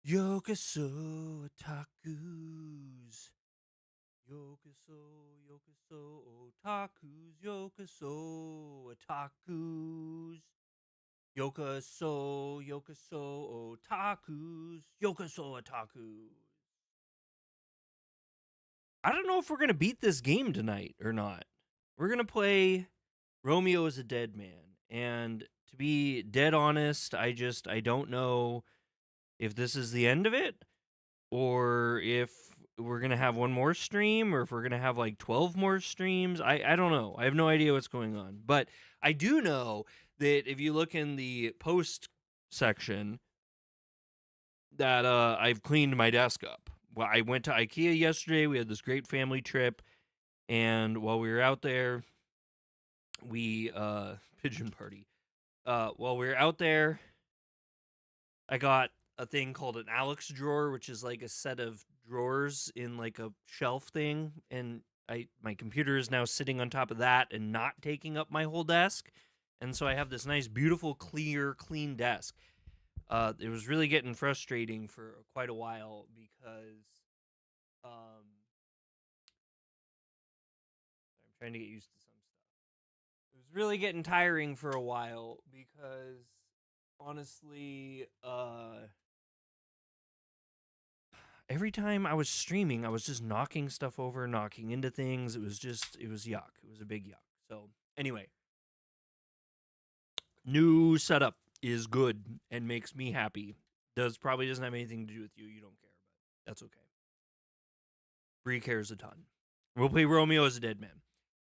Yokoso otakus. Yokoso, yokoso otakus. Yokoso otakus. Yokoso, yokoso otakus. Yokoso otakus. I don't know if we're going to beat this game tonight or not. We're going to play Romeo is a Dead Man. And to be dead honest, I don't know if this is the end of it or if we're going to have one more stream or if we're going to have like 12 more streams. I don't know. I have no idea what's going on. But I do know that if you look in the post section that I've cleaned my desk up. Well, I went to IKEA yesterday. We had this great family trip, and while we were out there, we pigeon party. While we were out there, I got a thing called an Alex drawer, which is like a set of drawers in like a shelf thing, and my computer is now sitting on top of that and not taking up my whole desk, and so I have this nice, beautiful, clear, clean desk. It was really getting frustrating for quite a while because I'm trying to get used to some stuff. It was really getting tiring for a while because honestly, every time I was streaming, I was just knocking stuff over, knocking into things. It was yuck. It was a big yuck. So, anyway, new setup is good and makes me happy. Probably doesn't have anything to do with you. You don't care, but that's okay. Bree cares a ton. We'll play Romeo as a Dead Man.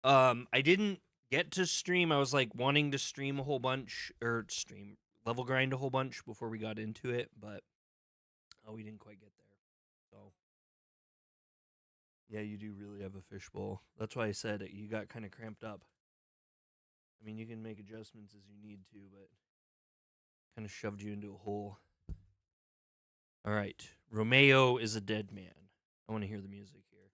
I didn't get to stream. I was like wanting to stream a whole bunch or stream level grind a whole bunch before we got into it, but we didn't quite get there. So yeah, you do really have a fishbowl. That's why I said it. You got kind of cramped up. I mean, you can make adjustments as you need to, but kind of shoved you into a hole. All right, Romeo is a Dead Man. I want to hear the music here.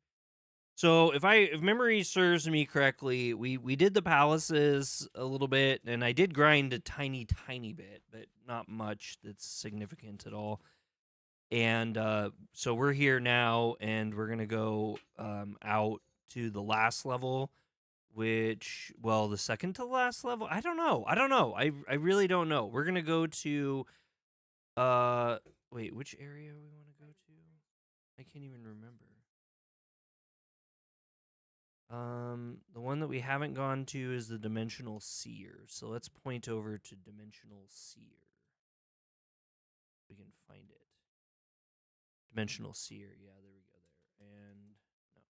So if memory serves me correctly, we did the palaces a little bit, and I did grind a tiny bit, but not much that's significant at all. And so we're here now, and we're gonna go out to the last level, which the second to last level. I don't know. I really don't know. We're gonna go to wait, which area we want to go to? I can't even remember. The one that we haven't gone to is the Dimensional Seer. So let's point over to Dimensional Seer. We can find it. Dimensional Seer. Yeah, there we go there. And no.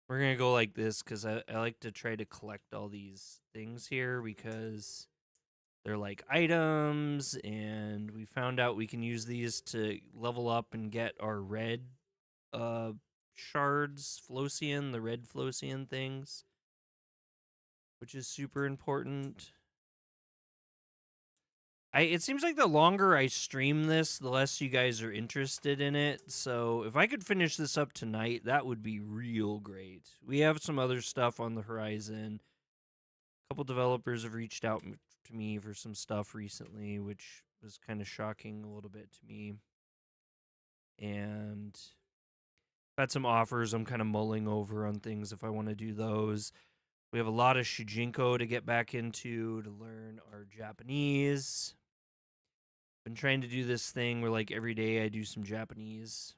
We're going to go like this because I like to try to collect all these things here because they're like items, and we found out we can use these to level up and get our red shards, Flocian, the red Flocian things, which is super important. It seems like the longer I stream this, the less you guys are interested in it. So if I could finish this up tonight, that would be real great. We have some other stuff on the horizon. A couple developers have reached out to me for some stuff recently, which was kind of shocking a little bit to me. And I've had some offers I'm kind of mulling over on things if I want to do those. We have a lot of Shujinko to get back into to learn our Japanese. Been trying to do this thing where like every day I do some Japanese.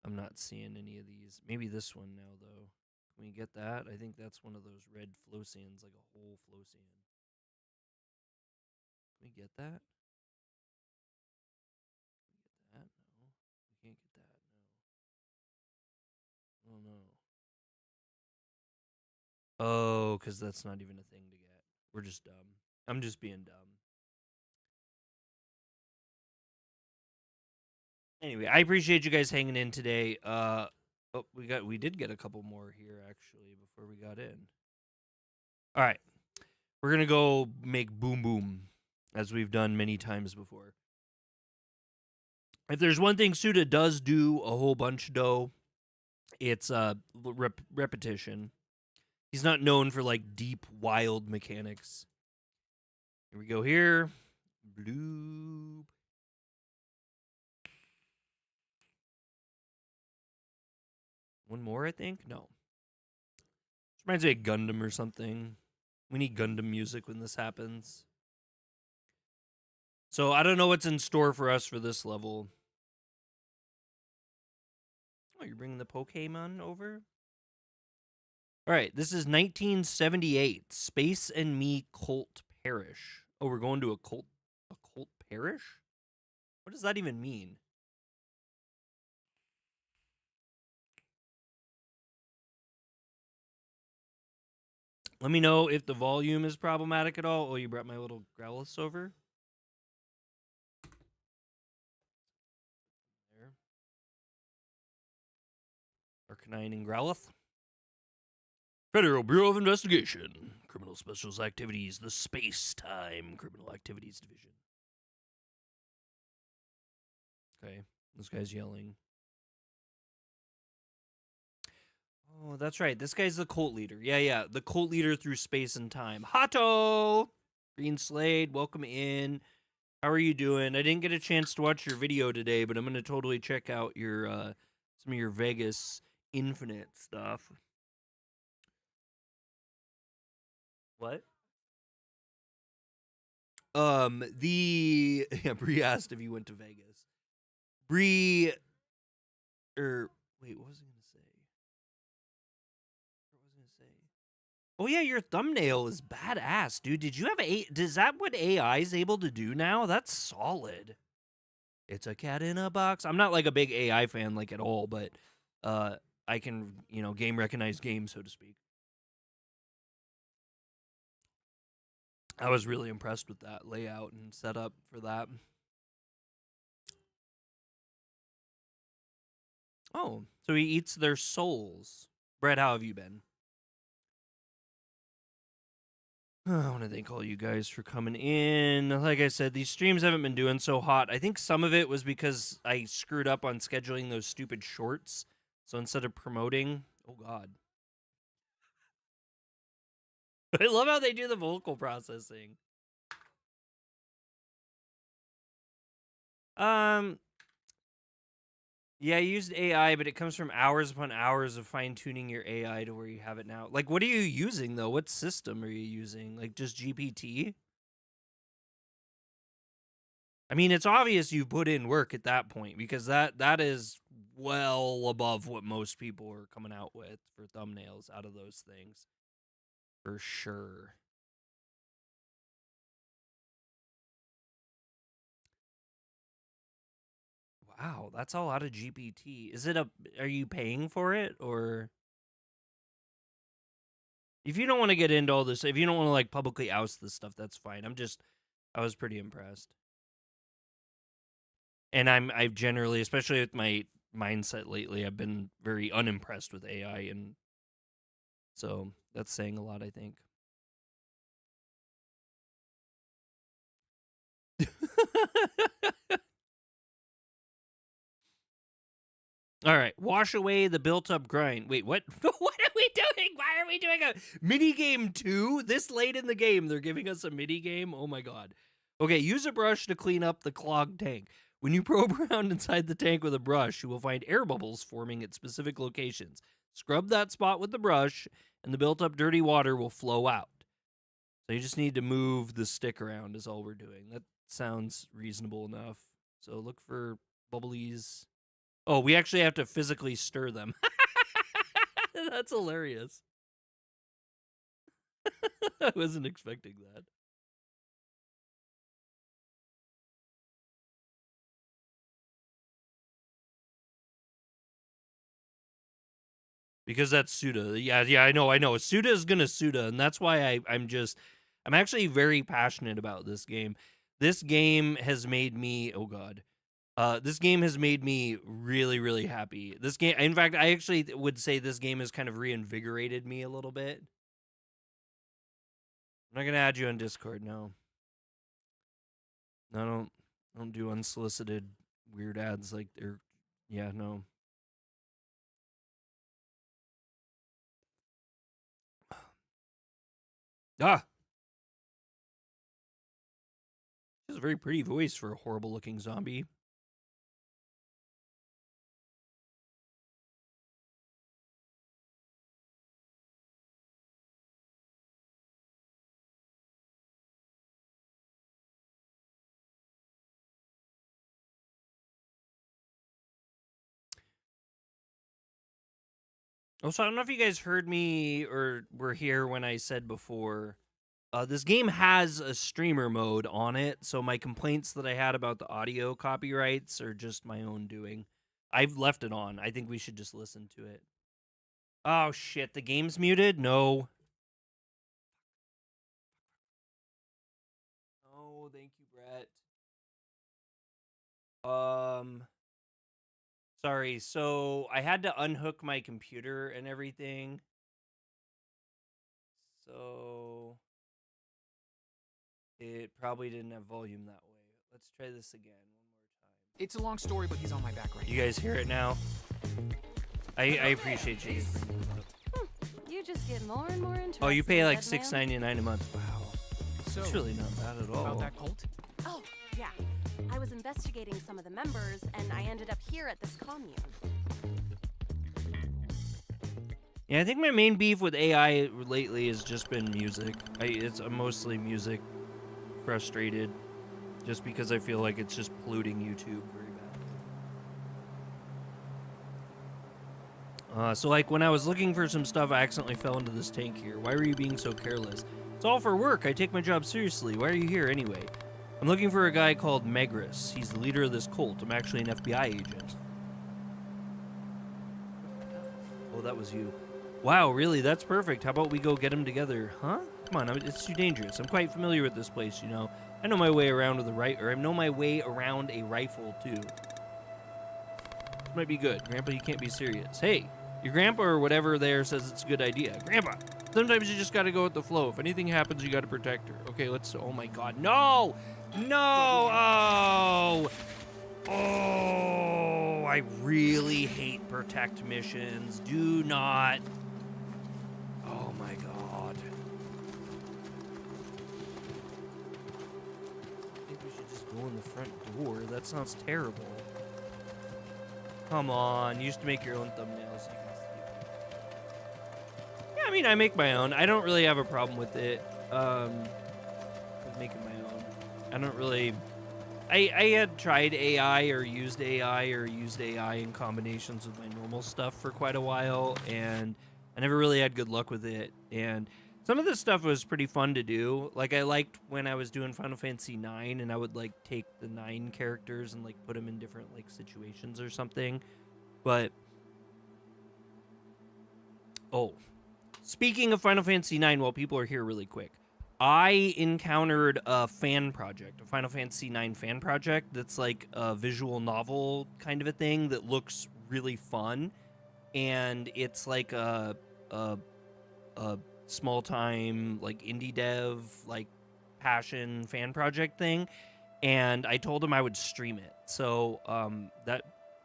I'm not seeing any of these. Maybe this one now though. Can we get that? I think that's one of those red Flocians, like a whole Flocian. Can we get that? Can we get that? No. We can't get that. No. Oh no. Oh, because that's not even a thing to get. We're just dumb. I'm just being dumb. Anyway, I appreciate you guys hanging in today. We did get a couple more here actually before we got in. All right. We're going to go make boom boom as we've done many times before. If there's one thing Suda does do a whole bunch though, it's repetition. He's not known for like deep wild mechanics. Here we go here. Bloop. One more, I think? No. This reminds me of Gundam or something. We need Gundam music when this happens. So I don't know what's in store for us for this level. Oh, you're bringing the Pokemon over? All right, this is 1978. Space and Me Cult Parish. Oh, we're going to a cult parish? What does that even mean? Let me know if the volume is problematic at all. Oh, you brought my little Growlithe over? There. Arcanine and Growlithe. Federal Bureau of Investigation. Criminal Specials Activities. The Space-Time Criminal Activities Division. Okay, this guy's yelling. Oh, that's right. This guy's the cult leader. Yeah. The cult leader through space and time. Hato! Green Slade, welcome in. How are you doing? I didn't get a chance to watch your video today, but I'm going to totally check out your some of your Vegas Infinite stuff. What? Bree asked if you went to Vegas. Bree, wait, what was I gonna say? Oh yeah, your thumbnail is badass, dude. Did you have Is that what AI is able to do now? That's solid. It's a cat in a box. I'm not like a big AI fan, like at all, but I can, game recognize game, so to speak. I was really impressed with that layout and setup for that. Oh, so he eats their souls. Brett, how have you been? I want to thank all you guys for coming in. Like I said, these streams haven't been doing so hot. I think some of it was because I screwed up on scheduling those stupid shorts. So instead of promoting, oh God. I love how they do the vocal processing. Yeah, I used AI, but it comes from hours upon hours of fine-tuning your AI to where you have it now. Like, what are you using, though? What system are you using? Like, just GPT? I mean, it's obvious you put in work at that point, because that is well above what most people are coming out with for thumbnails out of those things. For sure. Wow, that's a lot of GPT. Are you paying for it, or if you don't want to get into all this, if you don't want to like publicly oust this stuff, that's fine. I was pretty impressed. And I've generally, especially with my mindset lately, I've been very unimpressed with AI, and so that's saying a lot, I think. All right, wash away the built-up grind. Wait, what? What are we doing? Why are we doing a mini game 2 this late in the game? They're giving us a mini game. Oh my god. Okay, use a brush to clean up the clogged tank. When you probe around inside the tank with a brush, you will find air bubbles forming at specific locations. Scrub that spot with the brush, and the built-up dirty water will flow out. So you just need to move the stick around is all we're doing. That sounds reasonable enough. So look for bubblies. Oh, we actually have to physically stir them. That's hilarious. I wasn't expecting that. Because that's Suda. Yeah, I know. Suda is gonna Suda, and that's why I'm actually very passionate about this game. This game has made me, oh god. This game has made me really, really happy. This game, in fact, I actually would say this game has kind of reinvigorated me a little bit. I'm not gonna add you on Discord, no. I don't do unsolicited weird ads like they're, yeah, no. Ah, very pretty voice for a horrible-looking zombie. Also, I don't know if you guys heard me or were here when I said before, this game has a streamer mode on it, so my complaints that I had about the audio copyrights are just my own doing. I've left it on. I think we should just listen to it. Oh, shit. The game's muted? No. Oh, thank you, Brett. Sorry. So I had to unhook my computer and everything. So it probably didn't have volume that way. Let's try this again one more time. It's a long story, but he's on my back right now. You guys hear it now? I appreciate you. You just get more and more interested. Oh, you pay like Dead Man. $6.99 a month. Wow. So, It's really not bad at all. about that cult? Oh, yeah. I was investigating some of the members, and I ended up here at this commune. Yeah, I think my main beef with AI lately has just been music. I'm mostly music frustrated, just because I feel like it's just polluting YouTube very bad. So like when I was looking for some stuff, I accidentally fell into this tank here. Why were you being so careless? It's all for work. I take my job seriously. Why are you here anyway? I'm looking for a guy called Megris. He's the leader of this cult. I'm actually an FBI agent. Oh, that was you. Wow, really? That's perfect. How about we go get him together? Huh? Come on, it's too dangerous. I'm quite familiar with this place, you know. I know my way around with I know my way around a rifle too. This might be good. Grandpa, you can't be serious. Hey, your grandpa or whatever there says it's a good idea. Grandpa, sometimes you just gotta go with the flow. If anything happens, you gotta protect her. Okay, oh my god. No! No! Oh! Oh! I really hate protect missions. Do not. Oh my god. I think we should just go in the front door. That sounds terrible. Come on. You used to make your own thumbnails so you can see it. Yeah, I mean, I make my own. I don't really have a problem with it. With making my own. I don't really... I had tried AI or used AI in combinations with my normal stuff for quite a while, and I never really had good luck with it. And some of this stuff was pretty fun to do. Like, I liked when I was doing Final Fantasy IX, and I would, like, take the 9 characters and, like, put them in different, like, situations or something. But... Oh. Speaking of Final Fantasy IX, while people are here really quick, I encountered a fan project, a Final Fantasy IX fan project that's like a visual novel kind of a thing that looks really fun, and it's like a small time like indie dev like passion fan project thing, and I told him I would stream it. So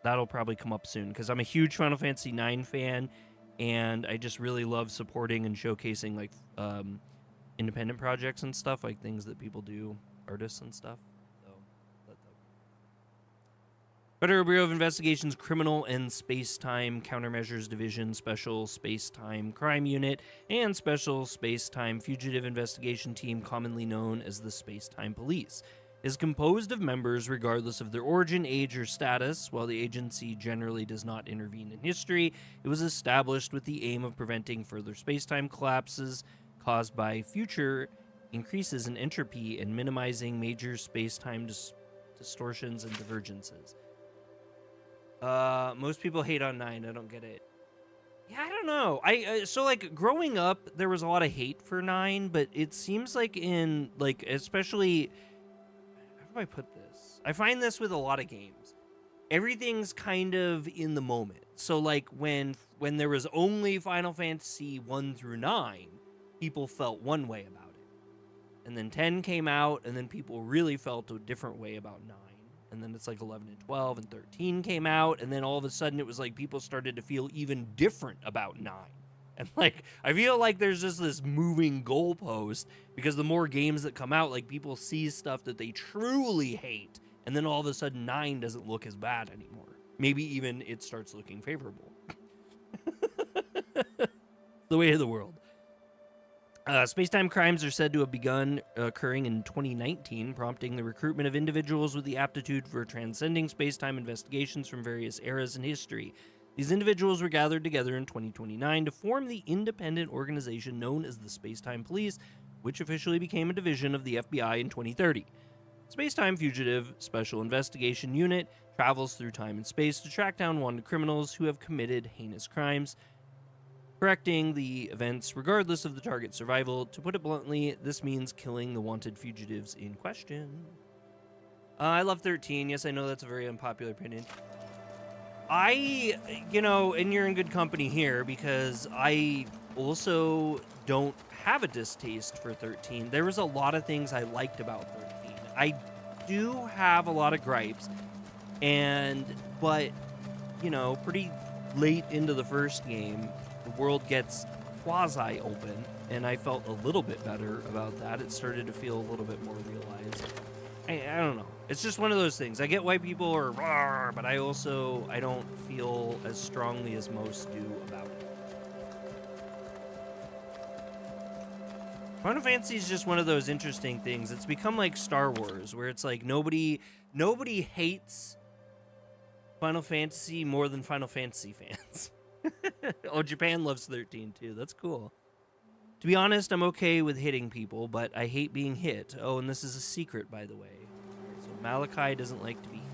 that'll probably come up soon because I'm a huge Final Fantasy IX fan, and I just really love supporting and showcasing like independent projects and stuff, like things that people do, artists and stuff. So, Federal Bureau of Investigation's Criminal and Space-Time Countermeasures Division, Special Space-Time Crime Unit, and Special Space-Time Fugitive Investigation Team, commonly known as the Space-Time Police, is composed of members regardless of their origin, age, or status. While the agency generally does not intervene in history, it was established with the aim of preventing further space-time collapses caused by future increases in entropy and minimizing major space-time distortions and divergences. Most people hate on 9. I don't get it. Yeah, I don't know. So like growing up, there was a lot of hate for 9, but it seems like in like especially how do I put this? I find this with a lot of games. Everything's kind of in the moment. So like when there was only Final Fantasy 1 through 9, people felt one way about it. And then 10 came out, and then people really felt a different way about 9. And then it's like 11 and 12, and 13 came out, and then all of a sudden it was like people started to feel even different about 9. And like, I feel like there's just this moving goalpost because the more games that come out, like people see stuff that they truly hate, and then all of a sudden 9 doesn't look as bad anymore. Maybe even it starts looking favorable. The way of the world. Space-time crimes are said to have begun occurring in 2019, prompting the recruitment of individuals with the aptitude for transcending space-time investigations from various eras in history. These individuals were gathered together in 2029 to form the independent organization known as the Space-Time Police, which officially became a division of the FBI in 2030. Space-Time Fugitive Special Investigation Unit travels through time and space to track down wanted criminals who have committed heinous crimes, correcting the events regardless of the target's survival. To put it bluntly, this means killing the wanted fugitives in question. I love 13. Yes, I know that's a very unpopular opinion. And you're in good company here because I also don't have a distaste for 13. There was a lot of things I liked about 13. I do have a lot of gripes, but pretty late into the first game, the world gets quasi-open, and I felt a little bit better about that. It started to feel a little bit more realized. I don't know. It's just one of those things. I get why people are rawr, but I don't feel as strongly as most do about it. Final Fantasy is just one of those interesting things. It's become like Star Wars, where it's like nobody hates Final Fantasy more than Final Fantasy fans. Oh, Japan loves 13 too. That's cool. To be honest, I'm okay with hitting people, but I hate being hit. Oh, and this is a secret, by the way. So Malachi doesn't like to be hit.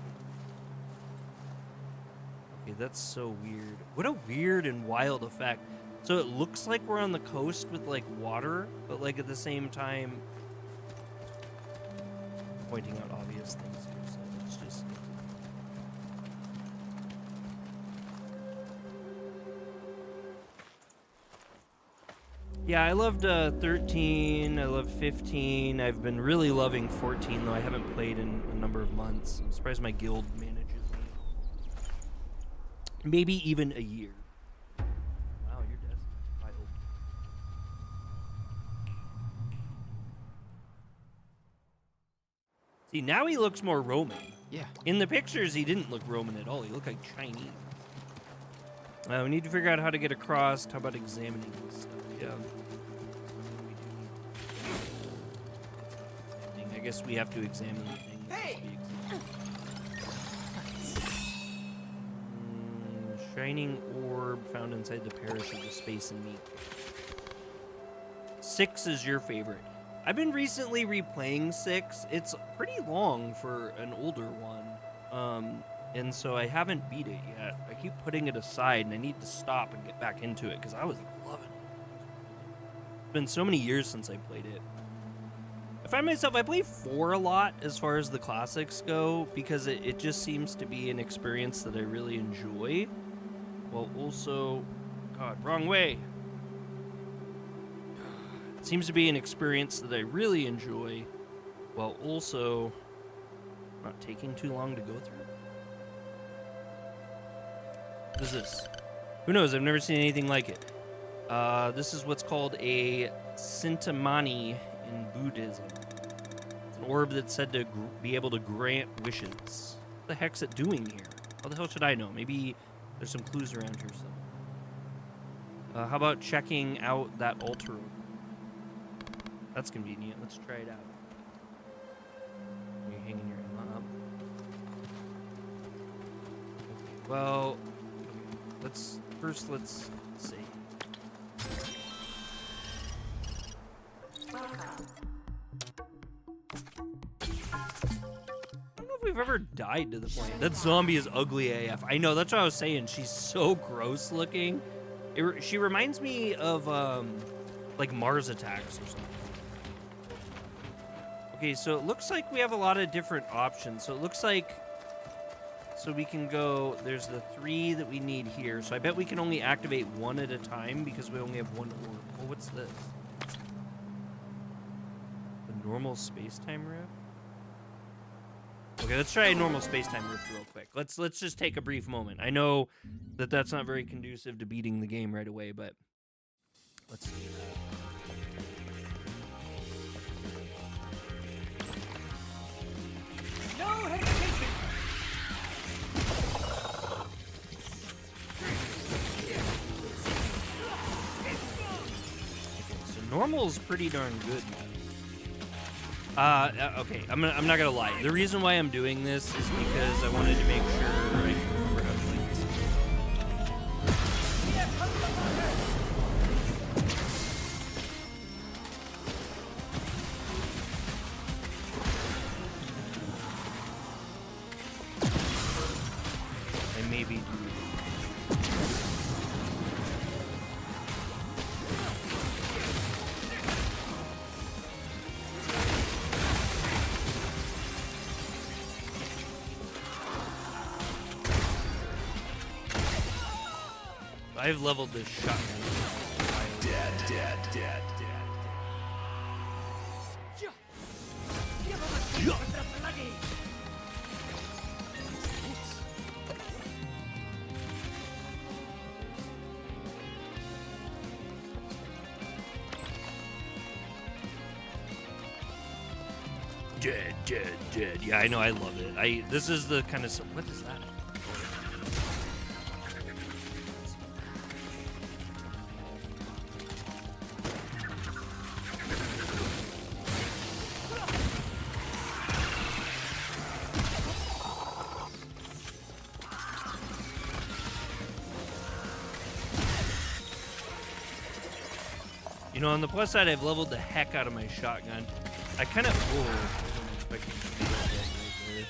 Okay, that's so weird. What a weird and wild effect. So it looks like we're on the coast with, like, water, but, like, at the same time, pointing out obvious things here, so let's just... Yeah, I loved 13, I love 15, I've been really loving 14, though I haven't played in a number of months. I'm surprised my guild manages me. Maybe even a year. Wow, your desk is wide open. See, now he looks more Roman. Yeah. In the pictures, he didn't look Roman at all. He looked like Chinese. We need to figure out how to get across. How about examining this stuff? Yeah. I guess we have to examine the thing. Hey! Shining orb found inside the parish of the Space and Meat. 6 is your favorite. I've been recently replaying 6. It's pretty long for an older one. And so I haven't beat it yet. I keep putting it aside, and I need to stop and get back into it because I was loving it. It's been so many years since I played it. I find myself, I play 4 a lot as far as the classics go because it just seems to be an experience that I really enjoy. While also, God, wrong way. It seems to be an experience that I really enjoy while also not taking too long to go through. What is this? Who knows? I've never seen anything like it. This is what's called a Sintamani in Buddhism. It's an orb that's said to be able to grant wishes. What the heck's it doing here? How the hell should I know? Maybe there's some clues around here somewhere. How about checking out that altar? That's convenient. Let's try it out. Are you hanging your emblem up? Okay, well... Let's see. Welcome. I don't know if we've ever died to the point. That zombie is ugly AF. I know, that's what I was saying. She's so gross looking. She reminds me of like Mars Attacks or something. Okay, so it looks like we have a lot of different options. So it looks like so we can go, there's the 3 that we need here. So I bet we can only activate 1 at a time because we only have 1 orb. Oh, what's this? The normal space-time rift? Okay, let's try a normal space-time rift real quick. Let's just take a brief moment. I know that that's not very conducive to beating the game right away, but Let's see. No hesitation. So normal's pretty darn good. Okay, I'm not gonna lie. The reason why I'm doing this is because I wanted to make sure I can remember how to play this. I maybe do. I've leveled this shotgun. Dead. Dead. Yeah, I know. I love it. This is the kind of. What is that? You know, on the plus side, I've leveled the heck out of my shotgun. I kind of... Oh, I wasn't expecting to do that right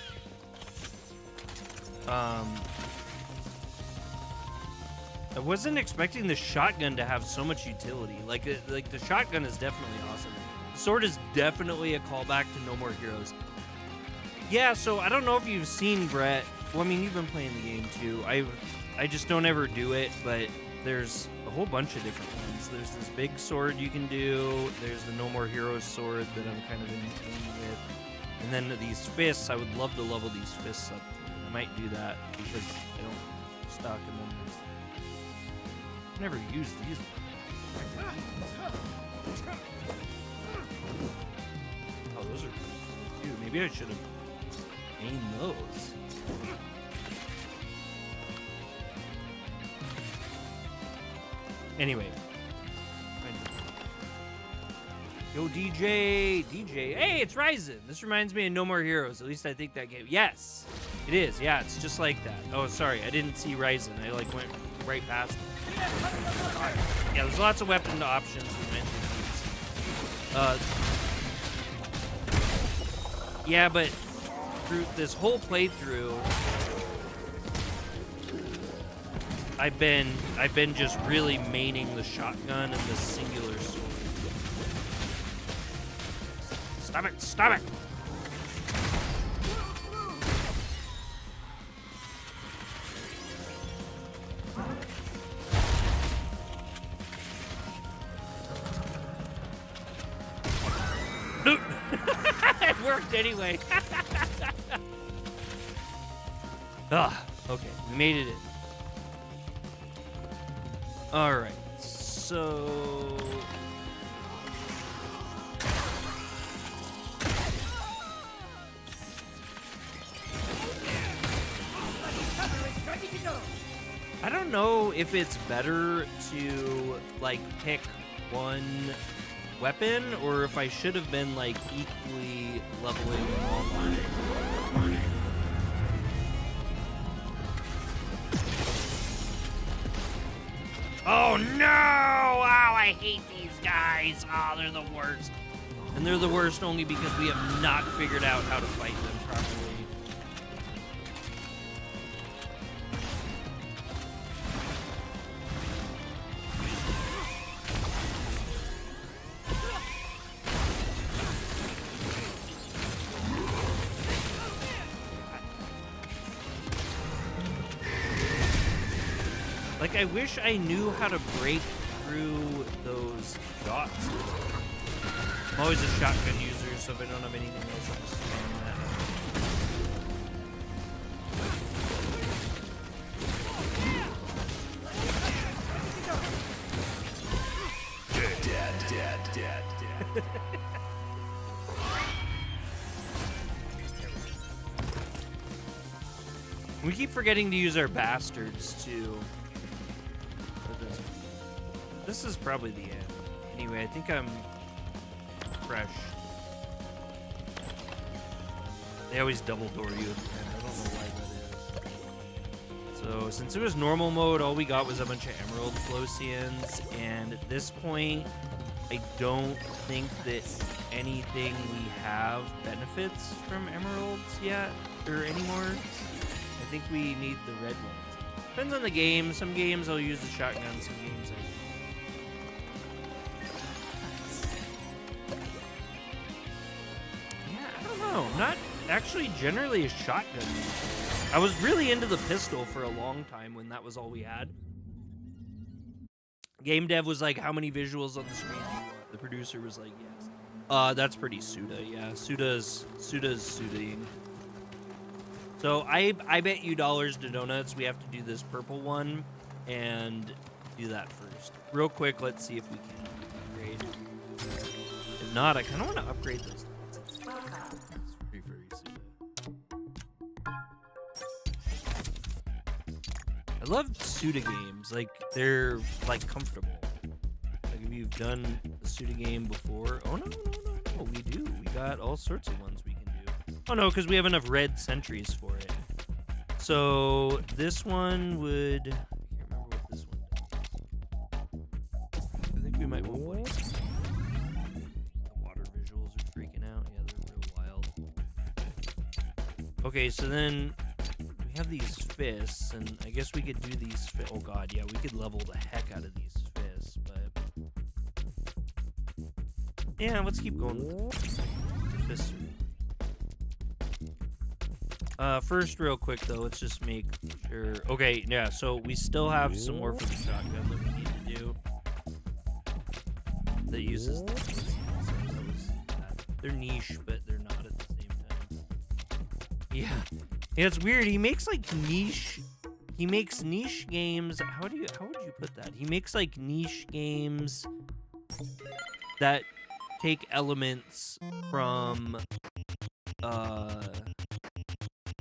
there. I wasn't expecting the shotgun to have so much utility. Like the shotgun is definitely awesome. The sword is definitely a callback to No More Heroes. Yeah, so I don't know if you've seen, Brett. Well, I mean, you've been playing the game too. I just don't ever do it, but there's a whole bunch of different ones. There's this big sword you can do. There's the No More Heroes sword that I'm kind of in tune with. And then these fists, I would love to level these fists up. I might do that because I don't stock them on this. I've never used these. Oh, those are pretty cool too. Maybe I should have aimed those. Anyway. Yo, DJ. Hey, it's Ryzen. This reminds me of No More Heroes. At least I think that game. Yes, it is. Yeah, it's just like that. Oh, sorry. I didn't see Ryzen. I like went right past it. Yeah, there's lots of weapon options. Yeah, but through this whole playthrough, I've been just really maining the shotgun and the singular sword. Stop it! It worked anyway. Okay, we made it in. All right, so I don't know if it's better to like pick one weapon or if I should have been like equally leveling all mine. Oh no! Oh, I hate these guys. Oh, they're the worst. And they're the worst only because we have not figured out how to fight them properly. Like, I wish I knew how to break through those dots. I'm always a shotgun user, so if I don't have anything else, I'll just spam We keep forgetting to use our bastards too. This is probably the end. Anyway, I think I'm fresh. They always double door you at the end. I don't know why that is. So since it was normal mode, all we got was a bunch of Emerald Flosians, and at this point, I don't think that anything we have benefits from Emeralds yet, or anymore. I think we need the red ones. Depends on the game. Some games I'll use the shotgun, some games I won't. Yeah, I don't know. I'm not actually generally a shotgun user. I was really into the pistol for a long time when that was all we had. Game dev was like, how many visuals on the screen do you want? The producer was like, yes. That's pretty Suda, yeah. Suda's Sudaing. So I bet you dollars to donuts we have to do this purple one and do that first. Real quick, let's see if we can upgrade. If not, I kind of want to upgrade those. It's very Suda. I love Suda games. Like, they're like comfortable. Like if you've done the Suda game before. Oh no, we do. We got all sorts of ones we can do. Oh no, because we have enough red sentries for it. So this one would. I can't remember what this one does. I think we might want white. The water visuals are freaking out. Yeah, they're real wild. Okay, so then we have these fists, and I guess we could do these. Oh god, yeah, we could level the heck out of these fists, but yeah, let's keep going with the fists. First, real quick though, let's just make sure. Okay, yeah, so we still have some more for the shotgun that we need to do. That uses the they're niche, but they're not at the same time. Yeah, it's weird. He makes like niche. He makes niche games. How would you put that? He makes like niche games that take elements from.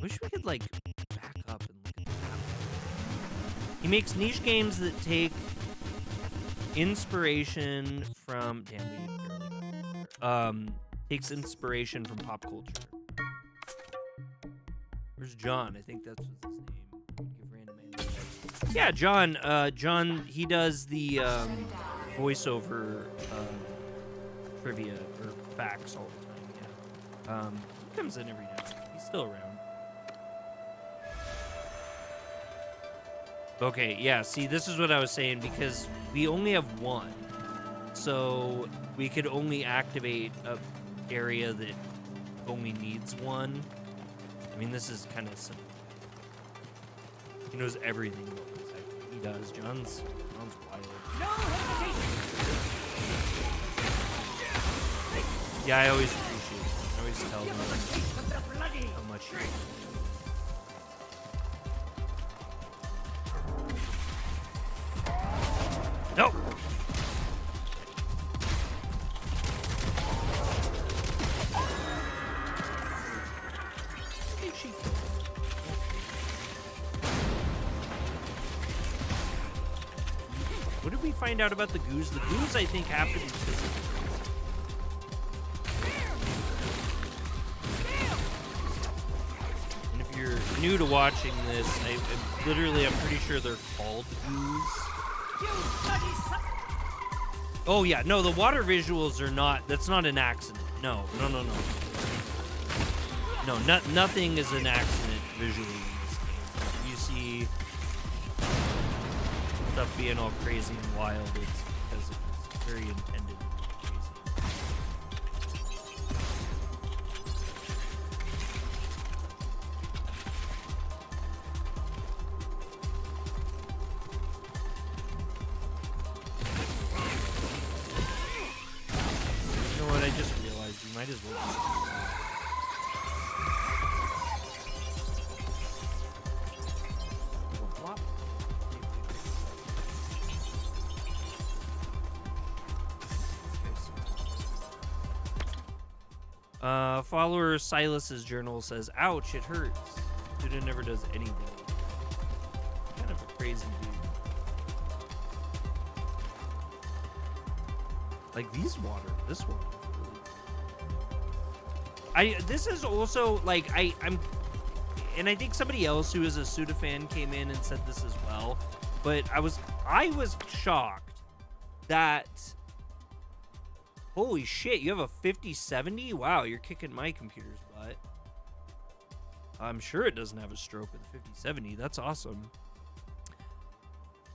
Wish we could like back up and look at that. He makes niche games that take inspiration from. Damn, we barely got there. Takes inspiration from pop culture. Where's John? I think that's his name. Give random answers. Yeah, John. John. He does the voiceover trivia or facts all the time. Yeah. He comes in every day. He's still around. Okay, yeah, see, this is what I was saying, because we only have one. So we could only activate a area that only needs one. I mean, this is kind of simple. He knows everything about this. He does. John's wild. No hesitation. Yeah, I always appreciate it. I always tell them how much you No! What did we find out about the goose? The goose, I think, happened because of... And if you're new to watching this, I'm pretty sure they're called goose. Oh yeah, no, the water visuals are not. That's not an accident. No. No, nothing is an accident visually in this game. You see stuff being all crazy and wild. It's because it's very intended to be crazy. You know what? I just realized we might as well just... Follower Silas's journal says, "Ouch, it hurts." Dude never does anything. Kind of a crazy dude. Like this one. This is also like I'm, and I think somebody else who is a Suda fan came in and said this as well. But I was shocked that. Holy shit, you have a 5070? Wow, you're kicking my computer's butt. I'm sure it doesn't have a stroke with a 5070. That's awesome.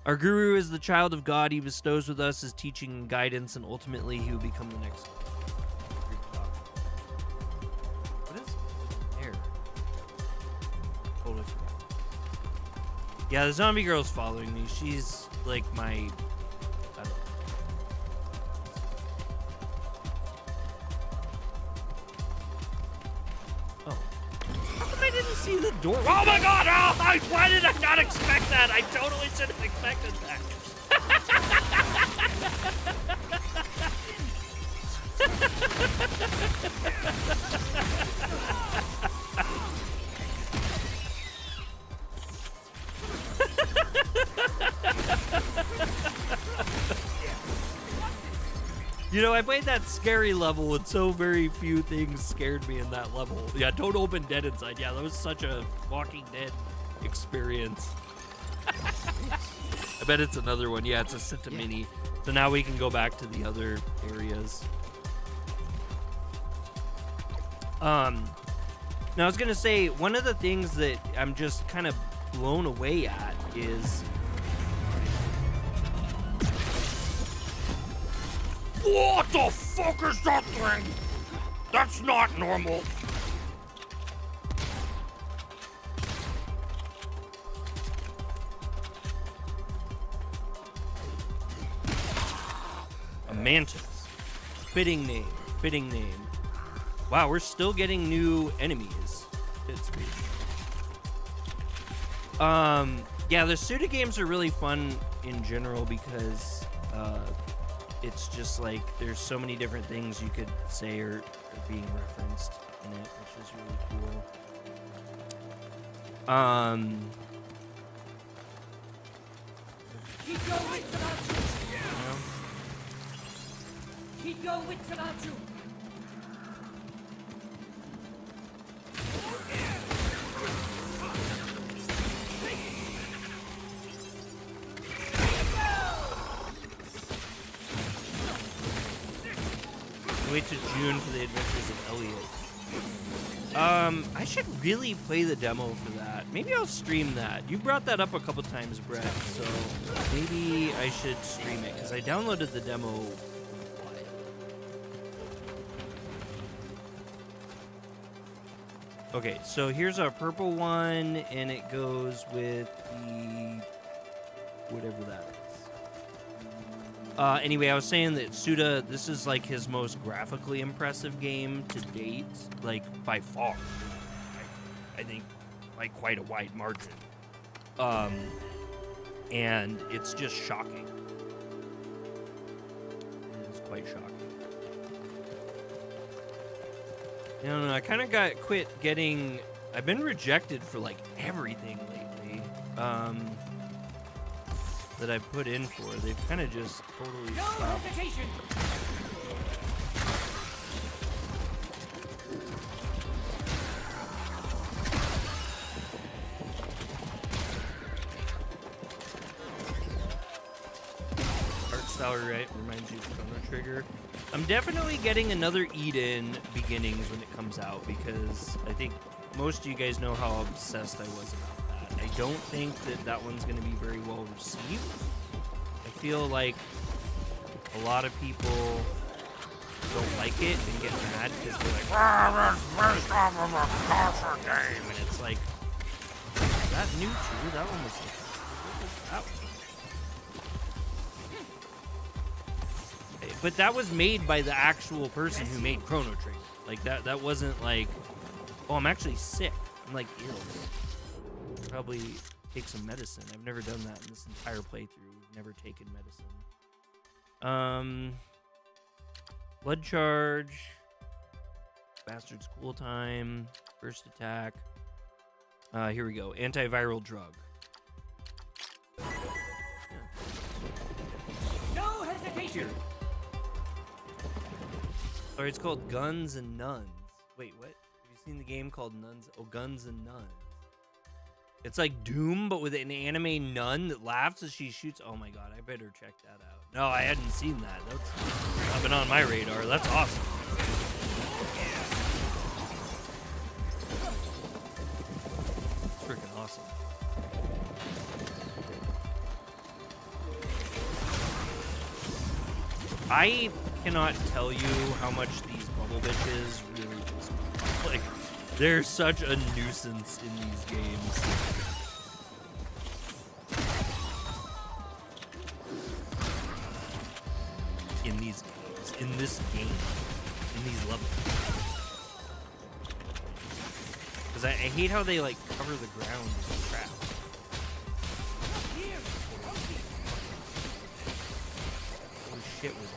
Our guru is the child of God. He bestows with us his teaching and guidance, and ultimately he will become the next. What is there? Totally forgot. Yeah, the zombie girl's following me. She's like my... I don't know. I didn't see the door. Oh my god! Oh, why did I not expect that? I totally should have expected that. You know, I played that scary level and so very few things scared me in that level. Yeah, don't open Dead Inside. Yeah, that was such a Walking Dead experience. I bet it's another one. Yeah, it's a Sita Mini. So now we can go back to the other areas. Now I was gonna say, one of the things that I'm just kind of blown away at is... What the fuck is that thing? That's not normal. A mantis. Fitting name. Fitting name. Wow, we're still getting new enemies. It's weird. Yeah, the Suda games are really fun in general because it's just like there's so many different things you could say are being referenced in it, which is really cool. Keep your wits about you. Keep your wits about you. Wait till June for the adventures of Elliot. I should really play the demo for that. Maybe I'll stream that. You brought that up a couple times, Brett, so maybe I should stream it, because I downloaded the demo. Okay, so here's our purple one, and it goes with the... whatever that is. Anyway, I was saying that Suda, this is like his most graphically impressive game to date, like by far. I think like quite a wide margin. And it's just shocking. It is quite shocking. I don't know, I kind of quit getting... I've been rejected for like everything lately. That I've put in for. They've kind of just totally stopped. Hesitation. Art style right reminds you of Chrono Trigger. I'm definitely getting another Eden Beginnings when it comes out because I think most of you guys know how obsessed I was about that. I don't think that one's going to be very well received. I feel like a lot of people don't like it and get mad because they're like, "First off of a console game," and it's like, is that new too? That one was like, what was that one? But that was made by the actual person who made Chrono Trigger. Like that wasn't like, oh, I'm actually sick. I'm like ill. Probably take some medicine. I've never done that in this entire playthrough. We've never taken medicine. Blood charge. Bastard's cool time. First attack. Here we go. Antiviral drug. No hesitation. Sorry, it's called Guns and Nuns. Wait, what? Have you seen the game called Nuns? Oh, Guns and Nuns. It's like Doom, but with an anime nun that laughs as she shoots. Oh my god, I better check that out. No, I hadn't seen that. That's not been on my radar. That's awesome. It's freaking awesome. I cannot tell you how much these bubble bitches really piss me off. Like, they're such a nuisance in these games. In these games. In this game. In these levels. Because I hate how they, like, cover the ground with crap. Holy shit with it.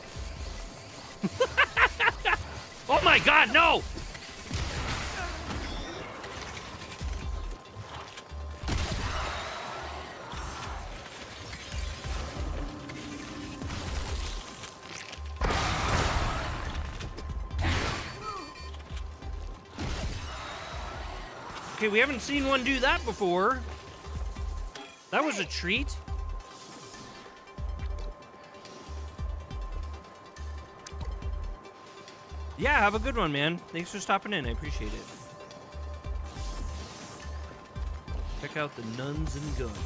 Oh my god, no! Okay, we haven't seen one do that before. That was a treat. Yeah, have a good one, man. Thanks for stopping in. I appreciate it. Check out the Nuns and Guns.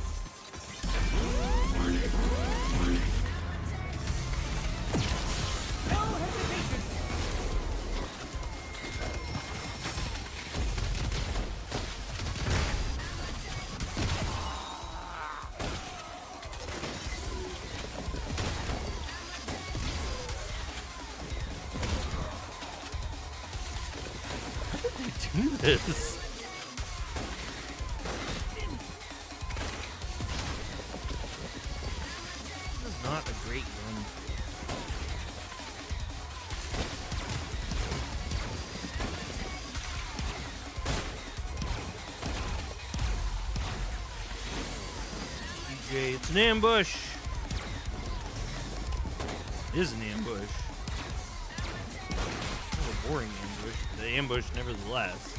No hesitation. Do this. This is not a great one. DJ, it's an ambush. It is an ambush. A boring ambush. The ambush, nevertheless.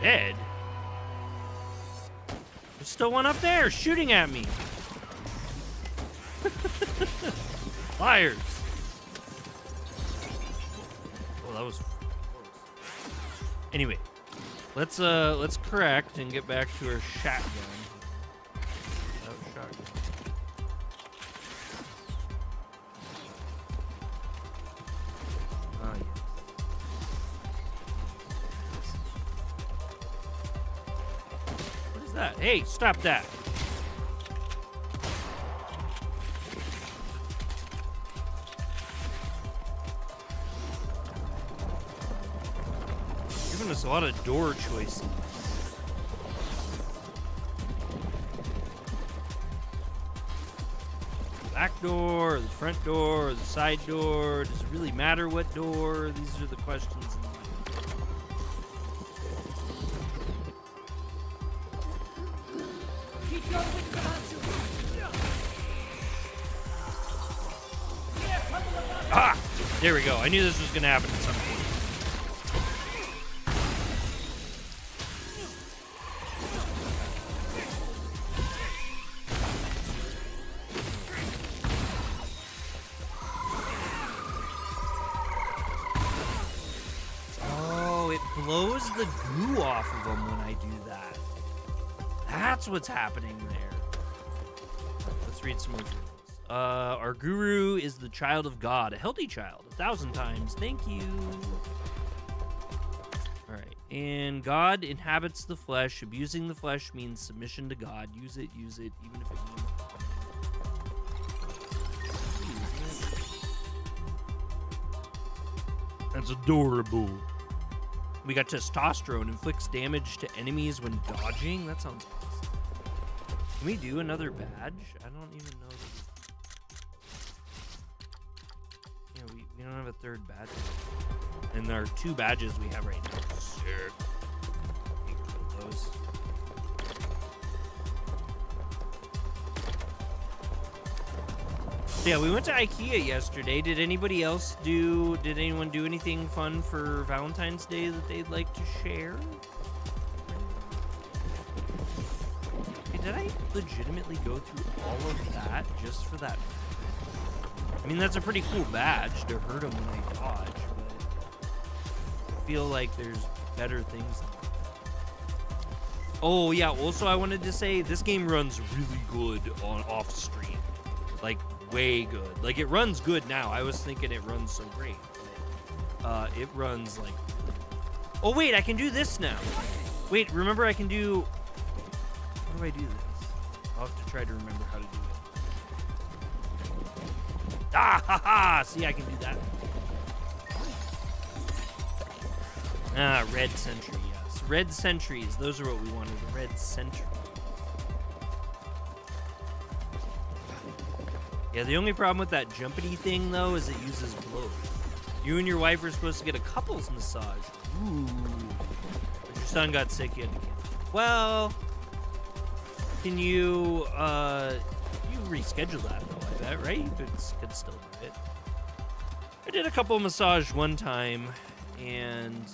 Dead? There's still one up there shooting at me. Liars. Oh, that was close. Anyway, let's correct and get back to our shotgun. That was shotgun. Oh, yeah. What is that? Hey, stop that. Giving us a lot of door choices. Back door, or the front door, or the side door? Does it really matter what door? These are the questions. Keep your wits about you. Yeah, come on, come on. Ah! There we go. I knew this was going to happen at some point. Oh, it blows the goo off of them when I do that. That's what's happening there. Let's read some more rules. Our guru is the child of God, a healthy child, 1,000 times. Thank you. All right. And God inhabits the flesh. Abusing the flesh means submission to God. Use it, even if it means. That's adorable. We got testosterone, inflicts damage to enemies when dodging. That sounds awesome. Can we do another badge? I don't even know. We don't have a third badge. And there are 2 badges we have right now. Sick. You can put those. Yeah, we went to IKEA yesterday. Did anyone do anything fun for Valentine's Day that they'd like to share? Hey, did I legitimately go through all of that just for that? I mean, that's a pretty cool badge to hurt him when they dodge, but I feel like there's better things. Oh, yeah, also I wanted to say this game runs really good on off stream. Like, way good. Like, it runs good now. I was thinking it runs so great. It runs like... Oh, wait, I can do this now. Wait, remember I can do... How do I do this? I'll have to try to remember how to do it. Ah, ha, ha! See, I can do that. Ah, red sentry, yes. Red sentries. Those are what we wanted. A red sentry. Yeah, the only problem with that jumpity thing, though, is it uses blow. You and your wife are supposed to get a couples massage. Ooh. But your son got sick, you had to cancel. Well, can you reschedule that, though, I bet, right? You could still do it. I did a couple massage one time, and...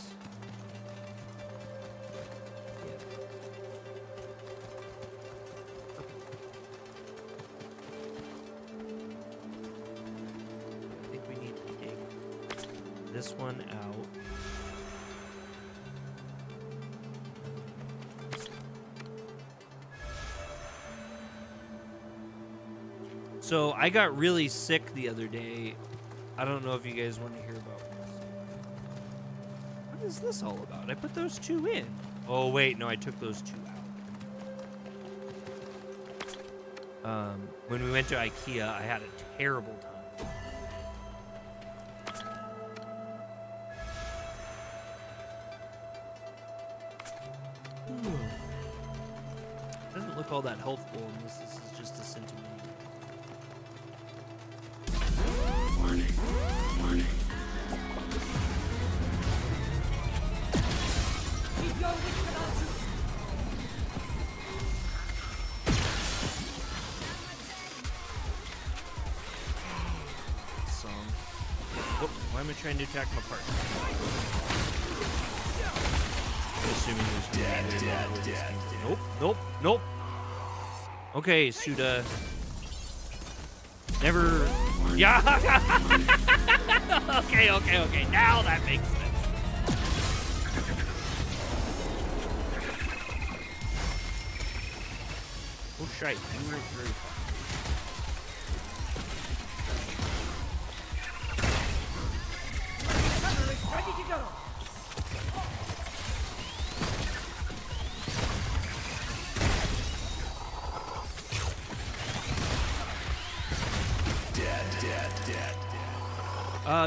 this one out. So I got really sick the other day. I don't know if you guys want to hear about this. What is this all about? I put those 2 in. Oh wait, no, I took those 2 out. When we went to IKEA, I had a terrible time. Doesn't look all that helpful unless this is just a sentiment. Warning. Warning. Keep your wits about you. Song. Oh, why am I trying to attack my partner? I'm assuming there's dead. Nope. Okay, Suda. Never. Yeah. Okay. Now that makes sense. Oh shite! You were very far. Ready to go.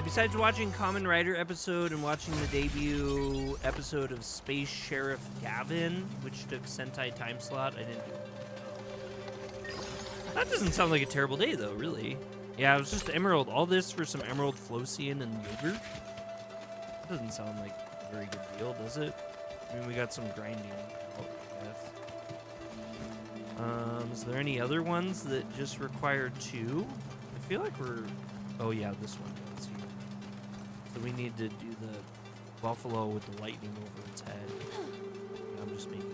Besides watching Kamen Rider episode and watching the debut episode of Space Sheriff Gavin, which took Sentai time slot, I didn't do it. That doesn't sound like a terrible day, though, really. Yeah, it was just Emerald. All this for some Emerald Flossian and yogurt? That doesn't sound like a very good deal, does it? I mean, we got some grinding out, I guess. Is there any other ones that just require 2? I feel like we're... Oh, yeah, this one does. So we need to do the buffalo with the lightning over its head. I'm just making...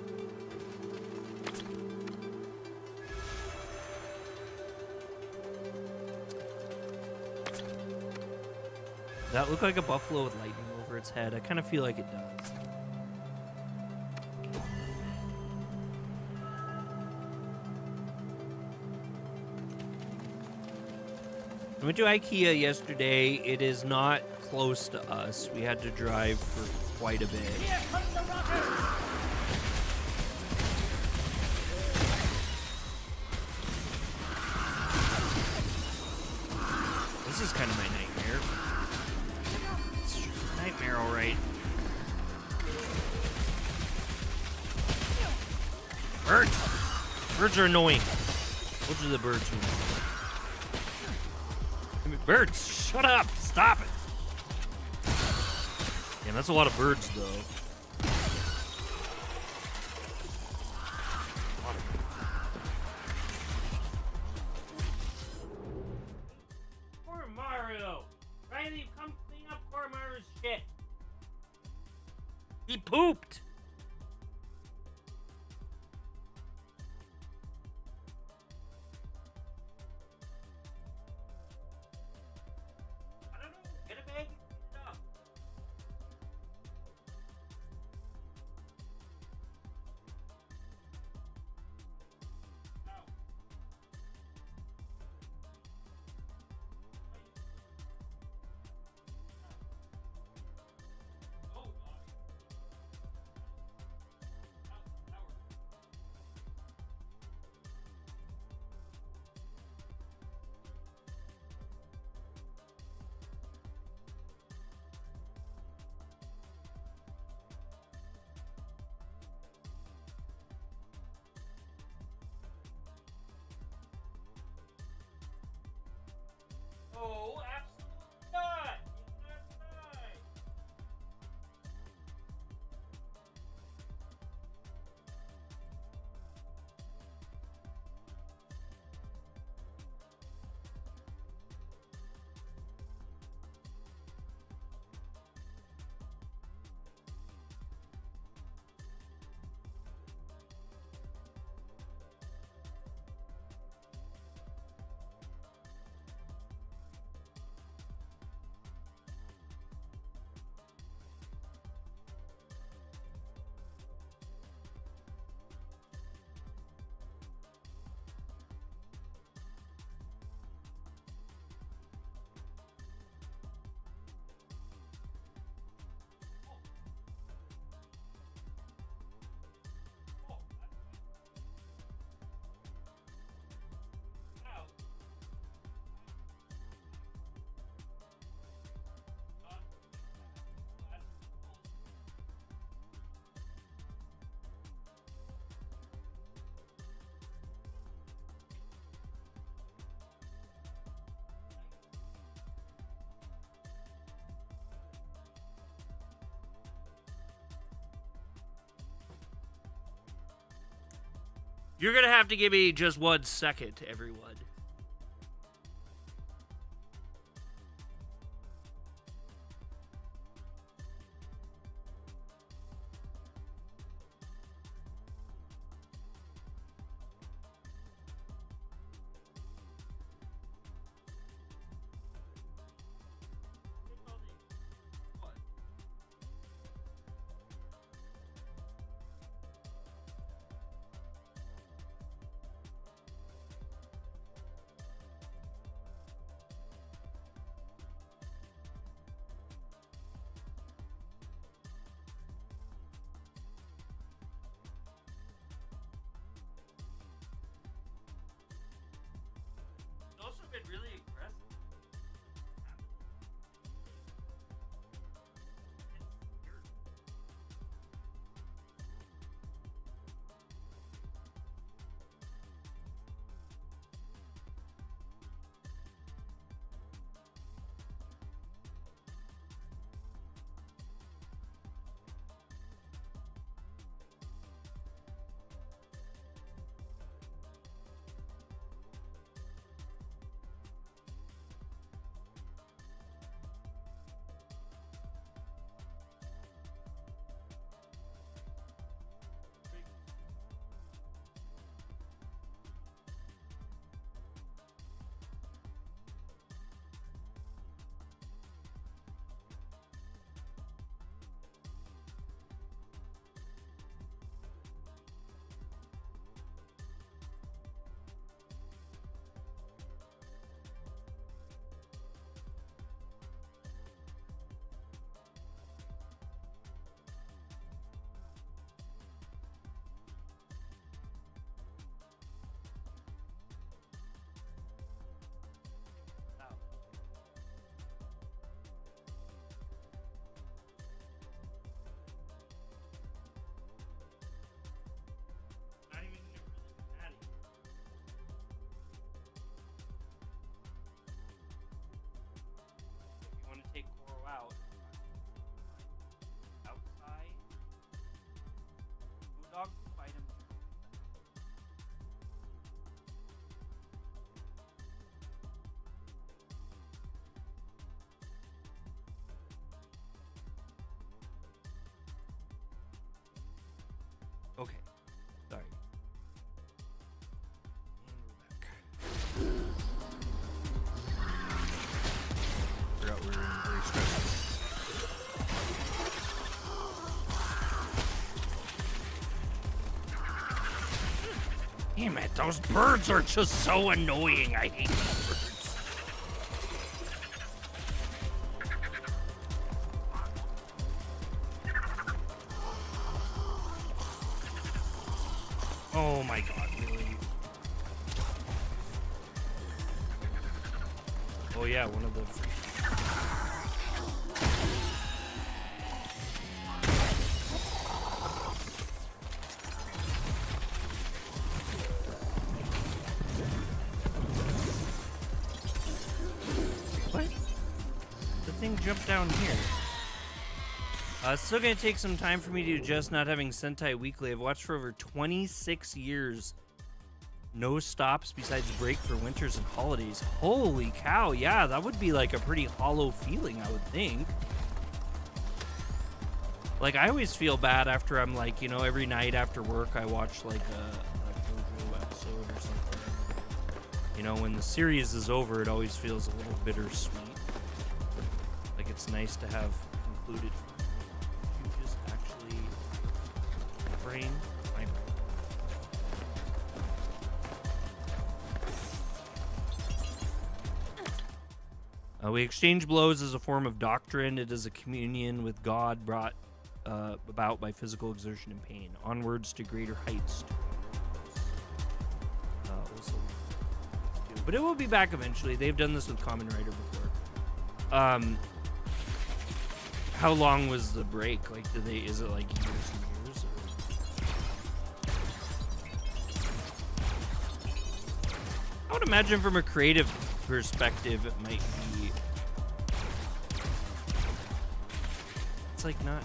Does that look like a buffalo with lightning over its head? I kind of feel like it does. I went to IKEA yesterday. It is not close to us. We had to drive for quite a bit. Here comes the rocket. This is kind of my nightmare. It's a nightmare, all right. Birds! Birds are annoying. Those are the birds who... Birds, shut up! Stop it! And that's a lot of birds, though. Poor Mario! Riley, come clean up poor Mario's shit. He pooped! I don't know. Get a bag and clean it up. Ow. Oh, God. Oh, absolutely not! He's not die. Oh, ow. You're gonna have to give me just 1 second, everyone. What? It's also been really aggressive. It's weird. Damn it, those birds are just so annoying. I hate those birds. Oh my god, really? Oh yeah, one of the... What? The thing jumped down here. It's still gonna take some time for me to adjust not having Sentai Weekly. I've watched for over 26 years. No stops besides break for winters and holidays. Holy cow, yeah, that would be like a pretty hollow feeling, I would think. Like, I always feel bad after I'm like, you know, every night after work I watch like a JoJo episode or something. You know, when the series is over, it always feels a little bittersweet. Like, it's nice to have concluded. You just actually brain my brain. We exchange blows as a form of doctrine. It is a communion with God brought about by physical exertion and pain. Onwards to greater heights. But it will be back eventually. They've done this with Kamen Rider before. How long was the break? Like, is it like years and years? I would imagine from a creative perspective, it might be. It's like not.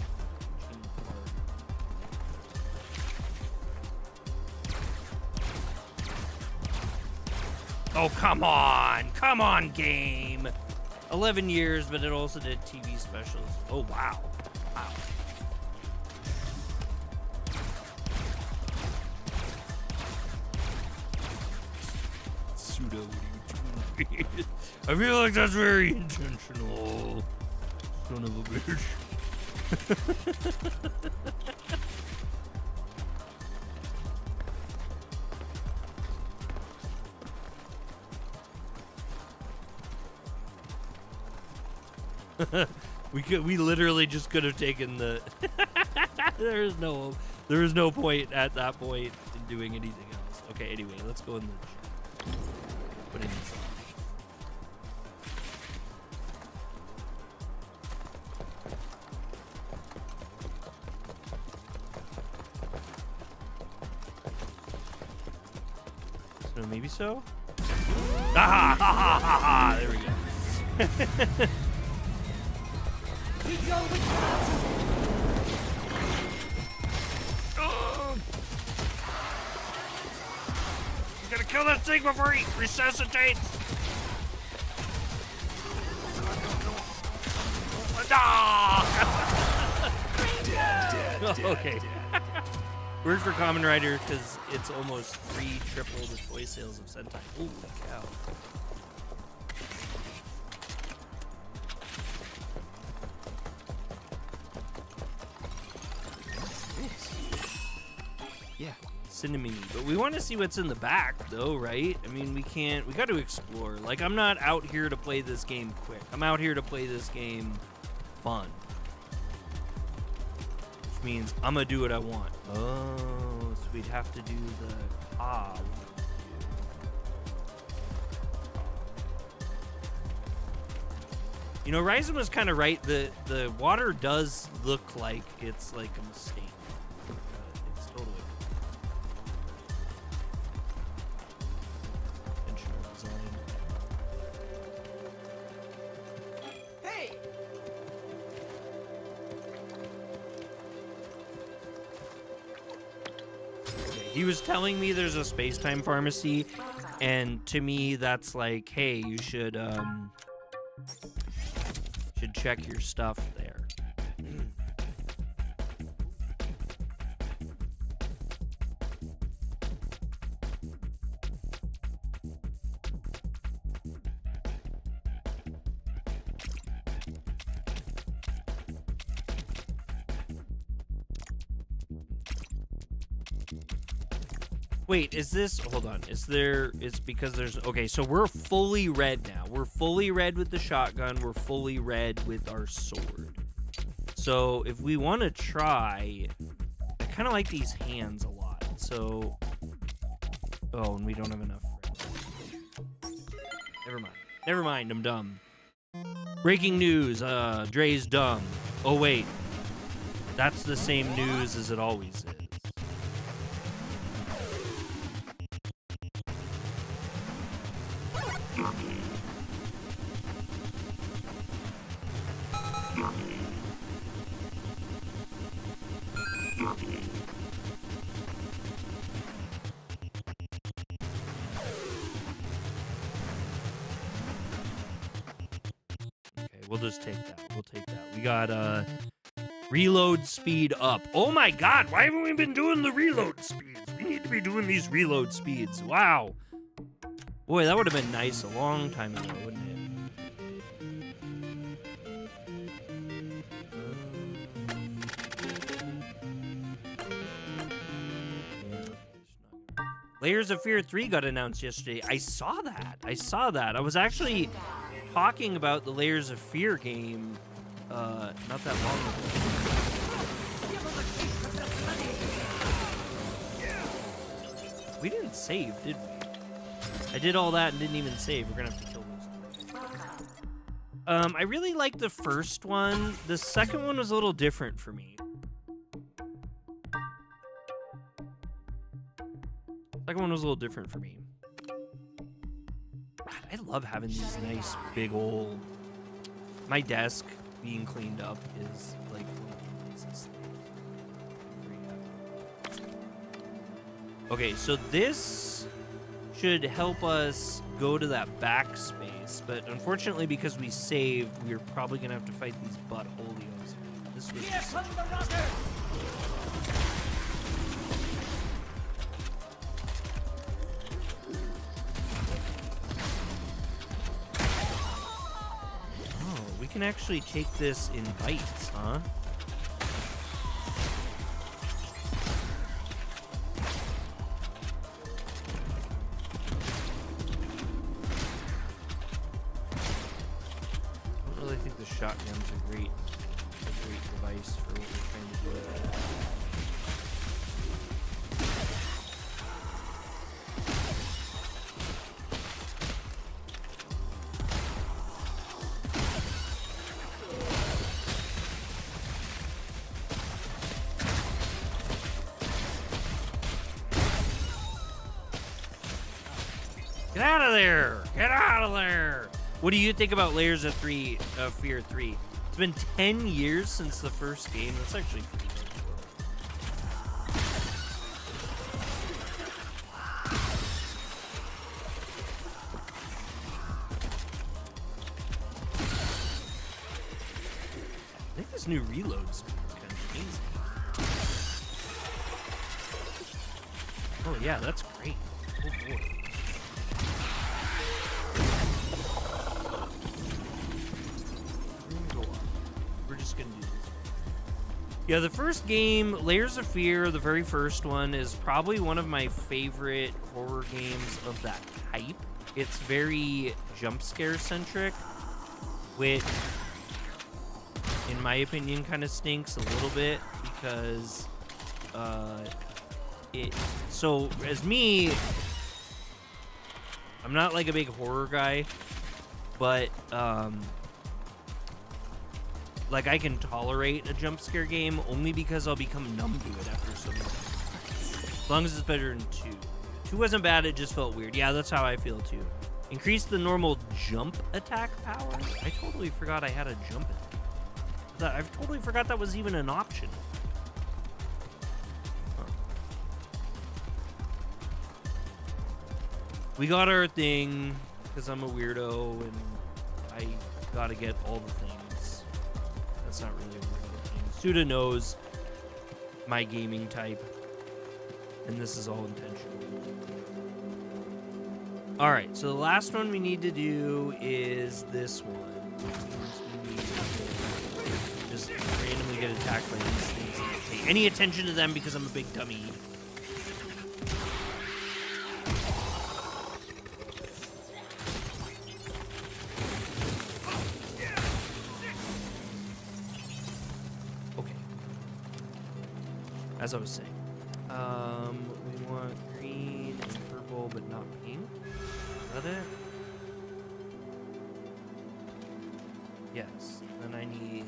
Oh, come on, game. 11 years, but it also did TV specials. Oh, wow. Wow. Pseudo, what are you doing? I feel like that's very intentional. Son of a bitch. We literally just could have taken the there is no point at that point in doing anything else. Okay, anyway, let's go in the put in this on. So maybe so? Ah, ha, ha, ha, ha. There we go. Keep your wits about you. I'm gonna kill that thing before he resuscitates. Okay. Worked for Kamen Rider because it's almost triple the toy sales of Sentai. Holy cow. Yeah, cinnamon. But we want to see what's in the back, though, right? I mean, we got to explore. Like, I'm not out here to play this game quick. I'm out here to play this game fun. Which means I'm going to do what I want. Oh, so we'd have to do the cob. You know, Ryzen was kind of right. The water does look like it's like a mistake. It's totally intentional design. Hey! He was telling me there's a space-time pharmacy, and to me that's like, hey, you should check your stuff there. Wait, is this... Hold on. Is there... It's because there's... Okay, so we're fully red now. We're fully red with the shotgun. We're fully red with our sword. So if we want to try... I kind of like these hands a lot. So... Oh, and we don't have enough. Never mind. Never mind, I'm dumb. Breaking news, Dre's dumb. Oh, wait. That's the same news as it always is. We'll just take that. We'll take that. We got reload speed up. Oh my god, why haven't we been doing the reload speeds? We need to be doing these reload speeds. Wow. Boy, that would have been nice a long time ago, wouldn't it? Layers of Fear 3 got announced yesterday. I saw that. I was actually talking about the Layers of Fear game not that long ago. We didn't save, did we? I did all that and didn't even save. We're gonna have to kill those two. I really liked the first one. The second one was a little different for me. Second one was a little different for me. I love having these nice big old... My desk being cleaned up is like one of the nicest things. Okay, so this should help us go to that backspace, but unfortunately because we saved, we're probably gonna have to fight these buttholios. This was just such a... Can actually take this in bites, huh? I don't really think the shotgun's a great device for what we're trying to do. Get out of there! Get out of there! What do you think about Layers of Fear 3? It's been 10 years since the first game. That's actually pretty good. I think this new reload speed is kind of amazing. Oh yeah, that's great. Oh boy. Yeah, the first game, Layers of Fear, the very first one, is probably one of my favorite horror games of that type. It's very jump scare centric, which, in my opinion, kind of stinks a little bit because so as me, I'm not like a big horror guy, but like I can tolerate a jump scare game only because I'll become numb to it after so long. As long as it's better than 2. 2 wasn't bad, it just felt weird. Yeah, that's how I feel too. Increase the normal jump attack power. I totally forgot I had a jump attack. I totally forgot that was even an option. Huh. We got our thing because I'm a weirdo and I gotta get all the things. That's not really a weirdo thing. Suda knows my gaming type, and this is all intentional. All right, so the last one we need to do is this one. We need to just randomly get attacked by these things and not pay any attention to them because I'm a big dummy. as I was saying, we want green and purple, but not pink. Is that it? Yes. Then I need.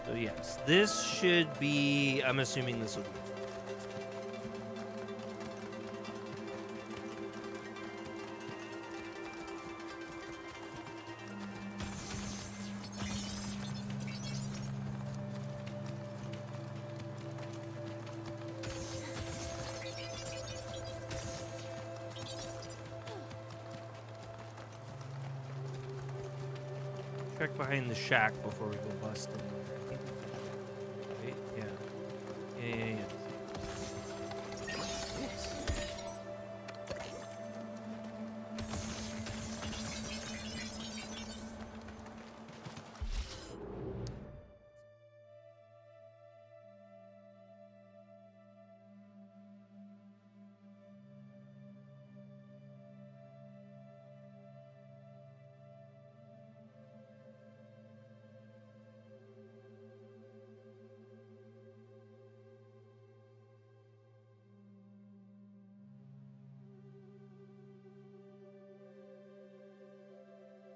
So yes, this should be. I'm assuming this will be. Check behind the shack before we go busting. Wait, yeah. Yeah.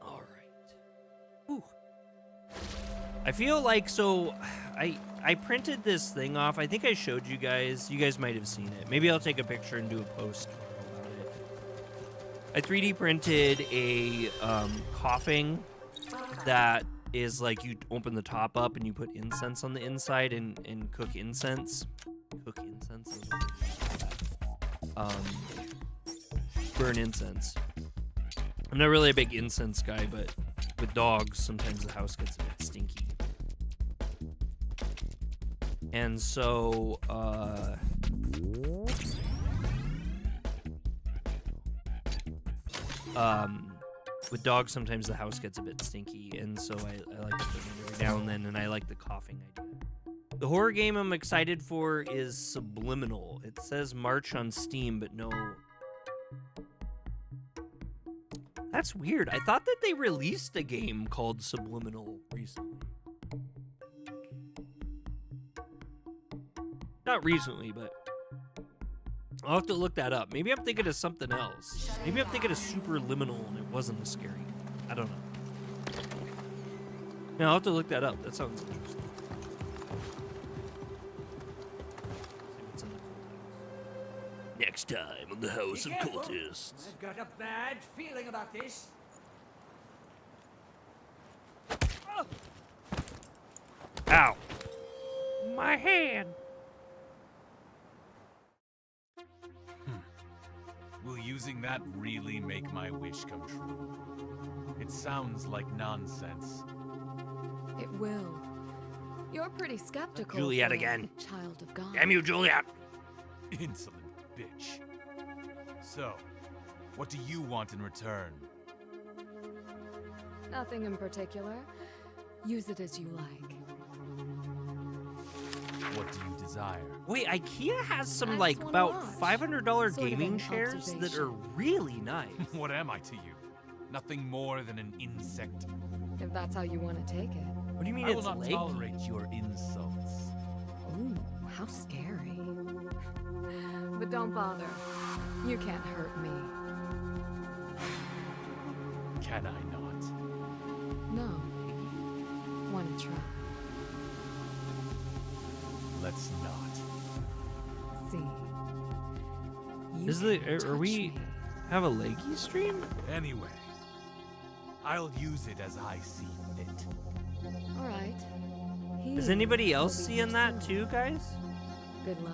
All right. Ooh. I feel like I printed this thing off. I think I showed you guys. You guys might have seen it. Maybe I'll take a picture and do a post tomorrow about it. I 3D printed a coughing that is like you open the top up and you put incense on the inside and cook incense. Cook incense? Burn incense. I'm not really a big incense guy, but with dogs, sometimes the house gets a bit stinky. And so, with dogs, sometimes the house gets a bit stinky, and so I like to put it every now and then, and I like the coughing idea. The horror game I'm excited for is Subliminal. It says March on Steam, but no. That's weird. I thought that they released a game called Subliminal recently. Not recently, but I'll have to look that up. Maybe I'm thinking of something else. Maybe I'm thinking of Superliminal and it wasn't as scary. I don't know. No, I'll have to look that up. That sounds interesting. Next time on the House of careful. Cultists. I've got a bad feeling about this. Ow. My hand. Will using that really make my wish come true? It sounds like nonsense. It will. You're pretty skeptical. Juliet for a again. Child of God. Damn you, Juliet. Insolent bitch. So, what do you want in return? Nothing in particular. Use it as you like. What do you desire? Wait, IKEA has some I like just wanna about watch. $500 Sort of gaming an shares that are observation. really nice. What am I to you? Nothing more than an insect. If that's how you want to take it. What do you mean I will it's not leggy? tolerate your insults. Ooh, how scary. But don't bother. You can't hurt me. Can I not? No. Wanna try? Let's not. See. You Is the can't are touch we me. have a leggy stream? Anyway, I'll use it as I see fit. All right. Is He anybody will else be seeing that yourself. too, guys? Good luck.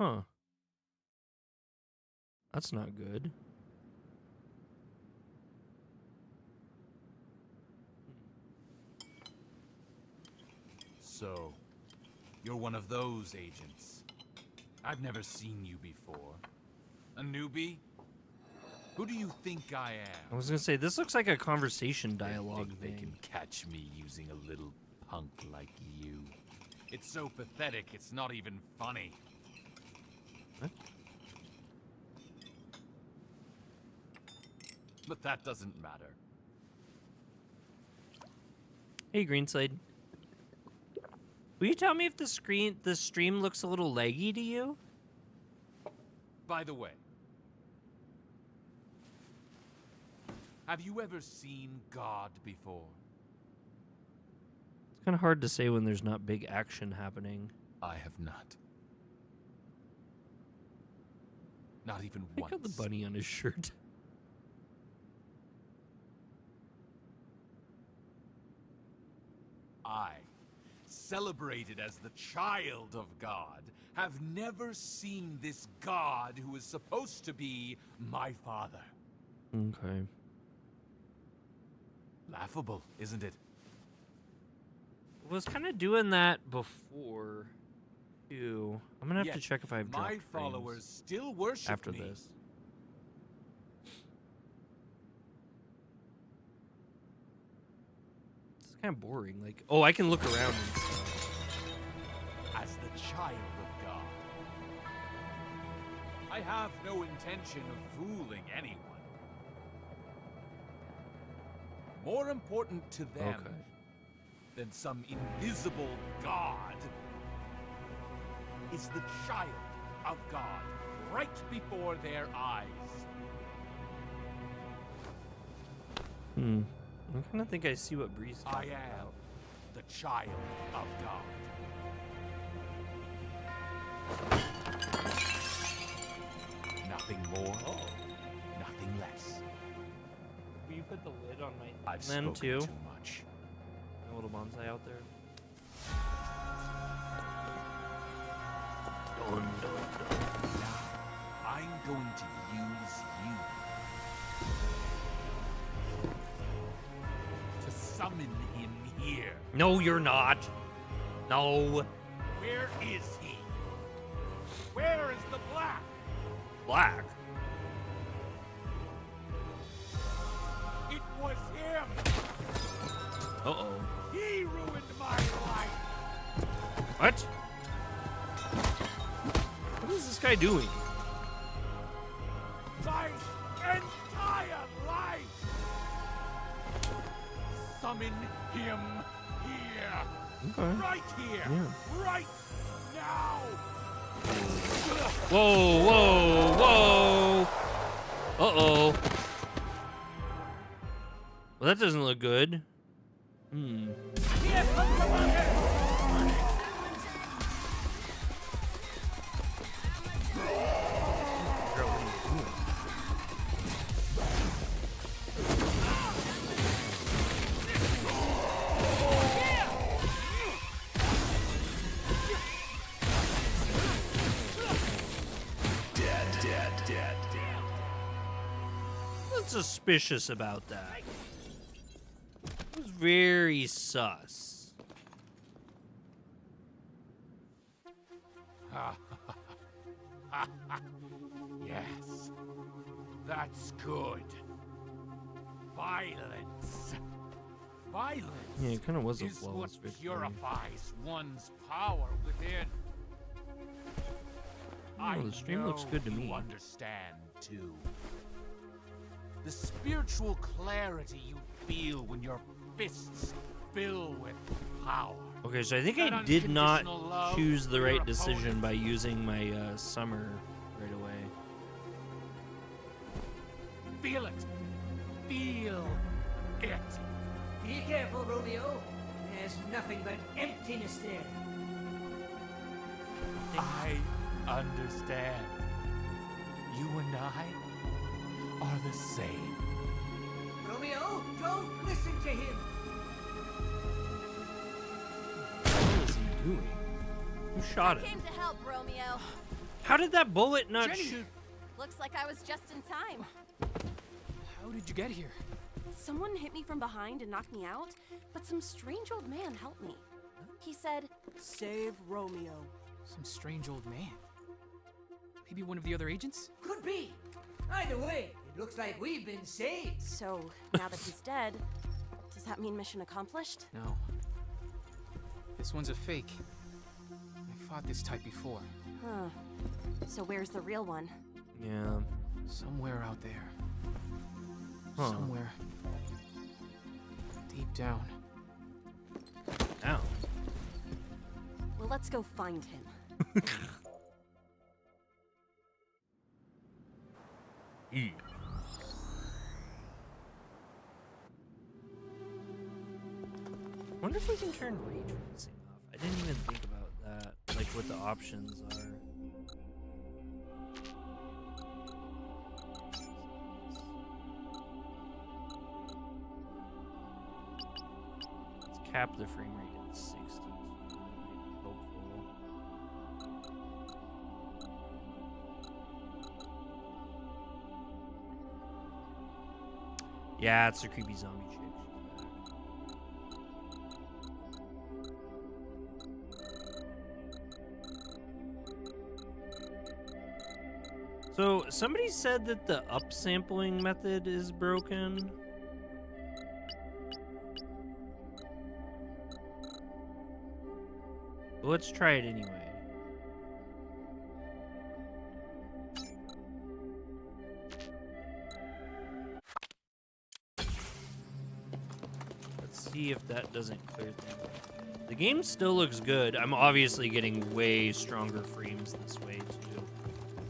Huh. That's not good. So, you're one of those agents. I've never seen you before. A newbie? Who do you think I I am? was gonna say this looks like a conversation They dialogue think they thing. can catch me using a little punk like you. It's so pathetic, it's not even funny. What? But that doesn't matter. Hey, Greenside. Will you tell me if the stream looks a little laggy to you? By the way, have you ever seen God before? It's kind of hard to say when there's not big action happening. I have not. Not even I once. got the bunny on his shirt. I, celebrated as the child of God, have never seen this God who is supposed to be my father. Okay. Laughable, isn't it? Was kind of doing that before, too. I'm gonna have to Yet, check if I've dropped my followers still worship after me. this. It's kind of boring. Like, oh, I can look around and stuff. As the child of God. I have no intention of fooling anyone. More important to them Okay. than some invisible God is the child of God right before their eyes. I kind of think I see what Bree's I talking am about. the child of God. Nothing more, nothing less. Will you put the lid on my I've then spoken too? too much. A little bonsai out there. Dun, dun, dun. Now, I'm going to use you to summon him here. No, you're not. No. Where is he? Where is the black? Black. It was him. Uh-oh. He ruined my life. What? What is this guy doing? My entire life. Summon him here. Okay. Right here. Yeah. Right now. Whoa, whoa, whoa. Uh-oh. Well, that doesn't look good. Here comes the water! What's suspicious about that? It was very sus. Yes. That's good. Violence. Violence. Yeah, it kind of was a is what flawless victory. purifies one's power within. I the stream looks know good to you me. understand too. The spiritual clarity you feel when your fists fill with power. Okay, so I think That I did not unconditional love choose the for right your decision opponent. by using my summer right away. Feel it. Feel it. Be careful, Romeo. There's nothing but emptiness there. I understand. You and I are the same. Romeo, don't listen to him. What is he doing? Who shot I him? came to help, Romeo. How did that bullet not Jenny! shoot? Looks like I was just in time. How did you get here? Someone hit me from behind and knocked me out, but some strange old man helped me. He said, Save Romeo. Some strange old man. Maybe one of the other agents? Could be. Either way, it looks like we've been saved. so now that he's dead, does that mean mission accomplished? No. This one's a fake. fought this type before. Huh. So where's the real one? Yeah. Somewhere out there. Huh. Somewhere. Deep down. Ow. Well, let's go find him. Ew. Wonder if we can turn ray tracing off. I didn't even think about that. Like what the options are. Let's cap the frame rate at 60. That might be helpful. Yeah, it's the creepy zombie chick. So, somebody said that the upsampling method is broken. But let's try it anyway. Let's see if that doesn't clear things up. The game still looks good. I'm obviously getting way stronger frames this way, too.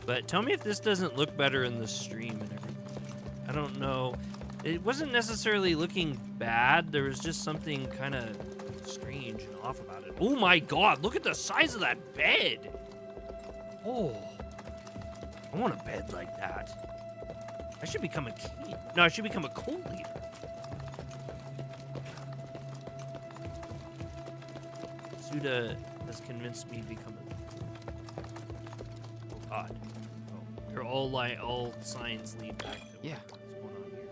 But tell me if this doesn't look better in the stream and everything. I don't know. It wasn't necessarily looking bad. There was just something kind of strange and off about it. Oh my god, look at the size of that bed. Oh. I want a bed like that. I should become a king. No, I should become a cult leader. Suda has convinced me to become a... Oh god. They're all signs lead back to Yeah. what's going on here.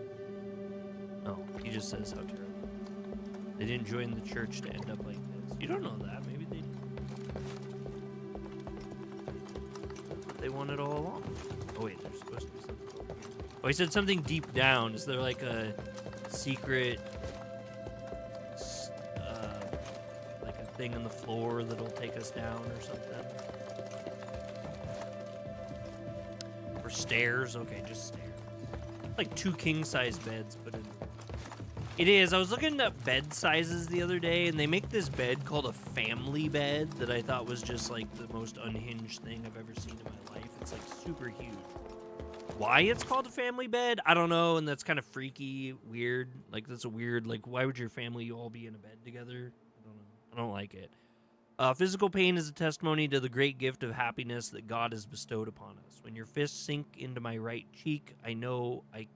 Oh, he just says how terrible. They didn't join the church to end up like this. You don't know that. Maybe they did. That's what they wanted all along. Oh wait, there's supposed to be something over here. Oh, he said something deep down. Is there like a secret, like a thing on the floor that'll take us down or something? Or stairs? Okay, just stairs. Like 2 king-size beds, but it is. I was looking at bed sizes the other day, and they make this bed called a family bed that I thought was just like the most unhinged thing I've ever seen in my life. It's like super huge. Why it's called a family bed, I don't know, and that's kind of freaky, weird. Like, that's a weird, like, why would your family all be in a bed together? I don't know. I don't like it. Physical pain is a testimony to the great gift of happiness that God has bestowed upon us. When your fists sink into my right cheek, I know I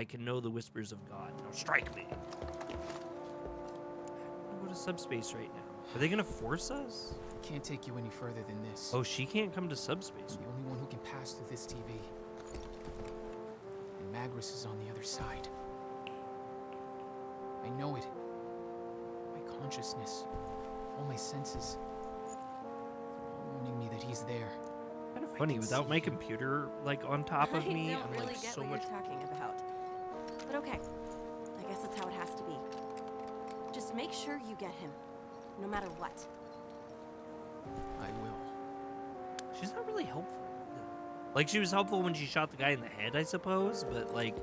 can know the whispers of God. Now strike me. I'll go to subspace right now. Are they gonna force us? I can't take you any further than this. Oh, she can't come to subspace. I'm the only one who can pass through this TV. And Magnus is on the other side. I know it. My consciousness, all my senses, all warning me that he's there. Kind of funny without my computer like on top of me. I don't I'm really like get so what much. you're talking about. But okay, I guess that's how it has to be. Just make sure you get him, no matter what. I will. She's not really helpful. Like, she was helpful when she shot the guy in the head, I suppose, but like,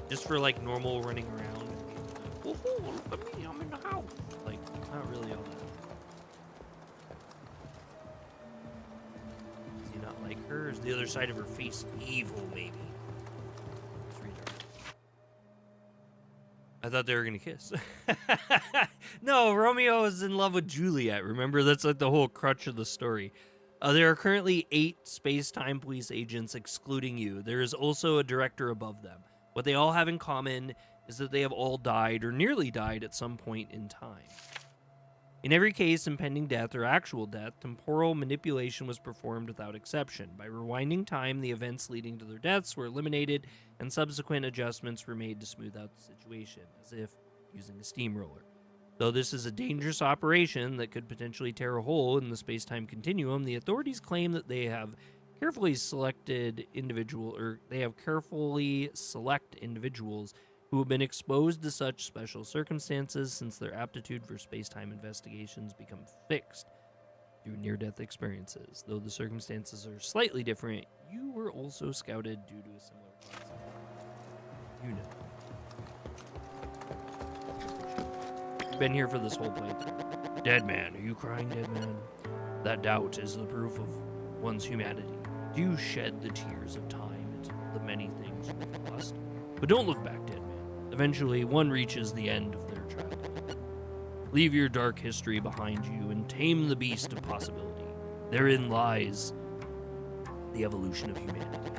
just for like normal running around and being like, "Woohoo, look at me, I'm in the house." Like, not really all that. Does he not like her? Or is the other side of her face evil, maybe? Let's read her. I thought they were gonna kiss. No, Romeo is in love with Juliet. Remember, that's like the whole crutch of the story. There are currently 8 space-time police agents, excluding you. There is also a director above them. What they all have in common is that they have all died or nearly died at some point in time. In every case, impending death or actual death, temporal manipulation was performed without exception. By rewinding time, the events leading to their deaths were eliminated, and subsequent adjustments were made to smooth out the situation, as if using a steamroller. Though this is a dangerous operation that could potentially tear a hole in the space-time continuum, the authorities claim that they have carefully select individuals who have been exposed to such special circumstances since their aptitude for space-time investigations become fixed. through near-death experiences. Though the circumstances are slightly different, you were also scouted due to a similar concept. You know. You've been here for this whole playthrough. Dead man, are you crying, dead man? That doubt is the proof of one's humanity. Do you shed the tears of time into the many things you've lost? But don't look back, dead man. Eventually, one reaches the end of their childhood. Leave your dark history behind you and tame the beast of possibility. Therein lies the evolution of humanity.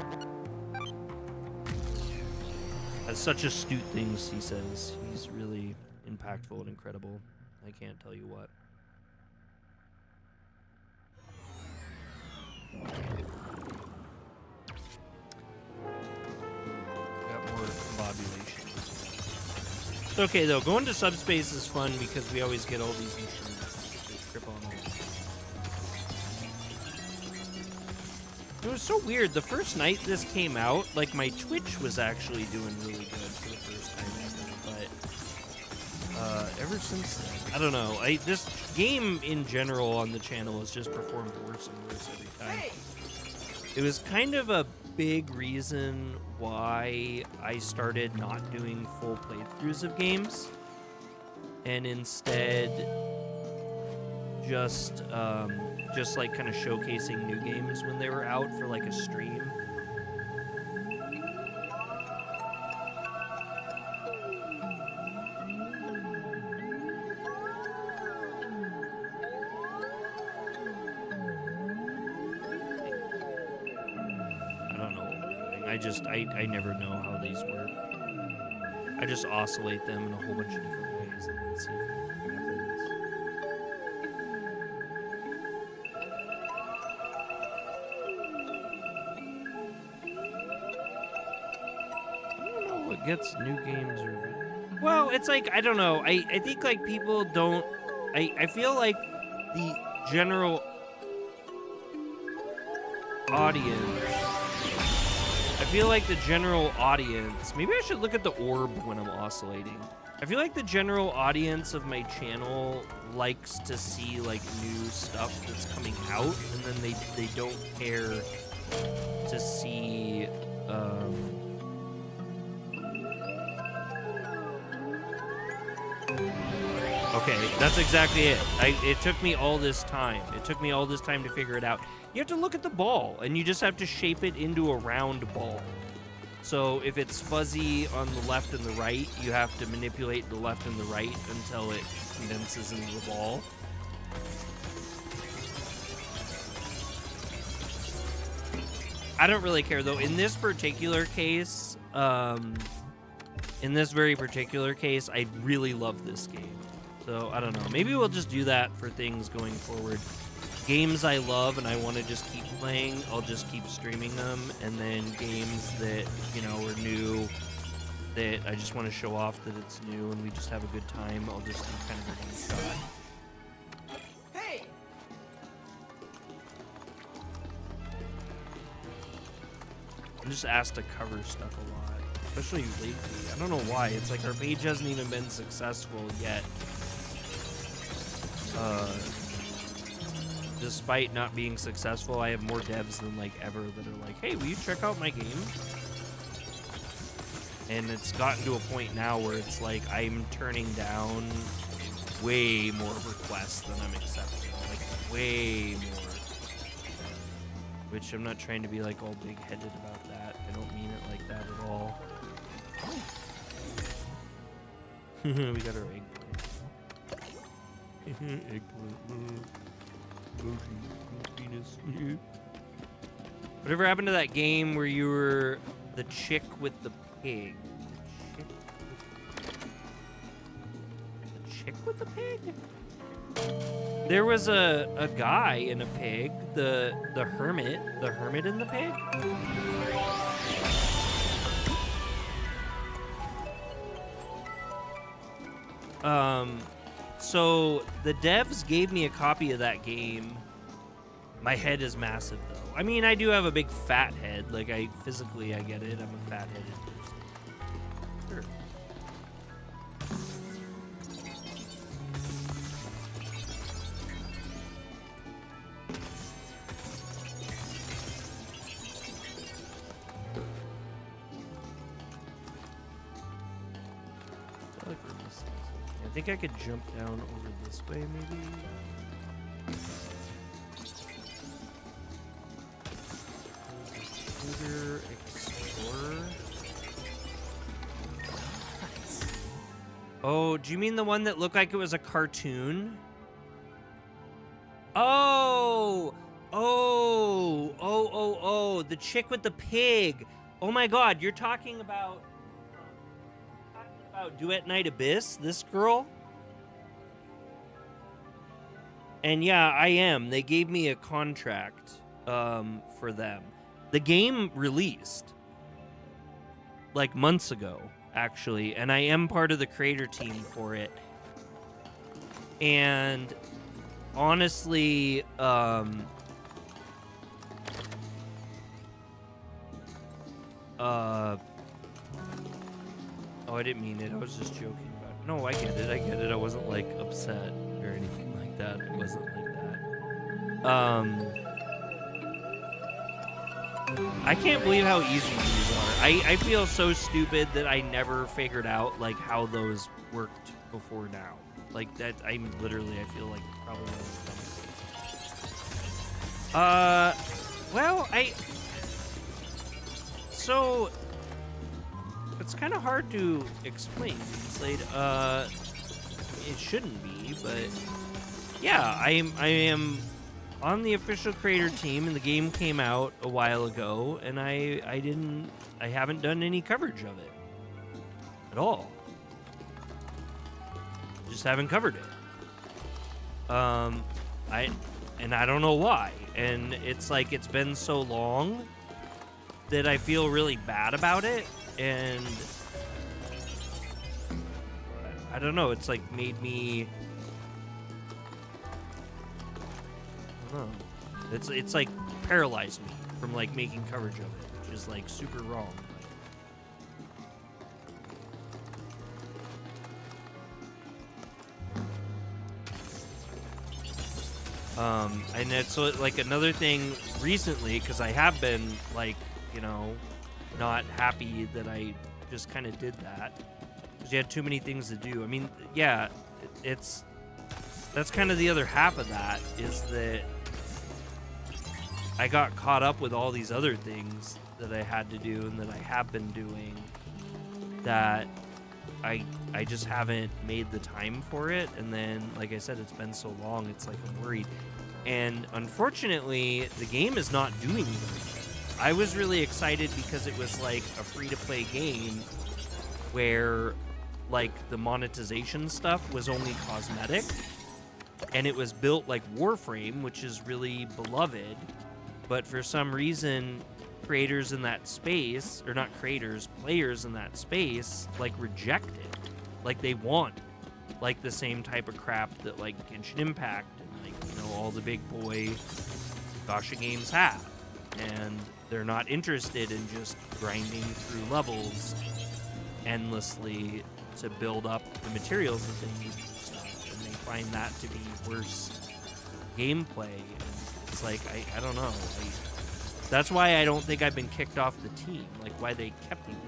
As such astute things, he says. He's really impactful and incredible. I can't tell you what. Got more combobulation. It's okay though. Going to subspace is fun because we always get all these machines to trip on all. It was so weird. The first night this came out, like my Twitch was actually doing really good for the first time ever. But ever since then, I don't know. This game in general on the channel has just performed worse and worse every time. It was kind of a big reason why I started not doing full playthroughs of games, and instead just like kind of showcasing new games when they were out for like a stream. I never know how these work. I just oscillate them in a whole bunch of different ways and then see if anything happens. I don't know what gets new games or... Well, it's like, I don't know. I think like people don't... I feel like the general audience... I feel like the general audience, maybe I should look at the orb when I'm oscillating. I feel like the general audience of my channel likes to see like new stuff that's coming out, and then they don't care to see Okay, that's exactly it. It took me all this time. It took me all this time to figure it out. You have to look at the ball, and you just have to shape it into a round ball. So if it's fuzzy on the left and the right, you have to manipulate the left and the right until it condenses into the ball. I don't really care, though. In this particular case, I really love this game. So, I don't know. Maybe we'll just do that for things going forward. Games I love and I want to just keep playing, I'll just keep streaming them. And then games that, you know, are new, that I just want to show off that it's new and we just have a good time, I'll just do kind of a one-shot. Hey! I'm just asked to cover stuff a lot, especially lately. I don't know why. It's like our page hasn't even been successful yet. Despite not being successful, I have more devs than like ever that are like, hey, will you check out my game? And it's gotten to a point now where it's like I'm turning down way more requests than I'm accepting. Like way more. Which I'm not trying to be like all big-headed about that. I don't mean it like that at all. We got our eggplant. Eggplant. Penis. Whatever happened to that game where you were the chick with the pig? The chick with the pig? There was a guy and a pig, the hermit and the pig. So the devs gave me a copy of that game. My head is massive though. I mean, I do have a big fat head. Like physically I get it. I'm a fat-headed person. Sure. I think I could jump down over this way, maybe. Computer Explorer. Oh, do you mean the one that looked like it was a cartoon? Oh, the chick with the pig. Oh my God, you're talking about Duet Night Abyss, this girl? And yeah, I am. They gave me a contract for them. The game released like months ago, actually, and I am part of the creator team for it. And honestly, oh, I didn't mean it. I was just joking about it. No, I get it. I wasn't like upset or anything like that. It wasn't like that. I can't believe how easy these are. I feel so stupid that I never figured out like how those worked before now. Like that, I feel like probably well, so it's kind of hard to explain. Slade, it shouldn't be, but yeah, I am on the official creator team, and the game came out a while ago, and I haven't done any coverage of it at all. Just haven't covered it. I don't know why. And it's like it's been so long that I feel really bad about it, and I don't know, it's like made me, I don't know. It's like paralyzed me from like making coverage of it, which is like super wrong. And it's like another thing recently, because I have been like, you know, not happy that I just kind of did that, because you had too many things to do. I mean, yeah, that's kind of the other half of that, is that I got caught up with all these other things that I had to do and that I have been doing, that I just haven't made the time for it. And then, like I said, it's been so long, it's like I'm worried. And unfortunately, the game is not doing good. I was really excited because it was like a free-to-play game where like the monetization stuff was only cosmetic, and it was built like Warframe, which is really beloved. But for some reason, creators in that space, or not creators, players in that space, like reject it. Like they want like the same type of crap that like Genshin Impact and like, you know, all the big boy gacha games have. And they're not interested in just grinding through levels endlessly to build up the materials that they need and stuff. And they find that to be worse gameplay. It's like, I don't know. That's why I don't think I've been kicked off the team. Like, why they kept me there.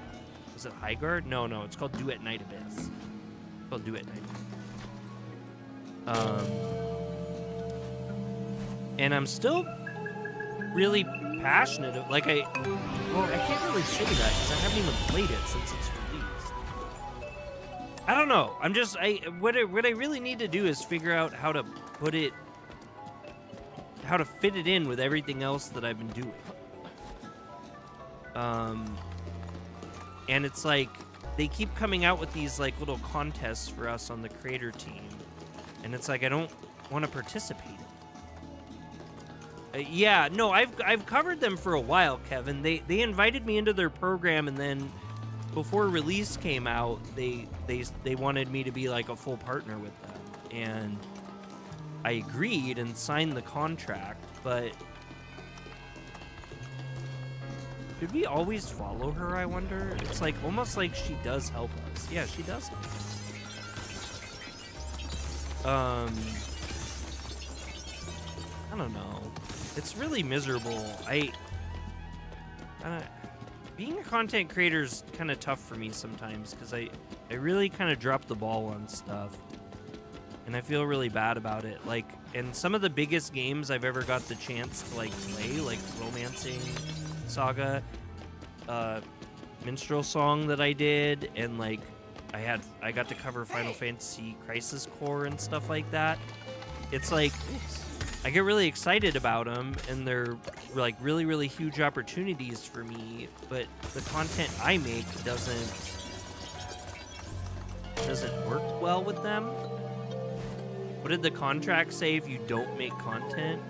Was it Highguard? No, it's called Duet Night Abyss. It's called Duet Night Abyss. And I'm still really passionate. Like, I can't really say that because I haven't even played it since it's released. I don't know. I'm just, what I really need to do is figure out how to fit it in with everything else that I've been doing. And it's like they keep coming out with these like little contests for us on the creator team, and it's like I don't want to participate. Yeah, no, I've covered them for a while, Kevin. They invited me into their program, and then before release came out, they wanted me to be like a full partner with them, and I agreed and signed the contract. But should we always follow her, I wonder? It's like almost like she does help us. Yeah, she does help us. I don't know. It's really miserable. being a content creator is kind of tough for me sometimes, because I really kind of dropped the ball on stuff, and I feel really bad about it. Like, and some of the biggest games I've ever got the chance to like play, like Romancing Saga, Minstrel Song that I did, and like I got to cover Final Fantasy Crisis Core and stuff like that. It's like I get really excited about them, and they're like really, really huge opportunities for me, but the content I make doesn't work well with them. What did the contract say if you don't make content?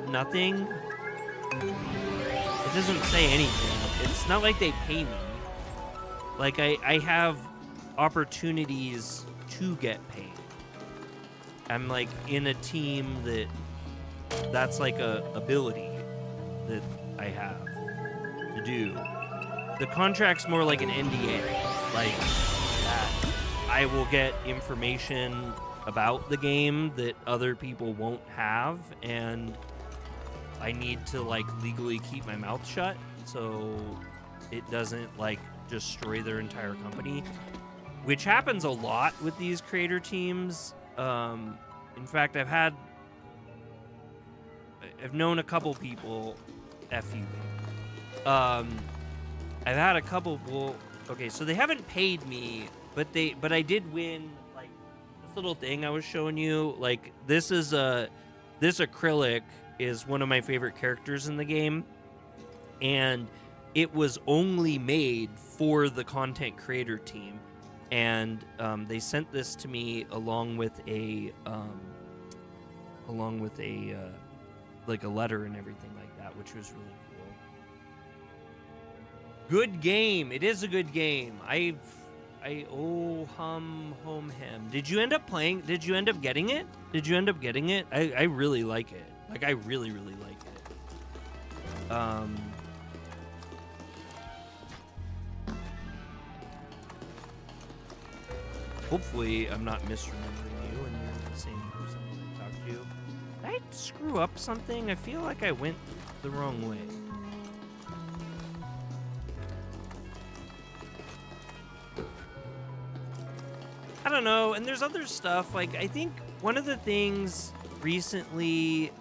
Nothing. It doesn't say anything. It's not like they pay me. Like, I have opportunities to get paid. I'm like in a team that's like a ability that I have to do. The contract's more like an NDA, like that I will get information about the game that other people won't have, and I need to like legally keep my mouth shut so it doesn't like destroy their entire company, which happens a lot with these creator teams. In fact, I've known a couple people. I've had a couple. Well, okay, so they haven't paid me, but I did win like this little thing I was showing you. Like this acrylic is one of my favorite characters in the game, and it was only made for the content creator team, and they sent this to me along with a like a letter and everything like that, which was really cool. Good game. It is a good game. Home him. Did you end up playing? Did you end up getting it? I really like it. Like, I really, really like it. Hopefully, I'm not misremembering you and you're the same person I talked to. Did I screw up something? I feel like I went the wrong way. I don't know, and there's other stuff. Like, I think one of the things recently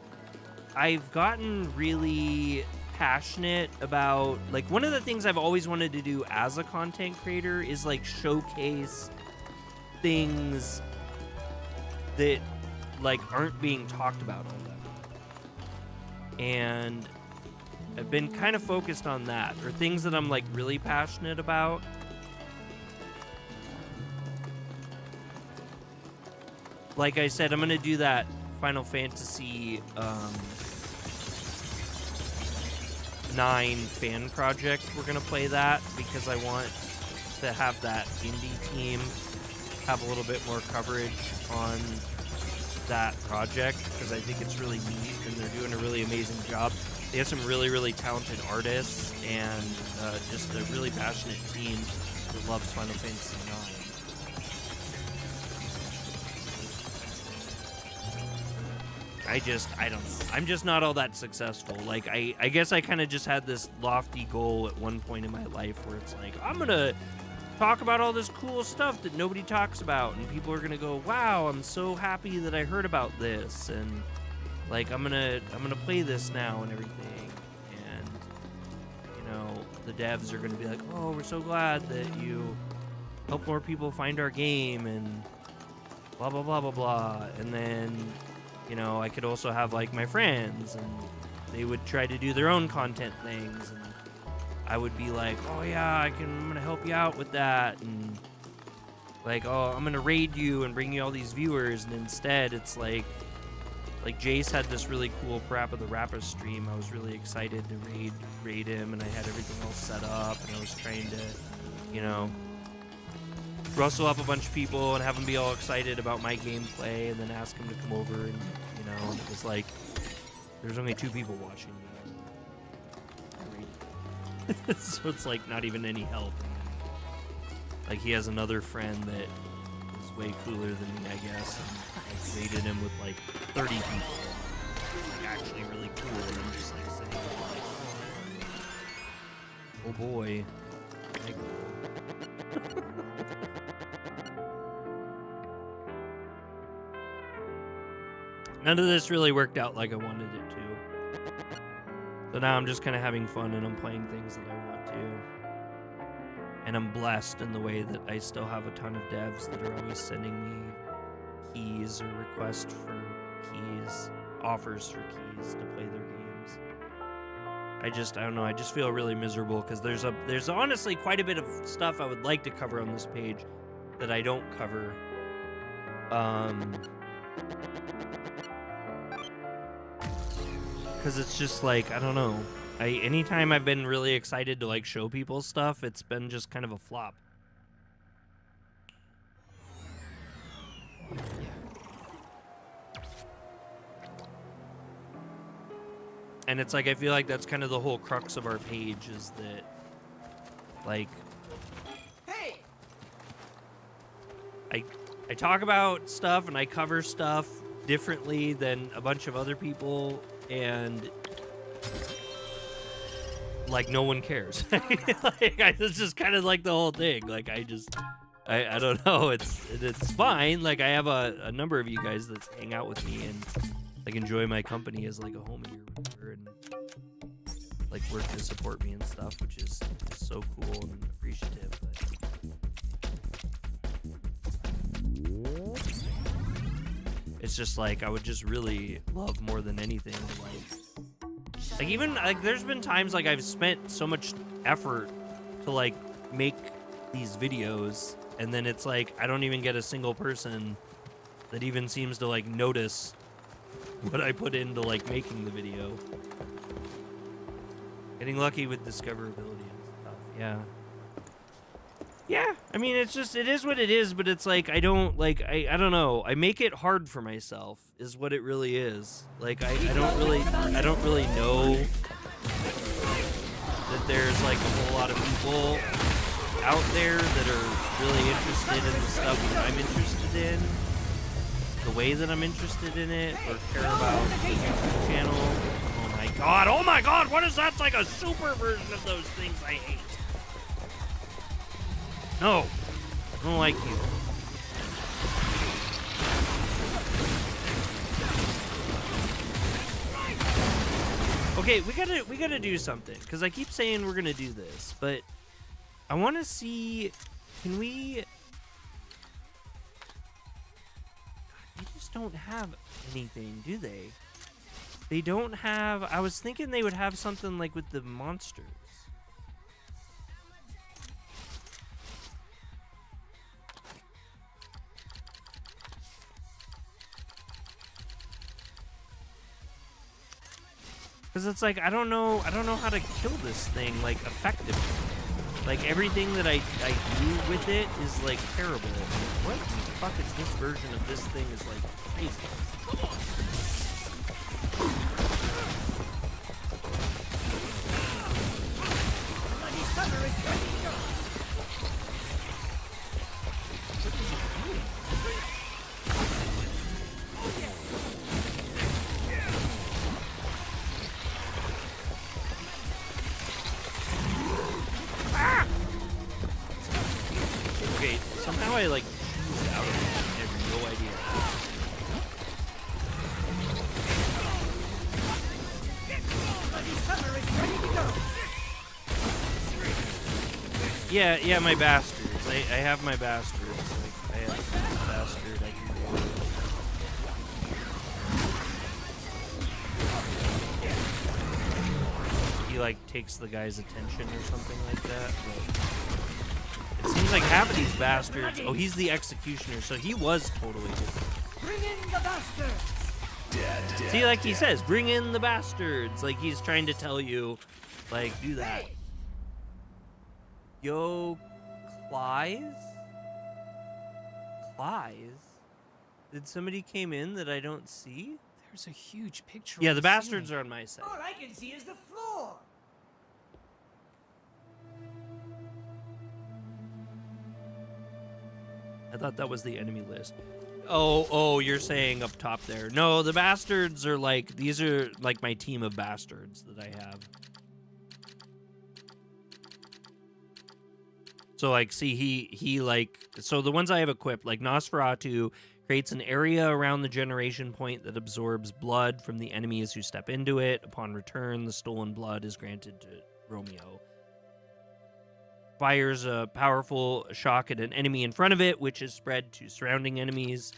I've gotten really passionate about, like, one of the things I've always wanted to do as a content creator is, like, showcase things that, like, aren't being talked about all that much. And I've been kind of focused on that, or things that I'm, like, really passionate about. Like I said, I'm going to do that Final Fantasy 9 fan project. We're going to play that because I want to have that indie team have a little bit more coverage on that project because I think it's really neat and they're doing a really amazing job. They have some really, really talented artists and just a really passionate team that loves Final Fantasy 9. I'm just not all that successful. Like, I guess I kind of just had this lofty goal at one point in my life where it's like, I'm going to talk about all this cool stuff that nobody talks about. And people are going to go, wow, I'm so happy that I heard about this. And like, I'm going to play this now and everything. And, you know, the devs are going to be like, oh, we're so glad that you help more people find our game and blah, blah, blah, blah, blah. And then, you know, I could also have, like, my friends, and they would try to do their own content things, and I would be like, oh, yeah, I'm going to help you out with that, and, like, oh, I'm going to raid you and bring you all these viewers, and instead, it's like Jace had this really cool Parappa the Rapper stream. I was really excited to raid him, and I had everything all set up, and I was trying to, you know, rustle up a bunch of people and have them be all excited about my gameplay and then ask them to come over and, you know, it was like, there's only 2 people watching me. So it's like not even any help. Like he has another friend that is way cooler than me, I guess, and I raided him with like 30 people. Like actually really cool, and I'm just like sitting there like, Oh boy. Like, none of this really worked out like I wanted it to. So now I'm just kind of having fun and I'm playing things that I want to. And I'm blessed in the way that I still have a ton of devs that are always sending me keys or requests for keys, offers for keys to play their games. I don't know, I just feel really miserable because there's honestly quite a bit of stuff I would like to cover on this page that I don't cover. Because it's just like, I don't know. Anytime I've been really excited to like show people stuff, it's been just kind of a flop. And it's like, I feel like that's kind of the whole crux of our page is that, like, Hey! I talk about stuff and I cover stuff differently than a bunch of other people, and like no one cares. Like, it's just kind of like the whole thing. Like I don't know. It's fine. Like I have a number of you guys that hang out with me and like enjoy my company as like a homie or whatever, and like work to support me and stuff, which is so cool and appreciative. But it's just like I would just really love more than anything like even like there's been times like I've spent so much effort to like make these videos, and then it's like I don't even get a single person that even seems to like notice what I put into like making the video. Getting lucky with discoverability and stuff. Yeah, I mean, it is what it is, but it's like I don't know. I make it hard for myself is what it really is. Like I don't really know that there's like a whole lot of people out there that are really interested in the stuff that I'm interested in, the way that I'm interested in it, or care about the YouTube channel. Oh my god, what is that? It's like a super version of those things I hate. No, I don't like you. Okay, we gotta do something, because I keep saying we're gonna do this, but I want to see, can we? God, they just don't have anything, do they? They don't have. I was thinking they would have something like with the monsters. Because it's like, I don't know how to kill this thing, like, effectively. Like, everything that I do with it is, like, terrible. What the fuck is this version of this thing is, like, crazy. Okay, somehow I, like, choose out of it. I have no idea. Yeah, my bastards. I have my bastards. Like, I have a bastard I can do. He, like, takes the guy's attention or something like that. But it seems like half of these bastards... Oh, he's the executioner, so he was totally different. Bring in the bastards! See, like he says, bring in the bastards. Like, he's trying to tell you, like, do that. Yo, Clive? Clive? Did somebody came in that I don't see? There's a huge picture. Yeah, on the ceiling. bastards are on my side. All I can see is the floor. I thought that was the enemy list. Oh, you're saying up top there. No, the bastards are like, these are like my team of bastards that I have. So like, see, he like, so the ones I have equipped, like Nosferatu creates an area around the generation point that absorbs blood from the enemies who step into it. Upon return, the stolen blood is granted to Romeo. Fires a powerful shock at an enemy in front of it, which is spread to surrounding enemies,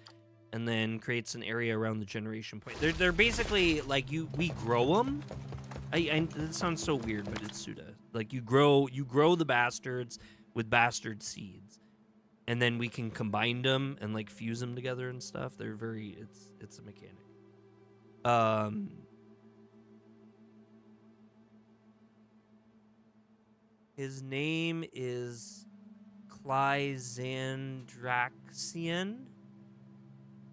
and then creates an area around the generation point. They're basically like we grow them. It sounds so weird, but it's Suda. Like you grow the bastards with bastard seeds, and then we can combine them and like fuse them together and stuff. They're very it's a mechanic. His name is Clyzandraxian.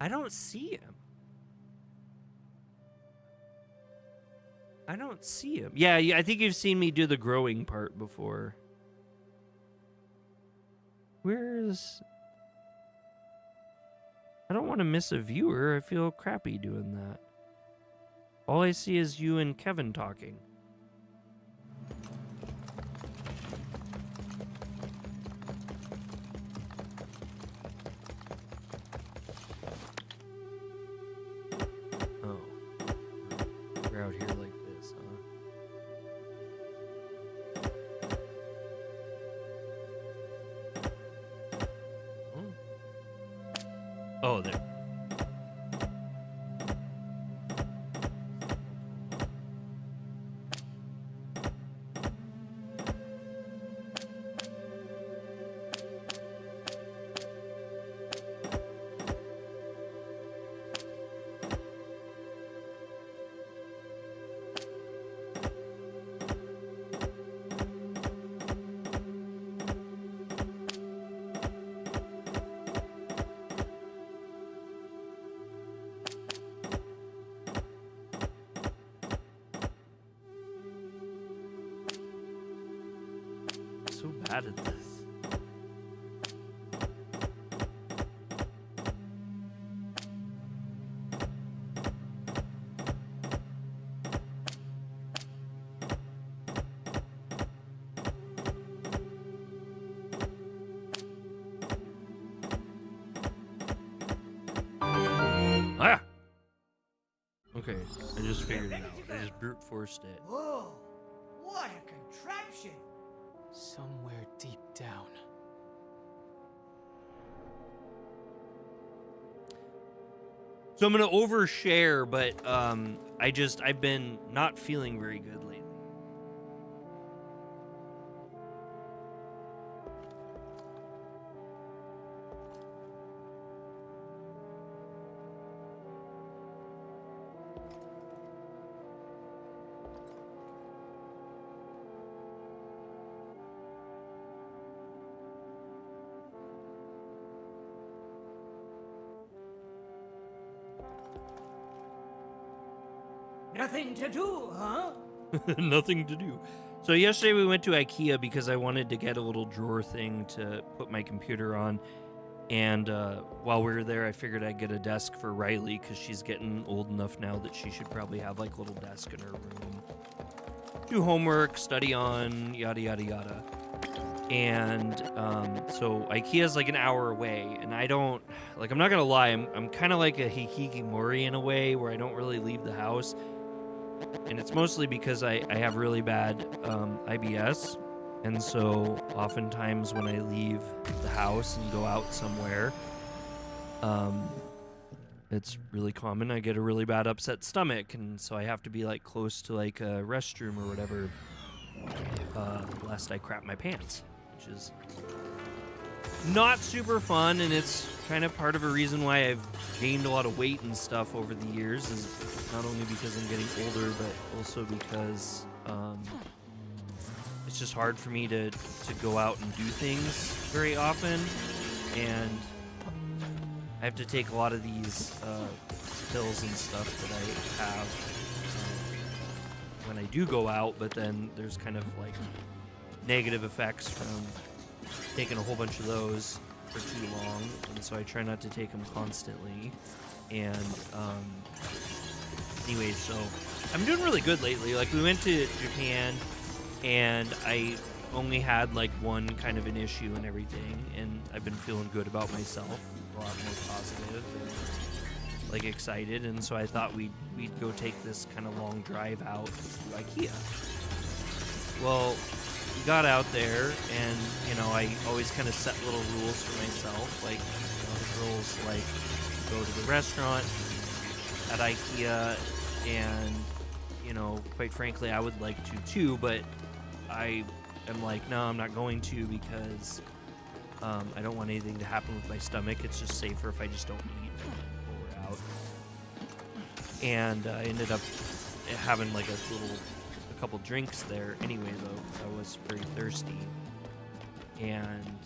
I don't see him. Yeah, I think you've seen me do the growing part before. Where's... I don't want to miss a viewer. I feel crappy doing that. All I see is you and Kevin talking. Oh. We're out here like this, huh? Oh, there. So bad at this. Ah! Okay, I just figured it out. I just brute forced it. Whoa, what a contraption! Somewhere deep down. So I'm gonna overshare, but I've been not feeling very good lately. Nothing to do, huh? Nothing to do. So yesterday we went to IKEA because I wanted to get a little drawer thing to put my computer on. And while we were there, I figured I'd get a desk for Riley because she's getting old enough now that she should probably have like a little desk in her room. Do homework, study on, yada, yada, yada. And so IKEA's like an hour away. And I don't, like, I'm not going to lie, I'm kind of like a hikikomori in a way where I don't really leave the house. And it's mostly because I have really bad IBS. And so oftentimes when I leave the house and go out somewhere, it's really common. I get a really bad upset stomach. And so I have to be like close to like a restroom or whatever, lest I crap my pants, which is not super fun. And it's kind of part of a reason why I've gained a lot of weight and stuff over the years, is not only because I'm getting older, but also because it's just hard for me to go out and do things very often, and I have to take a lot of these pills and stuff that I have when I do go out, but then there's kind of like negative effects from taking a whole bunch of those for too long, and so I try not to take them constantly. And anyway, so I'm doing really good lately. Like, we went to Japan, and I only had like one kind of an issue and everything, and I've been feeling good about myself, a lot more positive and like excited, and so I thought we'd go take this kind of long drive out to IKEA. Well, we got out there, and you know, I always kind of set little rules for myself, like, you know, the girls like go to the restaurant at IKEA, and you know, quite frankly, I would like to too, but I am like, no, I'm not going to, because I don't want anything to happen with my stomach. It's just safer if I just don't eat while we're out. And I ended up having like a couple drinks there anyway, though, 'cause I was very thirsty. And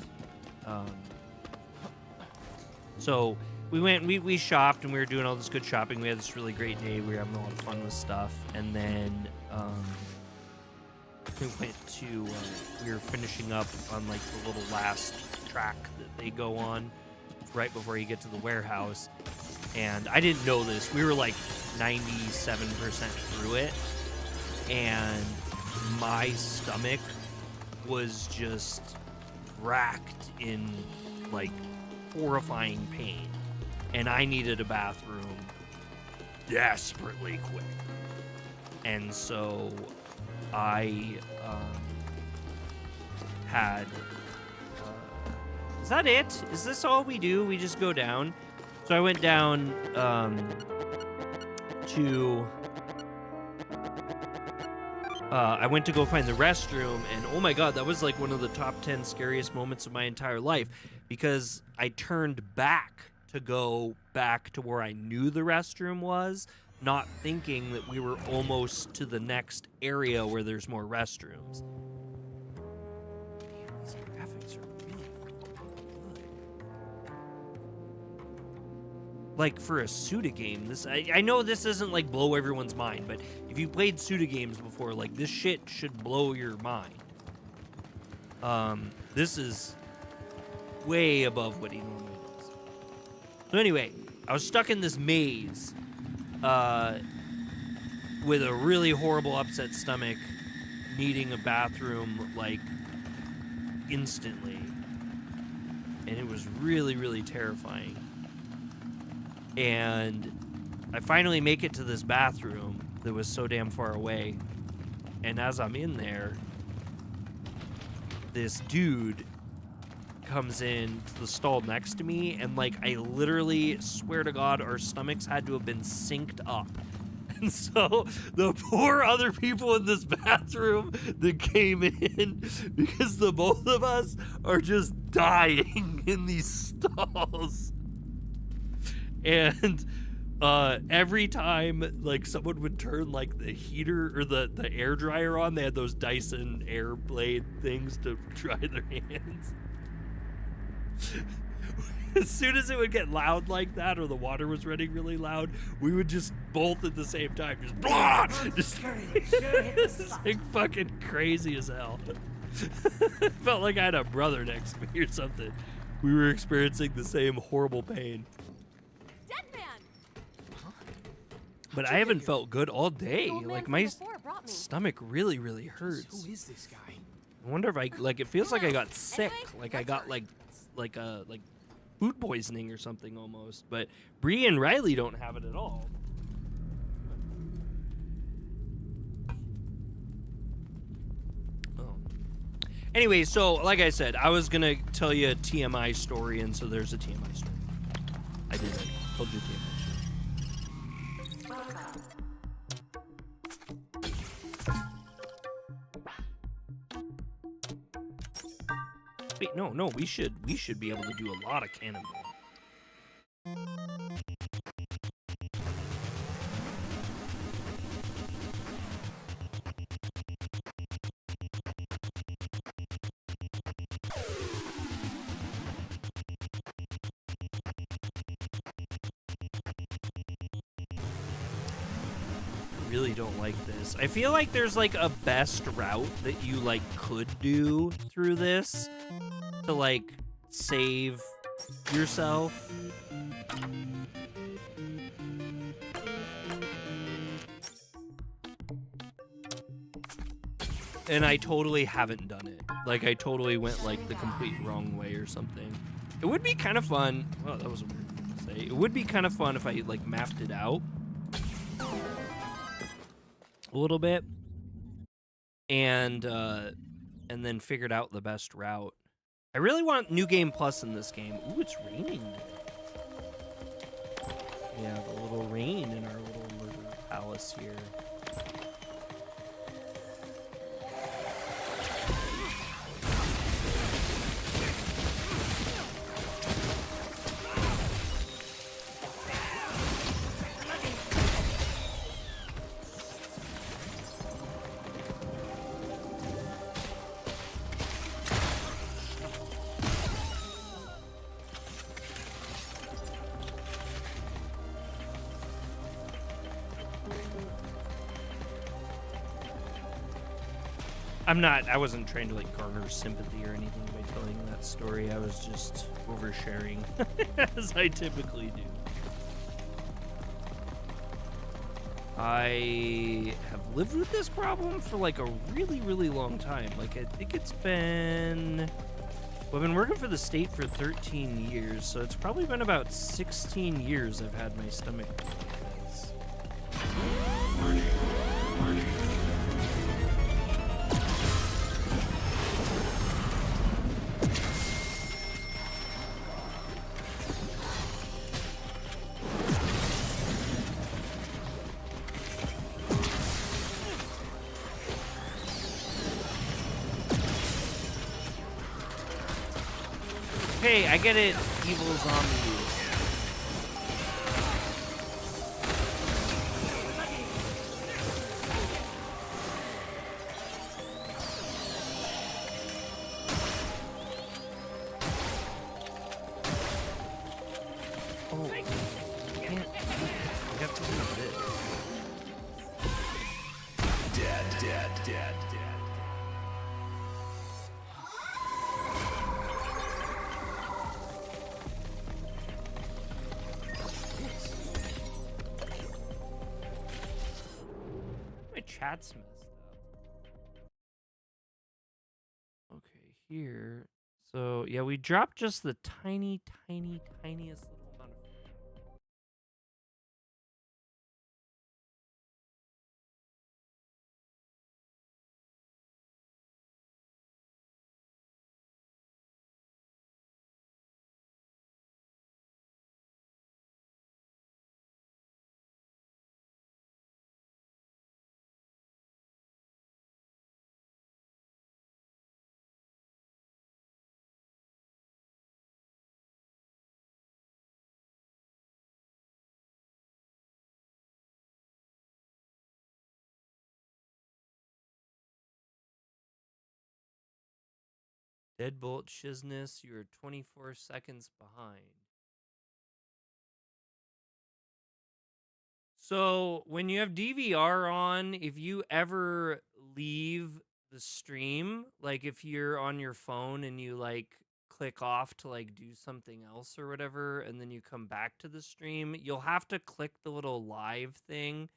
so we shopped, and we were doing all this good shopping. We had this really great day. We were having a lot of fun with stuff, and then we went to we were finishing up on like the little last track that they go on right before you get to the warehouse, and I didn't know this. We were like 97% through it, and my stomach was just racked in like horrifying pain, and I needed a bathroom desperately quick. And so I had is that it? Is this all we do? We just go down? So I went down I went to go find the restroom, and oh my god, that was like one of the top 10 scariest moments of my entire life, because I turned back to go back to where I knew the restroom was, not thinking that we were almost to the next area where there's more restrooms. Man, these graphics are really good. Like, for a Suda game, this I know this doesn't like blow everyone's mind, but if you played Suda games before, like, this shit should blow your mind. This is way above what he normally does. So anyway, I was stuck in this maze with a really horrible upset stomach, needing a bathroom like instantly, and it was really, really terrifying. And I finally make it to this bathroom that was so damn far away, and as I'm in there, this dude comes in to the stall next to me, and like, I literally swear to God, our stomachs had to have been synced up. And so the poor other people in this bathroom that came in, because the both of us are just dying in these stalls. And every time like someone would turn like the heater or the air dryer on, they had those Dyson air blade things to dry their hands. As soon as it would get loud like that, or the water was running really loud, we would just both at the same time just blah, just like fucking crazy as hell. Felt like I had a brother next to me or something. We were experiencing the same horrible pain. Dead man! But I haven't felt good all day. The old man Like, from my before brought me. stomach really, really hurts. Who is this guy? I wonder if I like. It feels like I got sick. Anyway, Like I let's got hurry. like food poisoning or something almost. But Bree and Riley don't have it at all. Oh. Anyway, so like I said, I was gonna tell you a TMI story, and so there's a TMI story. I did it. Told you a TMI story. Wait, no, we should be able to do a lot of cannonball. I really don't like this. I feel like there's like a best route that you like could do through this to like save yourself. And I totally haven't done it. like I totally went like the complete wrong way or something. It would be kind of fun. Well, that was a weird thing to say. It would be kind of fun if I like mapped it out a little bit and then figured out the best route. I really want New Game Plus in this game. Ooh, it's raining today. We have a little rain in our little murder palace here. I wasn't trying to like garner sympathy or anything by telling that story. I was just oversharing as I typically do. I have lived with this problem for like a really, really long time. Like I think it's been, well, I've been working for the state for 13 years, so it's probably been about 16 years I've had my stomach like this. Warning. Warning. Hey, I get it, evil zombies. Oh, I can't. We have to do this. Dead, dead, dead, dead. My chat's messed up. Okay, here. So, yeah, we dropped just the tiniest little amount of. Deadbolt Shizness, you are 24 seconds behind. So when you have DVR on, if you ever leave the stream, like if you're on your phone and you like click off to like do something else or whatever, and then you come back to the stream, you'll have to click the little live thing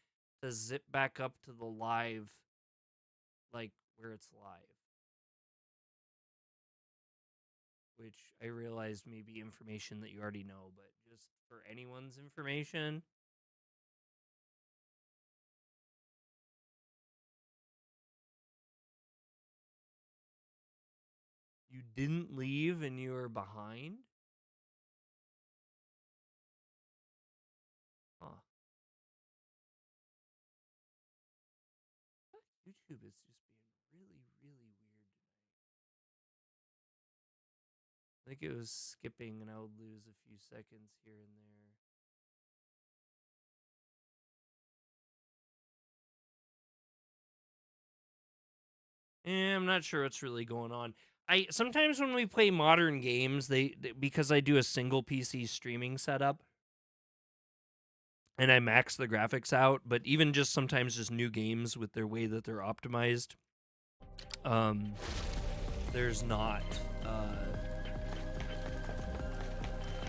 to zip back up to the live, like where it's live. Which I realize may be information that you already know, but just for anyone's information. You didn't leave and you were behind? Huh. YouTube is just being really, really weird tonight. I think it was skipping and I would lose a few seconds here and there. I'm not sure what's really going on. I sometimes when we play modern games, they because I do a single PC streaming setup and I max the graphics out, but even just sometimes just new games with their way that they're optimized, there's not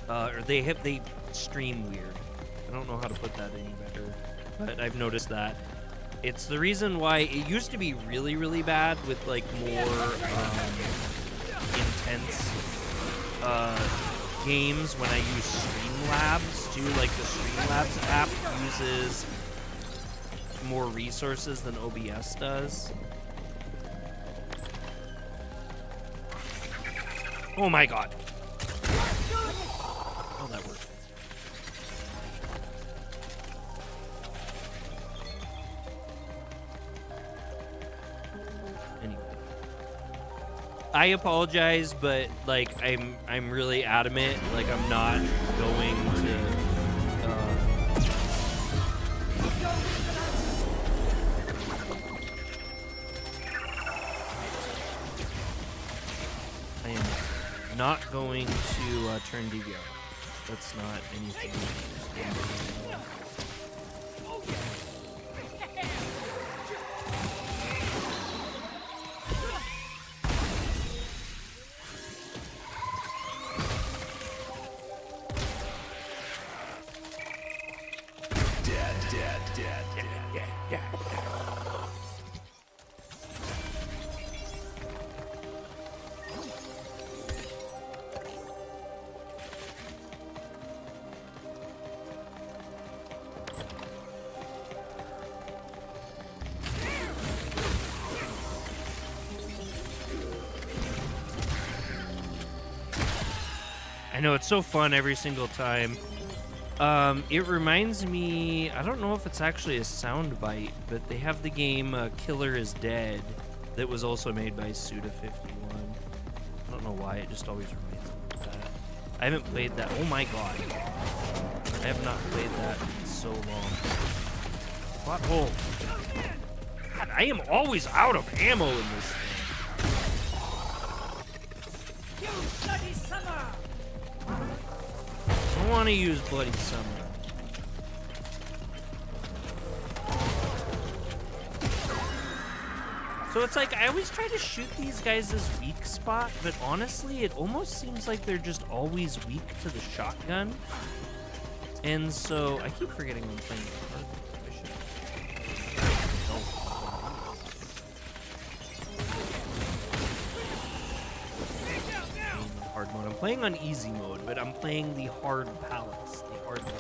or they stream weird. I don't know how to put that any better, but I've noticed that. It's the reason why it used to be really, really bad with like more intense games when I use Streamlabs too. Like the Streamlabs app uses more resources than OBS does. Oh my god. Oh, that worked. Anyway. I apologize, but like I'm really adamant, like I'm not going to I am not going to turn DV off. That's not anything. I know, it's so fun every single time. It reminds me, I don't know if it's actually a soundbite, but they have the game Killer is Dead that was also made by Suda51. I don't know why, it just always reminds me of that. I haven't played that. Oh my god. I have not played that in so long. Butthole. God, I am always out of ammo in this thing. I want to use Bloody Summer. So it's like, I always try to shoot these guys' weak spot, but honestly, it almost seems like they're just always weak to the shotgun. And so, I keep forgetting I'm playing the hard hard mode. I'm playing on easy mode, but I'm playing the hard pallets, the hard mode.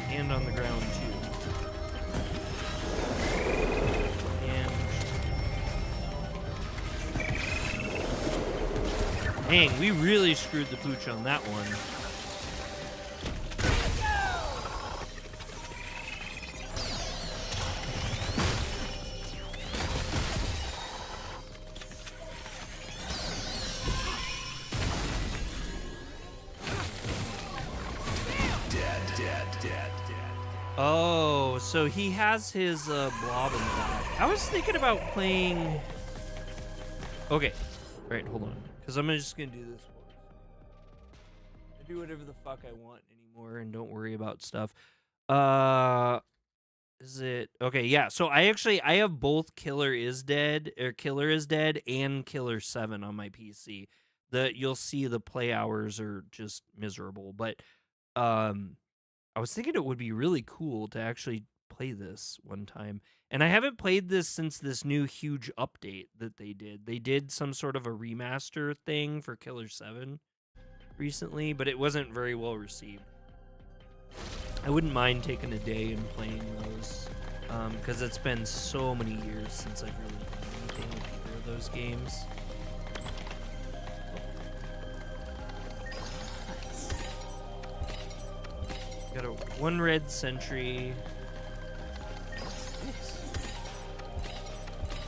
And on the ground too. And dang, we really screwed the pooch on that one. Oh, so he has his blob in the back. I was thinking about playing. Okay, right, hold on, because I'm just gonna do this one. I do whatever the fuck I want anymore and don't worry about stuff. Is it okay? Yeah. So I have both Killer is Dead and Killer 7 on my PC. You'll see the play hours are just miserable, but I was thinking it would be really cool to actually play this one time. And I haven't played this since this new huge update that they did. They did some sort of a remaster thing for Killer 7 recently, but it wasn't very well received. I wouldn't mind taking a day and playing those, because it's been so many years since I've really done anything with either of those games. Got one red sentry. What's this?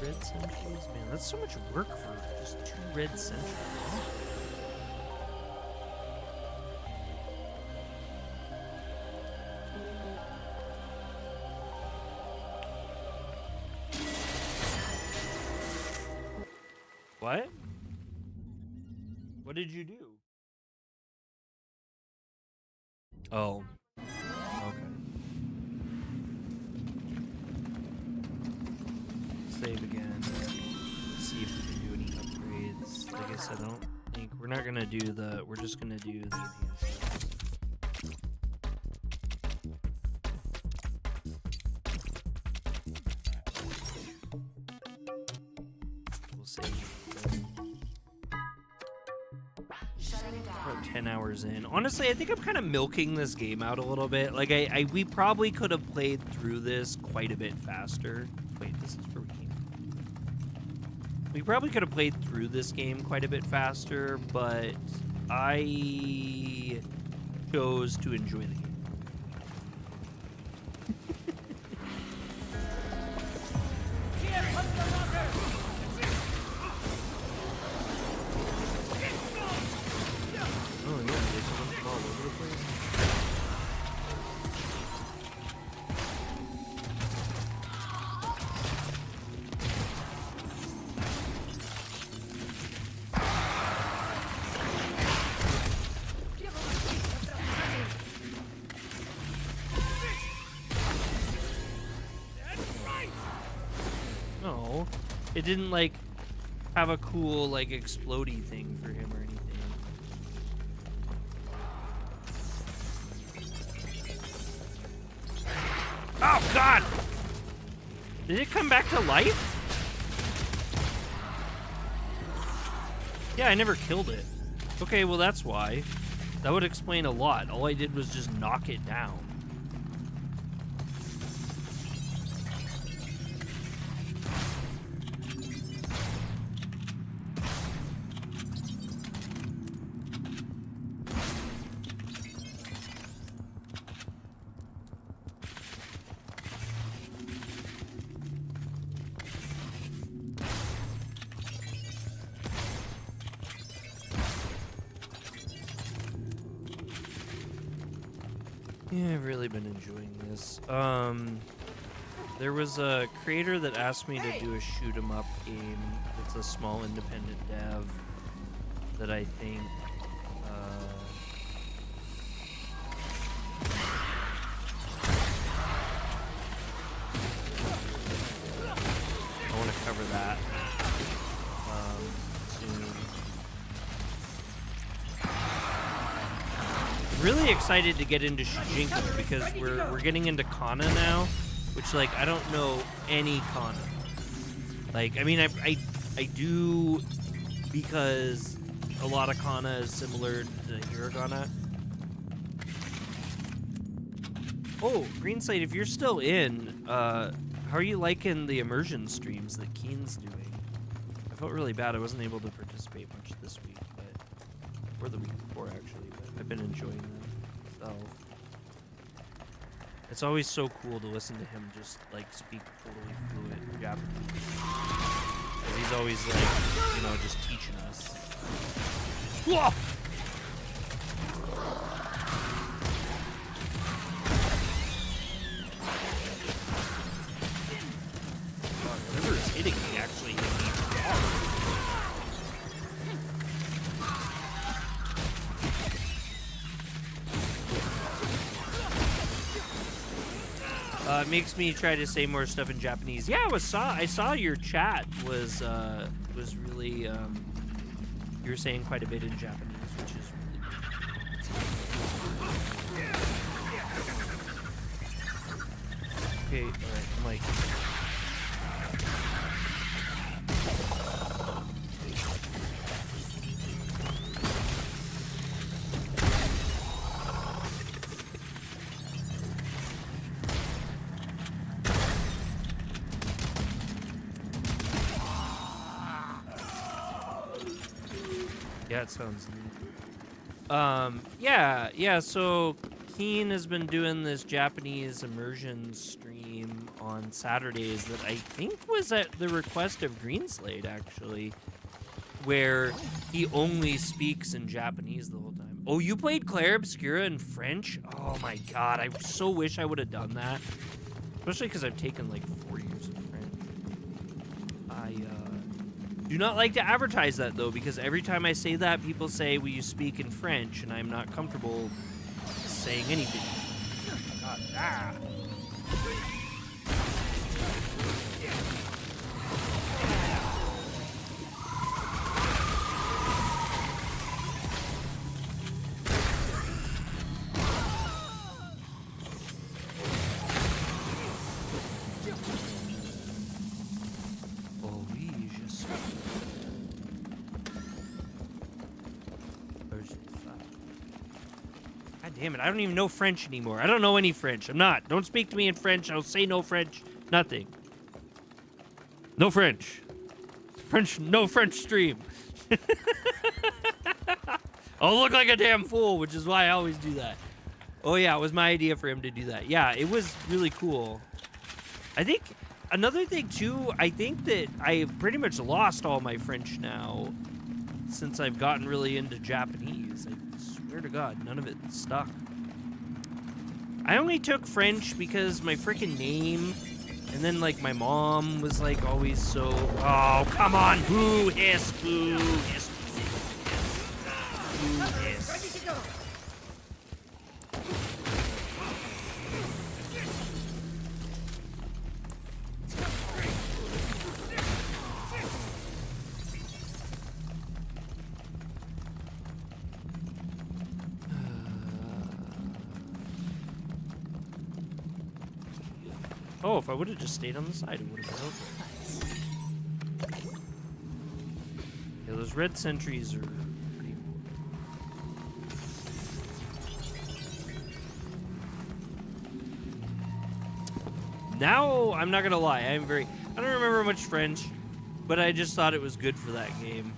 Red sentries? Man, that's so much work for just 2 red sentries. What? What did you do? Oh. Okay. Save again. See if we can do any upgrades. I guess I don't think. We're not gonna do the. We're just gonna do the enhancements. We'll save. About 10 hours in. Honestly, I think I'm kind of milking this game out a little bit. Like, we probably could have played through this quite a bit faster. Wait, this is for game. We probably could have played through this game quite a bit faster, but I chose to enjoy the game. Oh yeah, they come from all over the place. No, it didn't like have a cool like explodey thing for him or anything. Oh God! Did it come back to life? Yeah, I never killed it. Okay, well that's why. That would explain a lot. All I did was just knock it down. Yeah, I've really been enjoying this. There was a creator that asked me to do a shoot 'em up game. It's a small independent dev that I think I want to cover that soon. Really excited to get into Shujinko because we're getting into Kana now, which like I don't know any Kana. Like I mean I do because a lot of Kana is similar to Hiragana. Oh, Green Slate, if you're still in, how are you liking the immersion streams that Keen's doing? I felt really bad I wasn't able to participate much this week, or the week before actually, but I've been enjoying them. So it's always so cool to listen to him just like speak totally fluent Japanese. 'Cause he's always like, you know, just teaching us. Whoa! Whatever is hitting me actually hit me hard. It makes me try to say more stuff in Japanese. Yeah, I saw your chat was really you were saying quite a bit in Japanese, which is really good. Okay, all right, I'm like. Yeah, it sounds neat. Yeah, so Keen has been doing this Japanese immersion stream on Saturdays that I think was at the request of Greenslade, actually, where he only speaks in Japanese the whole time. Oh, you played Claire Obscura in French? Oh my god, I so wish I would have done that. Especially because I've taken like 4 years of French. I do not like to advertise that though, because every time I say that, people say, will you speak in French? And I'm not comfortable saying anything. God, ah. damn it, I don't even know French anymore. I don't know any French. I'm not. Don't speak to me in French. I'll say no French. Nothing. No French. No French stream. I'll look like a damn fool, which is why I always do that. Oh yeah, it was my idea for him to do that. Yeah, it was really cool. I think another thing too, I think that I've pretty much lost all my French now since I've gotten really into Japanese. I swear to God, none of it stuck. I only took French because my freaking name, and then like my mom was like always so, oh, come on, boo, hiss, boo, hiss, boo, hiss. Ready to go. Oh, if I would have just stayed on the side, it would have been okay. Yeah, those red sentries are pretty important. Now, I'm not gonna lie, I don't remember much French, but I just thought it was good for that game.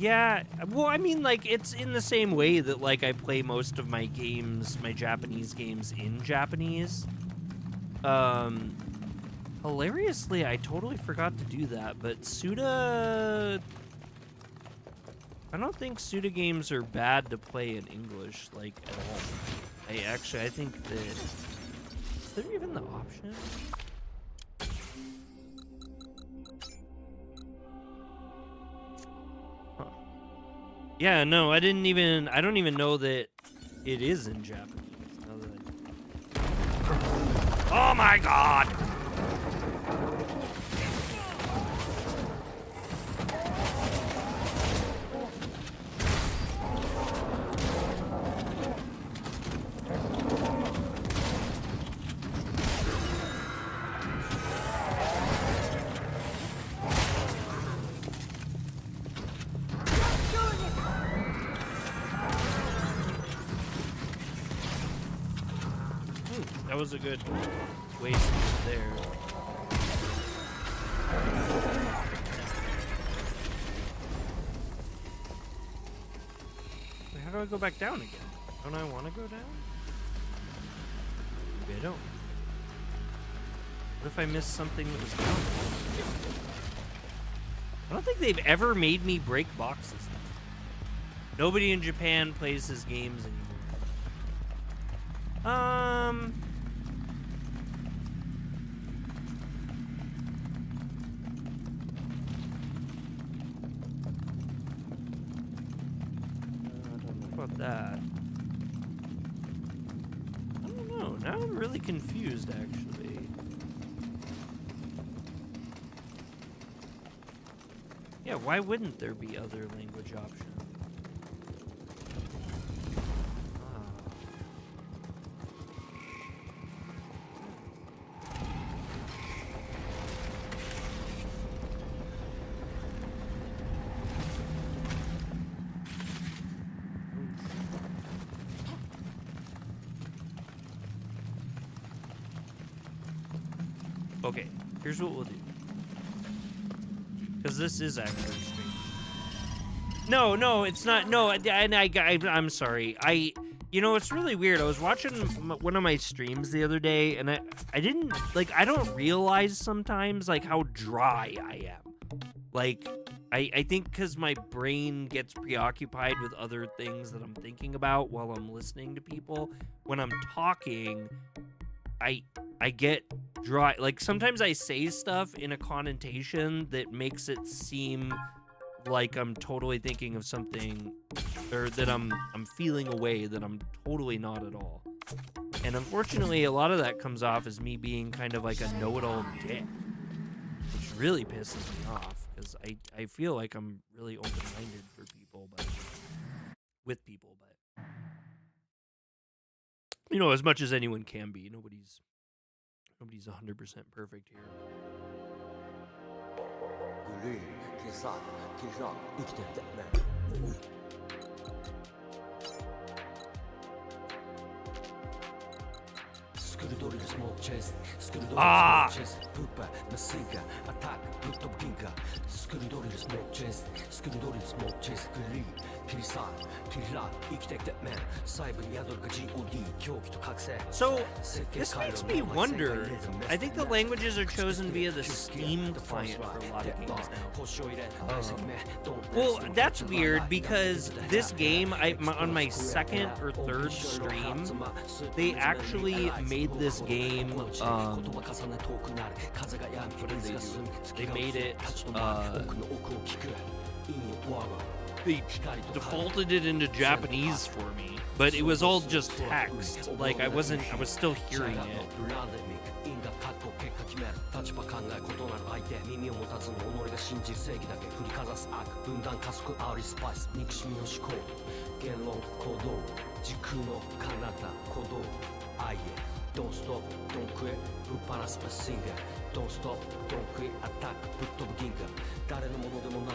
Yeah, well, I mean, like, it's in the same way that, like, I play most of my games, my Japanese games in Japanese. Hilariously, I totally forgot to do that, but Suda... I don't think Suda games are bad to play in English, like, at all. I think that... Is there even the option? Huh. Yeah, no, I don't even know that it is in Japanese. Now that oh my God! That was a good waste there. Wait, how do I go back down again? Don't I want to go down? Maybe I don't. What if I missed something that was down? I don't think they've ever made me break boxes. Nobody in Japan plays his games anymore. That. I don't know. Now I'm really confused, actually. Yeah, why wouldn't there be other language options? Okay, here's what we'll do. Because this is actually strange. No, it's not. No, I'm sorry. You know, it's really weird. I was watching one of my streams the other day, and I didn't, like, I don't realize sometimes, like, how dry I am. Like, I think because my brain gets preoccupied with other things that I'm thinking about while I'm listening to people. When I'm talking, I get dry. Like, sometimes I say stuff in a connotation that makes it seem like I'm totally thinking of something, or that I'm feeling a way that I'm totally not at all. And unfortunately, a lot of that comes off as me being kind of like a know-it-all dick, which really pisses me off, because I feel like I'm really open-minded for people, but with people, but you know, as much as anyone can be. Nobody's 100% perfect here. Ah! So, this makes me wonder. I think the languages are chosen via the Steam client for a lot of games now. Well, that's weird because this game, on my second or third stream, they actually made this game. What did they do? They made it. They defaulted it into Japanese for me, but it was all just text. Like I was still hearing it. Don't stop, don't quit, Pupanas a singer. Don't stop, don't quit, attack, put the ginga. Dare no mono demo nai.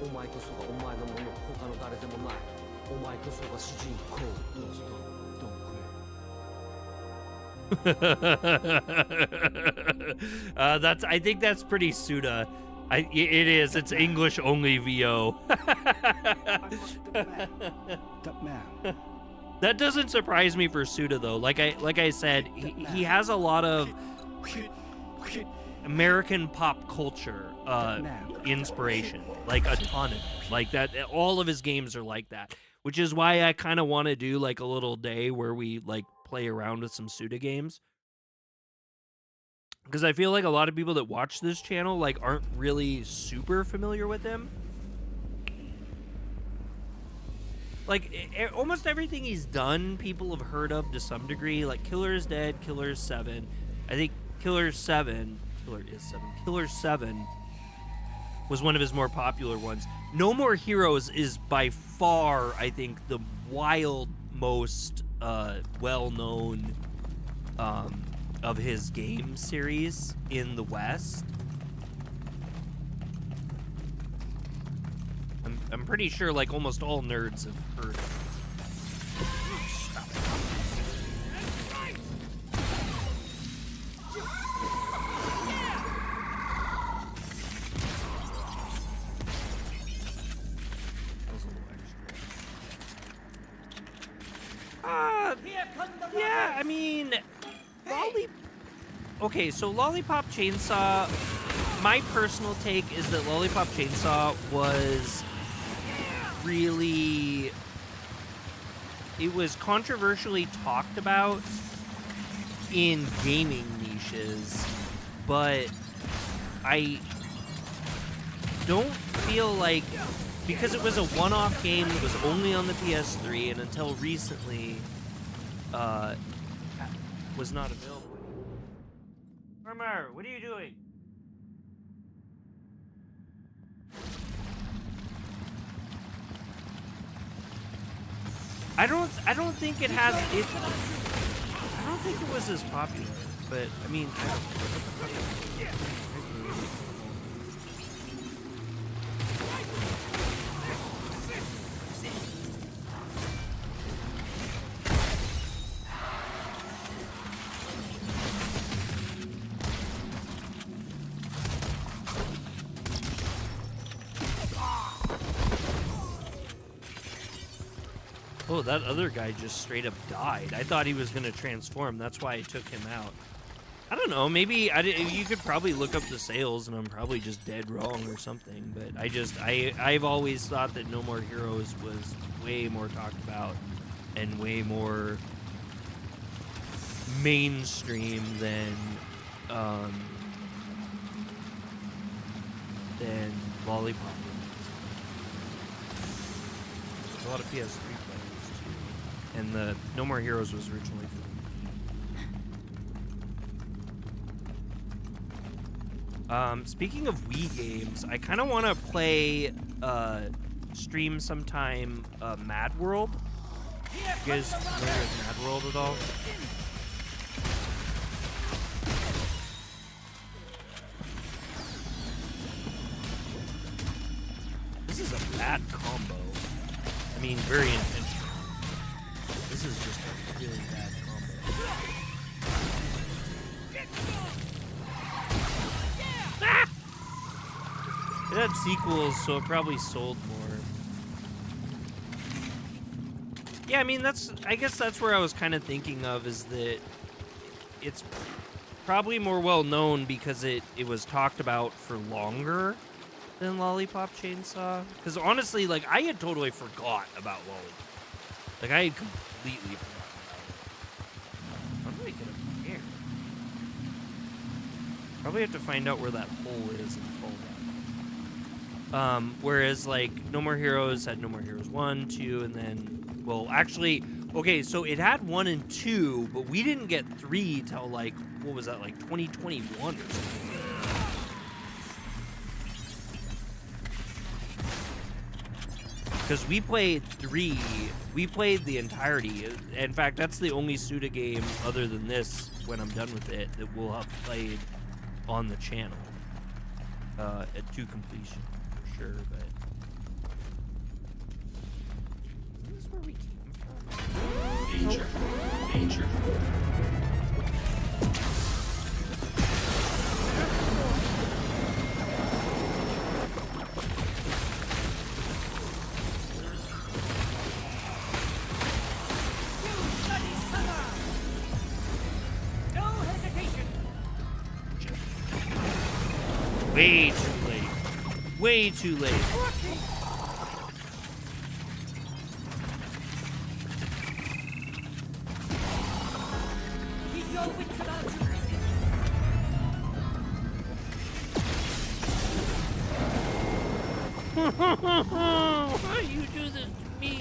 Omae koso ga omae no mono, hoka no dare demo nai. Omae koso ga shujinkou. Don't stop, don't quit. That's. I think that's pretty Suda. It is. It's English only VO. That man. That doesn't surprise me for Suda though. Like I said, he has a lot of American pop culture inspiration, like a ton of it. Like that. All of his games are like that, which is why I kind of want to do like a little day where we like play around with some Suda games. Because I feel like a lot of people that watch this channel like aren't really super familiar with him. Like, almost everything he's done, people have heard of to some degree. Like, Killer is Dead, Killer is 7. I think Killer 7 was one of his more popular ones. No More Heroes is by far, I think, the most well-known of his game series in the West. I'm pretty sure like almost all nerds have heard of yeah, I mean, okay, so Lollipop Chainsaw, my personal take is that Lollipop Chainsaw was really, it was controversially talked about in gaming niches, but I don't feel like, because it was a one-off game that was only on the PS3 and until recently was not available. Romeo, what are you doing? I don't think it has it. I don't think it was as popular, but I mean. Oh, that other guy just straight up died. I thought he was going to transform. That's why I took him out. I don't know. Maybe you could probably look up the sales, and I'm probably just dead wrong or something. But I've always thought that No More Heroes was way more talked about and way more mainstream than Lollipop. There's a lot of PS3 players. And the No More Heroes was originally for Wii. Speaking of Wii games, I kind of want to play, stream sometime, Mad World. You guys familiar with Mad World at all? This is a bad combo. I mean, very intentional. This is just a really bad combo. had sequels, so it probably sold more. Yeah, I mean, I guess that's where I was kind of thinking of, is that it's probably more well known because it was talked about for longer than Lollipop Chainsaw. Because honestly, like, I had totally forgot about Lollipop. Like, I had completely forgotten about it. How do I get up here? Probably have to find out where that hole is and fall down. Whereas, like, No More Heroes had No More Heroes 1, 2, and then... Well, actually, okay, so it had 1 and 2, but we didn't get 3 till, like, what was that, like 2021 or something? Because we played 3, we played the entirety. In fact, that's the only Suda game other than this, when I'm done with it, that we'll have played on the channel. To completion, for sure, but... Is this where we came from? Danger. Danger. Way too late. Way too late. Keep your wits about you. Why do you do this to me?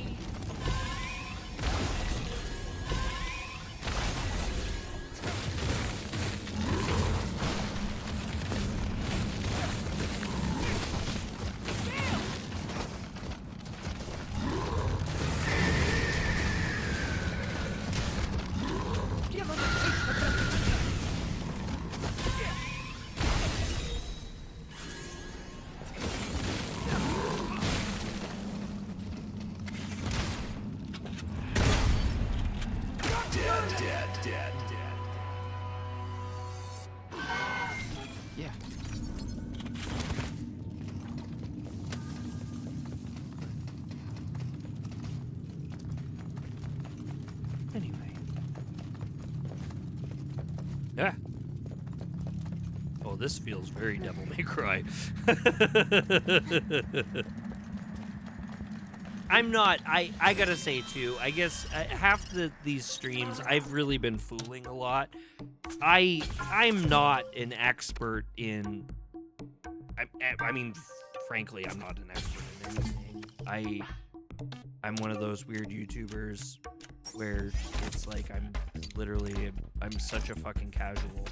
Yeah. Anyway. Yeah. Oh, this feels very Devil May Cry. I'm not, I gotta say too, I guess half these streams, I've really been fooling a lot. I'm not an expert in, I mean, frankly, I'm not an expert in anything. I'm one of those weird YouTubers where it's like I'm such a fucking casual.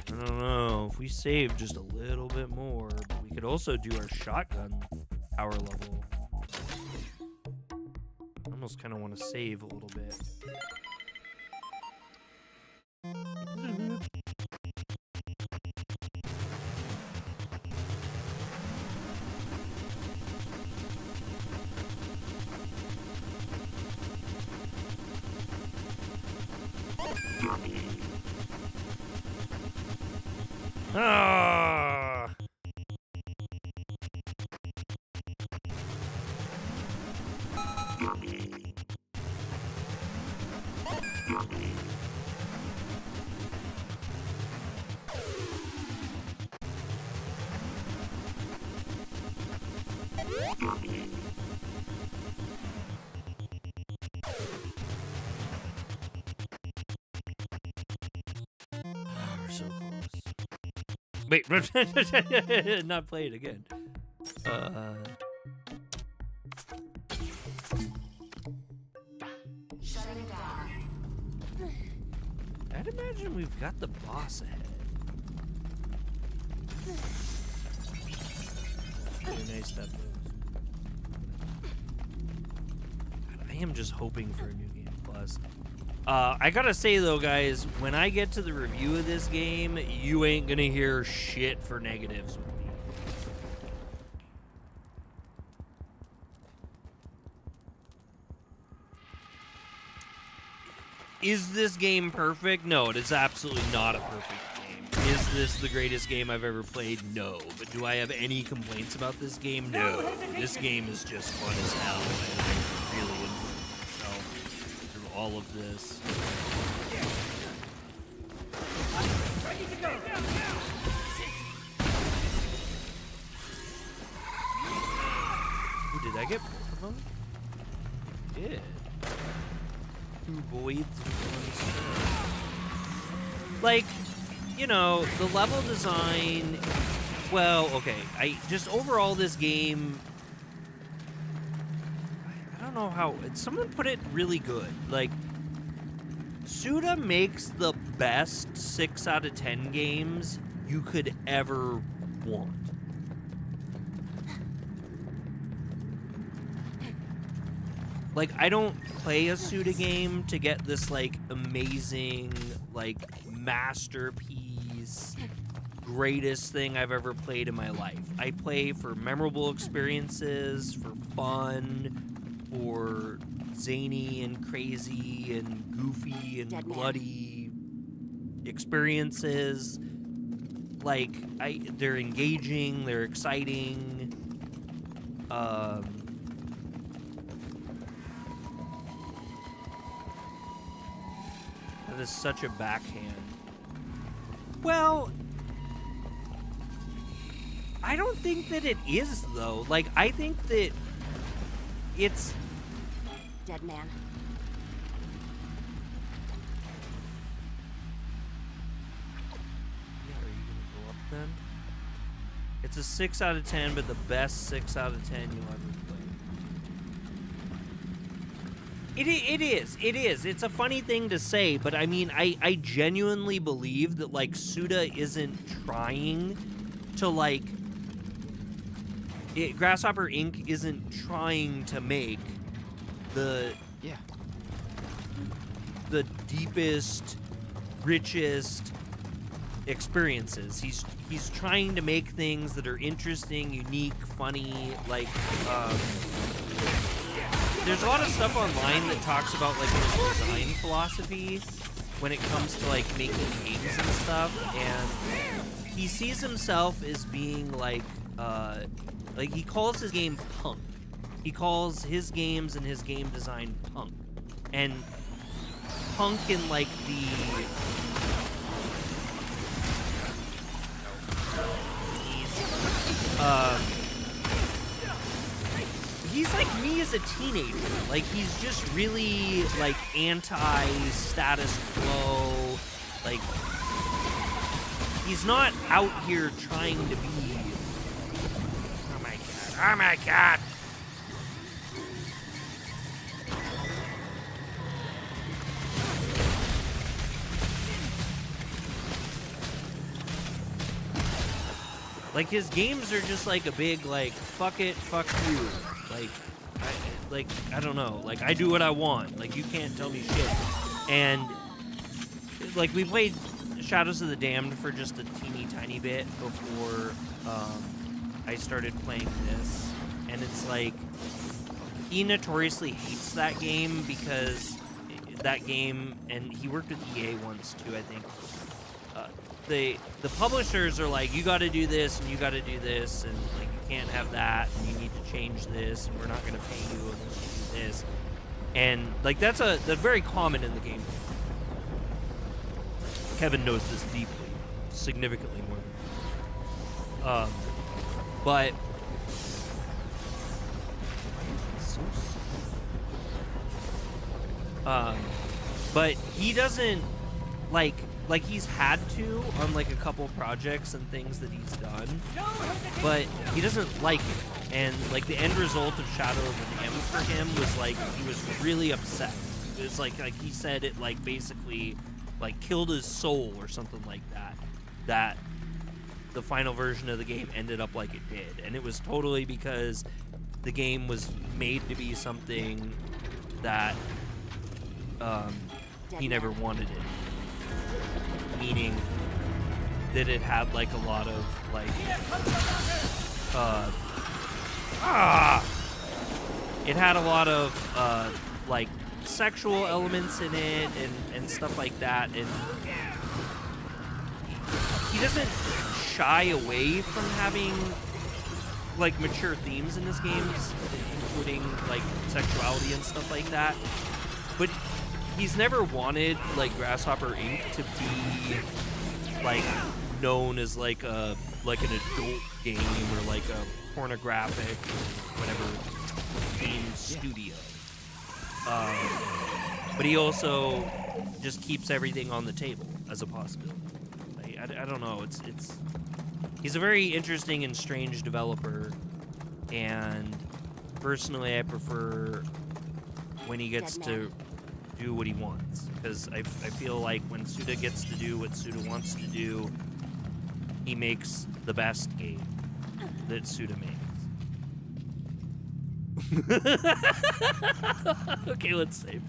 I don't know, if we save just a little bit more, but we could also do our shotgun power level. I almost kind of want to save a little bit. Ah! We're so close. Wait, not play it again. I'd imagine we've got the boss ahead. Very nice that moves. God, I am just hoping for a New Game Plus. I gotta say though, guys, when I get to the review of this game, you ain't gonna hear shit for negatives with me. Is this game perfect? No, it is absolutely not a perfect game. Is this the greatest game I've ever played? No. But do I have any complaints about this game? No. This game is just fun as hell, and I really enjoyed myself through all of this. Ooh, did I get both of them? I did. 2 voids and 1 star. Like, you know, the level design, well, okay, overall this game, I don't know how, someone put it really good. Like, Suda makes the best 6 out of 10 games you could ever want. Like, I don't play a Suda game to get this, like, amazing, like, masterpiece, greatest thing I've ever played in my life. I play for memorable experiences, for fun, for zany and crazy and goofy and bloody experiences. Like, they're engaging, they're exciting. That is such a backhand. Well, I don't think that it is, though. Like, I think that it's... Dead man. Yeah, are you gonna go up then? It's a 6 out of 10, but the best 6 out of 10 you'll ever play. It is. It's a funny thing to say, but I mean, I genuinely believe that, like, Suda isn't trying to, like... Grasshopper Inc. isn't trying to make the deepest, richest experiences. He's trying to make things that are interesting, unique, funny, like, there's a lot of stuff online that talks about, like, his design philosophy when it comes to, like, making games and stuff, and he sees himself as being, like, he calls his game punk. He calls his games and his game design punk. And punk in, like, he's like me as a teenager. Like, he's just really, like, anti-status quo. Like, he's not out here trying to be... Oh my god! Like, his games are just like a big, like, fuck it, fuck you. Like, I don't know. Like, I do what I want. Like, you can't tell me shit. And, like, we played Shadows of the Damned for just a teeny tiny bit before, I started playing this, and it's like, he notoriously hates that game because that game, and he worked with EA once too, I think. The publishers are like, you got to do this and you got to do this, and like, you can't have that, and you need to change this, and we're not going to pay you unless you do this, and like, that's very common in the game. Kevin knows this deeply, significantly more than me. But but he doesn't like he's had to on, like, a couple projects and things that he's done, but he doesn't like it. And, like, the end result of Shadow of the Damned for him was, like, he was really upset. It was like he said it, like, basically, like, killed his soul or something like that the final version of the game ended up like it did. And it was totally because the game was made to be something that he never wanted it. Meaning that it had, like, a lot of, like, it had a lot of, like, sexual elements in it and stuff like that, and he doesn't shy away from having like mature themes in his games, including like sexuality and stuff like that. But he's never wanted like Grasshopper Inc. to be like known as like an adult game or like a pornographic whatever game studio. But he also just keeps everything on the table as a possibility. I don't know. He's a very interesting and strange developer, and personally, I prefer when he gets to do what he wants, because I feel like when Suda gets to do what Suda wants to do, he makes the best game that Suda makes. Okay, let's save.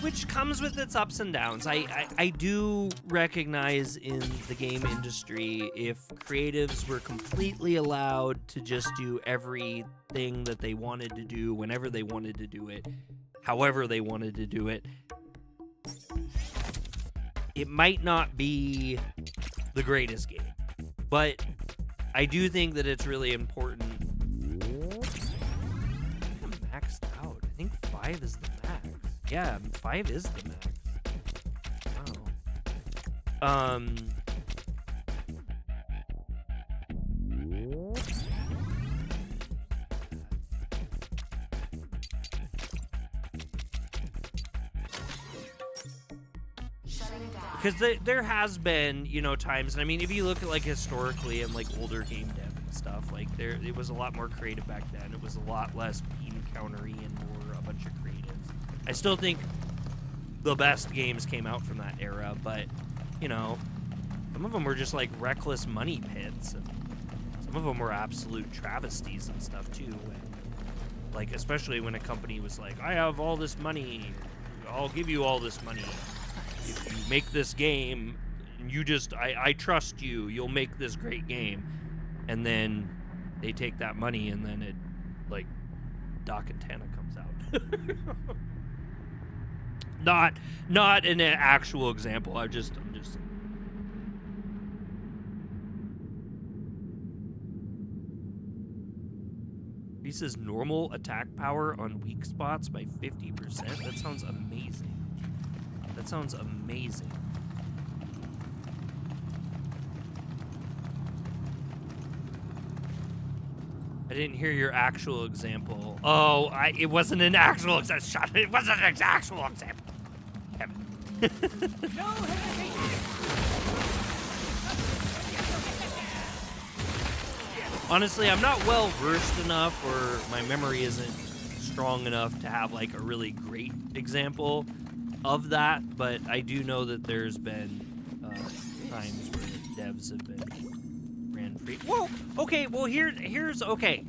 Which comes with its ups and downs. I do recognize in the game industry, if creatives were completely allowed to just do everything that they wanted to do whenever they wanted to do it, however they wanted to do it, it might not be the greatest game. But I do think that it's really important. I'm maxed out. I think 5 is the max. Yeah, 5 is the max. Wow. Because there has been, times, and I mean, if you look at, like, historically and, like, older game dev and stuff, like, it was a lot more creative back then. It was a lot less bean countery and more a bunch of creatives. I still think the best games came out from that era, but, some of them were just, like, reckless money pits, and some of them were absolute travesties and stuff, too. And, like, especially when a company was like, I have all this money, I'll give you all this money. If you make this game, you just, I trust you, you'll make this great game. And then they take that money and then it, like, Doc and Tana comes out. Not an actual example, I'm just increases normal attack power on weak spots by 50%. That sounds amazing. That sounds amazing. I didn't hear your actual example. Oh, it wasn't an actual example. It wasn't an actual example. Damn it. No hesitation! Honestly, I'm not well versed enough, or my memory isn't strong enough to have like a really great example of that, but I do know that there's been times where devs have been ran free. Whoa, okay, well here's okay.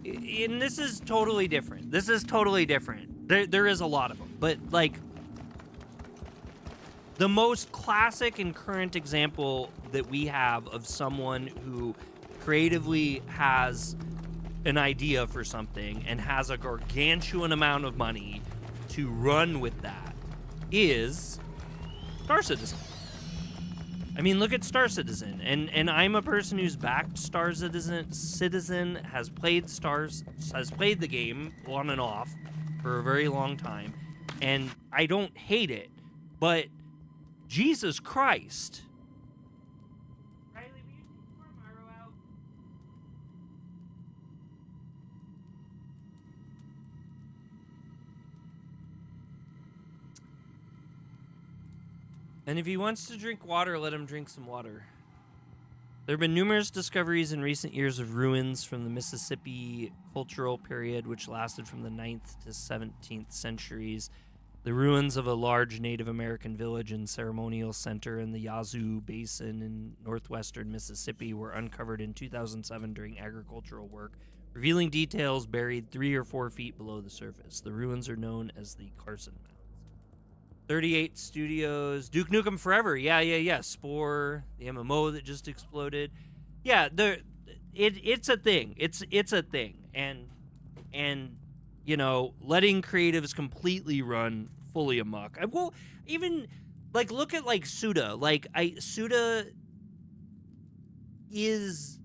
And this is totally different. There is a lot of them, but like the most classic and current example that we have of someone who creatively has an idea for something and has a gargantuan amount of money to run with that is Star Citizen. I mean, look at Star Citizen, and I'm a person who's backed Star Citizen, has played the game on and off for a very long time, and I don't hate it, but Jesus Christ. Riley, will you take Marmaro out? And if he wants to drink water, let him drink some water. There have been numerous discoveries in recent years of ruins from the Mississippi cultural period, which lasted from the 9th to 17th centuries. The ruins of a large Native American village and ceremonial center in the Yazoo Basin in northwestern Mississippi were uncovered in 2007 during agricultural work, revealing details buried 3 or 4 feet below the surface. The ruins are known as the Carson Mounds. 38 Studios, Duke Nukem Forever, yeah. Spore, the MMO that just exploded. Yeah, it's a thing. It's a thing, and you know, letting creatives completely run fully amok. Well, even like look at like Suda. Like Suda is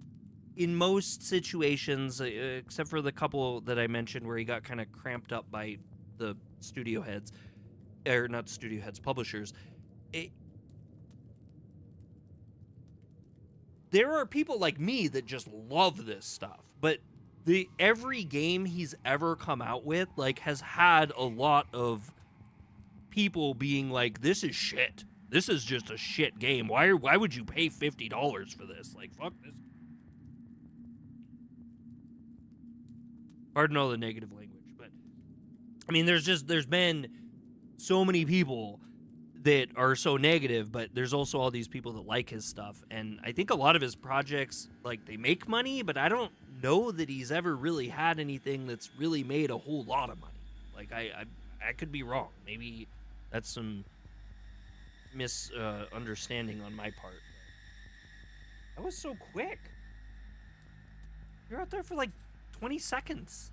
in most situations, except for the couple that I mentioned where he got kind of cramped up by the studio heads, or not studio heads, publishers. There are people like me that just love this stuff, but every game he's ever come out with like has had a lot of people being like, this is shit. This is just a shit game. Why would you pay $50 for this? Like, fuck this. Pardon all the negative language, but I mean, there's been so many people that are so negative, but there's also all these people that like his stuff, and I think a lot of his projects, like, they make money, but I don't know that he's ever really had anything that's really made a whole lot of money. Like, I could be wrong. Maybe that's some misunderstanding on my part. That was so quick. You're out there for like 20 seconds.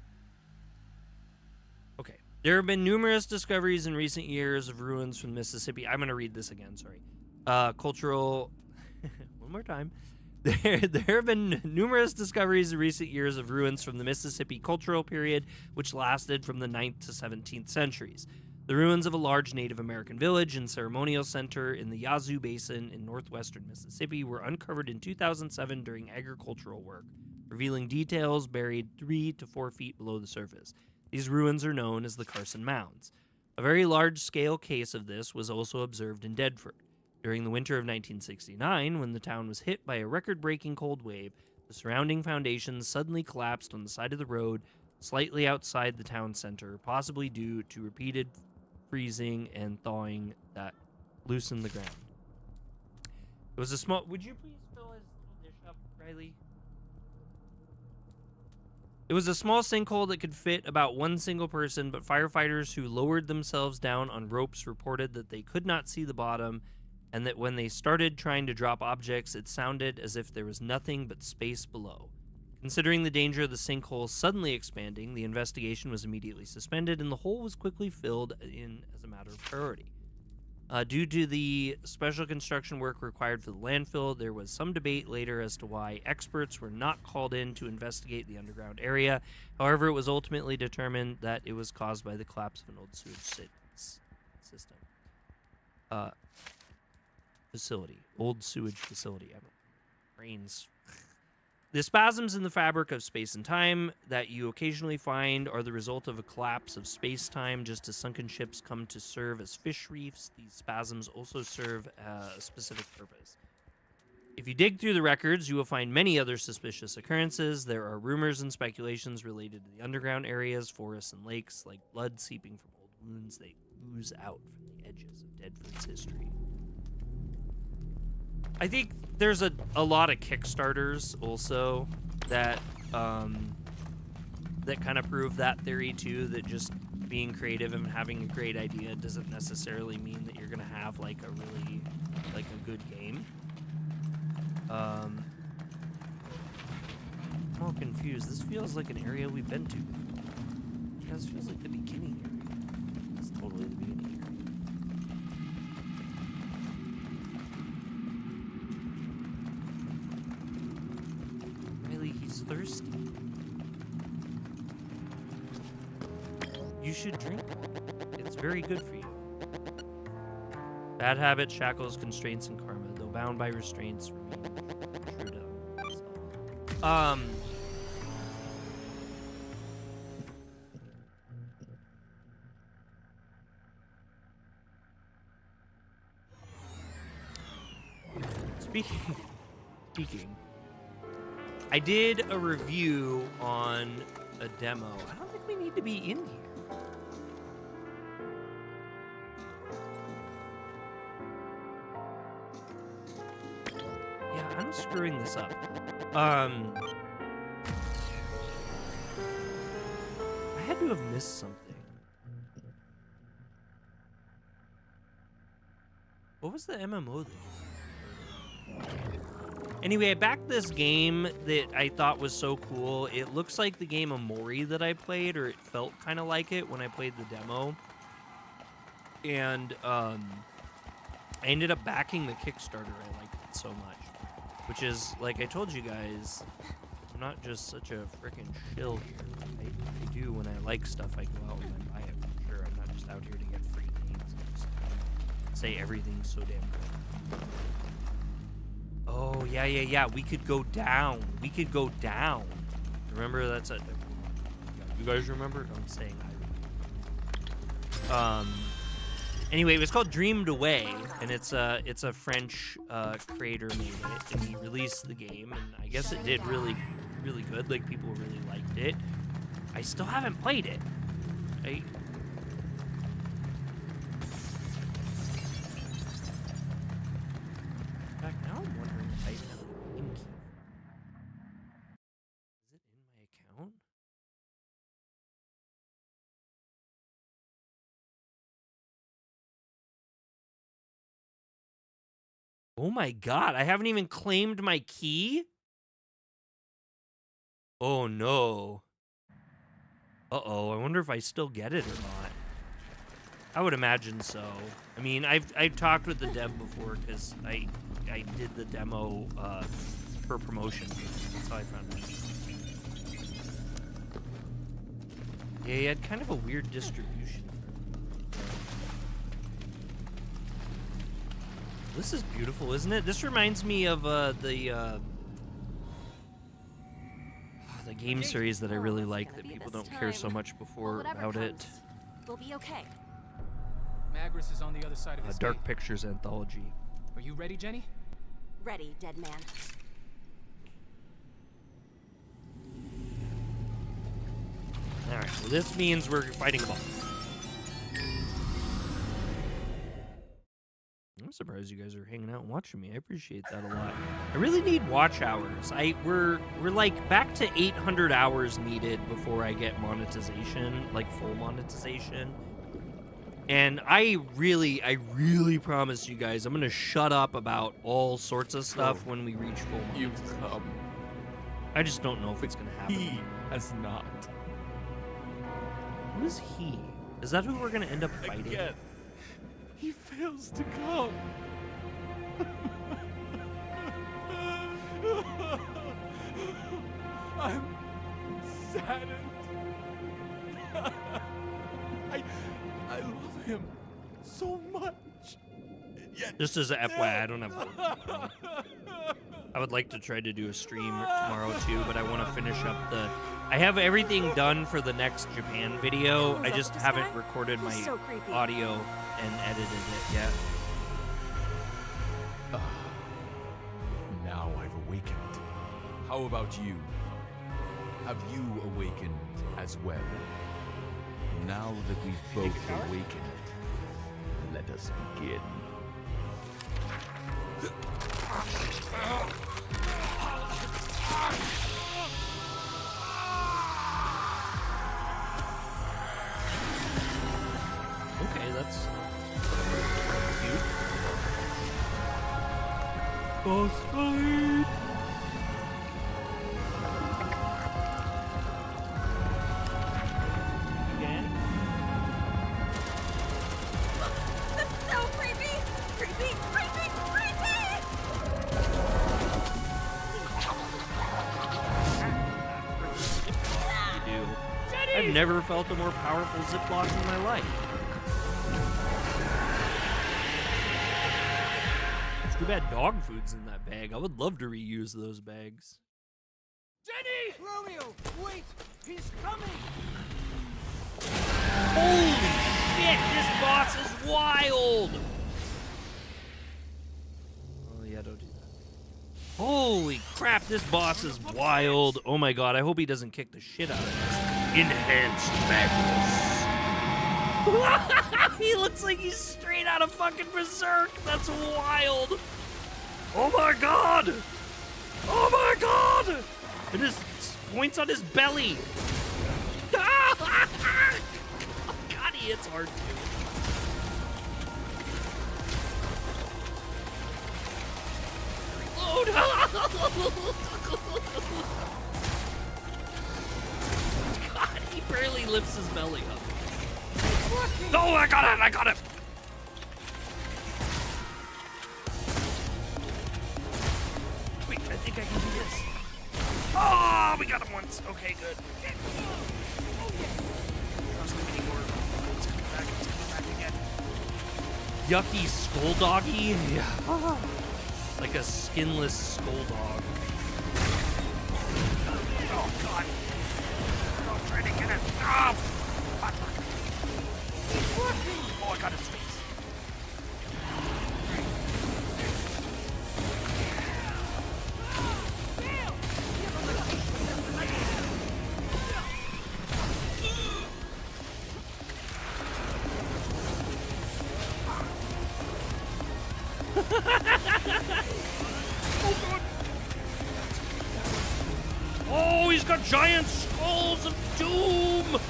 Okay. There have been numerous discoveries in recent years of ruins from Mississippi. I'm going to read this again, sorry. Cultural... One more time. There have been numerous discoveries in recent years of ruins from the Mississippi cultural period, which lasted from the 9th to 17th centuries. The ruins of a large Native American village and ceremonial center in the Yazoo Basin in northwestern Mississippi were uncovered in 2007 during agricultural work, revealing details buried 3 to 4 feet below the surface. These ruins are known as the Carson Mounds. A very large-scale case of this was also observed in Deadford. During the winter of 1969, when the town was hit by a record-breaking cold wave, the surrounding foundations suddenly collapsed on the side of the road, slightly outside the town center, possibly due to repeated freezing and thawing that loosened the ground. It was a small... Would you please fill his little dish up, Riley? It was a small sinkhole that could fit about one single person, but firefighters who lowered themselves down on ropes reported that they could not see the bottom, and that when they started trying to drop objects, it sounded as if there was nothing but space below. Considering the danger of the sinkhole suddenly expanding, the investigation was immediately suspended, and the hole was quickly filled in as a matter of priority. Due to the special construction work required for the landfill, there was some debate later as to why experts were not called in to investigate the underground area. However, it was ultimately determined that it was caused by the collapse of an old sewage system. Old sewage facility. Brains. The spasms in the fabric of space and time that you occasionally find are the result of a collapse of space-time. Just as sunken ships come to serve as fish reefs, these spasms also serve a specific purpose. If you dig through the records, you will find many other suspicious occurrences. There are rumors and speculations related to the underground areas, forests, and lakes, like blood seeping from old wounds that ooze out from the edges of Deadford's history. I think there's a lot of Kickstarters also that that kind of prove that theory too, that just being creative and having a great idea doesn't necessarily mean that you're gonna have like a really a good game. I'm all confused. This feels like an area we've been to before. This feels like the beginning area. It's totally the beginning area. He's thirsty. You should drink it. It's very good for you. Bad habits, shackles, constraints, and karma, though bound by restraints, remain true to himself. Speaking. I did a review on a demo. I don't think we need to be in here. Yeah, I'm screwing this up. I had to have missed something. What was the MMO thing? Anyway, I backed this game that I thought was so cool. It looks like the game Amori that I played, or it felt kind of like it when I played the demo. And I ended up backing the Kickstarter. I liked it so much. Which is, like I told you guys, I'm not just such a freaking shill here. I do, when I like stuff, I go out and I buy it for sure. I'm not just out here to get free games and just say everything's so damn good. Oh, yeah. We could go down. Remember, that's a... You guys remember? I'm saying I remember. Anyway, it was called Dreamed Away, and it's a French creator made it, and he released the game, and I guess it did really, really good. Like, people really liked it. I still haven't played it. In fact, now I'm wondering if I even have a game key. Is it in my account? Oh my god, I haven't even claimed my key? Oh no. Uh-oh, I wonder if I still get it or not. I would imagine so. I mean, I've talked with the dev before because I did the demo for promotion. That's how I found it. Yeah, he had kind of a weird distribution. This is beautiful, isn't it? This reminds me of the game series that I really like that people don't care so much before about it. We'll be okay. Magris is on the other side of his Dark gate. Pictures anthology. Are you ready, Jenny? Ready, dead man. All right, well, this means we're fighting a boss. I'm surprised you guys are hanging out and watching me. I appreciate that a lot. I really need watch hours. We're like back to 800 hours needed before I get monetization, like full monetization. And I really promise you guys, I'm gonna shut up about all sorts of stuff when we reach full monetization. You've come. I just don't know if it's gonna happen. He has not. Who is he? Is that who we're gonna end up fighting? Again. He fails to come. I'm saddened. I love him so much. Yet Just as a FYI, I don't have work tomorrow. I would like to try to do a stream tomorrow too, but I want to finish up the... I have everything done for the next Japan video. I just haven't recorded my audio and edited it yet. Now I've awakened. How about you? Have you awakened as well? Now that we've both awakened, let us begin. Okay, that's cute. Boss fight! Again? That's so creepy! Creepy! You do. I've never felt a more powerful Ziploc in my life. It's too bad dog food's in that bag. I would love to reuse those bags. Jenny! Romeo, wait! He's coming! Holy shit, this boss is wild! Oh yeah, don't do that. Holy crap, this boss is wild. Oh my god, I hope he doesn't kick the shit out of us. Enhanced Magnus. He looks like he's straight out of fucking Berserk. That's wild. Oh my god. Oh my god. It just points on his belly. Oh god, he hits hard too. Oh no! God, he barely lifts his belly up. No, I got it! I got it! Wait, I think I can do this. Oh, we got him once. Okay, good. Trust him anymore. It's coming back. It's coming back again. Yucky skull doggy. Yeah. Like a skinless skull dog. Oh God! I'm trying to get it. Oh, fuck. Oh, I got his face. Oh, he's got giant skulls of doom!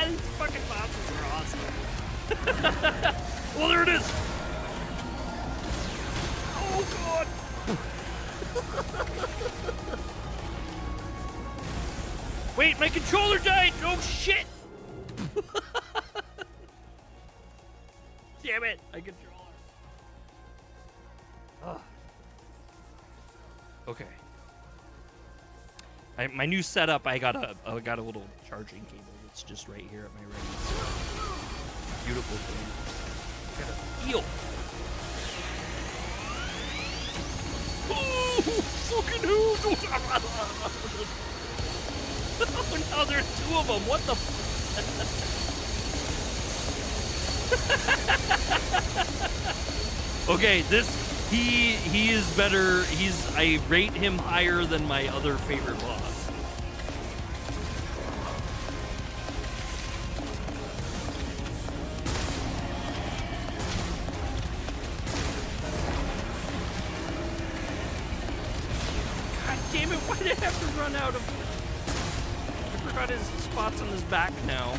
These fucking bosses are awesome. Well, there it is! Oh, God! Wait, my controller died! Oh, shit! Damn it, my controller. Ugh. Okay. My new setup, I got a little charging cable that's just right here at my right. Beautiful thing. Got a feel. Oh, fucking who? Oh, now there's two of them. What the? Okay, he is better. I rate him higher than my other favorite boss. God damn it, why did I have to run out of... I forgot his spots on his back now.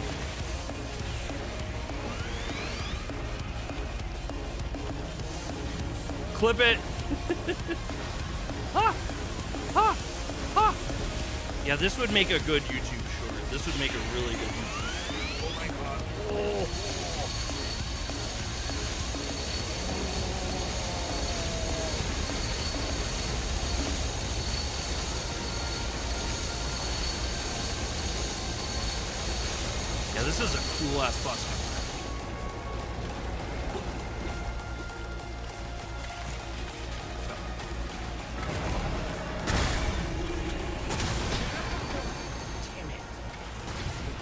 Clip it. Ha! Ha! Ha! Yeah, this would make a good YouTube short. This would make a really good YouTube short. Oh my God. Oh. Yeah, this is a cool ass boss fight.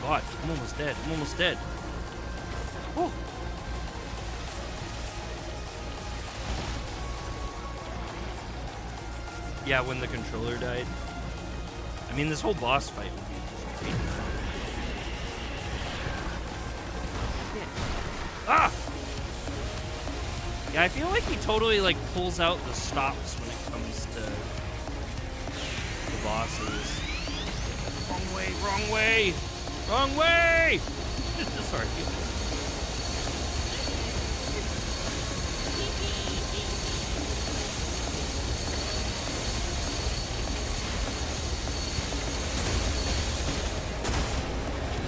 God, I'm almost dead. I'm almost dead. Oh. Yeah, when the controller died. I mean, this whole boss fight would be just great. Ah! Yeah, I feel like he totally, like, pulls out the stops when it comes to the bosses. Wrong way, wrong way! Wrong way! Sorry.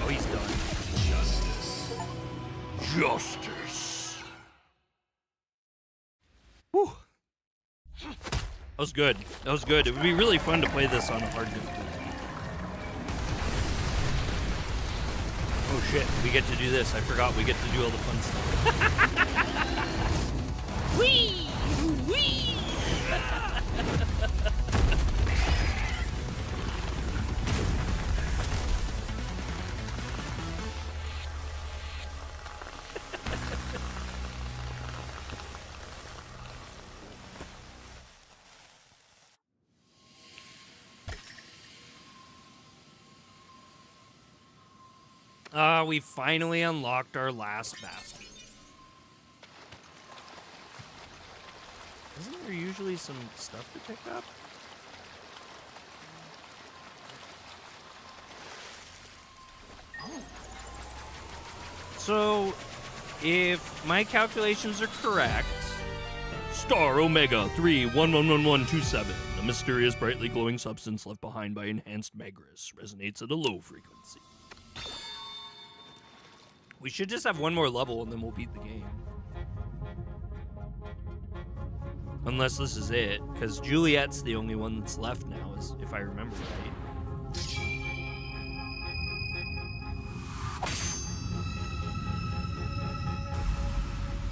Oh, he's done. Justice. Whew. That was good. That was good. It would be really fun to play this on a hard difficulty. Oh shit, we get to do this. I forgot we get to do all the fun stuff. Whee! Whee! We finally unlocked our last bastard. Isn't there usually some stuff to pick up? Oh. So, if my calculations are correct, Star Omega 3111127. A mysterious, brightly glowing substance left behind by enhanced Magris resonates at a low frequency. We should just have one more level and then we'll beat the game. Unless this is it, because Juliet's the only one that's left now, if I remember right.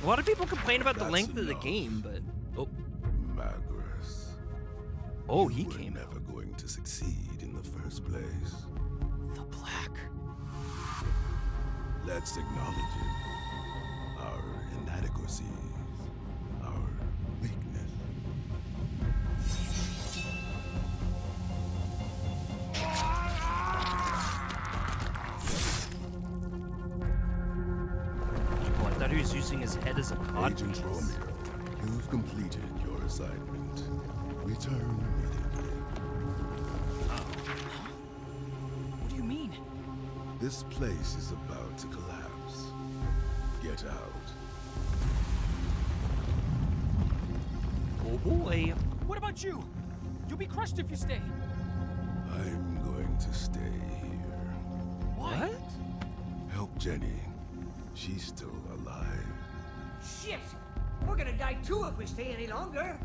A lot of people complain about the length of the game, but Magris. Oh, he You were came out. never going to succeed in the first place. The black. Let's acknowledge it. Our inadequacies, our weakness. Oh, I thought he was using his head as a cod Agent piece. Romeo, you've completed your assignment. Return immediately. What do you mean? This place is about to collapse. Get out. Oh boy. What about you? You'll be crushed if you stay. I'm going to stay here. Why? Help Jenny. She's still alive. Shit! We're gonna die too if we stay any longer.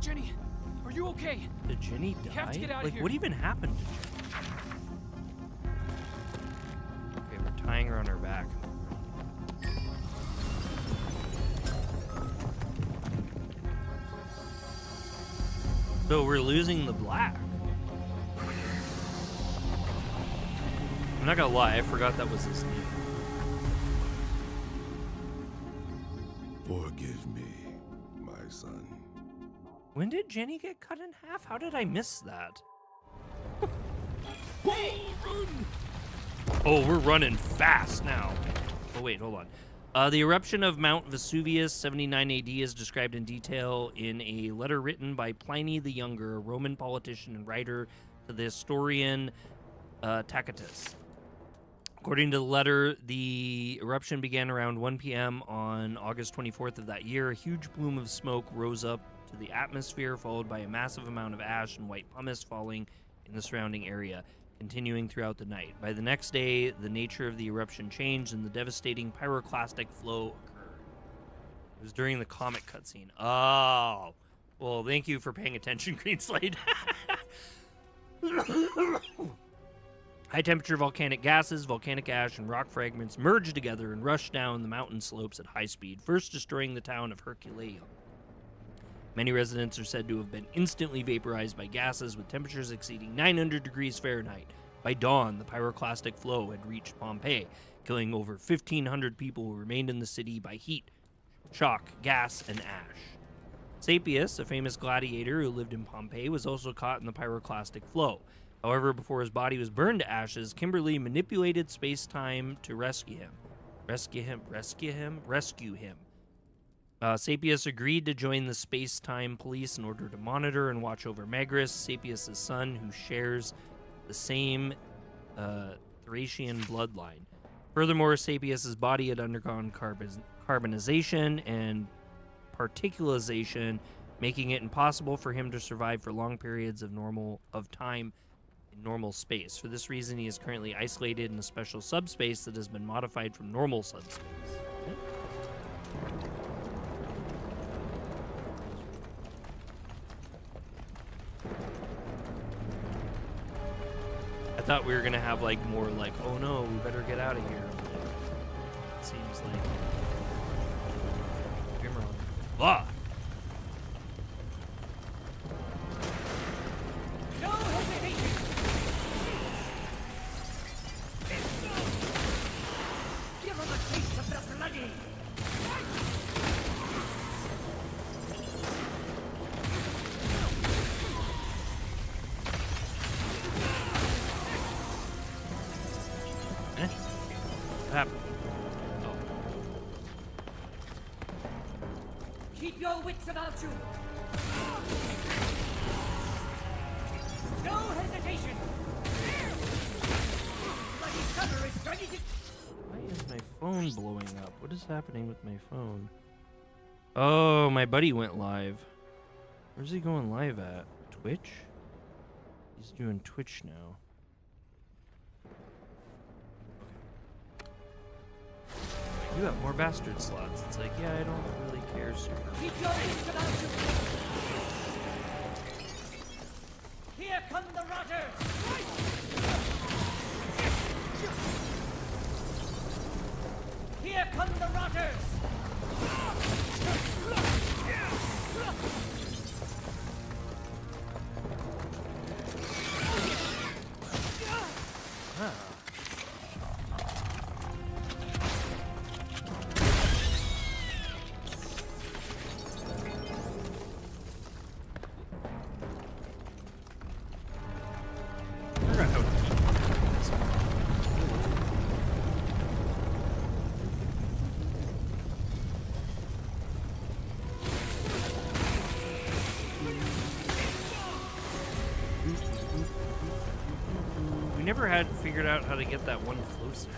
Jenny, are you okay? Did Jenny die? We have to get out of Like, here. what even happened to Jenny? Okay, we're tying her on her back. So we're losing the black. I'm not gonna lie, I forgot that was his name. Forgive me, my son. When did Jenny get cut in half? How did I miss that? Oh, we're running fast now. Oh, wait, hold on. The eruption of Mount Vesuvius, 79 AD, is described in detail in a letter written by Pliny the Younger, a Roman politician and writer, to the historian Tacitus. According to the letter, the eruption began around 1 p.m. on August 24th of that year. A huge plume of smoke rose up to the atmosphere, followed by a massive amount of ash and white pumice falling in the surrounding area, continuing throughout the night. By the next day, the nature of the eruption changed and the devastating pyroclastic flow occurred. It was during the comic cutscene. Oh, well, thank you for paying attention, Greenslade. High-temperature volcanic gases, volcanic ash, and rock fragments merged together and rushed down the mountain slopes at high speed, first destroying the town of Herculaneum. Many residents are said to have been instantly vaporized by gases with temperatures exceeding 900 degrees Fahrenheit. By dawn, the pyroclastic flow had reached Pompeii, killing over 1,500 people who remained in the city by heat, shock, gas, and ash. Sapius, a famous gladiator who lived in Pompeii, was also caught in the pyroclastic flow. However, before his body was burned to ashes, Kimberly manipulated space-time to rescue him. Rescue him. Sapius agreed to join the space-time police in order to monitor and watch over Magris, Sapius' son, who shares the same Thracian bloodline. Furthermore, Sapius' body had undergone carbonization and particularization, making it impossible for him to survive for long periods of time in normal space. For this reason, he is currently isolated in a special subspace that has been modified from normal subspace. I thought we were gonna have like more like, oh no, we better get out of here. It seems like I'm wrong. Ah! No hesitation! Give him a taste of the bloody! What happened? Oh. Keep your wits about you! No hesitation! Bloody cover is ready to... phone blowing up? What is happening with my phone? Oh, my buddy went live. Where's he going live at? Twitch? He's doing Twitch now. You got more bastard slots. It's like, yeah, I don't really care super. Keep your wits about you. Here come the rotters. Here come the rotters. Never had figured out how to get that one floaty.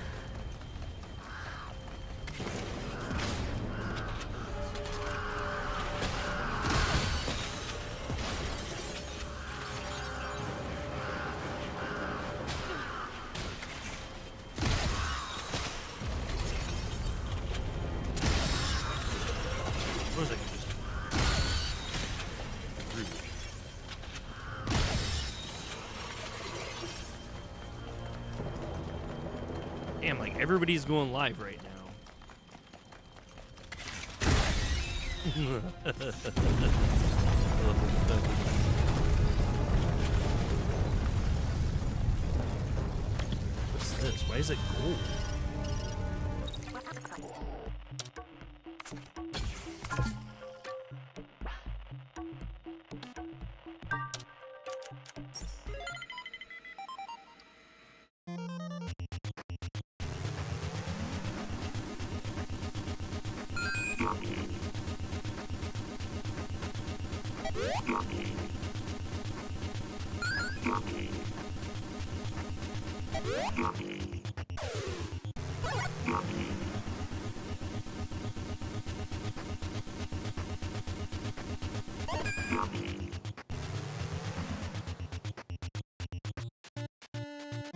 Suppose I could just damn, like everybody's going live right now. What's this? Why is it gold?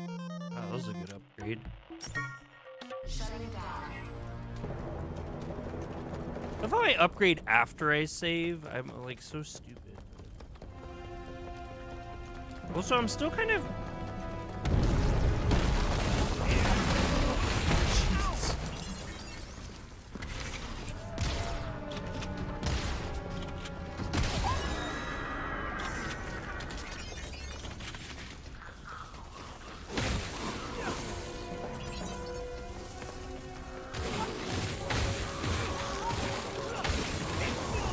Wow, that was a good upgrade. I thought I upgrade after I save. I'm like so stupid. Also, I'm still kind of. Jesus.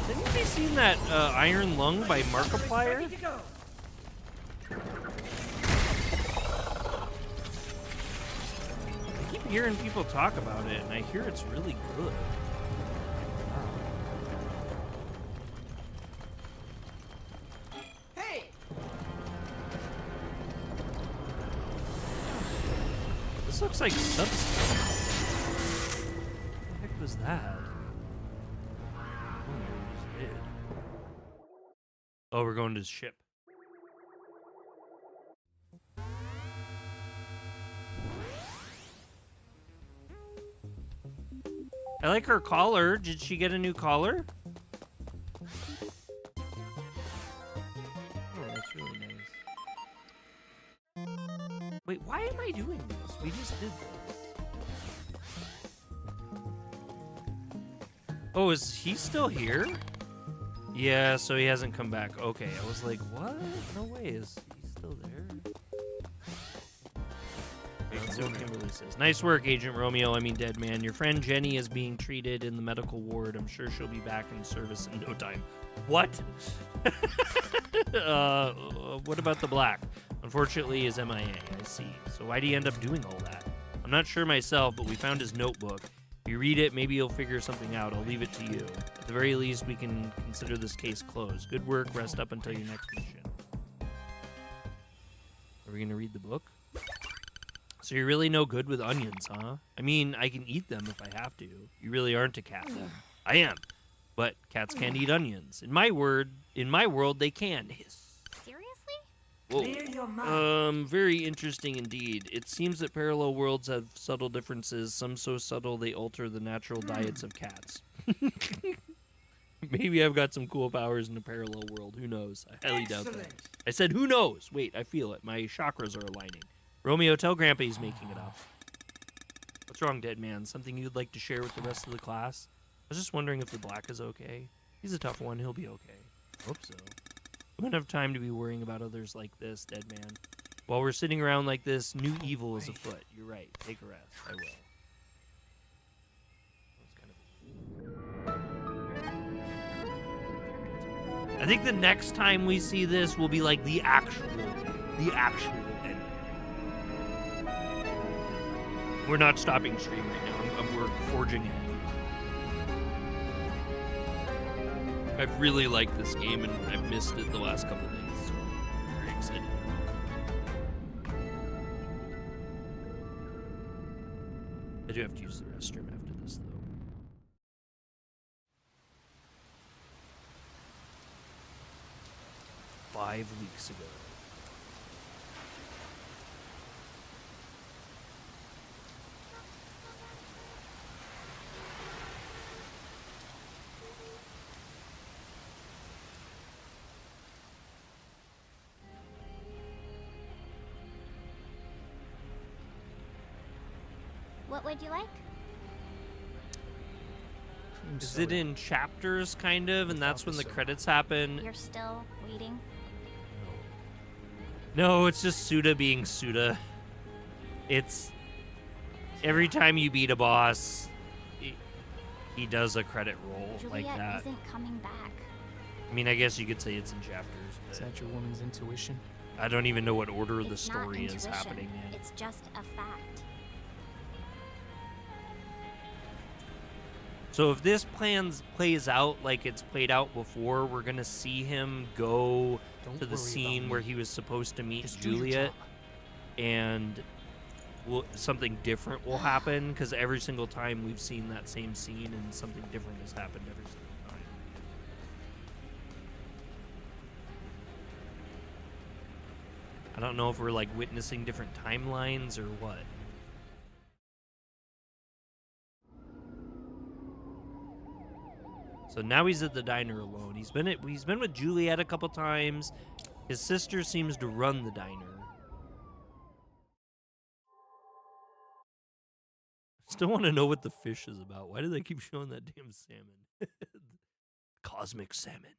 Didn't we seen that Iron Lung by Markiplier? Ready to go. I keep hearing people talk about it, and I hear it's really good. Hey! This looks like substance. What the heck was that? Oh, we're going to the ship. I like her collar. Did she get a new collar? Oh, that's really nice. Wait, why am I doing this? We just did this. Oh, is he still here? Yeah, so he hasn't come back. Okay, I was like, what? No way, is he still there? Let's see what Kimberly says. Nice work, Agent Romeo. I mean, Dead Man. Your friend Jenny is being treated in the medical ward. I'm sure she'll be back in service in no time. What? What about the black? Unfortunately, is MIA. I see. So why did he end up doing all that? I'm not sure myself, but we found his notebook. If you read it, maybe you'll figure something out. I'll leave it to you. At the very least, we can consider this case closed. Good work. Rest up until your next mission. Are we going to read the book? So you're really no good with onions, huh? I mean, I can eat them if I have to. You really aren't a cat then. I am. But cats can't eat onions. In my world, they can. Seriously? Clear your mind. Very interesting indeed. It seems that parallel worlds have subtle differences, some so subtle they alter the natural diets of cats. Maybe I've got some cool powers in a parallel world. Who knows? I highly doubt that. Excellent. I said, who knows? Wait, I feel it. My chakras are aligning. Romeo, tell Grandpa he's making it up. What's wrong, dead man? Something you'd like to share with the rest of the class? I was just wondering if the black is okay. He's a tough one. He'll be okay. Hope so. We don't have time to be worrying about others like this, dead man. While we're sitting around like this, new evil is afoot. You're right. Take a rest. I will. I think the next time we see this will be like the actual ending. We're not stopping stream right now. We're forging ahead. I've really liked this game and I've missed it the last couple days, so I'm very excited. I do have to use the restroom after this, though. Five weeks ago. What would you like? Is it in chapters, kind of, and that's when the credits happen? You're still waiting? No, it's just Suda being Suda. It's every time you beat a boss, he does a credit roll like Juliet that. isn't coming back. I mean, I guess you could say it's in chapters. But Is that your woman's intuition? I don't even know what order the It's not story is intuition. happening in. It's just a fact. So if this plays out like it's played out before, we're gonna see him go Don't to the worry scene about where me. he was supposed to meet Just do your Juliet, job. and something different will happen, because every single time we've seen that same scene and something different has happened every single time. I don't know if we're like witnessing different timelines or what. So now he's at the diner alone. He's been with Juliet a couple times. His sister seems to run the diner. Still want to know what the fish is about. Why do they keep showing that damn salmon? Cosmic salmon.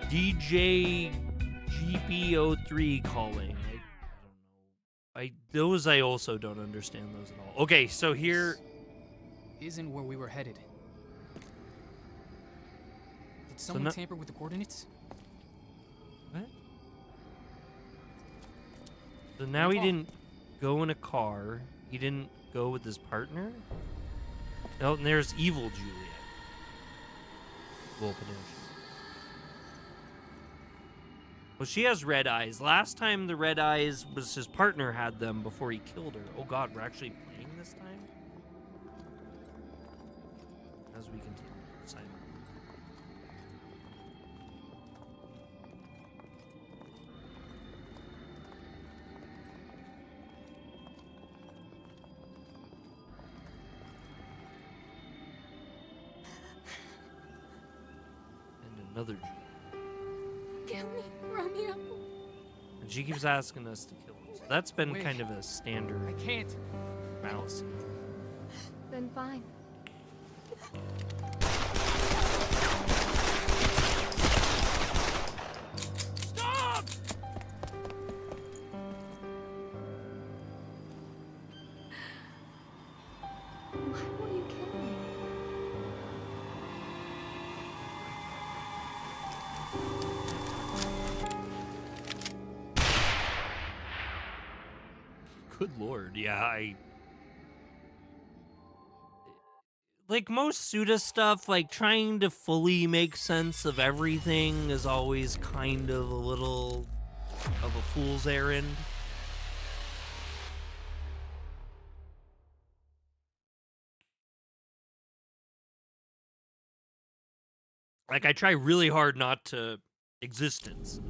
DJ GP03 calling. I don't know. Those I also don't understand those at all. Okay, so here. Isn't where we were headed. Did someone tamper with the coordinates? What? So now he didn't go in a car. He didn't go with his partner. Oh, and there's evil Juliet. Well, potentially. Well, she has red eyes. Last time the red eyes was his partner had them before he killed her. Oh God, we're actually playing this time? As we continue. Simon. And another Juliet. Kill me, Romeo. And she keeps asking us to kill him. So that's been Wait. kind of a standard I can't. fallacy. Then fine. Stop! Why won't you kill me? Good lord, yeah, like most Suda stuff, like trying to fully make sense of everything is always kind of a little of a fool's errand. Like, I try really hard not to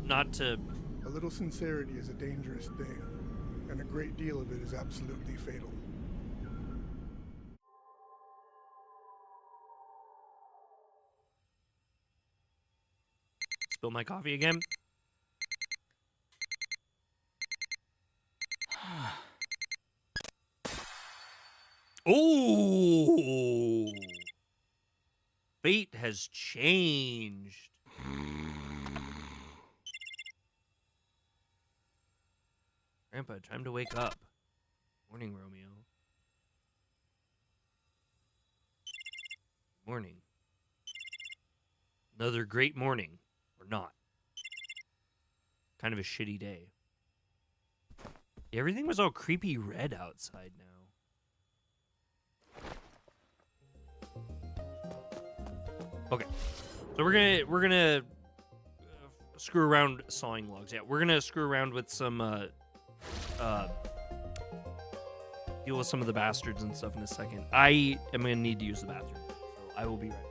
not to... A little sincerity is a dangerous thing, and a great deal of it is absolutely fatal. Spill my coffee again. Oh! Fate has changed. Grandpa, time to wake up. Morning, Romeo. Morning. Another great morning. Or not. Kind of a shitty day. Everything was all creepy red outside now. Okay, so we're gonna screw around sawing logs. Yeah, we're gonna screw around with some deal with some of the bastards and stuff in a second. I am gonna need to use the bathroom, so I will be right back.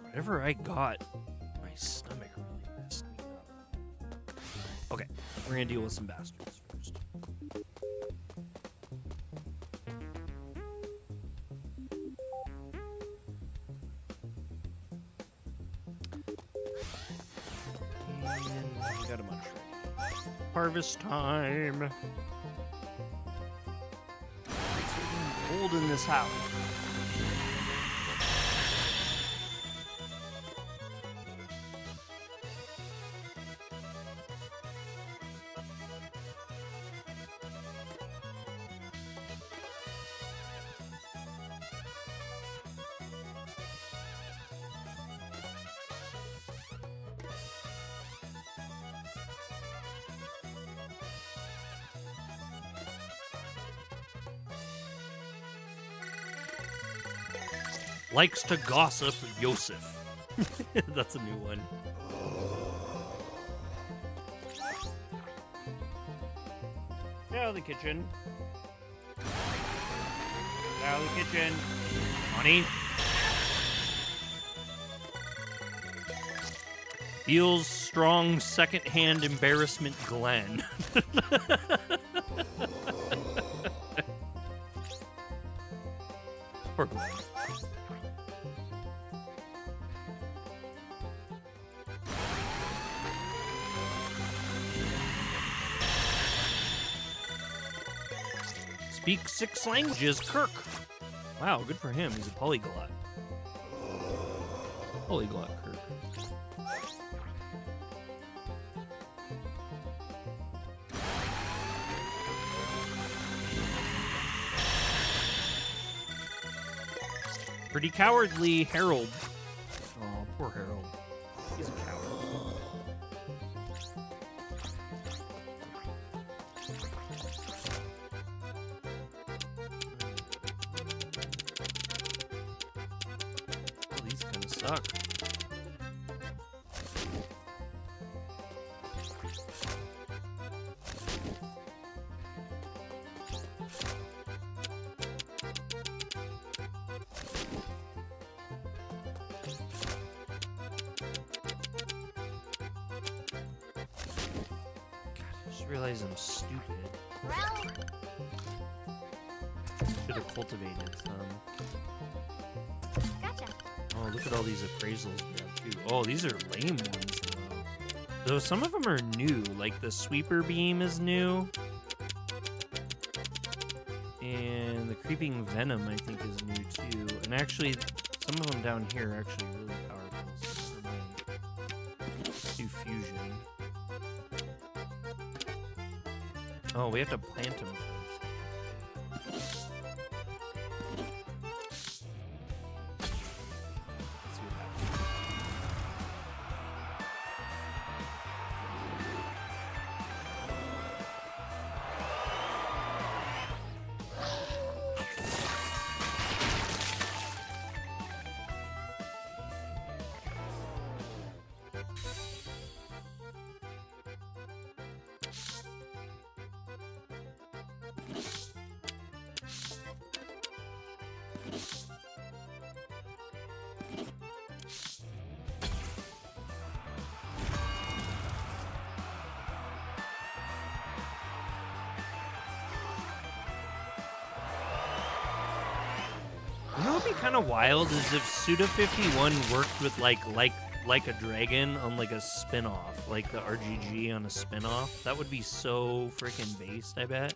Whatever I got, my stomach really messed me up. Okay, we're gonna deal with some bastards first. And we got a mushroom. Harvest time. It's getting cold in this house. Likes to gossip, Yosef. That's a new one. Get out of the kitchen. Get out of the kitchen. Honey. Feels strong secondhand embarrassment, Glenn. Poor Glenn. Speaks 6 languages, Kirk. Wow, good for him. He's a polyglot. Polyglot, Kirk. Pretty cowardly, Harold. Oh, poor Harold. He's a coward. Oh, these kind of suck. Realize I'm stupid. Should have cultivated some. Gotcha. Oh, look at all these appraisals we have too. Oh, these are lame ones though. Though some of them are new, like the sweeper beam is new. And the creeping venom I think is new too. And actually, some of them down here are actually really powerful. So never mind. Let's do fusion. Oh, we have to plant them first. Let's see what happens. You know what would be kind of wild is if Suda 51 worked with like a dragon on like a spin-off, like the RGG on a spin-off. That would be so freaking based, I bet.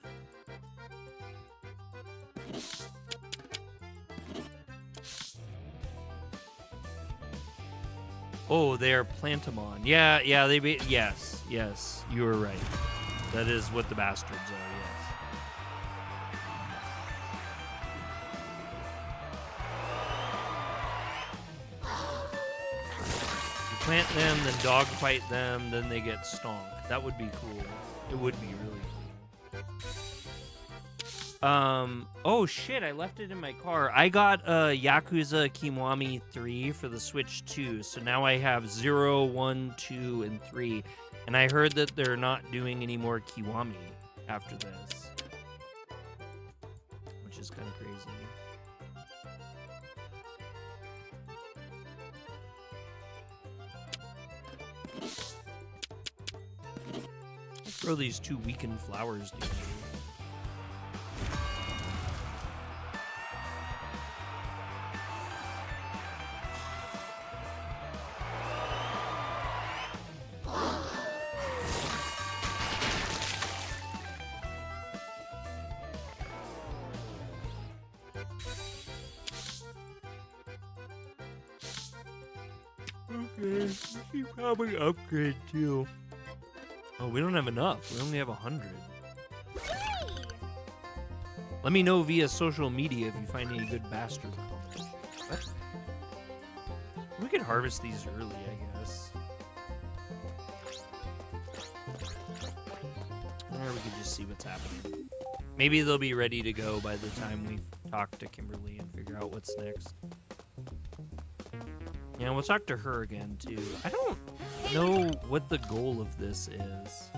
Oh, they are Plantamon. Yeah, yes, you were right. That is what the bastards are, yes. Plant them, then dogfight them, then they get stonked. That would be cool. It would be really cool. Oh shit, I left it in my car. I got Yakuza Kiwami 3 for the Switch 2, so now I have 0, 1, 2, and 3. And I heard that they're not doing any more Kiwami after this. Which is kind of crazy. Throw these two weakened flowers together. Okay, we should probably upgrade too. Oh, we don't have enough. We only have 100. Let me know via social media if you find any good bastard combinations. What? We could harvest these early, I guess. Or we could just see what's happening. Maybe they'll be ready to go by the time we talk to Kimberly and figure out what's next. Yeah, we'll talk to her again, too. I don't know what the goal of this is.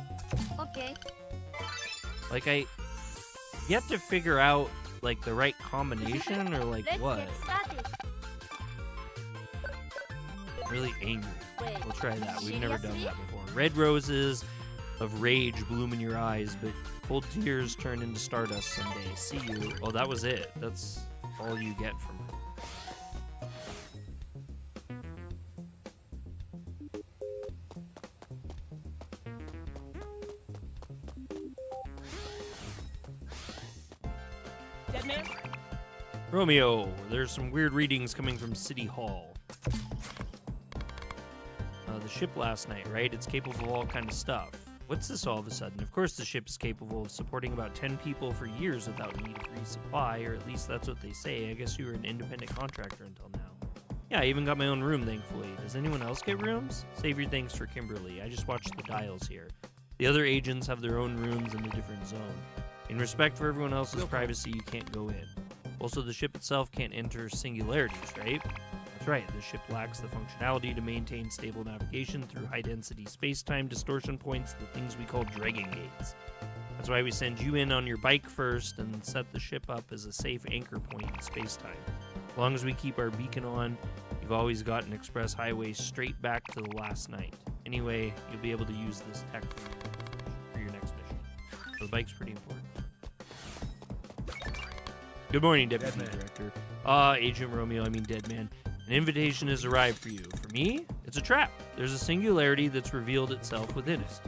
Okay. Like, I yet to figure out, like, the right combination or, like, Let's what? get started. Really angry. Wait, We'll try that. We've never done seriously? that before. Red roses of rage bloom in your eyes, but cold tears turn into stardust someday. See you. Oh, that was it. That's all you get from her. Dead man? Romeo, there's some weird readings coming from City Hall. The ship last night, right? It's capable of all kind of stuff. What's this all of a sudden? Of course the ship is capable of supporting about 10 people for years without need of resupply, or at least that's what they say. I guess you were an independent contractor until now. Yeah, I even got my own room, thankfully. Does anyone else get rooms? Save your thanks for Kimberly. I just watched the dials here. The other agents have their own rooms in a different zone. In respect for everyone else's privacy, you can't go in. Also, the ship itself can't enter singularities, right? That's right, the ship lacks the functionality to maintain stable navigation through high-density space-time distortion points, the things we call dragon gates. That's why we send you in on your bike first and set the ship up as a safe anchor point in space-time. As long as we keep our beacon on, you've always got an express highway straight back to the last night. Anyway, you'll be able to use this tech for your next mission. So the bike's pretty important. Good morning, Deputy Director. Agent Romeo, I mean Deadman. An invitation has arrived for you. For me, it's a trap. There's a singularity that's revealed itself within it.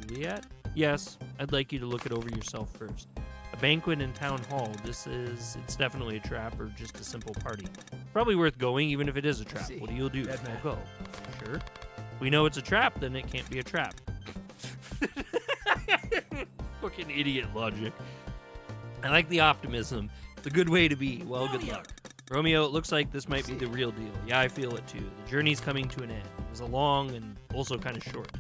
Juliet? Yes, I'd like you to look it over yourself first. A banquet in Town Hall. It's definitely a trap or just a simple party. Probably worth going, even if it is a trap. What do you do? I'll go. Sure. We know it's a trap, then it can't be a trap. Fucking idiot logic. I like the optimism. It's a good way to be. Well, good luck. Romeo, it looks like this might be the real deal. Yeah, I feel it too. The journey's coming to an end. It was a long and also kind of short.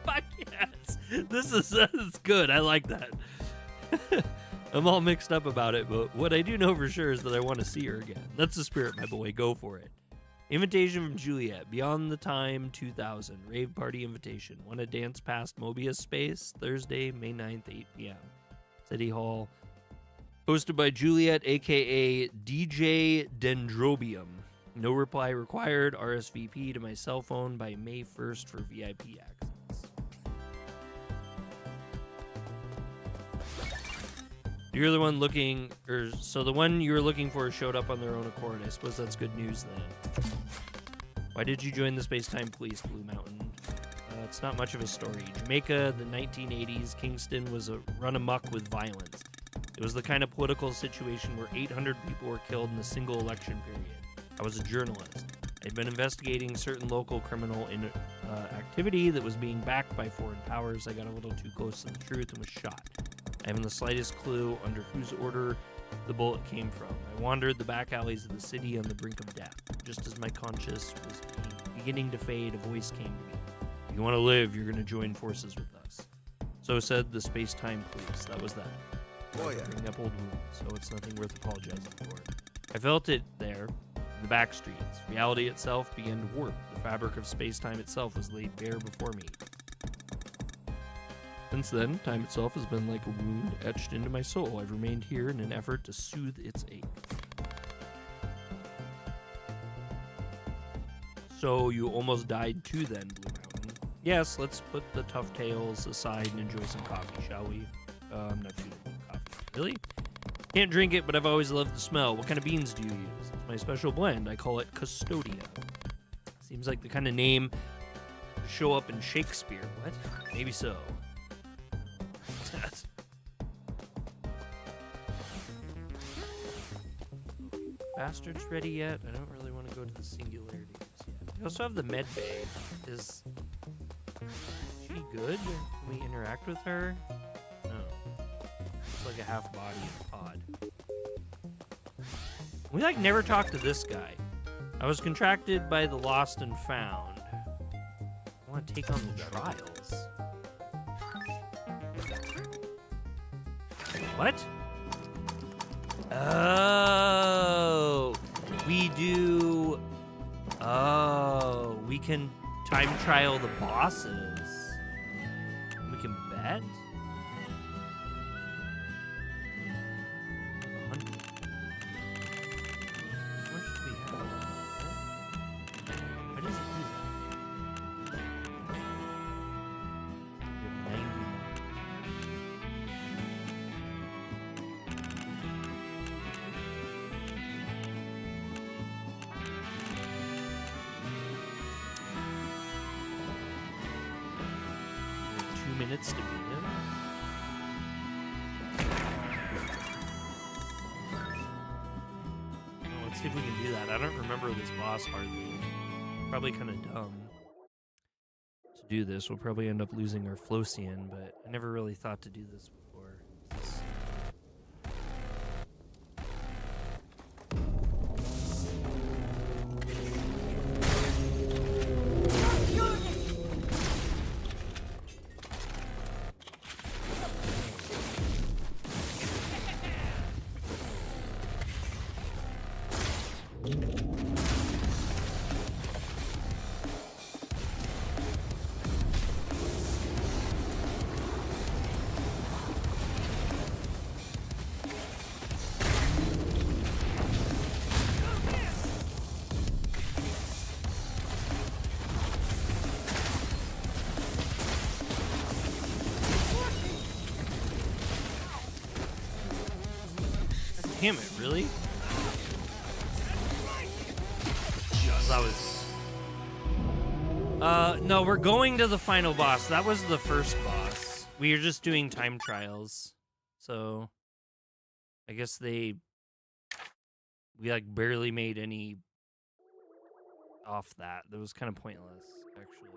Fuck yes. This is good. I like that. I'm all mixed up about it, but what I do know for sure is that I want to see her again. That's the spirit, my boy. Go for it. Invitation from Juliet. Beyond the Time 2000. Rave party invitation. Want to dance past Mobius Space? Thursday, May 9th, 8 p.m. City Hall. Hosted by Juliet, a.k.a. DJ Dendrobium. No reply required. RSVP to my cell phone by May 1st for VIP access. You're the one looking, so the one you were looking for showed up on their own accord. I suppose that's good news then. Why did you join the Space-Time Police, Blue Mountain? It's not much of a story. Jamaica, the 1980s, Kingston was run amok with violence. It was the kind of political situation where 800 people were killed in a single election period. I was a journalist. I'd been investigating certain local criminal activity that was being backed by foreign powers. I got a little too close to the truth and was shot. I haven't the slightest clue under whose order the bullet came from. I wandered the back alleys of the city on the brink of death. Just as my conscience was beginning to fade, a voice came to me. If you want to live, you're going to join forces with us. So said the Space-Time Police. That was that. Oh, yeah. Bringing up old wounds, so it's nothing worth apologizing for. I felt it there, in the back streets. Reality itself began to warp. The fabric of space-time itself was laid bare before me. Since then, time itself has been like a wound etched into my soul. I've remained here in an effort to soothe its ache. So you almost died too then, Blue Mountain. Yes, let's put the tough tales aside and enjoy some coffee, shall we? I'm not too into coffee. Really? Can't drink it, but I've always loved the smell. What kind of beans do you use? It's my special blend. I call it Custodia. Seems like the kind of name to show up in Shakespeare. What? Maybe so. Bastards ready yet? I don't really want to go to the singularities yet. We also have the med bay. Is she good? Can we interact with her? No. It's like a half body in a pod. We like never talked to this guy. I was contracted by the lost and found. I want to take on the trials. What? Oh, we do. Oh, we can time trial the bosses. We can bet. 100. How much do we have? How does it do that? We have 99. Minutes to beat him. Oh, let's see if we can do that. I don't remember this boss hardly. probably kind of dumb to do this. We'll probably end up losing our Flocian, but I never really thought to do this before. Damn it, really? That was... no, we're going to the final boss. That was the first boss. We are just doing time trials. So, I guess we like barely made any off that. That was kind of pointless, actually.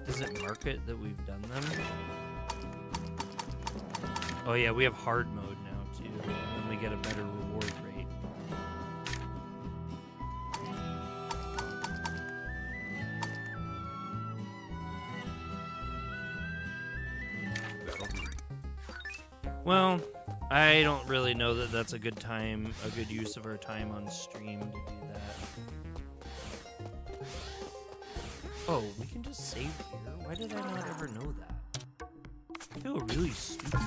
Does it mark it that we've done them? Oh yeah, we have hard mode now too, and then we get a better reward rate. Well, I don't really know that that's a good use of our time on stream to do that. Oh, we can just save here? Why did I not ever know that? I feel really stupid.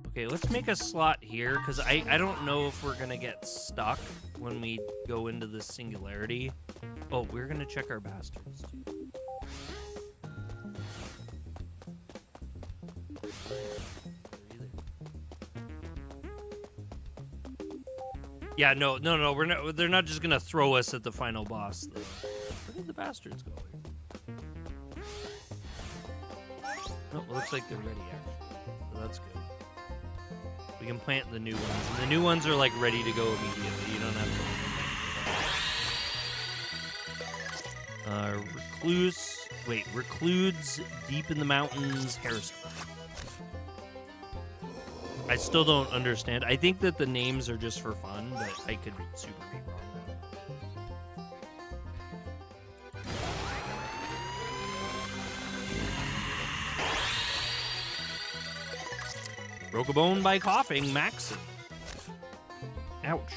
Okay, let's make a slot here, because I don't know if we're going to get stuck when we go into this singularity. Oh, we're going to check our bastards, too. Yeah, no, we're not. They're not just gonna throw us at the final boss, though. Where did the bastards go? Oh, it looks like they're ready, actually. So that's good. We can plant the new ones, and the new ones are like ready to go immediately. You don't have to. Recludes deep in the mountains, Harrison. I still don't understand. I think that the names are just for fun, but I could super be wrong. Broke a bone by coughing, Maxon. Ouch.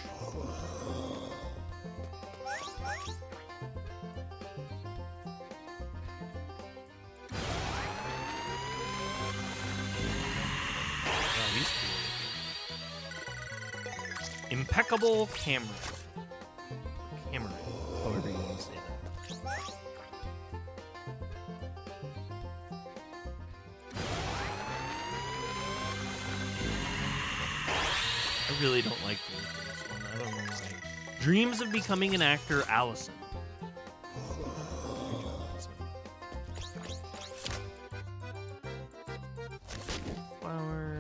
Impeccable camera. Camera. However you want to say that. I really don't like this one. I don't know why. Dreams of becoming an actor, Allison. Flower.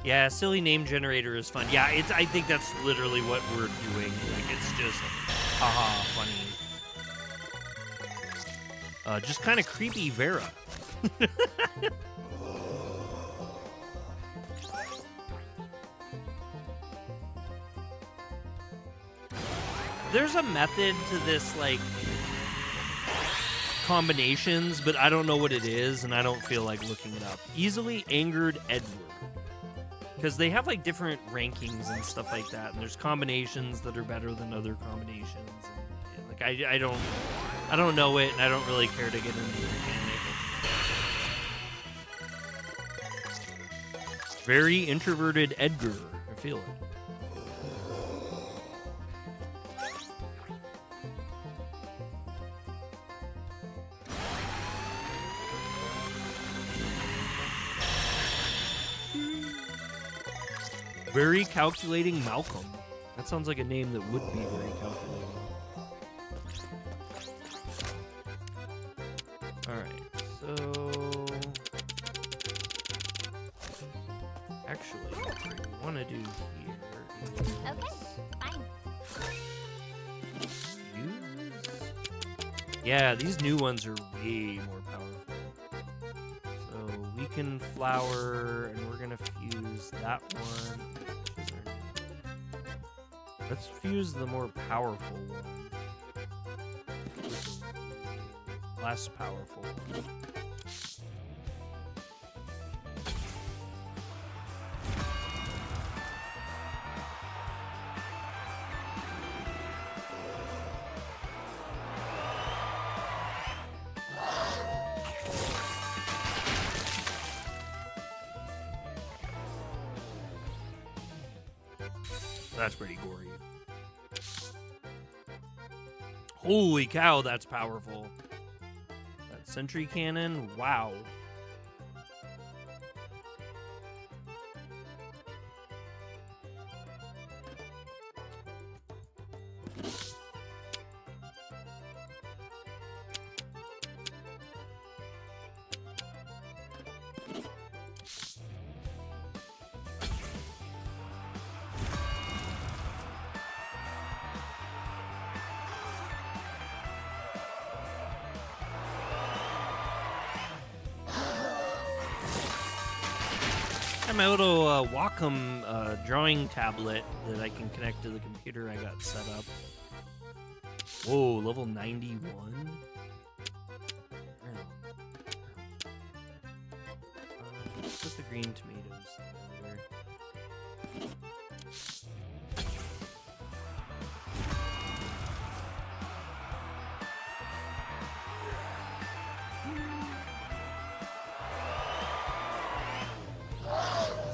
Yeah, silly name generator is fun. Yeah, I think that's literally what we're doing. Like, it's just, haha, funny. Just kind of creepy Vera. There's a method to this, like, combinations, but I don't know what it is, and I don't feel like looking it up. Easily angered Edward. Because they have like different rankings and stuff like that, and there's combinations that are better than other combinations. And, like I don't know it, and I don't really care to get into the mechanic. Very introverted Edgar, I feel it. Very calculating Malcolm. That sounds like a name that would be very calculating. Alright, so... Actually, what I want to do here is... Okay, fine. Yeah, these new ones are way more powerful. So we can flower, and we're gonna fuse that one. Let's fuse the more powerful one. Less powerful one. That's pretty gory. Holy cow, that's powerful. That sentry cannon, wow. My little Wacom drawing tablet that I can connect to the computer I got set up. Whoa, level 91? Let's put the green tomatoes together.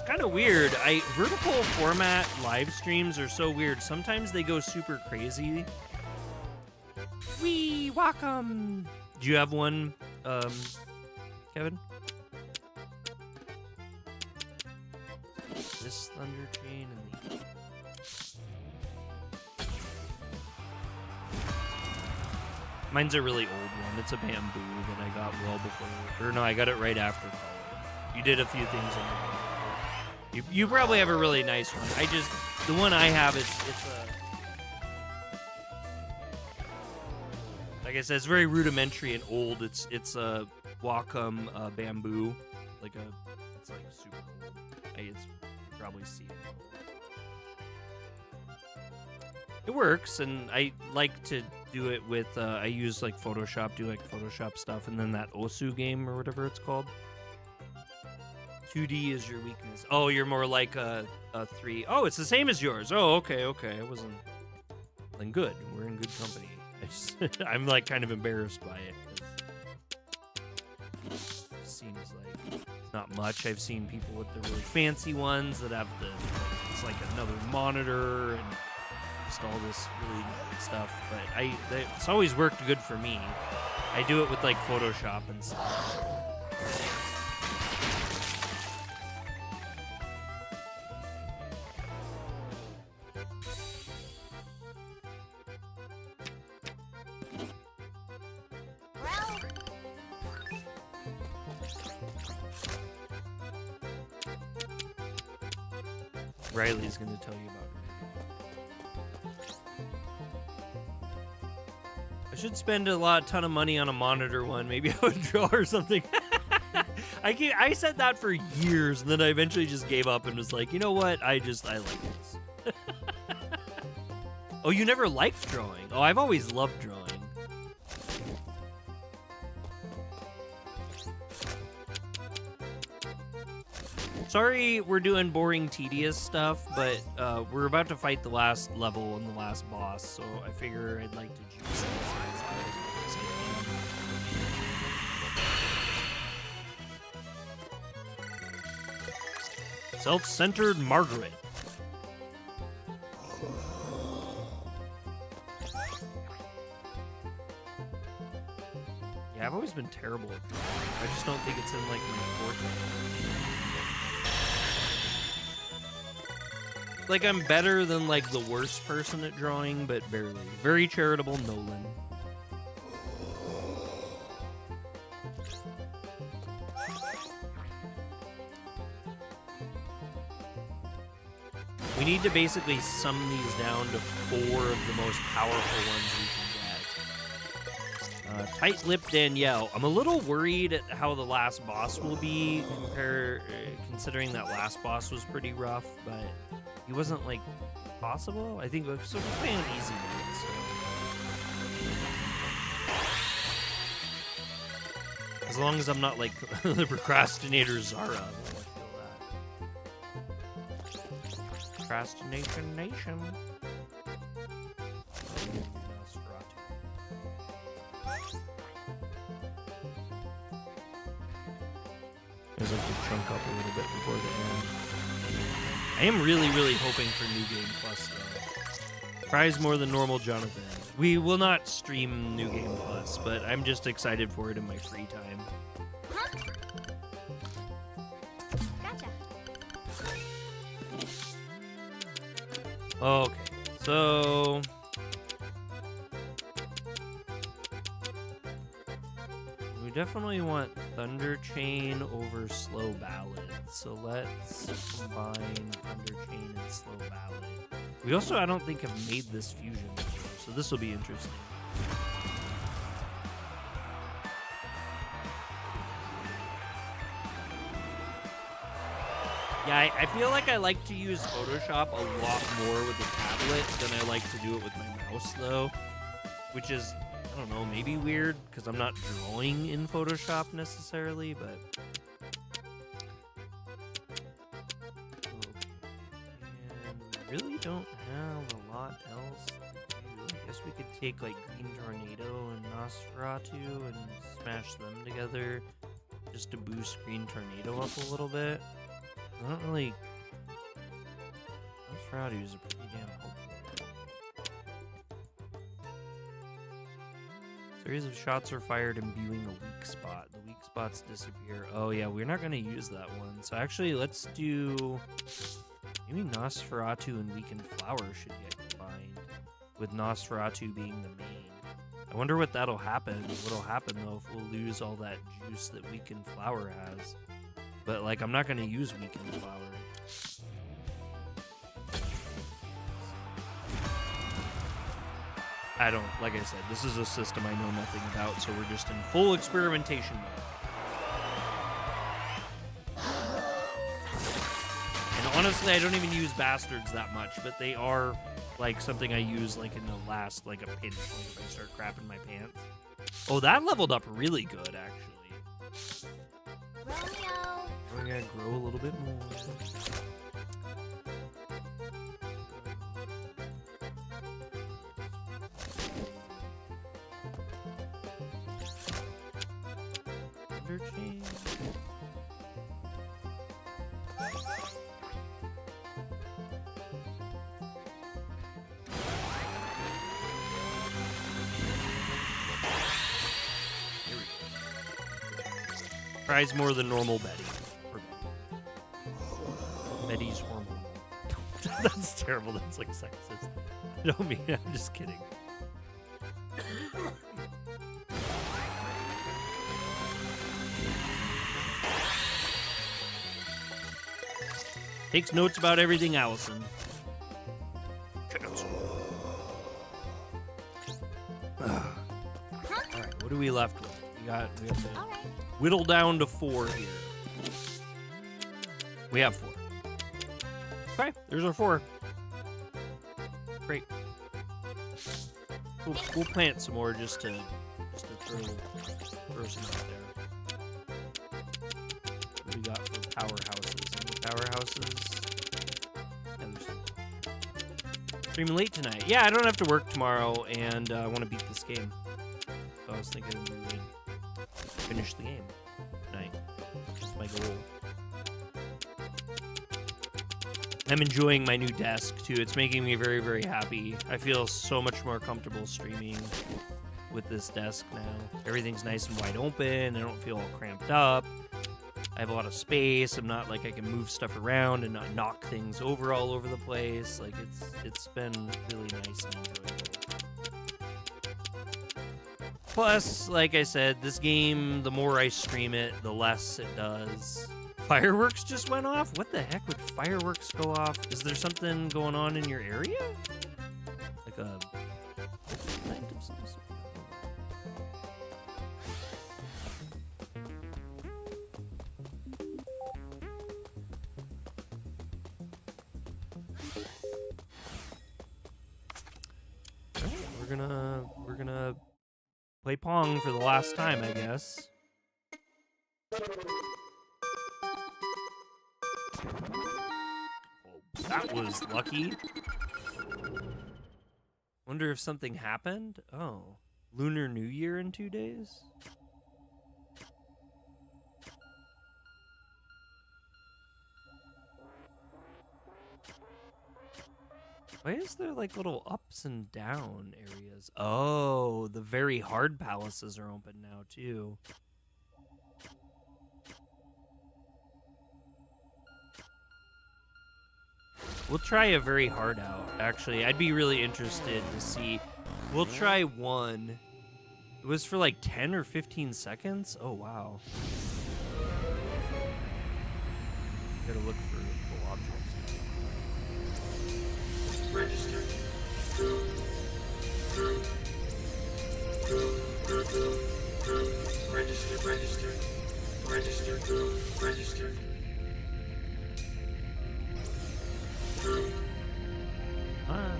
Kind of weird. Vertical format live streams are so weird. Sometimes they go super crazy. Wee Wacom. Do you have one, Kevin? This thunder chain and the. Mine's a really old one. It's a bamboo that I got well before. Or no, I got it right after college. You did a few things in the. You probably have a really nice one. The one I have, it's like I said, it's very rudimentary and old. It's a Wacom bamboo, it's like super old. It's probably seen it. It works, and I like to do it with. I use like Photoshop, do like Photoshop stuff, and then that Osu game or whatever it's called. 2D is your weakness. Oh, you're more like a 3. Oh, it's the same as yours. Oh, okay. I wasn't. Then good. We're in good company. I'm like kind of embarrassed by it. It seems like it's not much. I've seen people with the really fancy ones that have it's like another monitor and just all this really stuff. But it's always worked good for me. I do it with like Photoshop and stuff. Riley's going to tell you about it. I should spend a ton of money on a monitor one. Maybe I would draw or something. I said that for years, and then I eventually just gave up and was like, you know what? I like this. Oh, you never liked drawing? Oh, I've always loved drawing. Sorry we're doing boring, tedious stuff, but we're about to fight the last level and the last boss, so I figure I'd like to juice these guys out. Self-centered Margaret. Yeah, I've always been terrible at drawing. I just don't think it's in like my forte. like I'm better than like the worst person at drawing, but barely. Very charitable Nolan. We need to basically sum these down to 4 of the most powerful ones we can get. Tight-lipped Danielle. I'm a little worried at how the last boss will be, considering that last boss was pretty rough, but he wasn't, like, possible. I think so we're playing an easy mode, so. As long as I'm not, like, the procrastinator Zara. Procrastination Nation. There's like to chunk up a little bit before the end. I am really, really hoping for New Game Plus though. Prize more than normal, Jonathan. We will not stream New Game Plus, but I'm just excited for it in my free time. Okay, so we definitely want Thunder Chain over Slow Ballad. So let's combine Thunder Chain and Slow Ballad. We also, I don't think, have made this fusion before, so this will be interesting. Yeah, I feel like I like to use Photoshop a lot more with the tablet than I like to do it with my mouse, though. Which is, I don't know, maybe weird, because I'm not drawing in Photoshop necessarily, but... Okay. And we really don't have a lot else to do. I guess we could take, like, Green Tornado and Nosferatu and smash them together just to boost Green Tornado up a little bit. I don't really... Nosferatu is a pretty damn helpful. Series of shots are fired, imbuing a weak spot. The weak spots disappear. Oh yeah, we're not going to use that one. So actually, let's do... Maybe Nosferatu and Weakened Flower should get combined, with Nosferatu being the main. I wonder what that'll happen. What'll happen, though, if we'll lose all that juice that Weakened Flower has. But, like, I'm not going to use Weakened Flower. I don't, like I said, this is a system I know nothing about, so we're just in full experimentation mode. And honestly, I don't even use Bastards that much, but they are, like, something I use, like, in the last, like, a pinch, like, if I start crapping my pants. Oh, that leveled up really good, actually. Romeo! We're gonna grow a little bit more. Chain. Here we go. Tries more than normal Betty. Betty's hormone. That's terrible. That's like sexist. I don't mean. I'm just kidding. Takes notes about everything, Allison. Alright, what are we left with? We have to whittle down to 4 here. We have 4. Okay, there's our 4. Great. We'll plant some more just to throw some out there. What do we got for powerhouses? Powerhouses. Streaming late tonight. Yeah, I don't have to work tomorrow, and I want to beat this game. So I was thinking we would finish the game tonight. That's my goal. I'm enjoying my new desk, too. It's making me very, very happy. I feel so much more comfortable streaming with this desk now. Everything's nice and wide open. I don't feel all cramped up. have a lot of space. I'm not like I can move stuff around and not knock things over all over the place. Like it's been really nice and enjoyable. Plus, like I said, this game, the more I stream it, the less it does. Fireworks just went off? What the heck would fireworks go off? Is there something going on in your area? Like a event of some sort? Alright, we're gonna play Pong for the last time, I guess. That was lucky. Wonder if something happened? Oh. Lunar New Year in 2 days? Why is there like little ups and down areas? Oh, the very hard palaces are open now too. We'll try a very hard out, actually. I'd be really interested to see. We'll try one. It was for like 10 or 15 seconds? Oh, wow. Gotta look for little objects. Register. Register. Ah.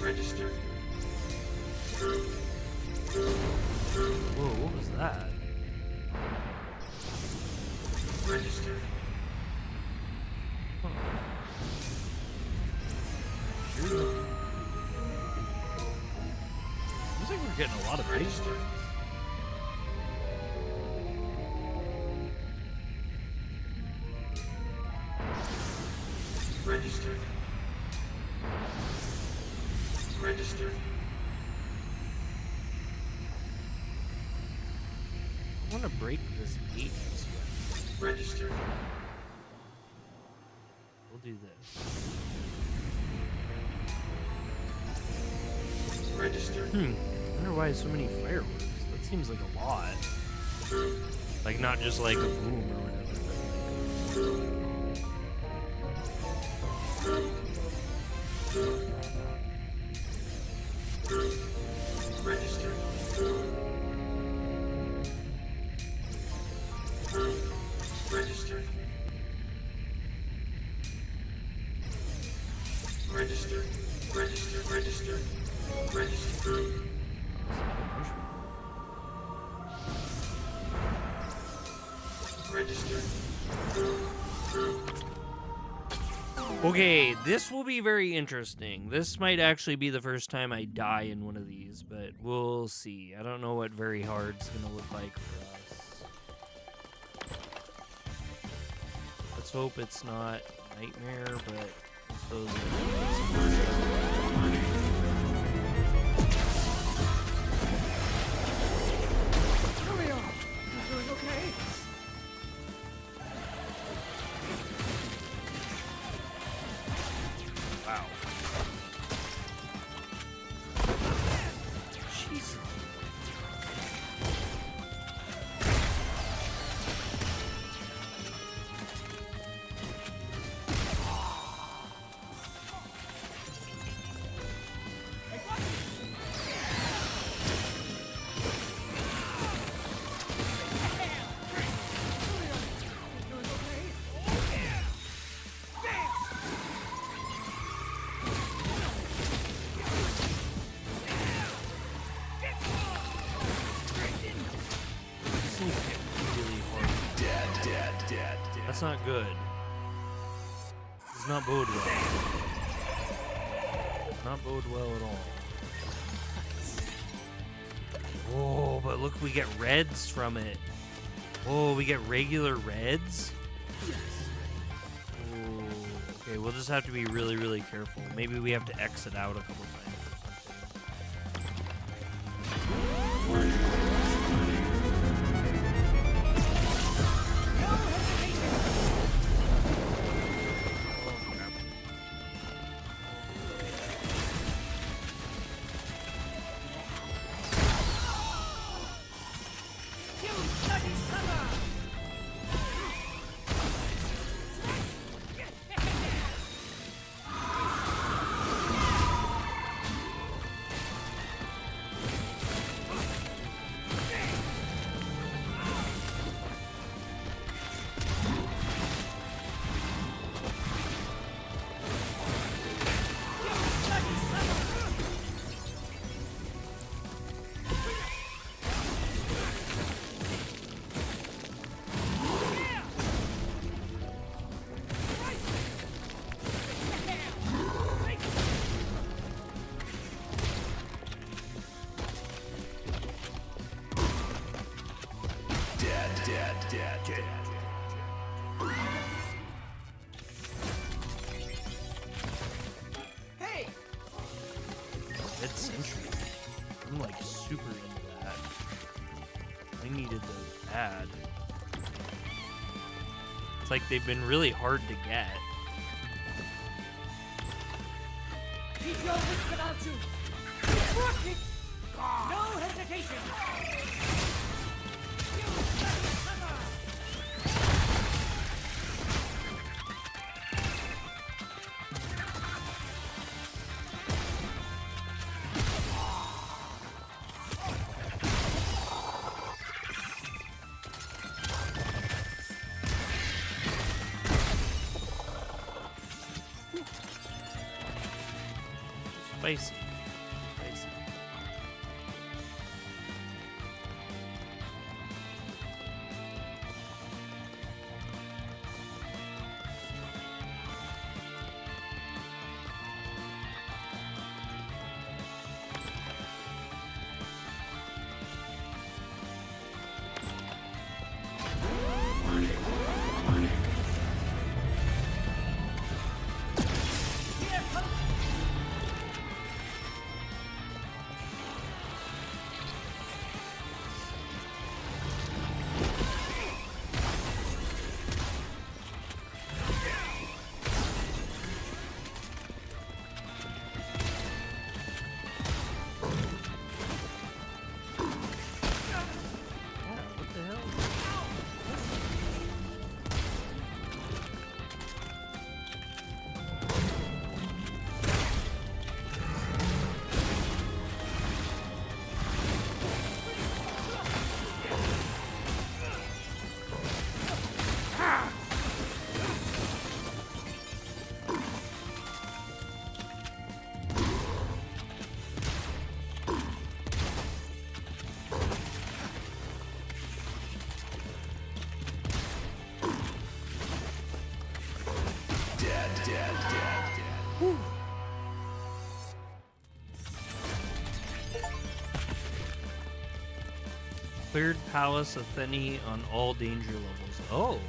Register. Whoa, what was that? Register. Huh. Looks like we're getting a lot of register. Register. Register. I want to break this gate. Register. We'll do this. Register. I wonder why so many fireworks. That seems like a lot. Like not just like a boom or whatever. Register. Register. Register. Register. Register. Okay, this will be very interesting. This might actually be the first time I die in one of these, but we'll see. I don't know what very hard's gonna look like for us. Let's hope it's not Nightmare, but those Romeo, you doing okay? Wow. Jesus. That's not good. Does not bode well. Not bode well at all. Oh, but look, we get reds from it. Oh, we get regular reds? Oh, okay, we'll just have to be really, really careful. Maybe we have to exit out a couple times or something. Hey! Red Sentry. I'm like super into that. I needed those bad. It's like they've been really hard to get. Keep your wits about you! Crush it! No hesitation! Spicy. Spicy. Cleared Palace Athene on all danger levels. Oh.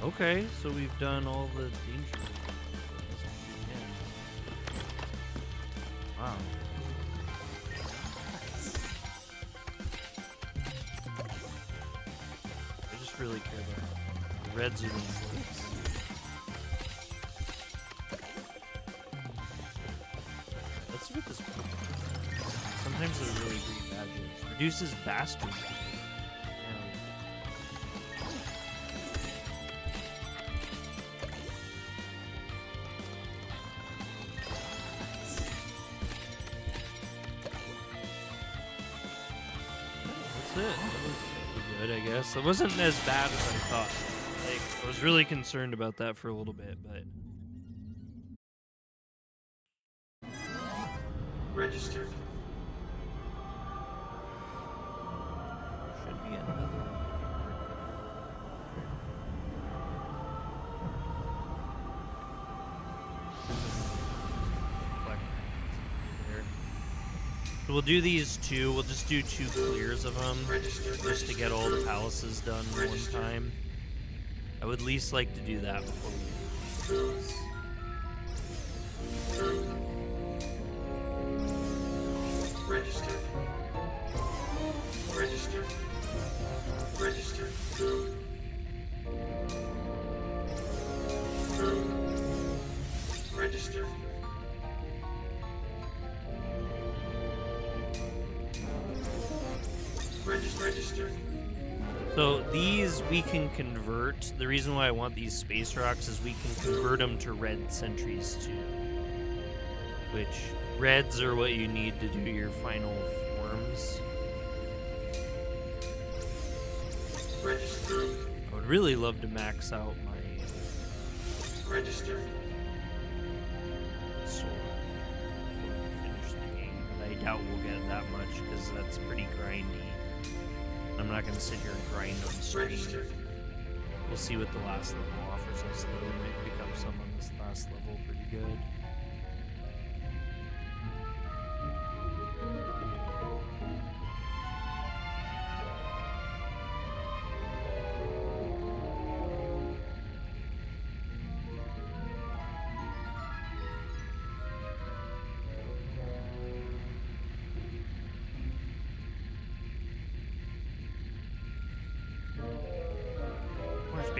Okay, so we've done all the danger levels. Wow. I just really care about the reds are the important. Let's see what this one. Sometimes they're really great badges. Reduces bastard. That's it. That was good, I guess. It wasn't as bad as I thought. Like, I was really concerned about that for a little bit, but. Registered. Should be another. So we'll do these two. We'll just do 2 clears of them, just to get all the palaces done one time. I would least like to do that before we do this. Registered. Registered. Registered. Registered. Registered. So these we can convert. The reason why I want these space rocks is we can convert them to red sentries too. Which reds are what you need to do your final forms. Registered. I would really love to max out my Registered. sword before we finish the game, but I doubt we'll get that much because that's pretty grindy. I'm not going to sit here and grind on stream. Registered. We'll see what the last level offers us, though. We might pick up some on this last level pretty good.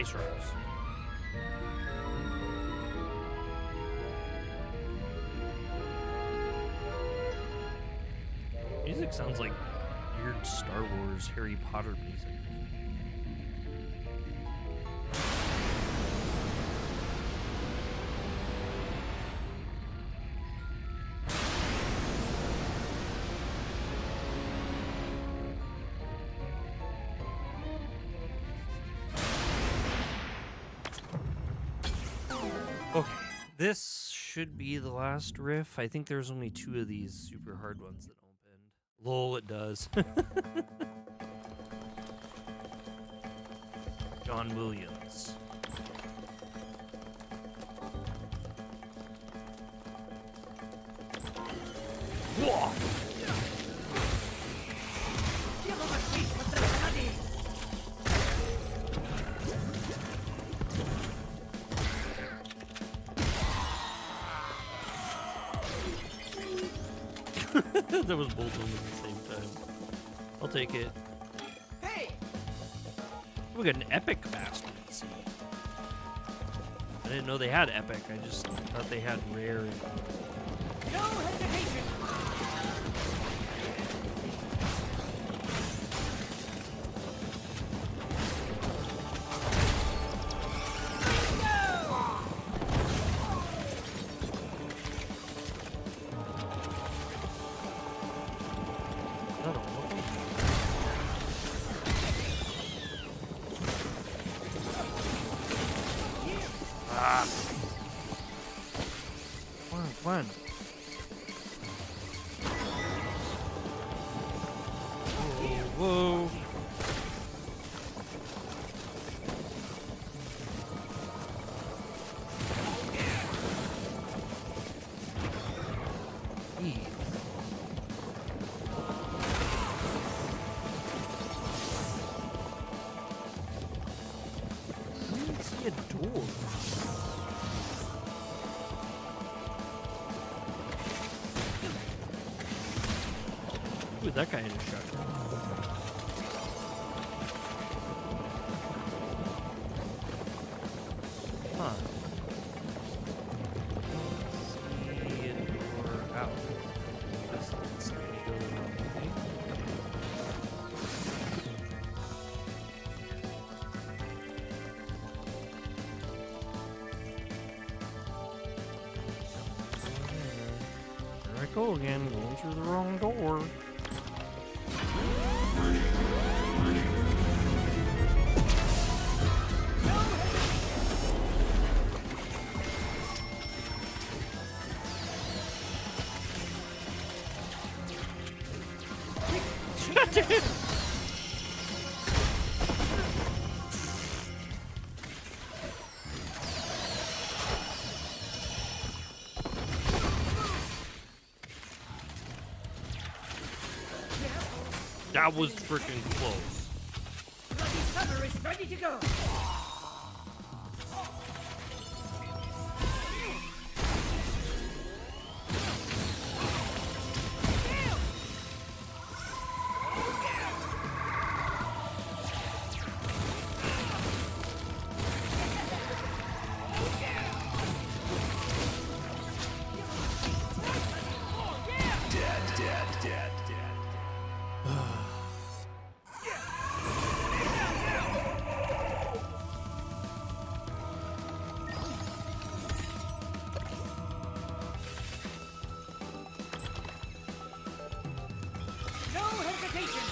Space Rocks. Music sounds like weird Star Wars, Harry Potter music. Okay, this should be the last riff. I think there's only 2 of these super hard ones that opened. Lol, it does. John Williams. Whoa! That was both of them at the same time. I'll take it. Hey! We got an epic bastard scene. I didn't know they had epic. I just thought they had rare. No hesitation! One. Whoa. I didn't see a door. Ooh, that guy in a shotgun. Huh. See a door out. Guess it's time to go the wrong way. There I go again, going through the wrong door. That was freaking close. Bloody summer is ready to go! No hesitation!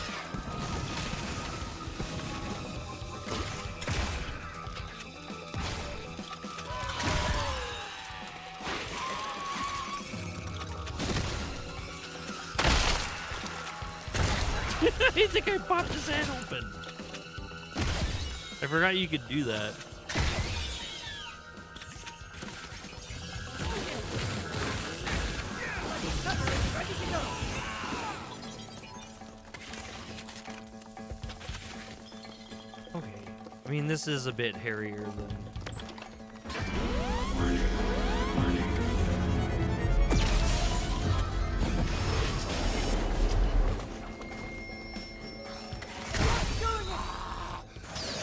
I think I popped his head open. I forgot you could do that. Okay. I mean, this is a bit hairier than...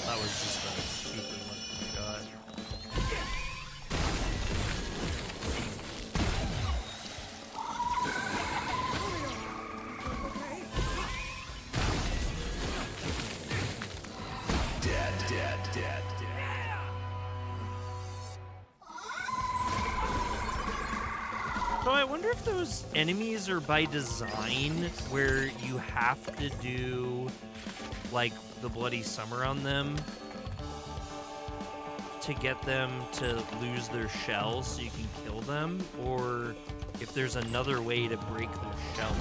That was just a super lucky. wonder if those enemies are by design, where you have to do like the Bloody Summer on them to get them to lose their shells so you can kill them, or if there's another way to break their shell.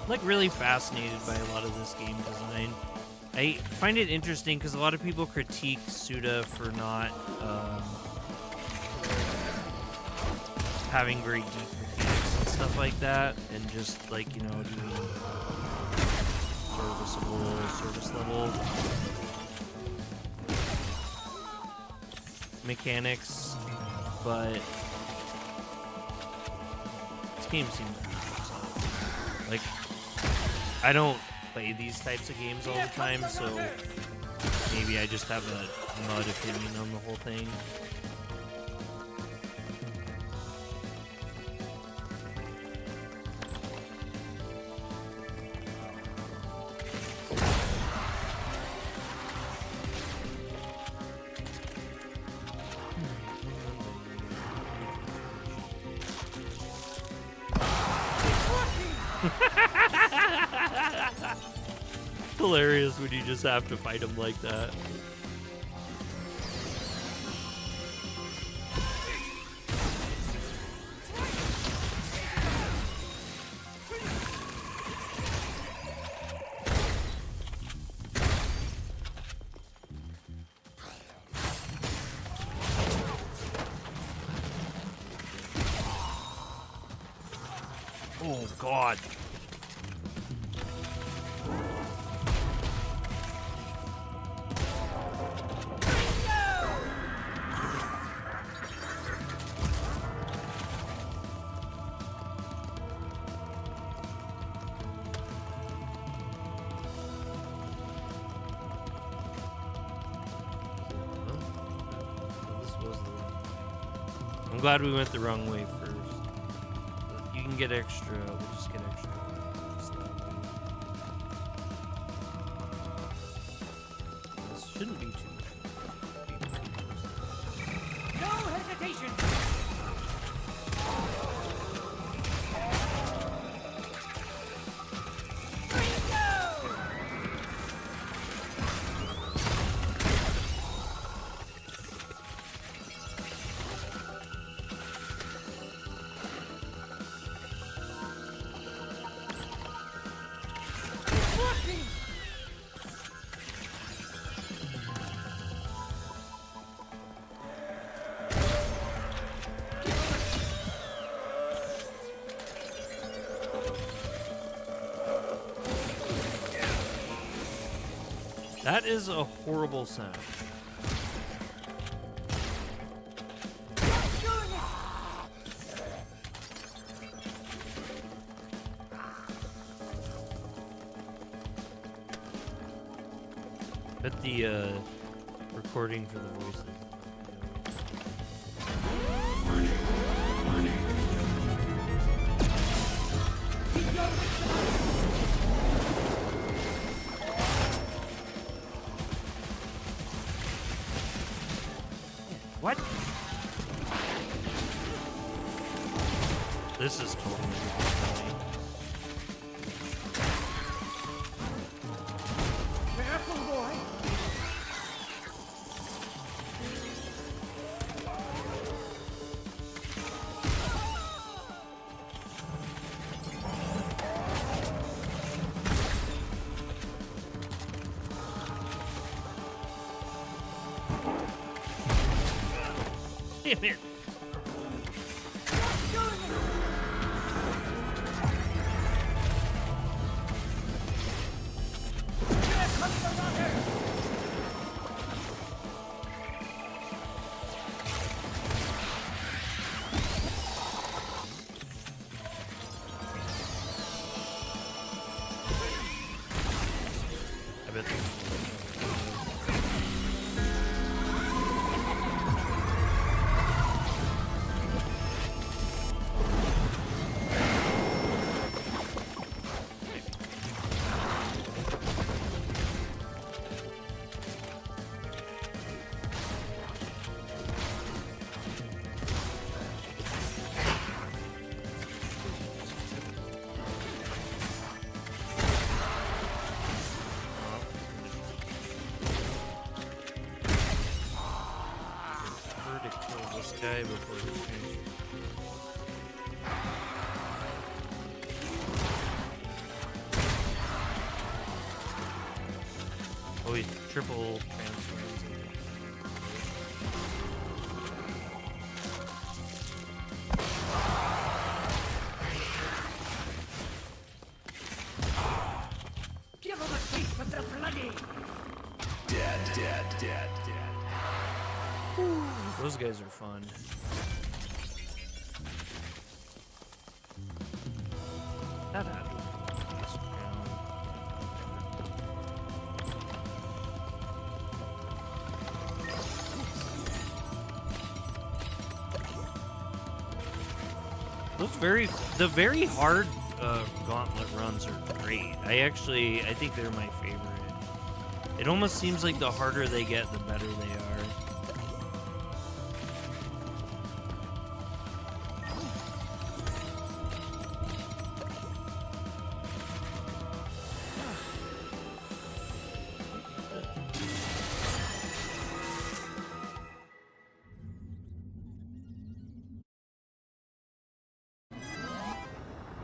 Like really fascinated by a lot of this game design. I find it interesting because a lot of people critique Suda for not having very deep mechanics and stuff like that, and just like, you know, doing serviceable service level mechanics, but this game seems like, I don't play these types of games all the time, so maybe I just have a mud opinion on the whole thing. Hilarious when you just have to fight him like that. Oh God. I'm glad we went the wrong way first. You can get extra. We'll just get extra stuff. This shouldn't be too much. No hesitation! That is a horrible sound. Bet the recording for the voices. What? This is totally funny. Careful, boy! Damn it. I bet guy before he transfers. Oh, he's triple transference. Give him a taste of the bloody. Dead. Those guys are fun. That had to be this round. The very hard gauntlet runs are great. I think they're my favorite. It almost seems like the harder they get, the better they are.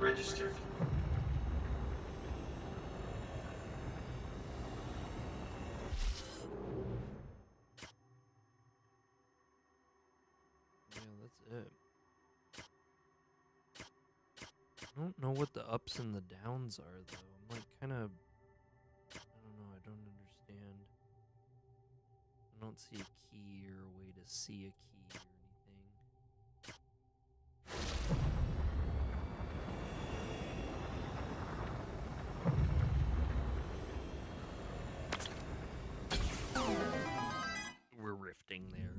Registered. Yeah, that's it. I don't know what the ups and the downs are, though. I'm like kind of, I don't know. I don't understand. I don't see a key or a way to see a key or anything. We're rifting there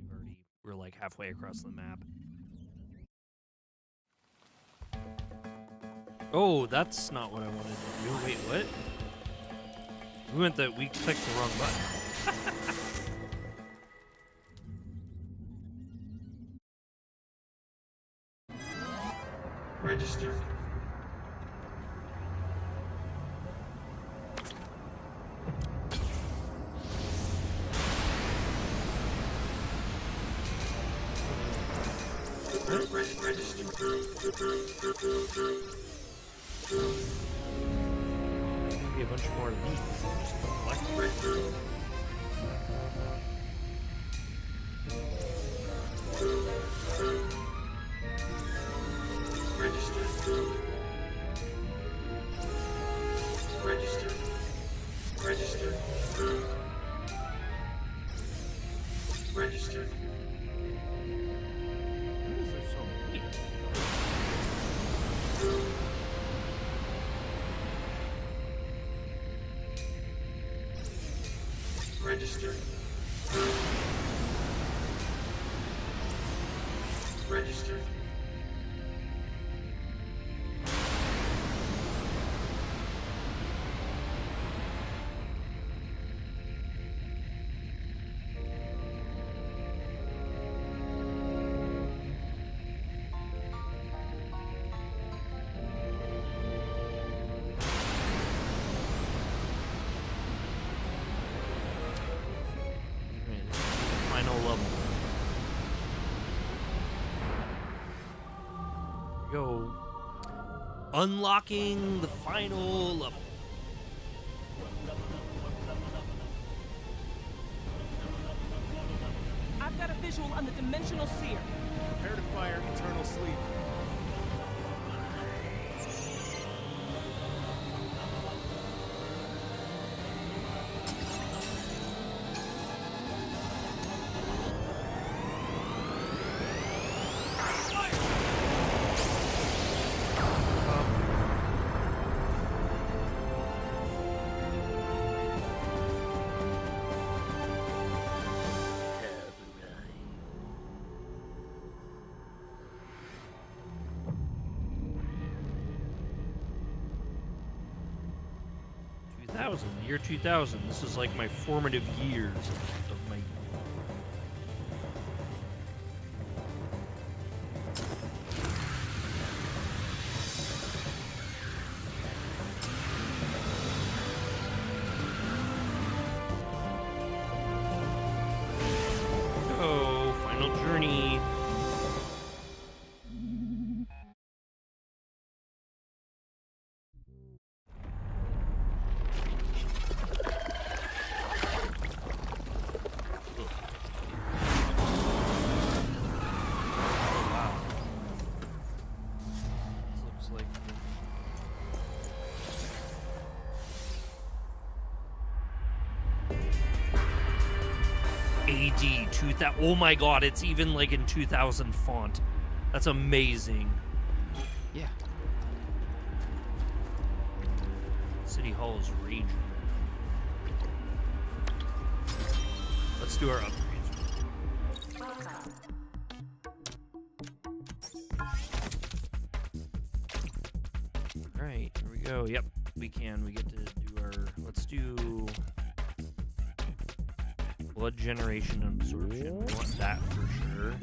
since we're like halfway across the map. Oh, that's not what I wanted to do. Wait, what? We clicked the wrong button. Registered. Maybe a bunch more of these. Just collect. Registered. Why is there so many? Registered. Registered. Alright, this is the final level. Here we go. Unlocking the final level. I've got a visual on the dimensional seer. Prepare to fire eternal sleep. The year 2000. This is like my formative years of my. Oh, final journey. AD 2000. Oh my god, it's even like in 2000 font. That's amazing. Yeah. City Hall is raging. Let's do our upgrades. Alright, here we go. Yep, we can. We get to do our... Let's do... Blood generation and absorption. We want that for sure.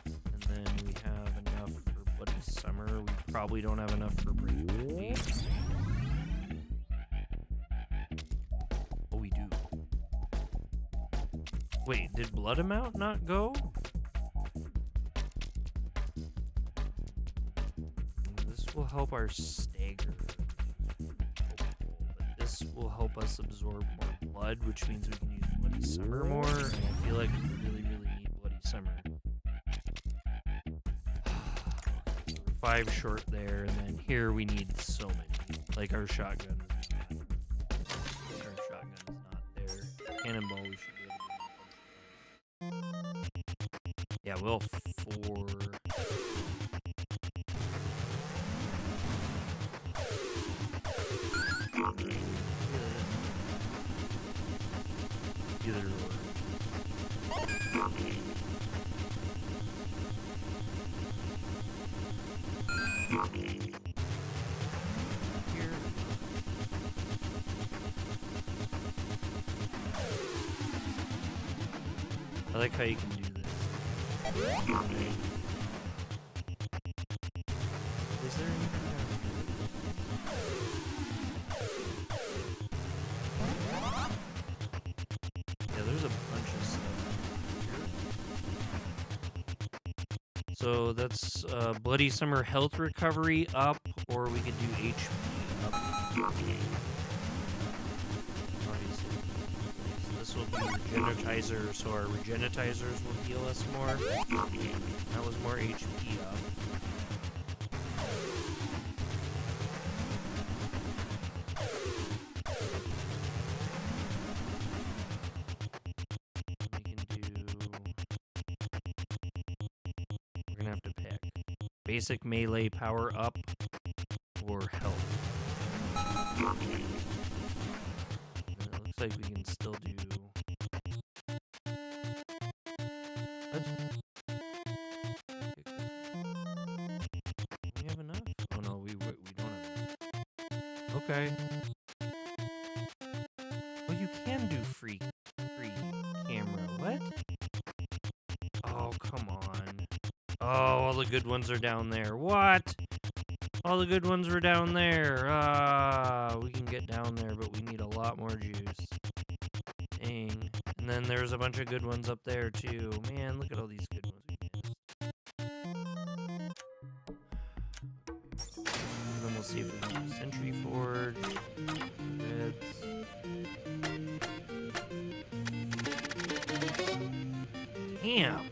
And then we have enough for Bloody Summer. We probably don't have enough for Bravery. Oh, we do. Wait, did Blood Amount not go? This will help our stagger. But this will help us absorb more blood, which means we can use Bloody Summer more. And I feel like we really, really need Bloody Summer. So we're 5 short there, and then here we need so many. Like our shotgun is not. Our shotgun is not there. Cannonball we should be able to do. Yeah, we'll 4. Either or. Here. I like how you can do this. Is there anything down here? Yeah, there's a bunch of stuff. So that's Bloody Summer health recovery up, or we could do HP up. Obviously. So this will be Regenitizer, so our Regenitizers will heal us more. That was more HP up. We're gonna have to pick basic melee power up or health. And it looks like we can still do. Do we have enough? Oh no, we don't have enough. Okay. Well, you can do free camera. What? Oh, come on. Oh, all the good ones are down there. What? All the good ones were down there. We can get down there, but we need a lot more juice. Dang. And then there's a bunch of good ones up there, too. Man, look at all these good ones we missed. And then we'll see if we can do Sentry Forge. Reds. Damn.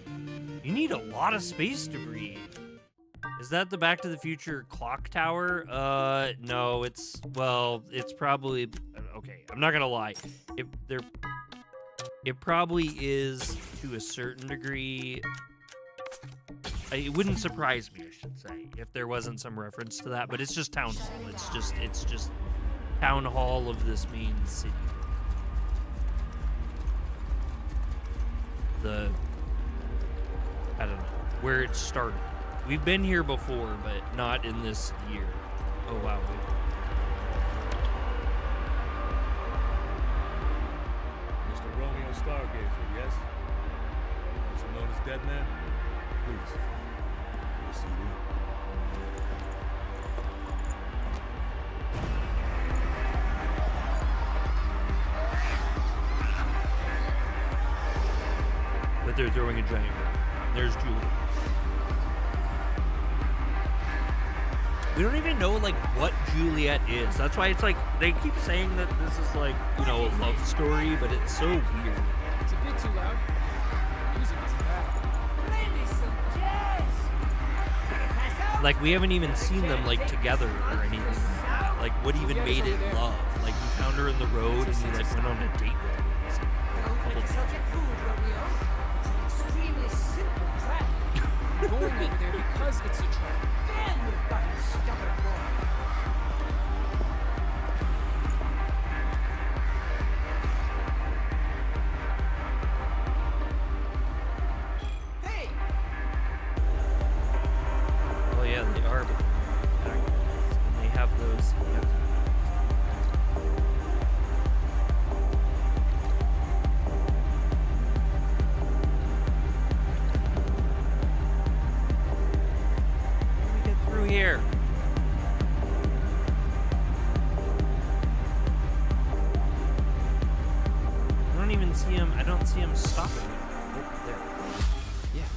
You need a lot of space to breathe. Is that the Back to the Future clock tower? No, it's probably, okay, I'm not gonna lie. It probably is to a certain degree. It wouldn't surprise me, I should say, if there wasn't some reference to that, but it's just Town Hall. It's just Town Hall of this main city. I don't know, where it started. We've been here before, but not in this year. Oh, wow. Mr. Romeo Stargazer, yes? Also known as Dead Man? Please. Yes, you But they're throwing a giant rock. There's Julie. We don't even know, like, what Juliet is. That's why it's like, they keep saying that this is like, you know, a love story, but it's so weird. It's a bit too loud. Music isn't bad. Like, we haven't even seen them, like, together or anything. Like, what even made it love? Like, you found her in the road and you, like, went on a date with her. A couple times. see him. I don't see him stopping. Oh, there. Yeah.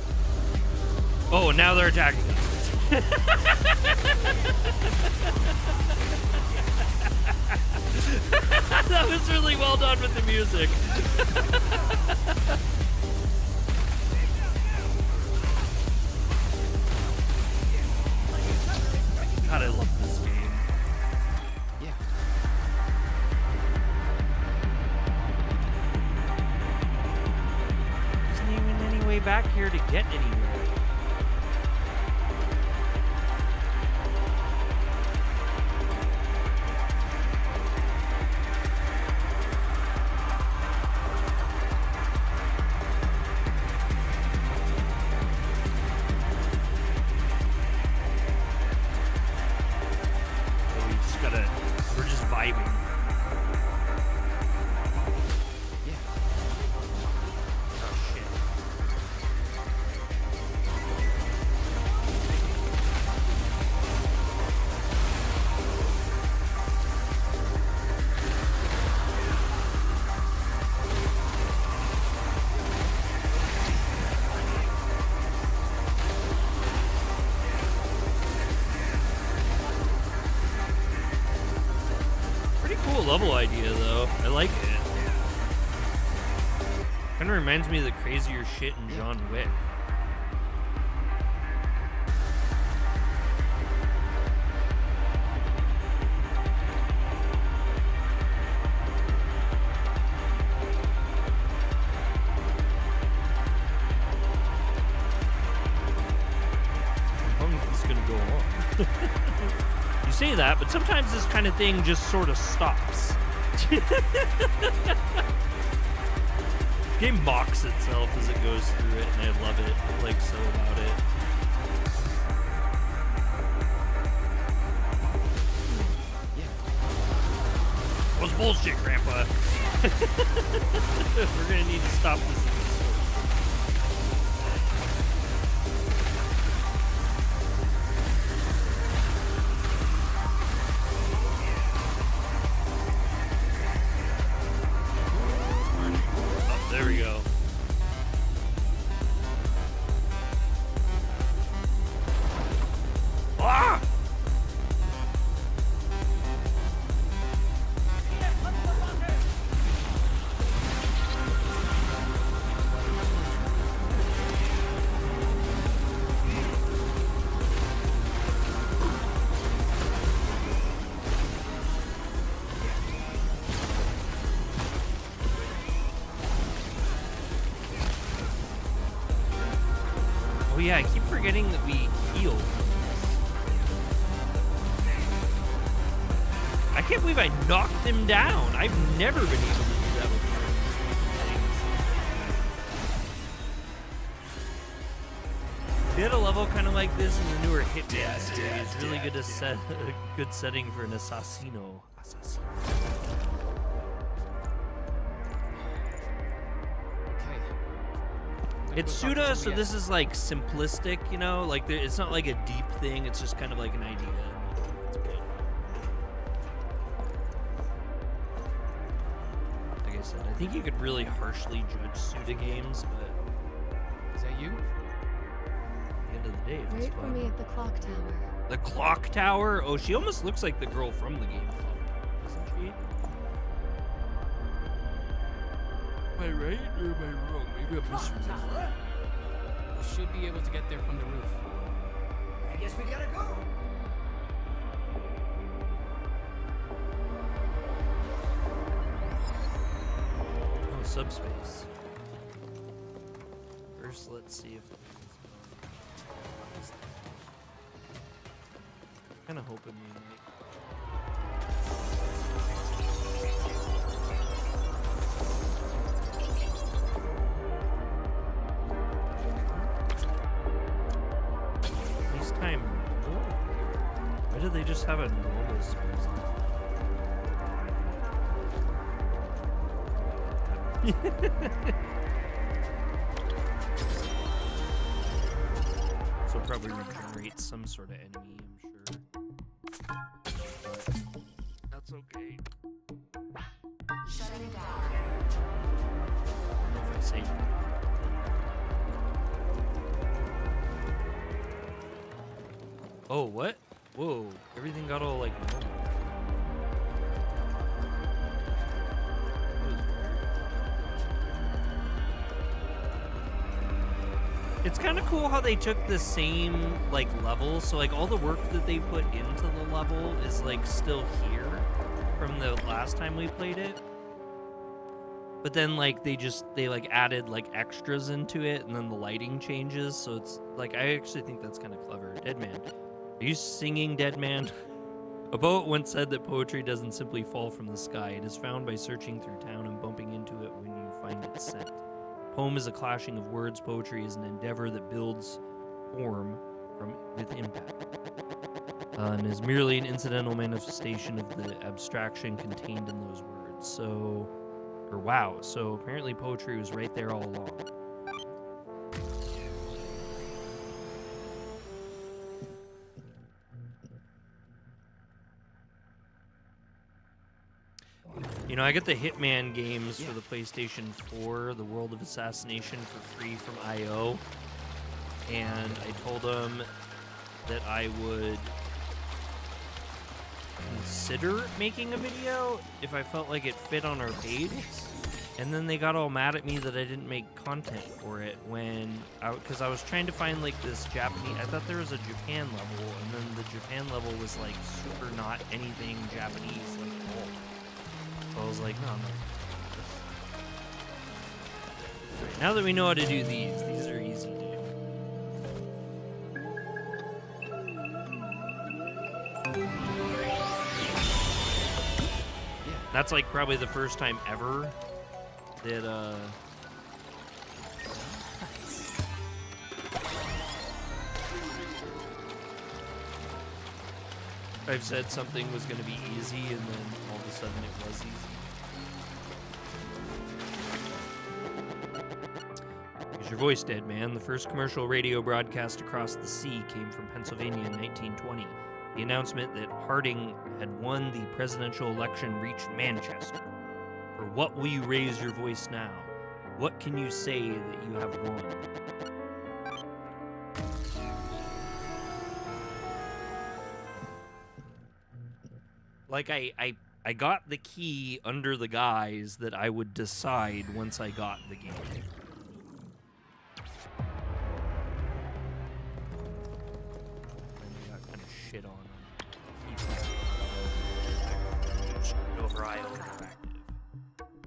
Oh, now they're attacking us. That was really well done with the music. God, I love this game. Yeah. There isn't even any way back here to get anywhere. We're just vibing. Yeah. Oh shit. Cool level idea though. I like it. Kind of reminds me of the crazier shit in John Wick. How long is this gonna go on? You say that, but sometimes this kind of thing just sort of stops. Game mocks itself as it goes through it, and I love it. I'm like so about it. Yeah. That was bullshit, Grandpa. We're gonna need to stop this. There we go. Ah! Oh yeah, I keep forgetting that we heal. I can't believe I knocked him down. I've never been able to do that before. They had a level kind of like this in the newer Hitman series. It's really good to set a good setting for an assassino. It's Suda, so this is like simplistic, you know? Like it's not like a deep thing, it's just kind of like an idea. It's good. Like I said, I think you could really harshly judge Suda games, but is that you? At the end of the day, if it's Wait for fun. me at the clock tower. The clock tower? Oh, she almost looks like the girl from the game, doesn't she? Am I right or am I wrong? Maybe I'm misremembering. We should be able to get there from the roof. I guess we gotta go. Oh, subspace. First, let's see if kind of hoping we might. Time normal? Why do they just have a normal space? So probably regenerate some sort of enemy, I'm sure. But that's okay. Shutting down. say. Oh, what? Whoa, everything got all like normal. It's kind of cool how they took the same like level, so like all the work that they put into the level is like still here from the last time we played it. But then like they like added like extras into it, and then the lighting changes, so it's like I actually think that's kind of clever. Dead Man. Are you singing, Dead Man? A poet once said that poetry doesn't simply fall from the sky. It is found by searching through town and bumping into it when you find its scent. Poem is a clashing of words. Poetry is an endeavor that builds form with impact, and is merely an incidental manifestation of the abstraction contained in those words. So apparently poetry was right there all along. You know, I get the Hitman games for the PlayStation 4, The World of Assassination, for free from IO. And I told them that I would consider making a video if I felt like it fit on our page. And then they got all mad at me that I didn't make content for it because I was trying to find like this Japanese. I thought there was a Japan level, and then the Japan level was like super not anything Japanese like at all. So I was like, no. Right, now that we know how to do these are easy to do. That's like probably the first time ever that I've said something was going to be easy, and then all of a sudden it was easy. Here's your voice, Dead Man. The first commercial radio broadcast across the sea came from Pennsylvania in 1920. The announcement that Harding had won the presidential election reached Manchester. For what will you raise your voice now? What can you say that you have won? Like, I got the key under the guise that I would decide once I got the game. And I got kind of shit on over IO Interactive.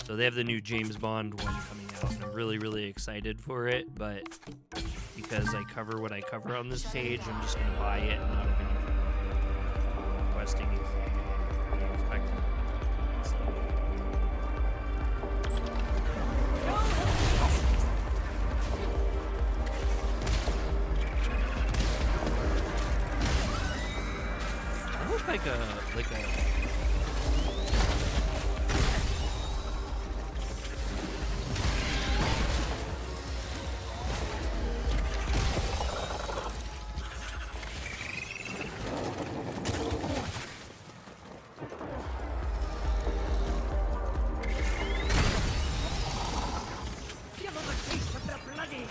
So they have the new James Bond one coming out, and I'm really, really excited for it, but because I cover what I cover on this page, I'm just going to buy it and not have anything requesting it. Like a Give them a taste of the bloody.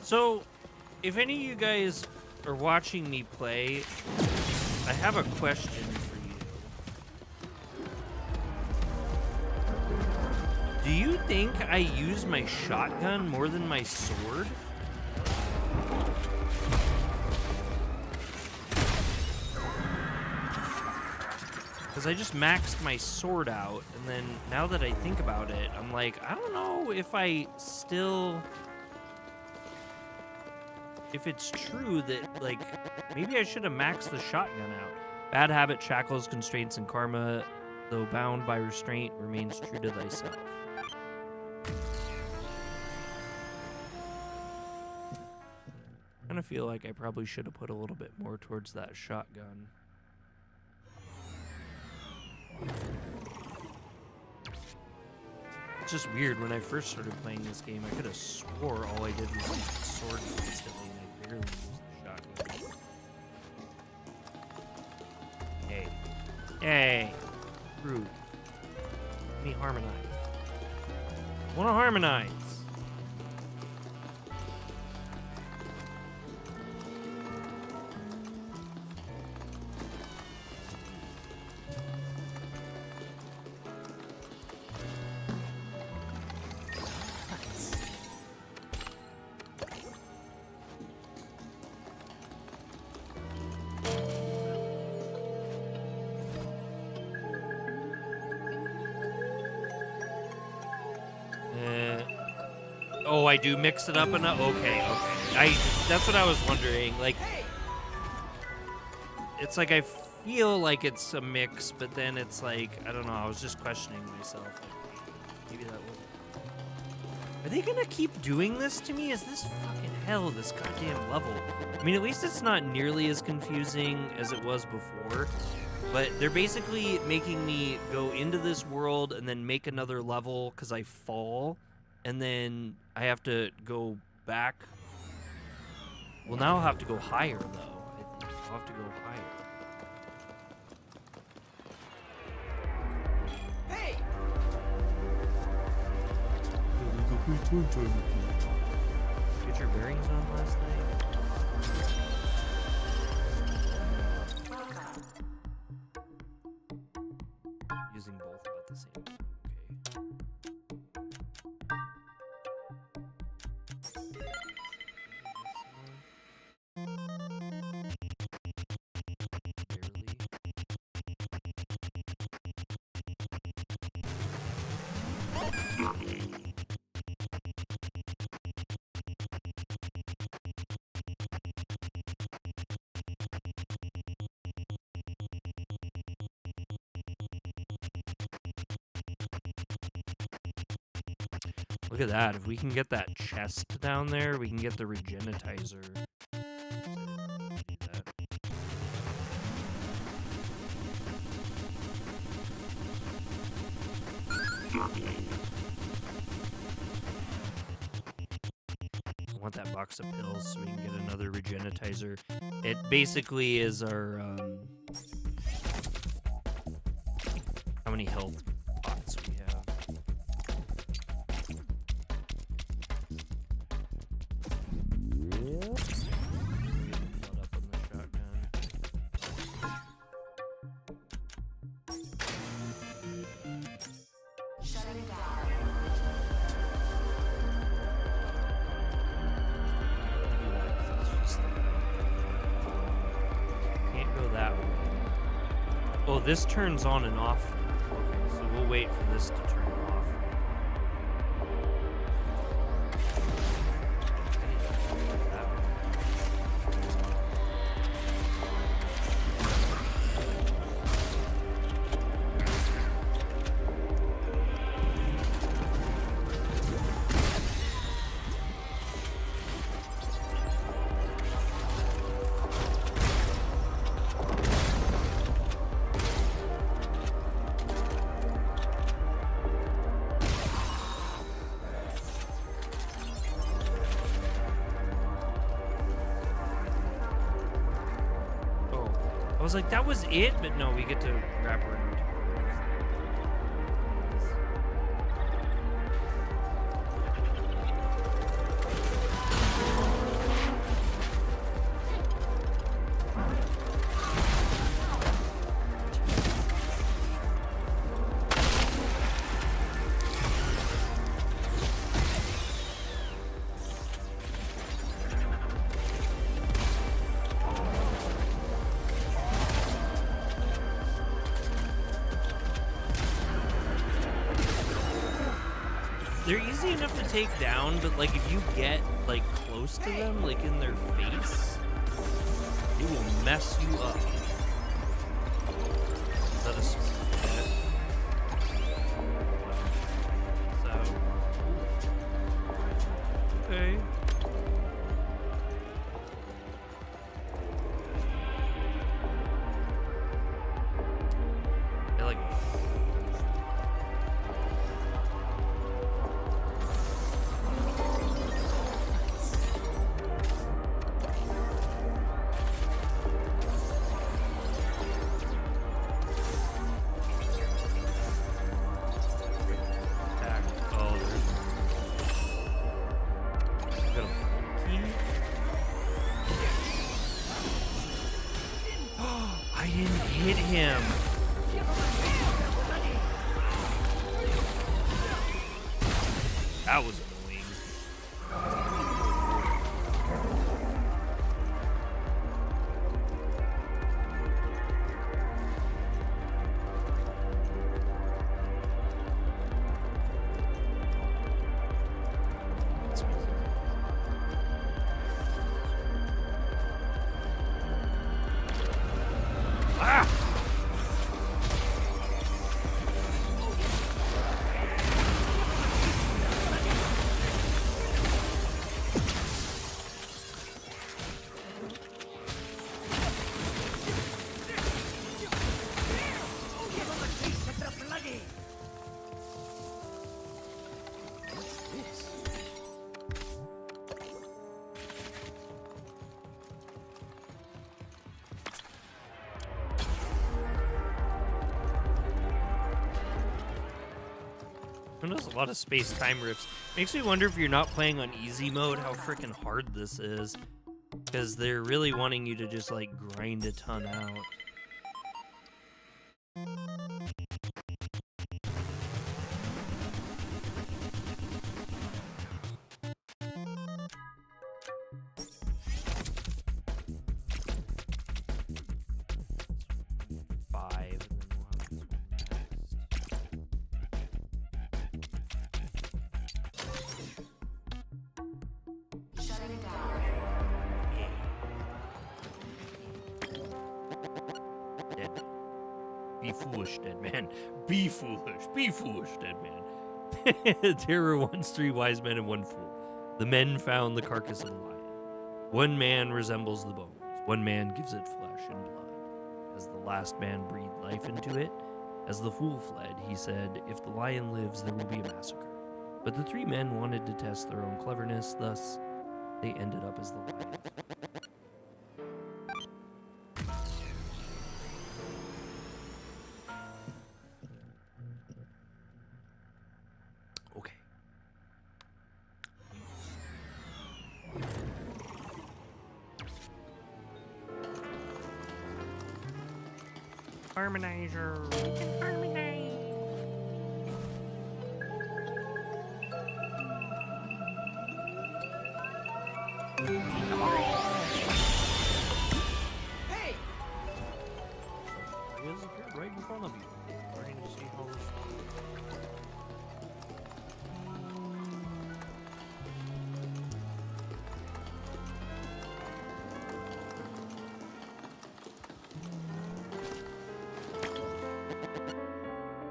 So, if any of you guys are watching me play, I have a question for you. Do you think I use my shotgun more than my sword? Because I just maxed my sword out, and then now that I think about it, I'm like, I don't know if I still... If it's true that, like, maybe I should have maxed the shotgun out. Bad habit, shackles, constraints, and karma, though bound by restraint, remains true to thyself. I kind of feel like I probably should have put a little bit more towards that shotgun. It's just weird. When I first started playing this game, I could have swore all I did was use the sword constantly, and I barely used the shotgun. Hey. Hey. Rude. Let me harmonize. I want to harmonize. Oh, I do mix it up enough? Okay. That's what I was wondering. Like, it's like I feel like it's a mix, but then it's like, I don't know, I was just questioning myself. Like, maybe that would... Are they gonna keep doing this to me? Is this fucking hell, this goddamn level? I mean, at least it's not nearly as confusing as it was before, but they're basically making me go into this world and then make another level because I fall, and then I have to go back. Well, now I'll have to go higher, though. I'll have to go higher. Hey! Get your bearings on last night? Using both about the same time. Look at that. If we can get that chest down there, we can get the regenitizer. I want that box of pills so we can get another regenitizer. It basically is our, how many health pots we have. Oh, this turns on and off. Okay, so we'll wait for this to turn off. I was like, that was it, but no, we get to wrap around. They're easy enough to take down, but like if you get like close to them, like in their face, it will mess you up. Is that a so okay. didn't hit him. That was annoying. Ah! There's a lot of space-time rifts. Makes me wonder if you're not playing on easy mode, how freaking hard this is. Because they're really wanting you to just, like, grind a ton out. Be foolish, dead man. Be foolish. Be foolish, dead man. There were once 3 wise men and 1 fool. The men found the carcass of a lion. One man resembles the bones. One man gives it flesh and blood. As the last man breathed life into it, as the fool fled, he said, "If the lion lives, there will be a massacre." But the 3 men wanted to test their own cleverness, thus they ended up as the lions. Harmonizer. We can harmonize. Hey! He is right in front of you. Trying to see how this.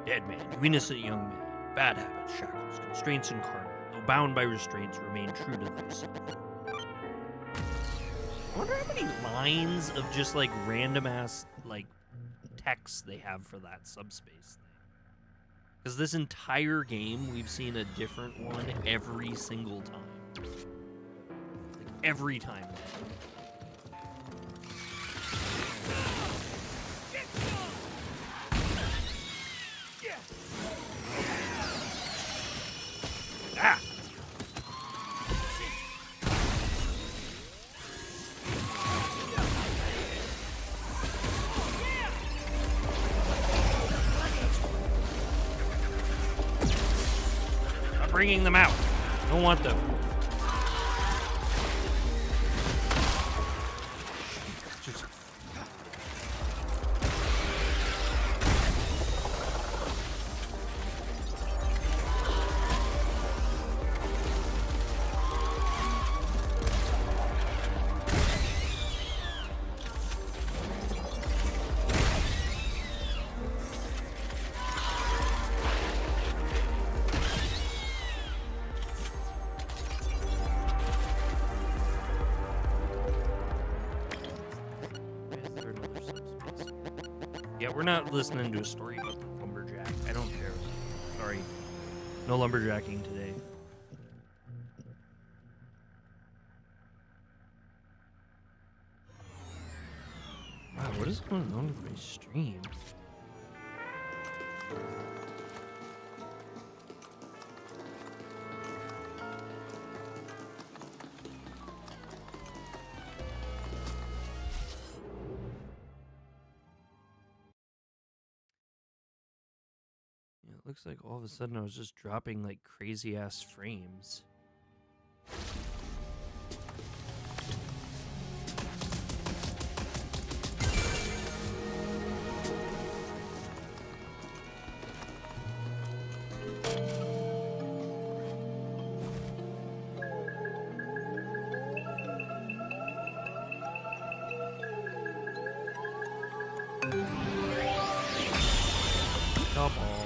Dead man, you innocent young man. Bad habits, shackles, constraints incarnate. Though bound by restraints, remain true to thyself. I wonder how many lines of just like random ass like text they have for that subspace thing. Because this entire game, we've seen a different one every single time. Like every time. Ah! I'm bringing them out. Don't want them. Yeah, we're not listening to a story about the lumberjack. I don't care. Sorry. No lumberjacking today. Wow, what is going on with my stream? Looks like all of a sudden I was just dropping like crazy ass frames. Come on.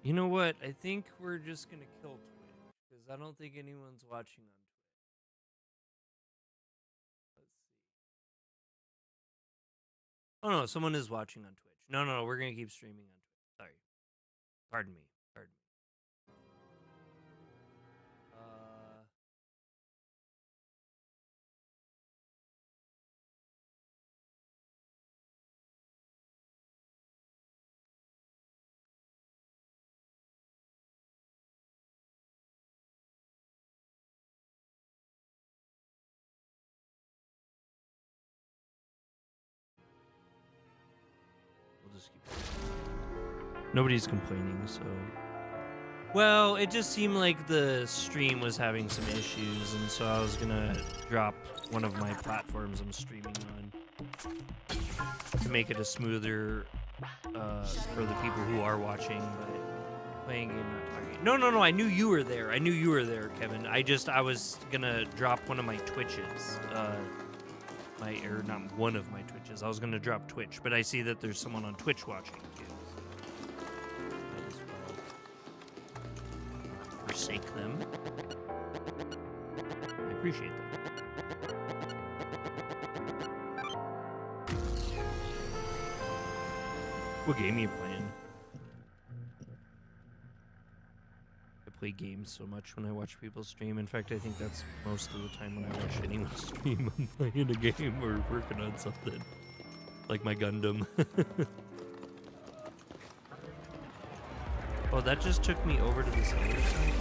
You know what? I think we're just gonna kill Twitch because I don't think anyone's watching on Twitch. Let's see. Oh no, someone is watching on Twitch. No, we're gonna keep streaming on Twitch. Sorry. Pardon me. We'll just keep. Nobody's complaining, so. Well, it just seemed like the stream was having some issues, and so I was gonna drop one of my platforms I'm streaming on to make it a smoother for the people who are watching, but playing game, not talking. No, I knew you were there. Kevin. I was gonna drop one of my Twitches. Or not one of my Twitches. I was gonna drop Twitch, but I see that there's someone on Twitch watching too. Might as well forsake them. I appreciate them. What game are you playing? I play games so much when I watch people stream. In fact, I think that's most of the time when I watch anyone stream. I'm playing a game or working on something. Like my Gundam. Oh, that just took me over to this other side.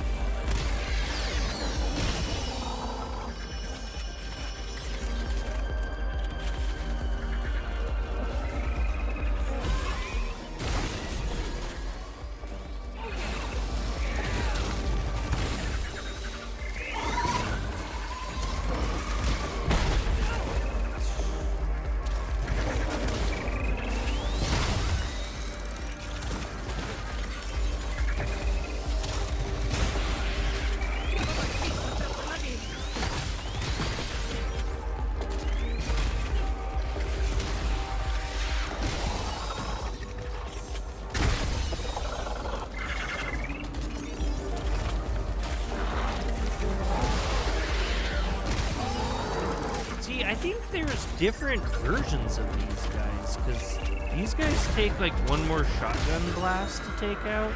Different versions of these guys, because these guys take like one more shotgun blast to take out.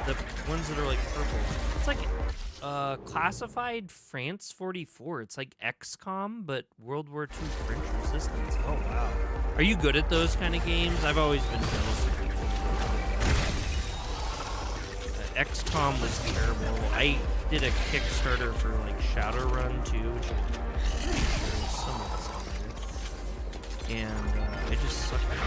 The ones that are like purple. It's like classified France 44. It's like XCOM, but World War II French resistance. Oh wow. Are you good at those kind of games? I've always been jealous of people. XCOM was terrible. I did a Kickstarter for like Shadowrun too, which I'm pretty sure was somewhat similar. And I just suck at it.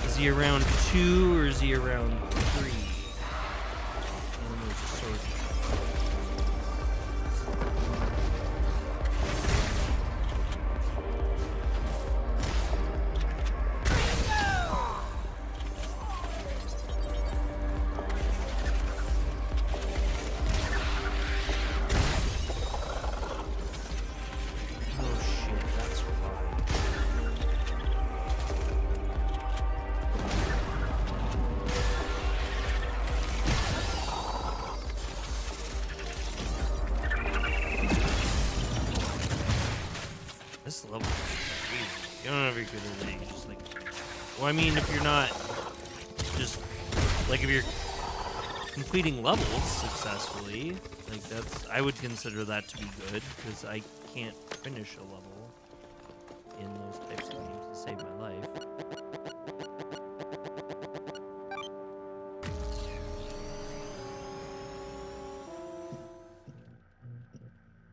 Is he around 2 or is he around 3? And there's a sword. This level is crazy. You don't know if you're good at it. You're just like, well, I mean, if you're not just like if you're completing levels successfully, like that's I would consider that to be good because I can't finish a level. in those types of games to save my life.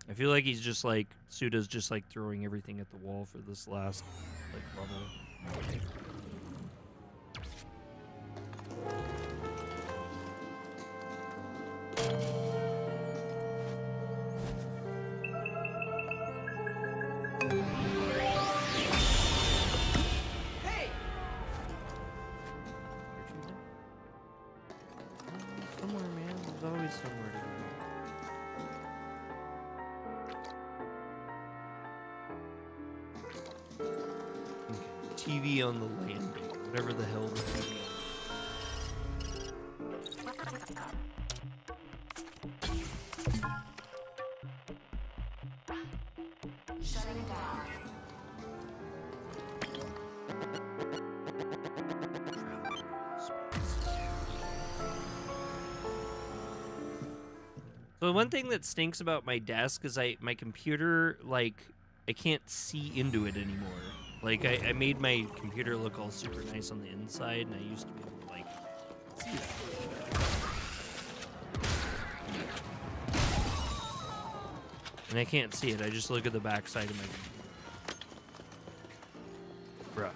I feel like he's just like, Suda's just like throwing everything at the wall for this last like level. Hey! Somewhere, man. There's always somewhere to go. TV on the landing, whatever the hell the TV. Shutting down. So one thing that stinks about my desk is my computer, like, I can't see into it anymore. Like, I made my computer look all super nice on the inside, and I used to be able to, like, see that. And I can't see it. I just look at the back side of my computer. Bruh.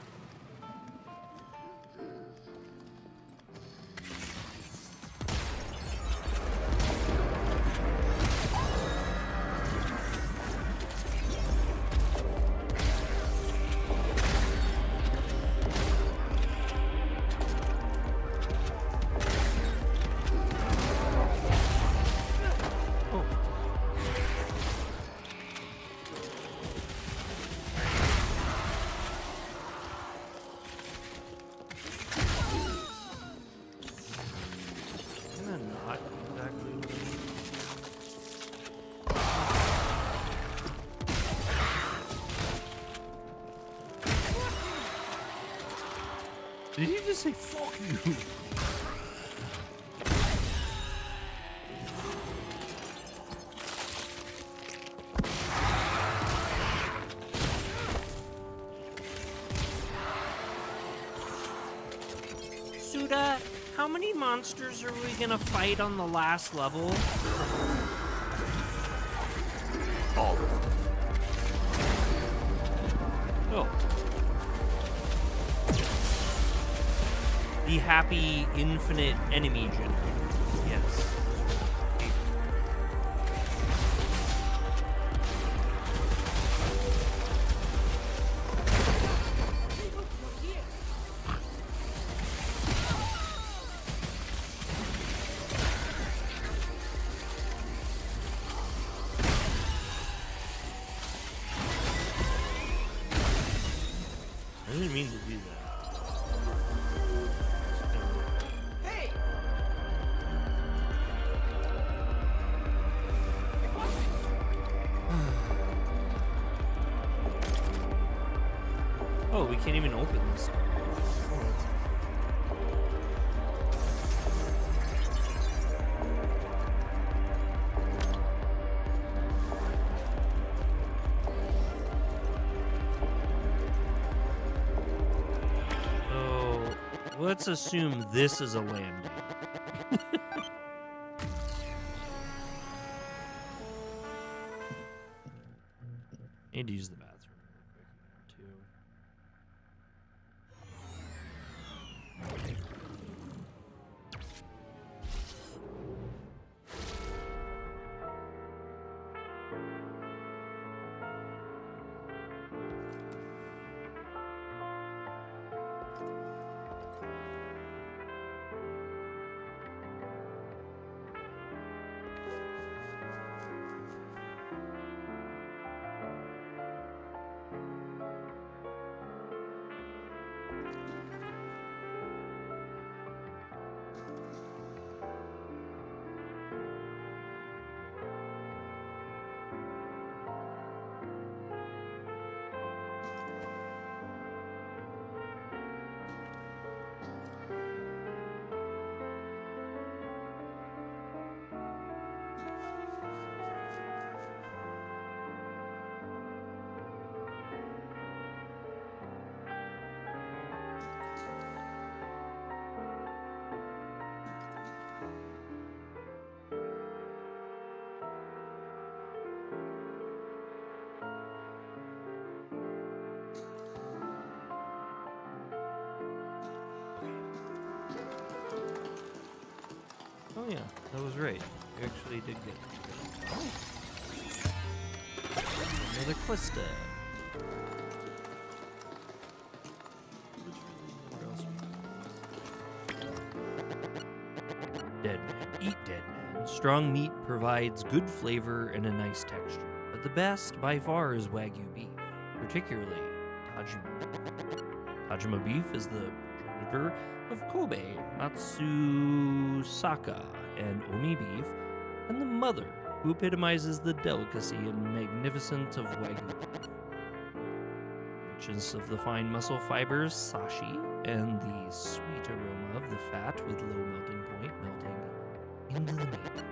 Did he just say fuck you? Suda, how many monsters are we gonna fight on the last level? All of them. Oh. The happy infinite enemy generator. Yes. I didn't mean to do that. Oh, we can't even open this. So, let's assume this is a landing. Need to use the bathroom really quick, too. Oh yeah, that was right. You actually did get it. Oh. Another cluster. Dead man. Eat dead man. Strong meat provides good flavor and a nice texture. But the best, by far, is Wagyu beef. Particularly Tajima beef. Tajima beef is the progenitor of Kobe, Matsusaka, and Omi beef, and the mother, who epitomizes the delicacy and magnificence of Wagyu beef. Richness of the fine muscle fibers, sashi, and the sweet aroma of the fat with low melting point melting into the meat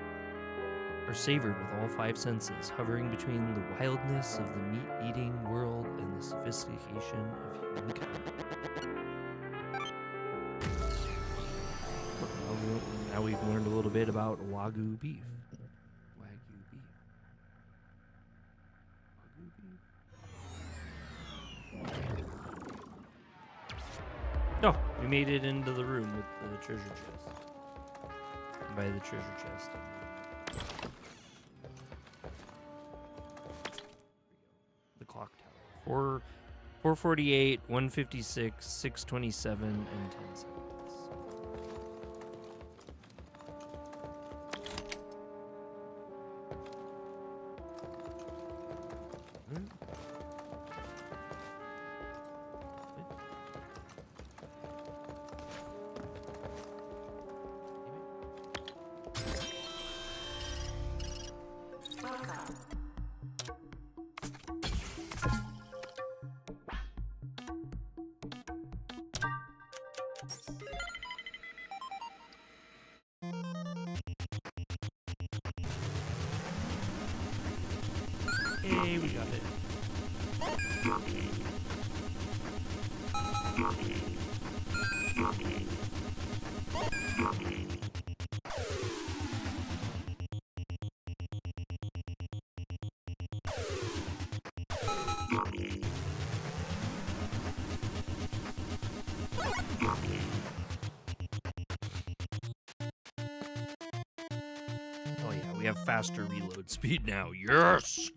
are savored with all five senses, hovering between the wildness of the meat-eating world and the sophistication of humankind. Now we've learned a little bit about Wagyu beef. Wagyu beef. Wagyu beef. Oh, we made it into the room with the treasure chest. And by the treasure chest, the clock tower. 448, 156, 627, and 10 seconds. Hey, we got it. Oh yeah, we have faster reload speed now. Yes!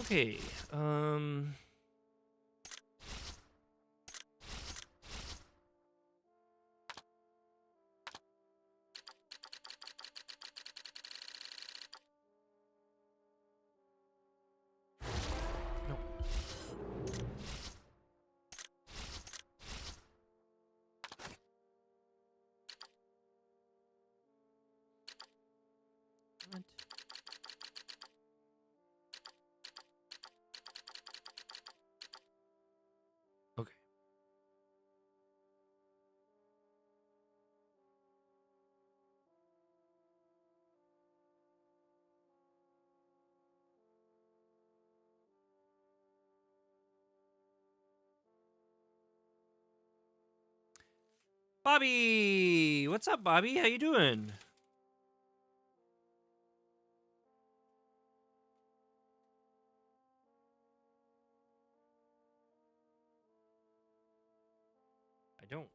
Okay, no. What? Okay. Bobby! What's up, Bobby? How you doing? I don't.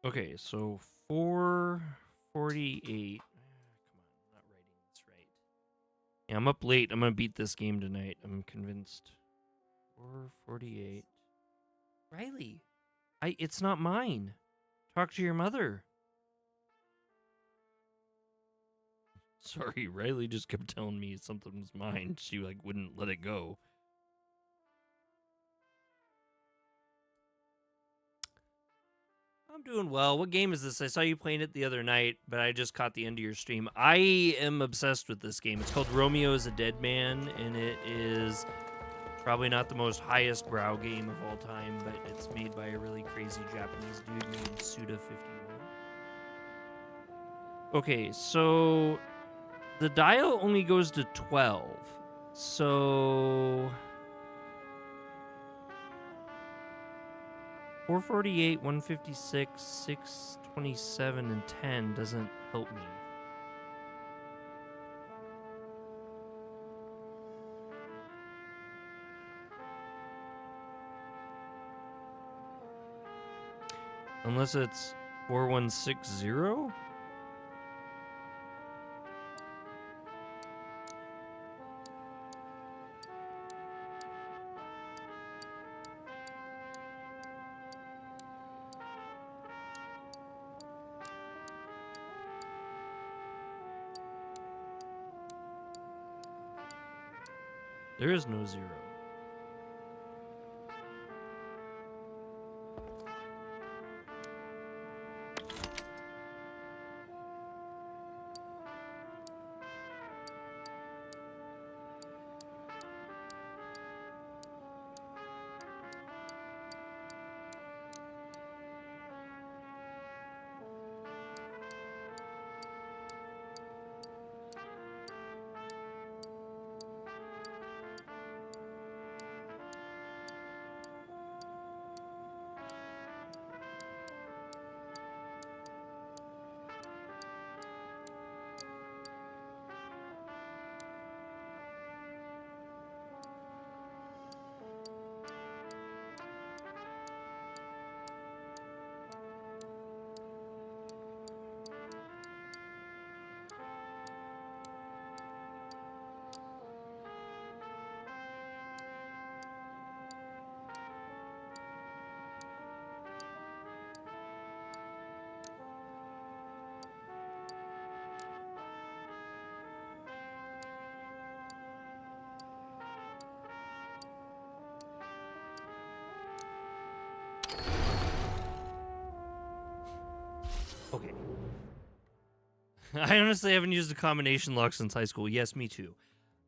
Okay, so 448. Come on, I'm not writing this right. Yeah, I'm up late. I'm gonna beat this game tonight. I'm convinced. 448. Riley, it's not mine. Talk to your mother. Sorry, Riley just kept telling me something was mine. She wouldn't let it go. I'm doing well. What game is this? I saw you playing it the other night, but I just caught the end of your stream. I am obsessed with this game. It's called Romeo is a Dead Man, and it is probably not the most highest brow game of all time, but it's made by a really crazy Japanese dude named Suda51. Okay, so the dial only goes to 12. So 448, 156, 627, and 10 doesn't help me. Unless it's 4160? There is no 0. Okay. I honestly haven't used a combination lock since high school. Yes, me too.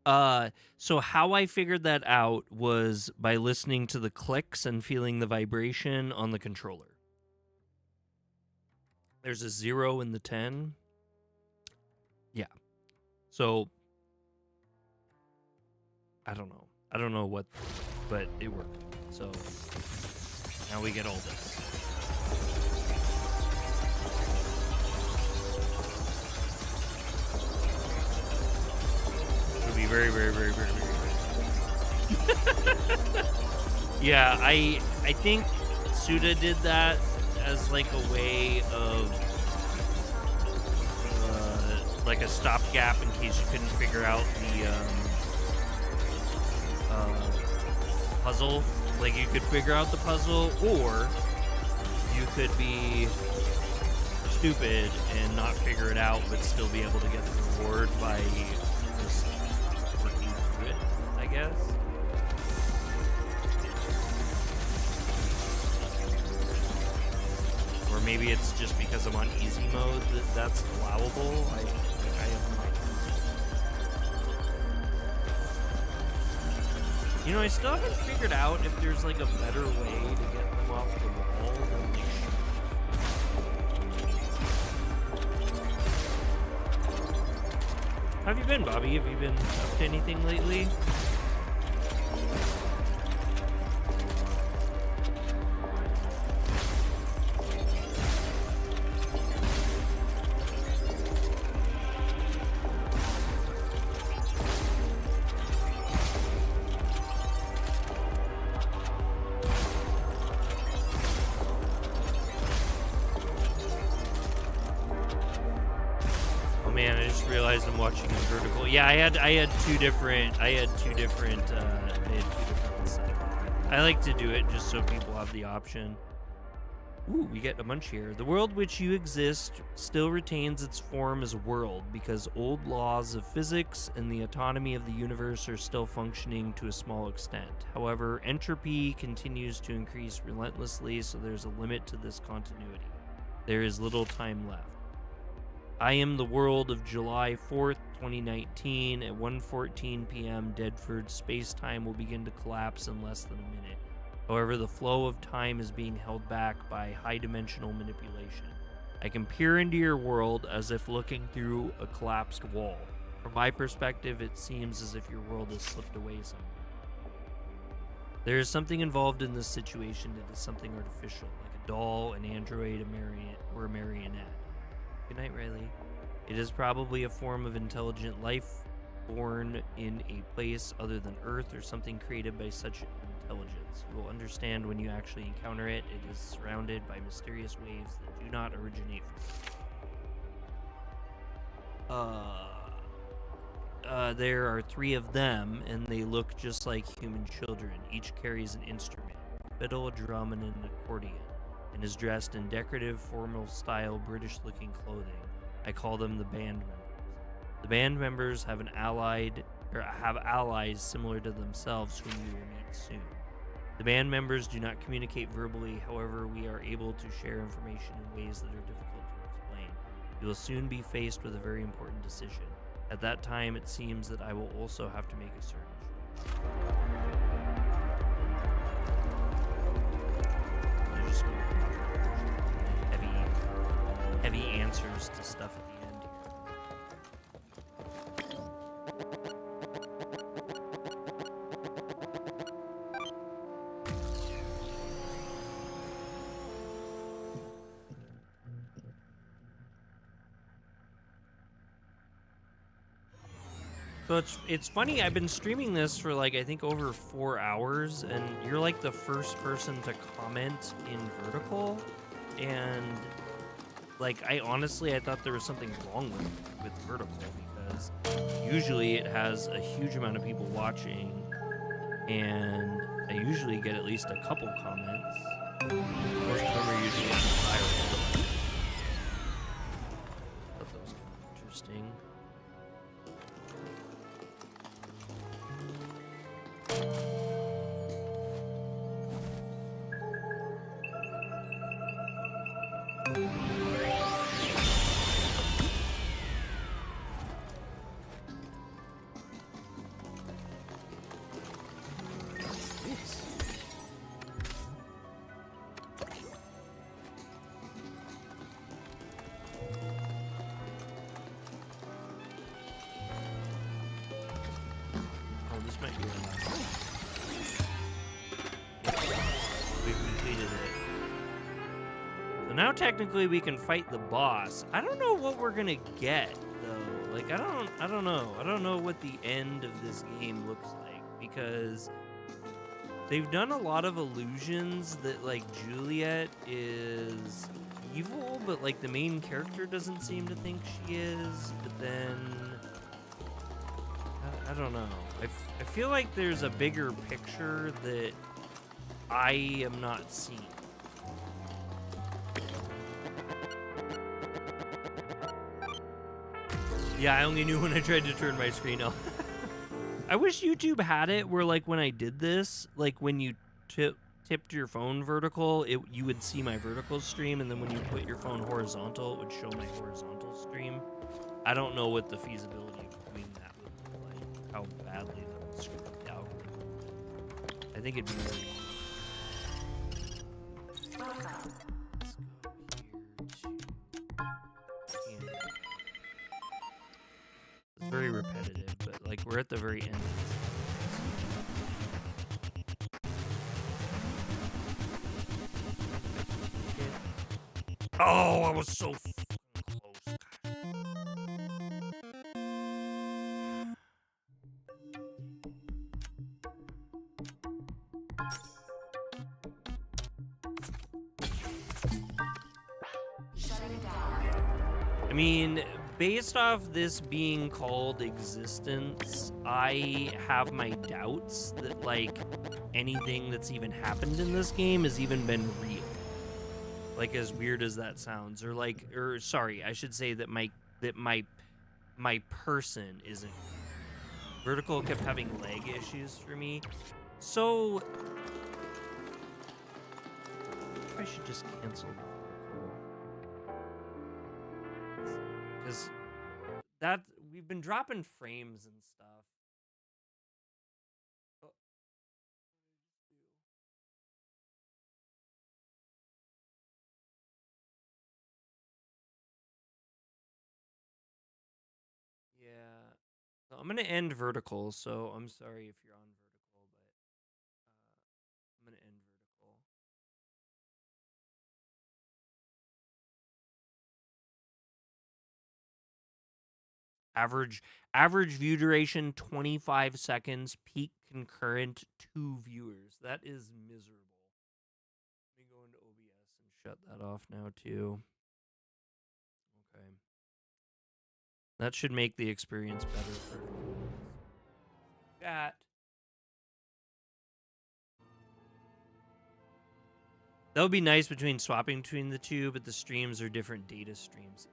So how I figured that out was by listening to the clicks and feeling the vibration on the controller. There's a 0 in the 10. Yeah. So I don't know. I don't know what, but it worked. So now we get all this. Be very, very, very, very, very, very. Yeah, I think Suda did that as like a way of like a stopgap in case you couldn't figure out the puzzle. Like you could figure out the puzzle, or you could be stupid and not figure it out, but still be able to get the reward by just working through it, I guess. Or maybe it's just because I'm on easy mode that that's allowable. I have no idea. You know, I still haven't figured out if there's like a better way to get them off the wall than like How have you been, Bobby? Have you been up to anything lately? I'm watching in vertical. Yeah, I had two different ones. I like to do it just so people have the option. Ooh, we get a bunch here. The world which you exist still retains its form as a world because old laws of physics and the autonomy of the universe are still functioning to a small extent. However, entropy continues to increase relentlessly, so there's a limit to this continuity. There is little time left. I am the world of July 4th, 2019. At 1:14 p.m., Deadford space-time will begin to collapse in less than a minute. However, the flow of time is being held back by high-dimensional manipulation. I can peer into your world as if looking through a collapsed wall. From my perspective, it seems as if your world has slipped away somewhere. There is something involved in this situation that is something artificial, like a doll, an android, or a marionette. Good night, Riley. It is probably a form of intelligent life born in a place other than Earth or something created by such intelligence. You will understand when you actually encounter it. It is surrounded by mysterious waves that do not originate from there are 3 of them, and they look just like human children. Each carries an instrument, a fiddle, a drum, and an accordion, and is dressed in decorative, formal-style, British-looking clothing. I call them the band members. The band members have allies similar to themselves whom we will meet soon. The band members do not communicate verbally, however, we are able to share information in ways that are difficult to explain. You will soon be faced with a very important decision. At that time, it seems that I will also have to make a certain choice. There's just heavy answers to stuff at the end So it's funny, I've been streaming this for like I think over 4 hours, and you're like the first person to comment in vertical, and like I thought there was something wrong with vertical, because usually it has a huge amount of people watching, and I usually get at least a couple comments. Most of them are usually viral. I thought that was kind of interesting. Now technically we can fight the boss. I don't know what we're gonna get though. Like I don't know. I don't know what the end of this game looks like, because they've done a lot of illusions that like Juliet is evil, but like the main character doesn't seem to think she is. But then I don't know. I feel like there's a bigger picture that I am not seeing. Yeah, I only knew when I tried to turn my screen off. I wish YouTube had it where, like, when I did this, like, when you tipped your phone vertical, you would see my vertical stream, and then when you put your phone horizontal, it would show my horizontal stream. I don't know what the feasibility of doing that would look like, how badly that would screw up the algorithm. I think it'd be really It's very repetitive, but like we're at the very end of this. Oh, I was so close. I mean, based off this being called existence, I have my doubts that like anything that's even happened in this game has even been real. Like, as weird as that sounds, or sorry, I should say that my person isn't. Vertical kept having leg issues for me, so I should just cancel because that we've been dropping frames and stuff. Oh. Yeah, so I'm gonna end vertical, so I'm sorry if you're on vertical. Average view duration 25 seconds. Peak concurrent 2 viewers. That is miserable. Let me go into OBS and shut that off now too. Okay. That should make the experience better for everyone. Chat. That would be nice between swapping between the two, but the streams are different data streams.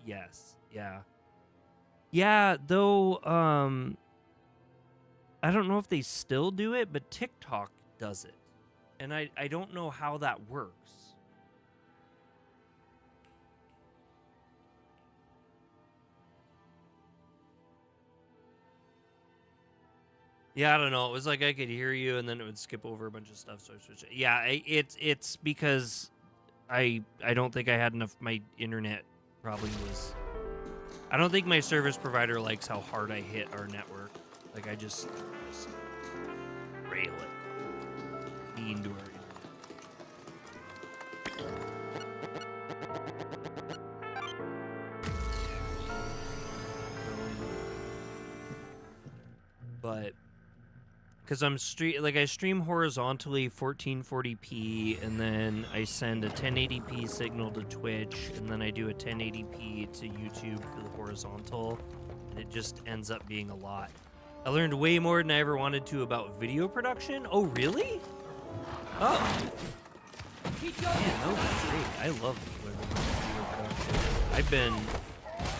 Yes. Yeah. Yeah, though, I don't know if they still do it, but TikTok does it. And I don't know how that works. Yeah, I don't know. It was like I could hear you, and then it would skip over a bunch of stuff, so I switched it. Yeah, it's because I don't think I had enough. My internet probably was. I don't think my service provider likes how hard I hit our network. Like I just rail it into our internet. But because I stream horizontally 1440p, and then I send a 1080p signal to Twitch, and then I do a 1080p to YouTube for the horizontal, and it just ends up being a lot. I learned way more than I ever wanted to about video production. Oh, really? Oh. Yeah, that was great. I love learning about video production. I've been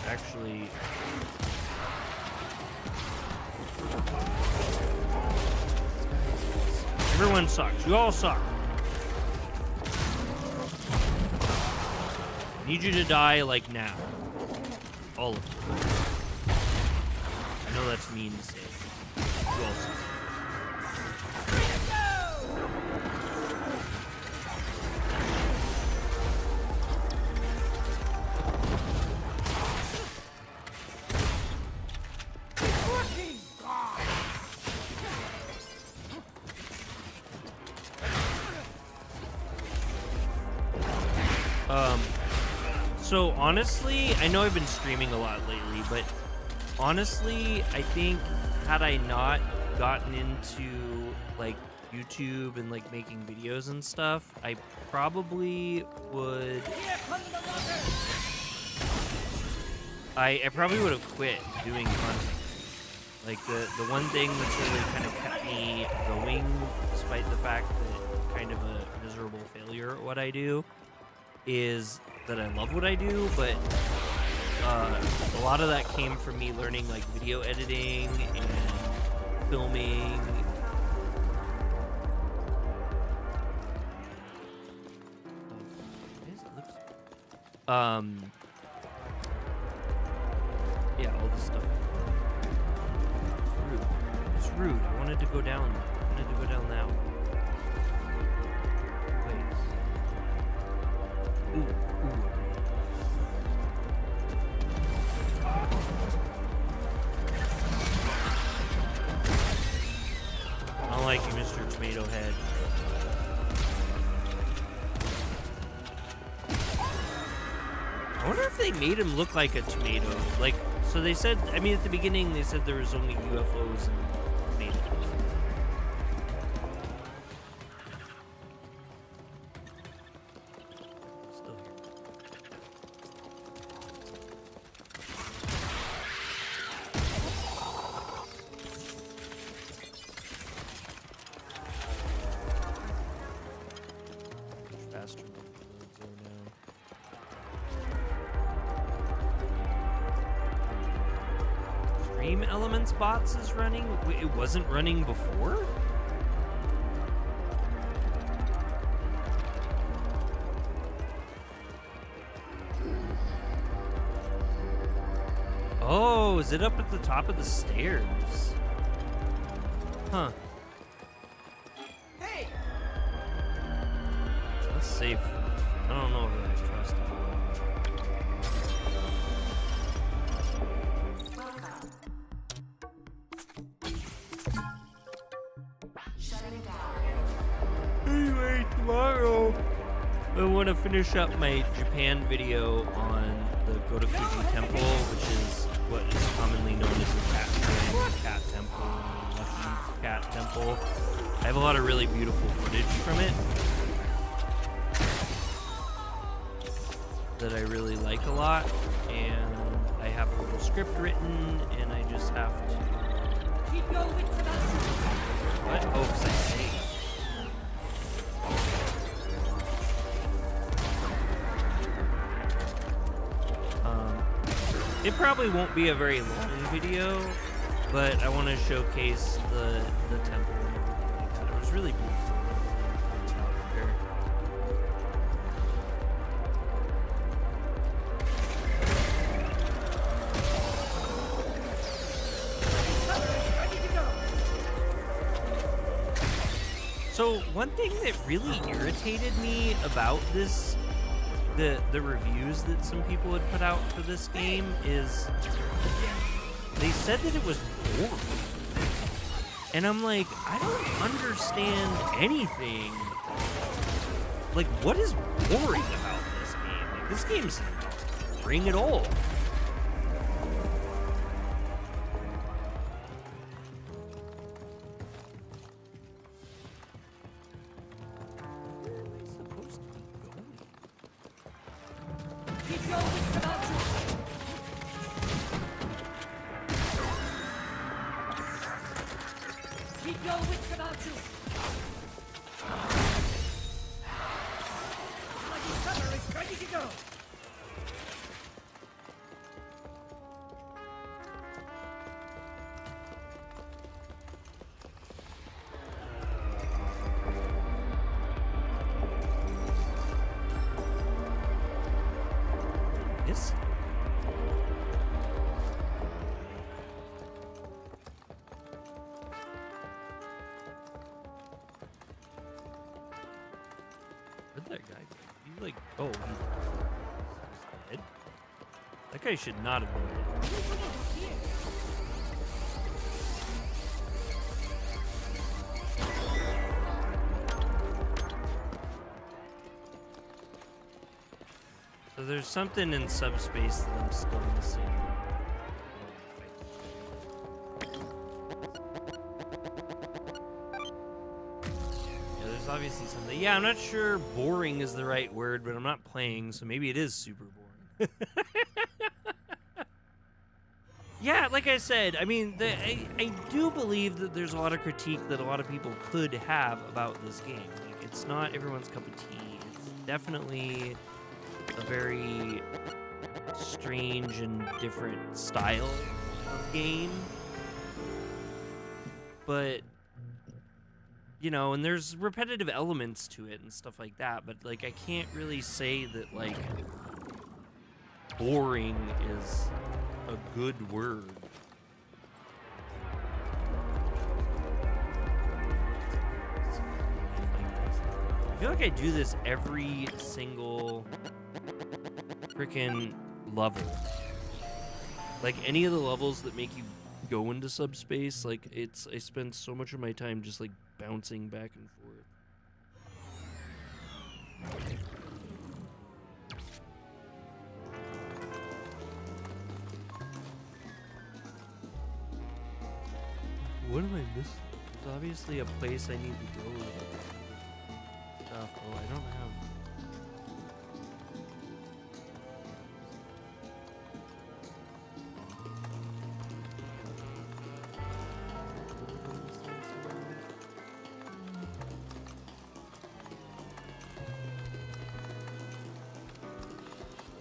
actually... Everyone sucks. You all suck. I need you to die, like, now. All of you. I know that's mean to say. You all suck. So honestly, I know I've been streaming a lot lately, but honestly, I think had I not gotten into like YouTube and like making videos and stuff, I probably would. I probably would have quit doing content. Like the one thing that's really kind of kept me going, despite the fact that kind of a miserable failure at what I do, is that I love what I do, but a lot of that came from me learning like video editing and filming. Yeah, all this stuff. It's rude. It's rude. I wanted to go down. I wanted to go down that way. Ooh, ooh. I don't like you, Mr. Tomato Head. I wonder if they made him look like a tomato. Like, so they said, I mean, at the beginning, they said there was only UFOs and tomatoes. Bots is running? Wait, it wasn't running before? Oh, is it up at the top of the stairs? Huh. Hey! That's safe. I don't know if I trust it. Anyway, tomorrow I want to finish up my Japan video on the Gotokuji Temple, which is what is commonly known as the cat temple, or lucky cat temple. I have a lot of really beautiful footage from it that I really like a lot, and I have a little script written, and I just have to... Keep your wits about you. What? Oh, because I saved. It probably won't be a very long video, but I want to showcase the temple and everything like that. It was really beautiful. So one thing that really irritated me about this, the reviews that some people had put out for this game, is they said that it was boring. And I'm like, I don't understand anything. Like, what is boring about this game? Like, this game's not boring at all. Keep your wits about you. Keep your wits about you. Lucky summer is ready to go. Yes. Where'd that guy go? He like, oh, he's dead. That guy should not have been dead. So there's something in subspace that I'm still missing. Yeah, there's obviously something. Yeah, I'm not sure boring is the right word, but I'm not playing, so maybe it is super boring. Yeah, like I said, I mean, I do believe that there's a lot of critique that a lot of people could have about this game. Like, it's not everyone's cup of tea. It's definitely a very strange and different style of game. But, you know, and there's repetitive elements to it and stuff like that, but, like, I can't really say that, like, boring is a good word. I feel like I do this every single freaking level. Like, any of the levels that make you go into subspace, like, I spend so much of my time just, like, bouncing back and forth. What am I missing? There's obviously a place I need to go with stuff. Oh, I don't have...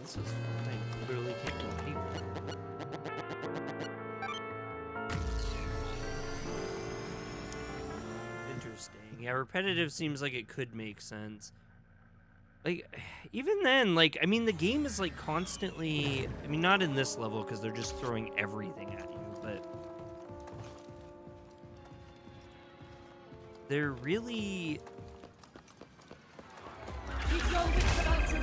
This is fun. I literally can't go anywhere. Interesting. Yeah, repetitive seems like it could make sense. Like, even then, like, I mean, the game is, like, constantly... I mean, not in this level, because they're just throwing everything at you, but... They're really... Keep your wits about you.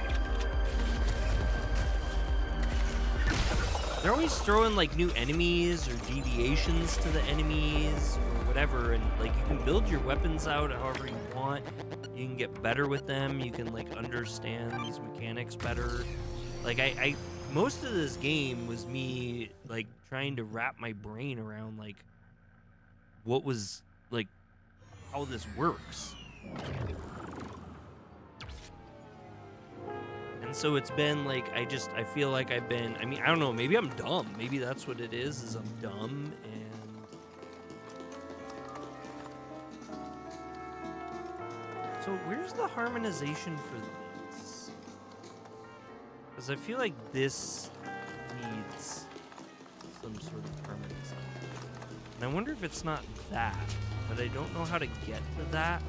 They're always throwing, like, new enemies or deviations to the enemies or whatever, and, like, you can build your weapons out however you want. You can get better with them. You can, like, understand these mechanics better. Like, I most of this game was me like trying to wrap my brain around like what was like how this works. And so it's been like I feel like I've been, I mean, I don't know, maybe I'm dumb. Maybe that's what it is I'm dumb. And so where's the harmonization for this? Because I feel like this needs some sort of harmonization. And I wonder if it's not that, but I don't know how to get to that.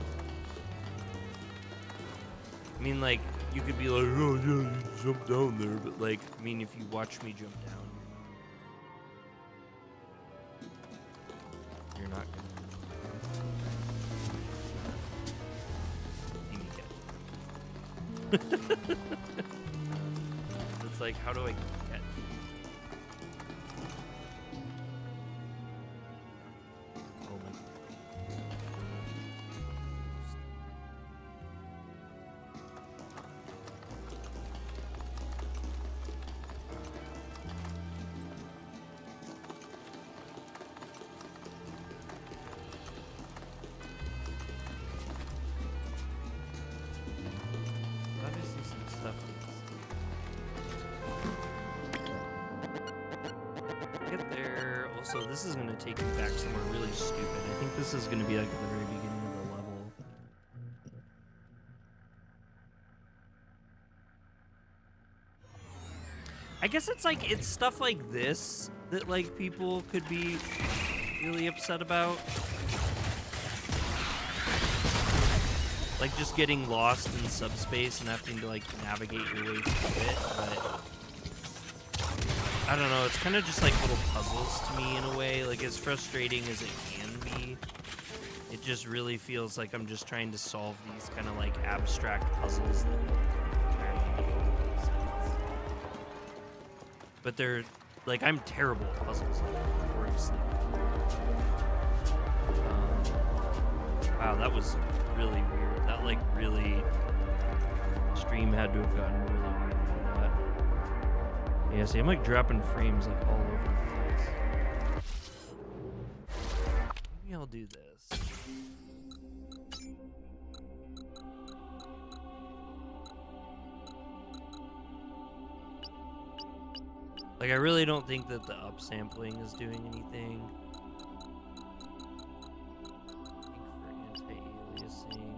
I mean, like, you could be like, oh yeah, you jump down there, but like, I mean, if you watch me jump down, you're not gonna see me get. It's like, how do I get? Oh my. Obviously some stuff get there. Also, this is gonna take me back somewhere really stupid. I think this is gonna be like at the very beginning of the level. I guess it's like, it's stuff like this that like people could be really upset about. Like just getting lost in subspace and having to like navigate your way through it, but I don't know, it's kind of just like little puzzles to me in a way. Like as frustrating as it can be, it just really feels like I'm just trying to solve these kind of like abstract puzzles that but they're like, I'm terrible at puzzles. Wow, that was really weird. That like really stream had to have gotten really weird for that. Yeah, see, I'm like dropping frames like all over the place. Maybe I'll do this. Like, I really don't think that the upsampling is doing anything. I think for anti-aliasing,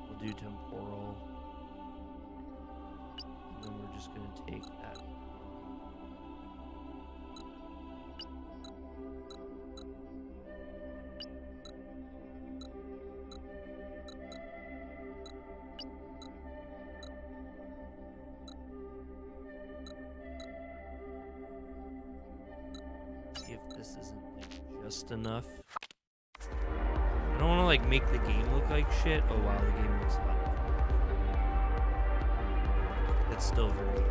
we'll do temporal. And then we're just going to take that. See if this isn't like just enough. I don't want to like make the game look like shit. Oh wow, the game looks a lot different. It's still very.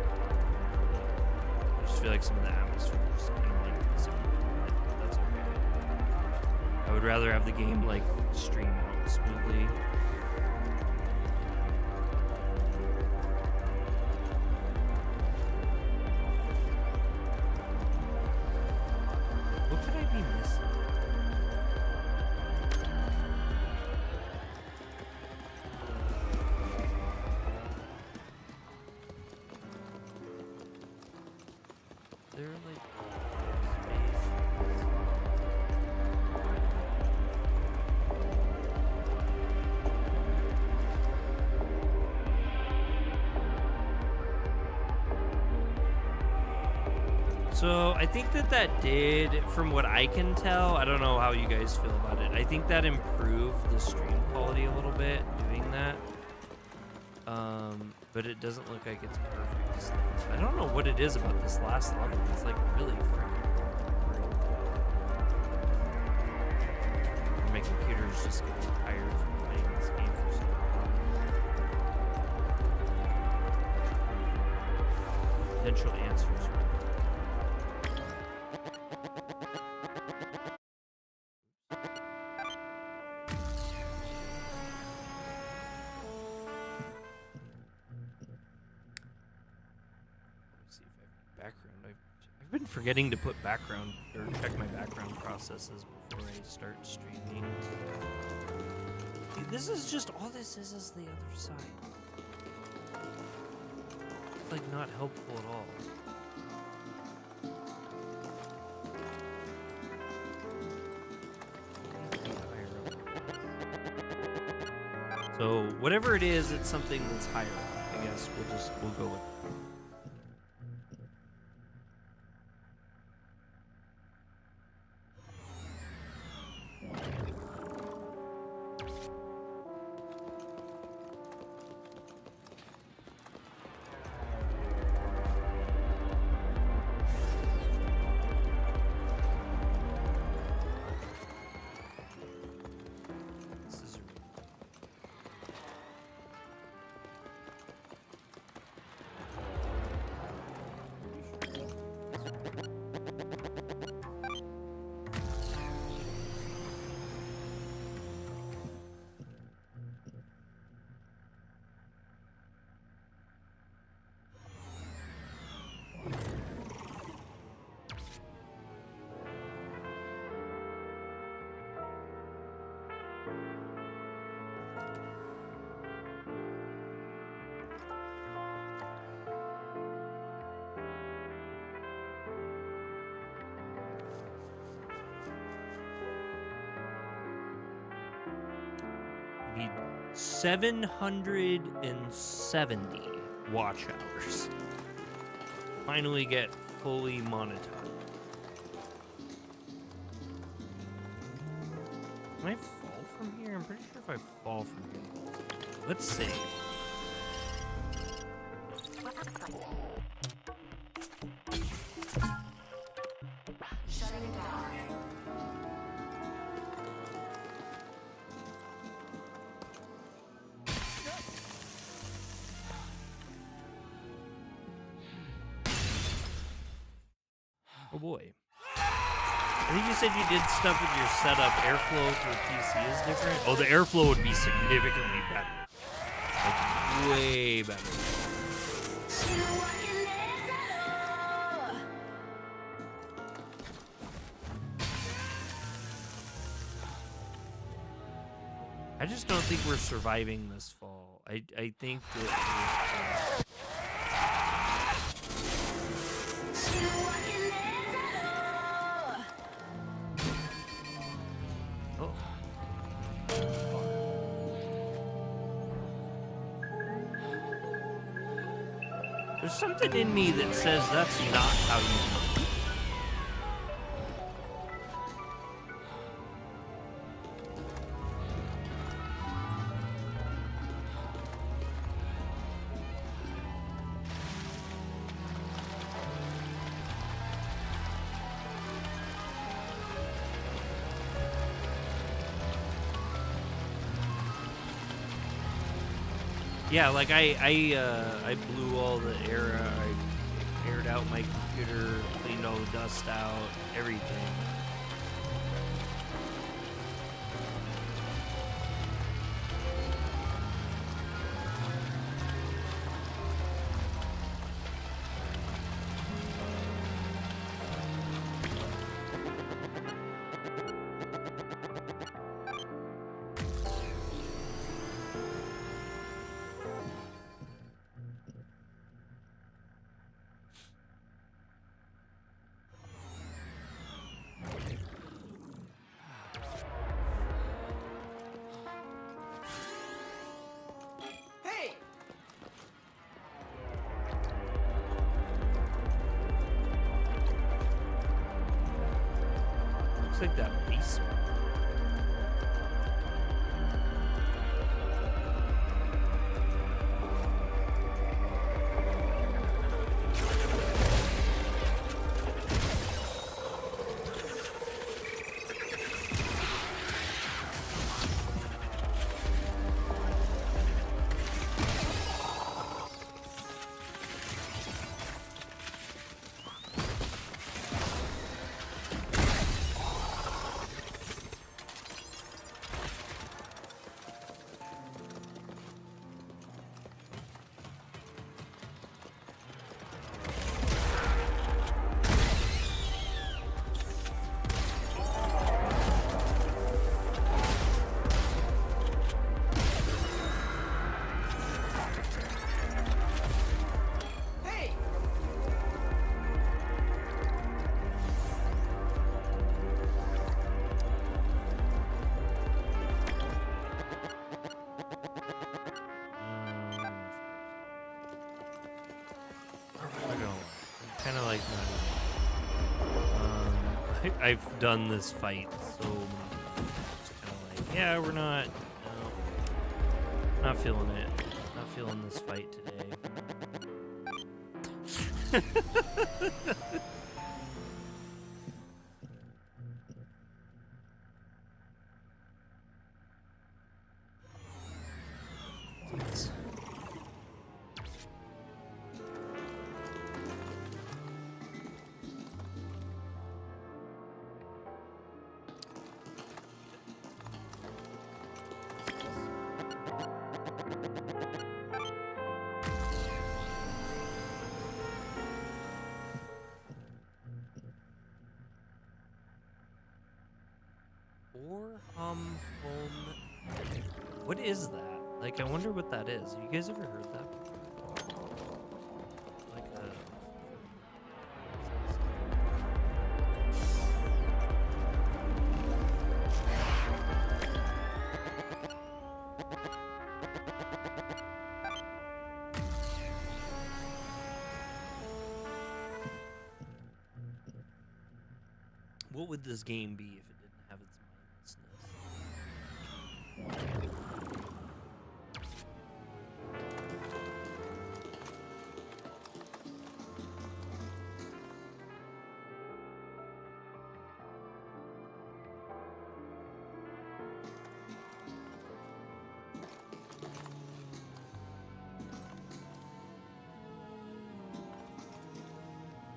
I just feel like some of the atmosphere is just kind of like disappointing, but that's okay. I would rather have the game like stream out smoothly. What could I be missing? They're like space. So I think that did, from what I can tell, I don't know how you guys feel about it. I think that improved the stream quality a little bit doing that. But it doesn't look like it's perfect. I don't know what it is about this last level. It's like really freaking great. My computer is just getting tired from playing this game for so long. Potential answers. See if background. I've been forgetting to put background or check my background processes before I start streaming. This is just all this is the other side. It's like not helpful at all. So whatever it is, it's something that's higher up. I guess we'll go with it. Need 770 watch hours. Finally get fully monetized. Can I fall from here? I'm pretty sure if I fall from here. Let's see. Shutting down. Oh boy. I think you said you did stuff with your setup. Airflow for the PC is different. Oh, the airflow would be significantly better. Like, way better. I just don't think we're surviving this fall. I think that there's something in me that says that's not how you do it. Yeah, like I blew all the air. I aired out my computer, cleaned all the dust out, everything. Looks like that basement. kind of like I've done this fight so many times. It's kind of like, yeah, we're not, no, not feeling it. Not feeling this fight today. Home. What is that? Like, I wonder what that is. Have you guys ever heard that before? Like what would this game be if it didn't have its mindlessness?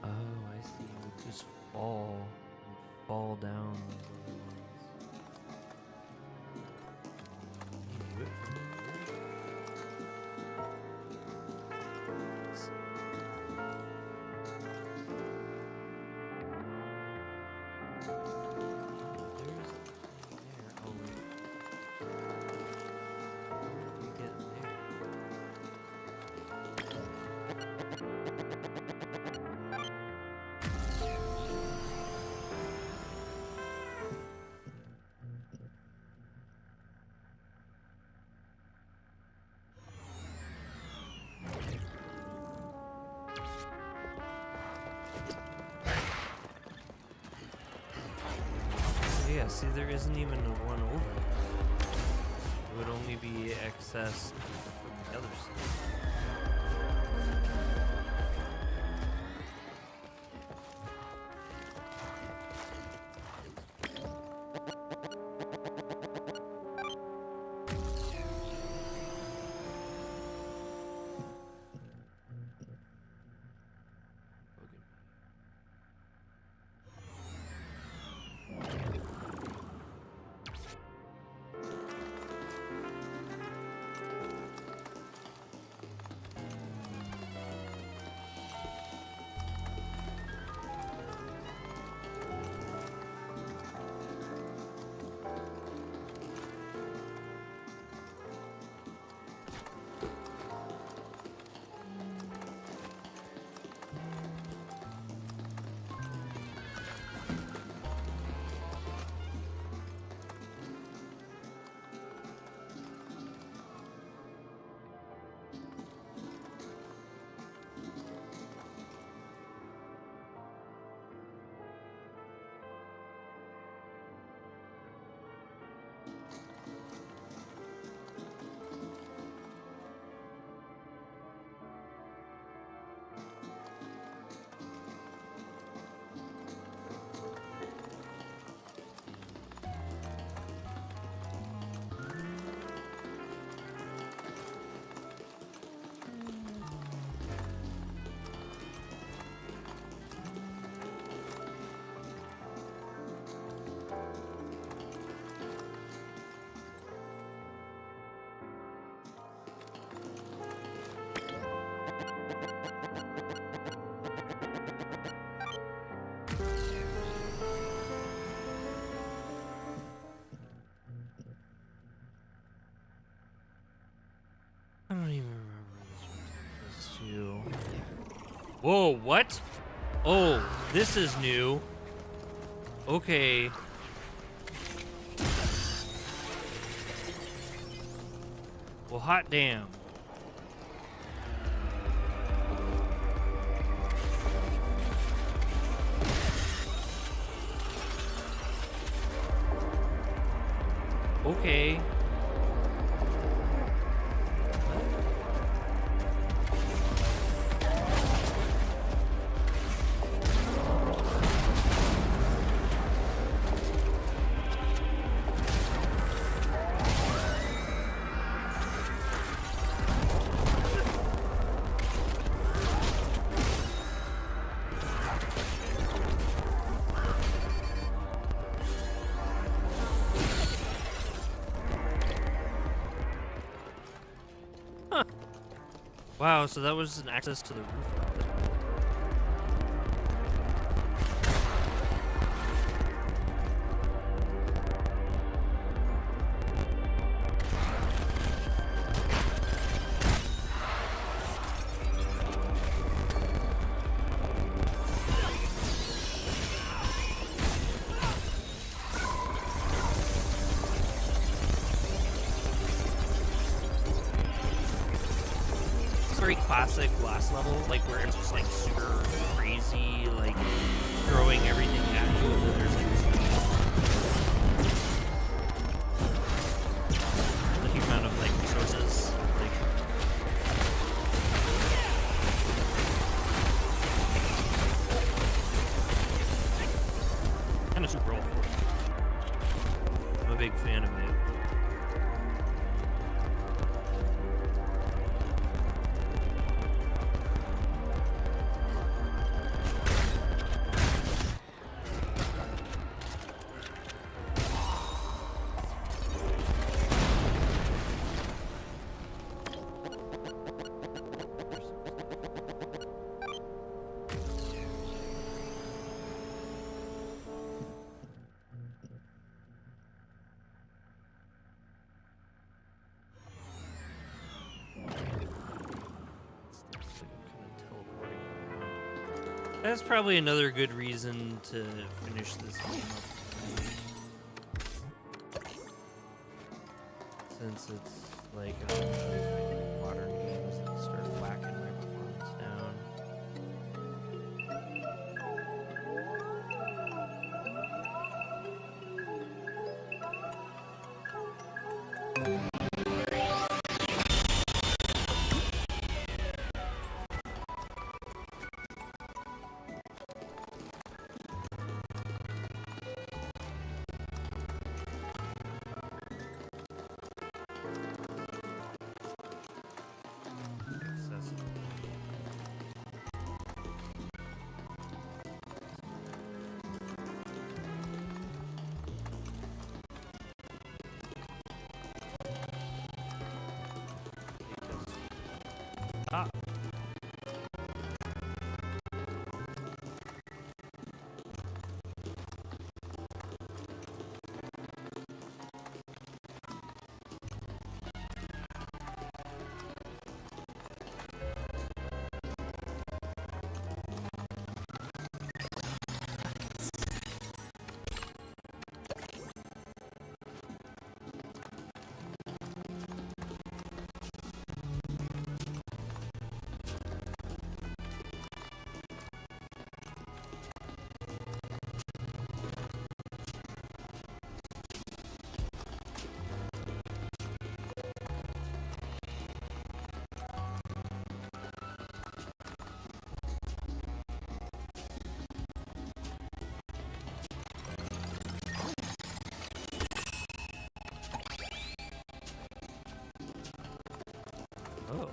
Oh, I see. It would just fall down. Yeah, see, there isn't even a one over. It would only be accessed from the other side. I don't even remember this one. Whoa, what? Oh, this is new. Okay. Well, hot damn. Okay. Wow, so that was an access to the roof. Very classic last level, like where it's just like super crazy, like throwing everything at you, and then there's like the huge amount of like resources, like kind of super roll. I'm a big fan of it. That's probably another good reason to finish this game up. Since it's like modern games that start whacking my performance down. Ah. Oh.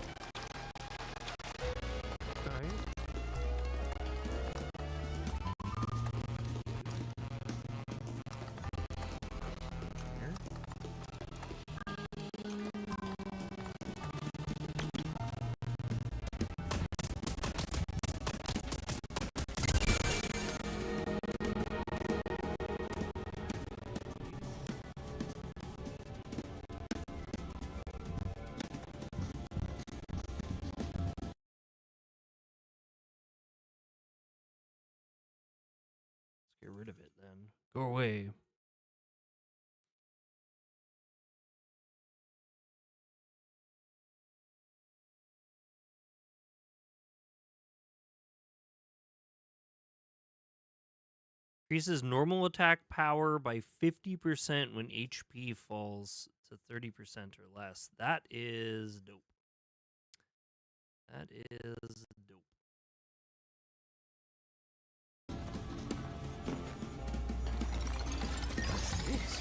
Get rid of it then. Go away. Increases normal attack power by 50% when HP falls to 30% or less. That is dope. That is dope. What's this?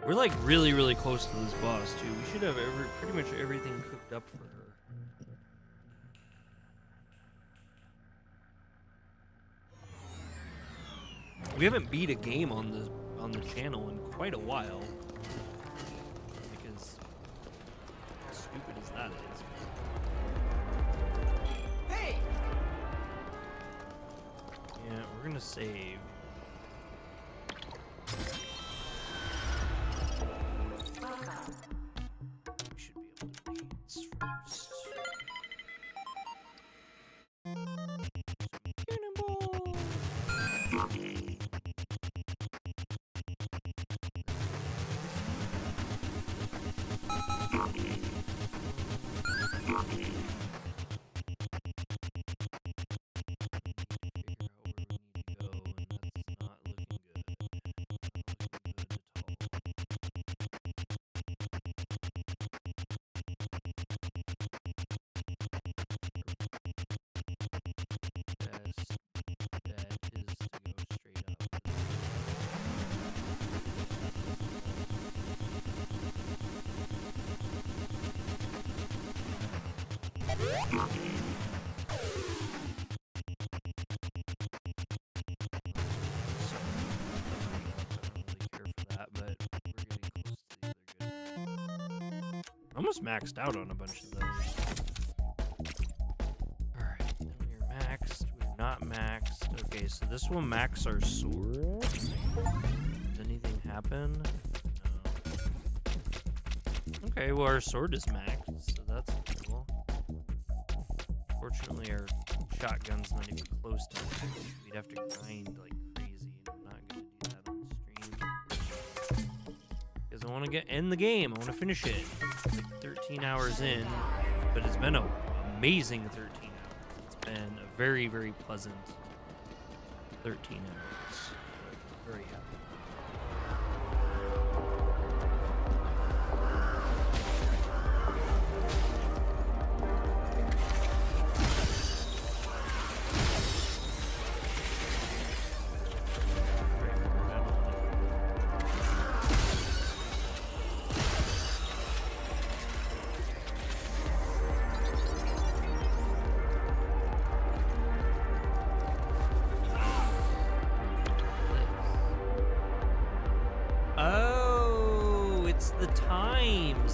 We're like really, really close to this boss too. We should have pretty much everything cooked up for her. We haven't beat a game on the channel in quite a while. Because how stupid as that is. Hey! Yeah, we're gonna save. We should be able to dance first. Cannonball! Almost maxed out on a bunch of those. Alright, and we're maxed. We're not maxed. Okay, so this will max our sword. Does anything happen? No. Okay, well our sword is maxed, so that's cool. Fortunately, our shotgun's not even close to max. We'd have to grind like crazy, and I'm not gonna do that on stream. Because I want to end the game. I want to finish it. Like 13 hours in, but it's been an amazing 13 hours. It's been a very, very pleasant 13 hours. Very happy.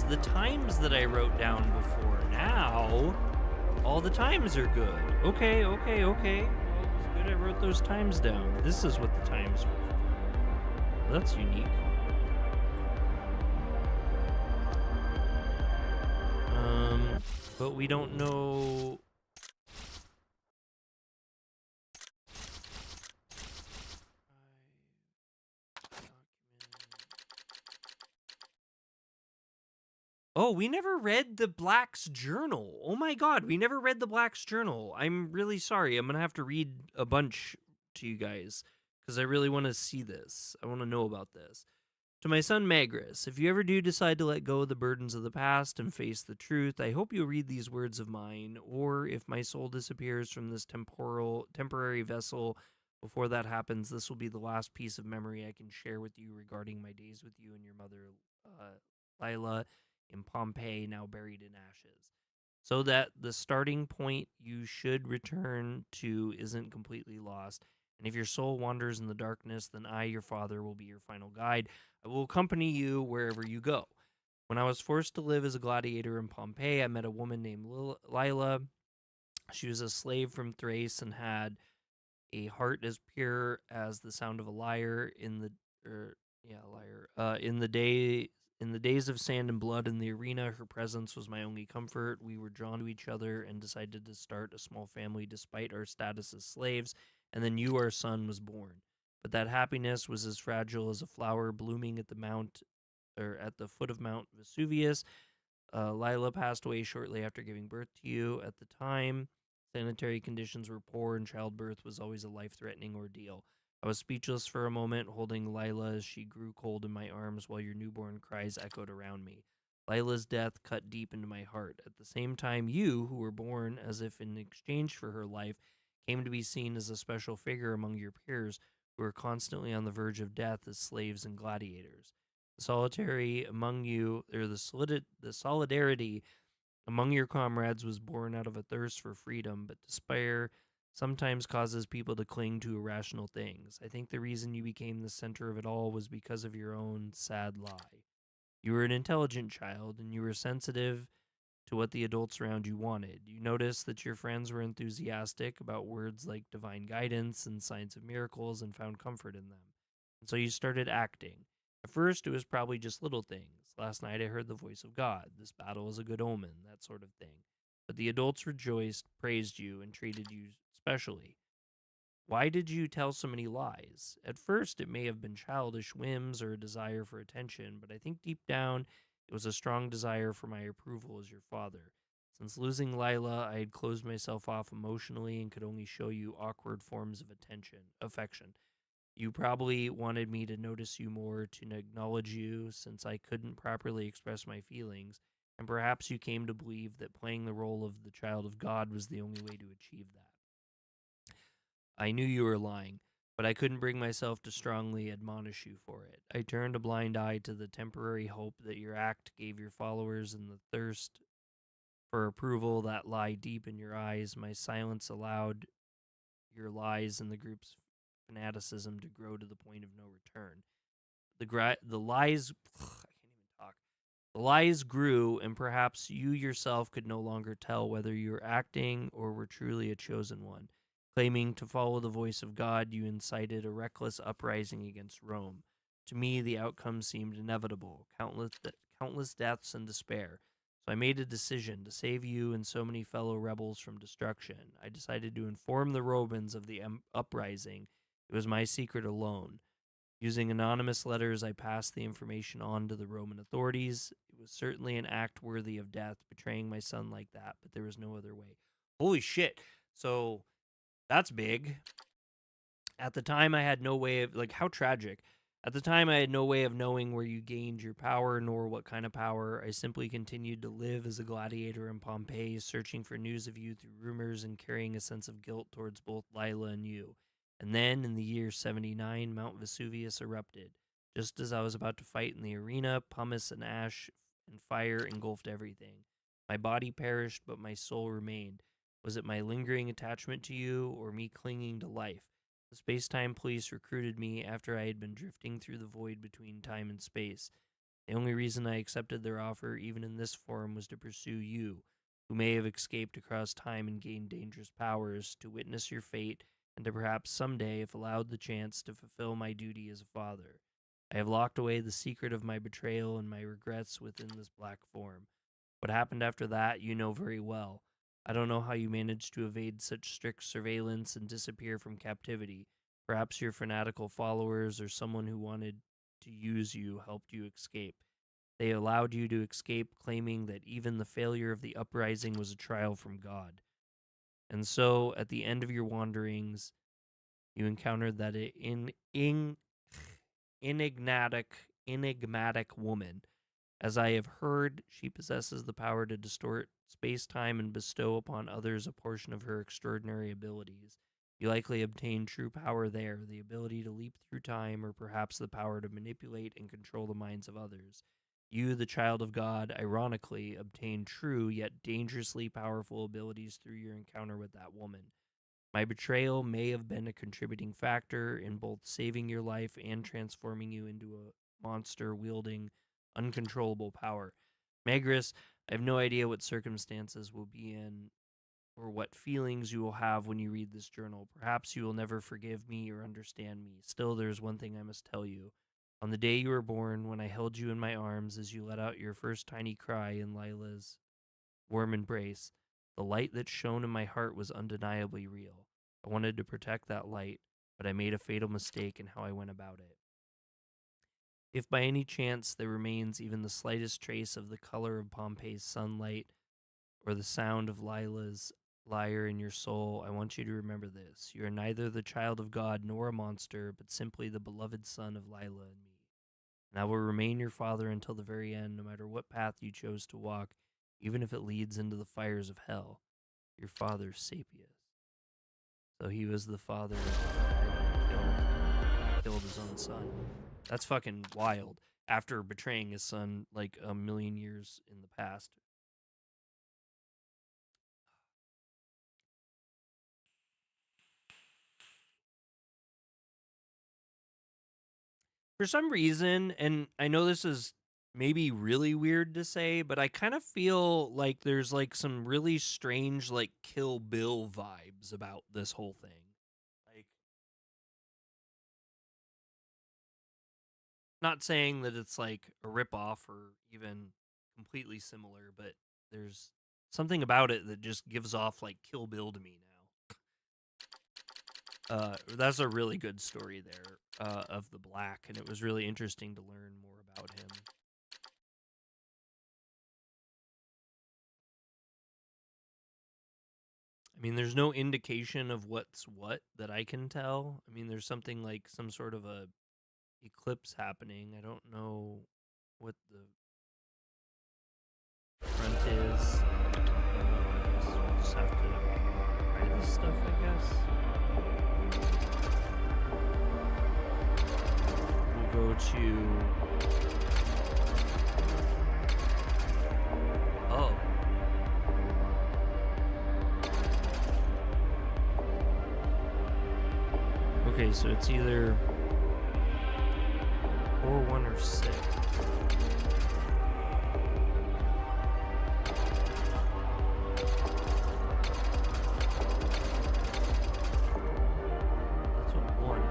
The times that I wrote down before. Now, all the times are good. Okay. Well, it was good I wrote those times down. This is what the times were. Well, that's unique. But we don't know. Oh, we never read the Black's journal. Oh my god, we never read the Black's journal. I'm really sorry. I'm going to have to read a bunch to you guys because I really want to see this. I want to know about this. To my son Magris, if you ever do decide to let go of the burdens of the past and face the truth, I hope you'll read these words of mine, or if my soul disappears from this temporary vessel before that happens, this will be the last piece of memory I can share with you regarding my days with you and your mother, Lila, in Pompeii, now buried in ashes, so that the starting point you should return to isn't completely lost. And if your soul wanders in the darkness, then I, your father, will be your final guide. I will accompany you wherever you go. When I was forced to live as a gladiator in Pompeii, I met a woman named Lila. She was a slave from Thrace and had a heart as pure as the sound of a lyre in the lyre. In the days of sand and blood in the arena, her presence was my only comfort. We were drawn to each other and decided to start a small family despite our status as slaves, and then you, our son, was born. But that happiness was as fragile as a flower blooming at the foot of Mount Vesuvius. Lila passed away shortly after giving birth to you. At the time, sanitary conditions were poor, and childbirth was always a life-threatening ordeal. I was speechless for a moment, holding Lila as she grew cold in my arms while your newborn cries echoed around me. Lila's death cut deep into my heart. At the same time, you, who were born as if in exchange for her life, came to be seen as a special figure among your peers who were constantly on the verge of death as slaves and gladiators. The solidarity among you, or the solidarity among your comrades was born out of a thirst for freedom, but despair sometimes causes people to cling to irrational things. I think the reason you became the center of it all was because of your own sad lie. You were an intelligent child, and you were sensitive to what the adults around you wanted. You noticed that your friends were enthusiastic about words like divine guidance and signs of miracles and found comfort in them. And so you started acting. At first, it was probably just little things. Last night, I heard the voice of God. This battle is a good omen, that sort of thing. But the adults rejoiced, praised you, and treated you specially. Why did you tell so many lies? At first, it may have been childish whims or a desire for attention, but I think deep down, it was a strong desire for my approval as your father. Since losing Lila, I had closed myself off emotionally and could only show you awkward forms of affection. You probably wanted me to notice you more, to acknowledge you, since I couldn't properly express my feelings, and perhaps you came to believe that playing the role of the child of God was the only way to achieve that. I knew you were lying, but I couldn't bring myself to strongly admonish you for it. I turned a blind eye to the temporary hope that your act gave your followers and the thirst for approval that lie deep in your eyes. My silence allowed your lies and the group's fanaticism to grow to the point of no return. The lies, I can't even talk. The lies grew, and perhaps you yourself could no longer tell whether you were acting or were truly a chosen one. Claiming to follow the voice of God, you incited a reckless uprising against Rome. To me, the outcome seemed inevitable, countless deaths and despair. So I made a decision to save you and so many fellow rebels from destruction. I decided to inform the Romans of the uprising. It was my secret alone. Using anonymous letters, I passed the information on to the Roman authorities. It was certainly an act worthy of death, betraying my son like that, but there was no other way. Holy shit. So that's big. At the time, I had no way of, how tragic. At the time, I had no way of knowing where you gained your power, nor what kind of power. I simply continued to live as a gladiator in Pompeii, searching for news of you through rumors and carrying a sense of guilt towards both Lila and you. And then, in the year 79, Mount Vesuvius erupted. Just as I was about to fight in the arena, pumice and ash and fire engulfed everything. My body perished, but my soul remained. Was it my lingering attachment to you, or me clinging to life? The space-time police recruited me after I had been drifting through the void between time and space. The only reason I accepted their offer, even in this form, was to pursue you, who may have escaped across time and gained dangerous powers, to witness your fate, and to perhaps someday, if allowed the chance, to fulfill my duty as a father. I have locked away the secret of my betrayal and my regrets within this black form. What happened after that, you know very well. I don't know how you managed to evade such strict surveillance and disappear from captivity. Perhaps your fanatical followers or someone who wanted to use you helped you escape. They allowed you to escape, claiming that even the failure of the uprising was a trial from God. And so, at the end of your wanderings, you encountered that enigmatic woman. As I have heard, she possesses the power to distort space-time and bestow upon others a portion of her extraordinary abilities. You likely obtained true power there, the ability to leap through time, or perhaps the power to manipulate and control the minds of others. You, the child of God, ironically, obtained true yet dangerously powerful abilities through your encounter with that woman. My betrayal may have been a contributing factor in both saving your life and transforming you into a monster wielding uncontrollable power. Magnus, I have no idea what circumstances we'll be in or what feelings you will have when you read this journal. Perhaps you will never forgive me or understand me. Still, there is one thing I must tell you. On the day you were born, when I held you in my arms as you let out your first tiny cry in Lila's warm embrace, the light that shone in my heart was undeniably real. I wanted to protect that light, but I made a fatal mistake in how I went about it. If by any chance there remains even the slightest trace of the color of Pompeii's sunlight or the sound of Lila's lyre in your soul, I want you to remember this. You are neither the child of God nor a monster, but simply the beloved son of Lila and me. And I will remain your father until the very end, no matter what path you chose to walk, even if it leads into the fires of hell. Your father, Sapius. So he was the father of the guy that killed his own son. That's fucking wild. After betraying his son like a million years in the past. For some reason, and I know this is maybe really weird to say, but I kind of feel like there's like some really strange like Kill Bill vibes about this whole thing. Like, not saying that it's like a ripoff or even completely similar, but there's something about it that just gives off like Kill Bill to me now. That's a really good story there of the Black, and it was really interesting to learn more about him. I mean, there's no indication of what's what that I can tell. I mean, there's something like some sort of a eclipse happening. I don't know what the front is. I don't know, I guess we'll just have to try this stuff, I guess. We'll go to... Oh. Okay, so it's either 4, 1, or 6. That's what 1 is.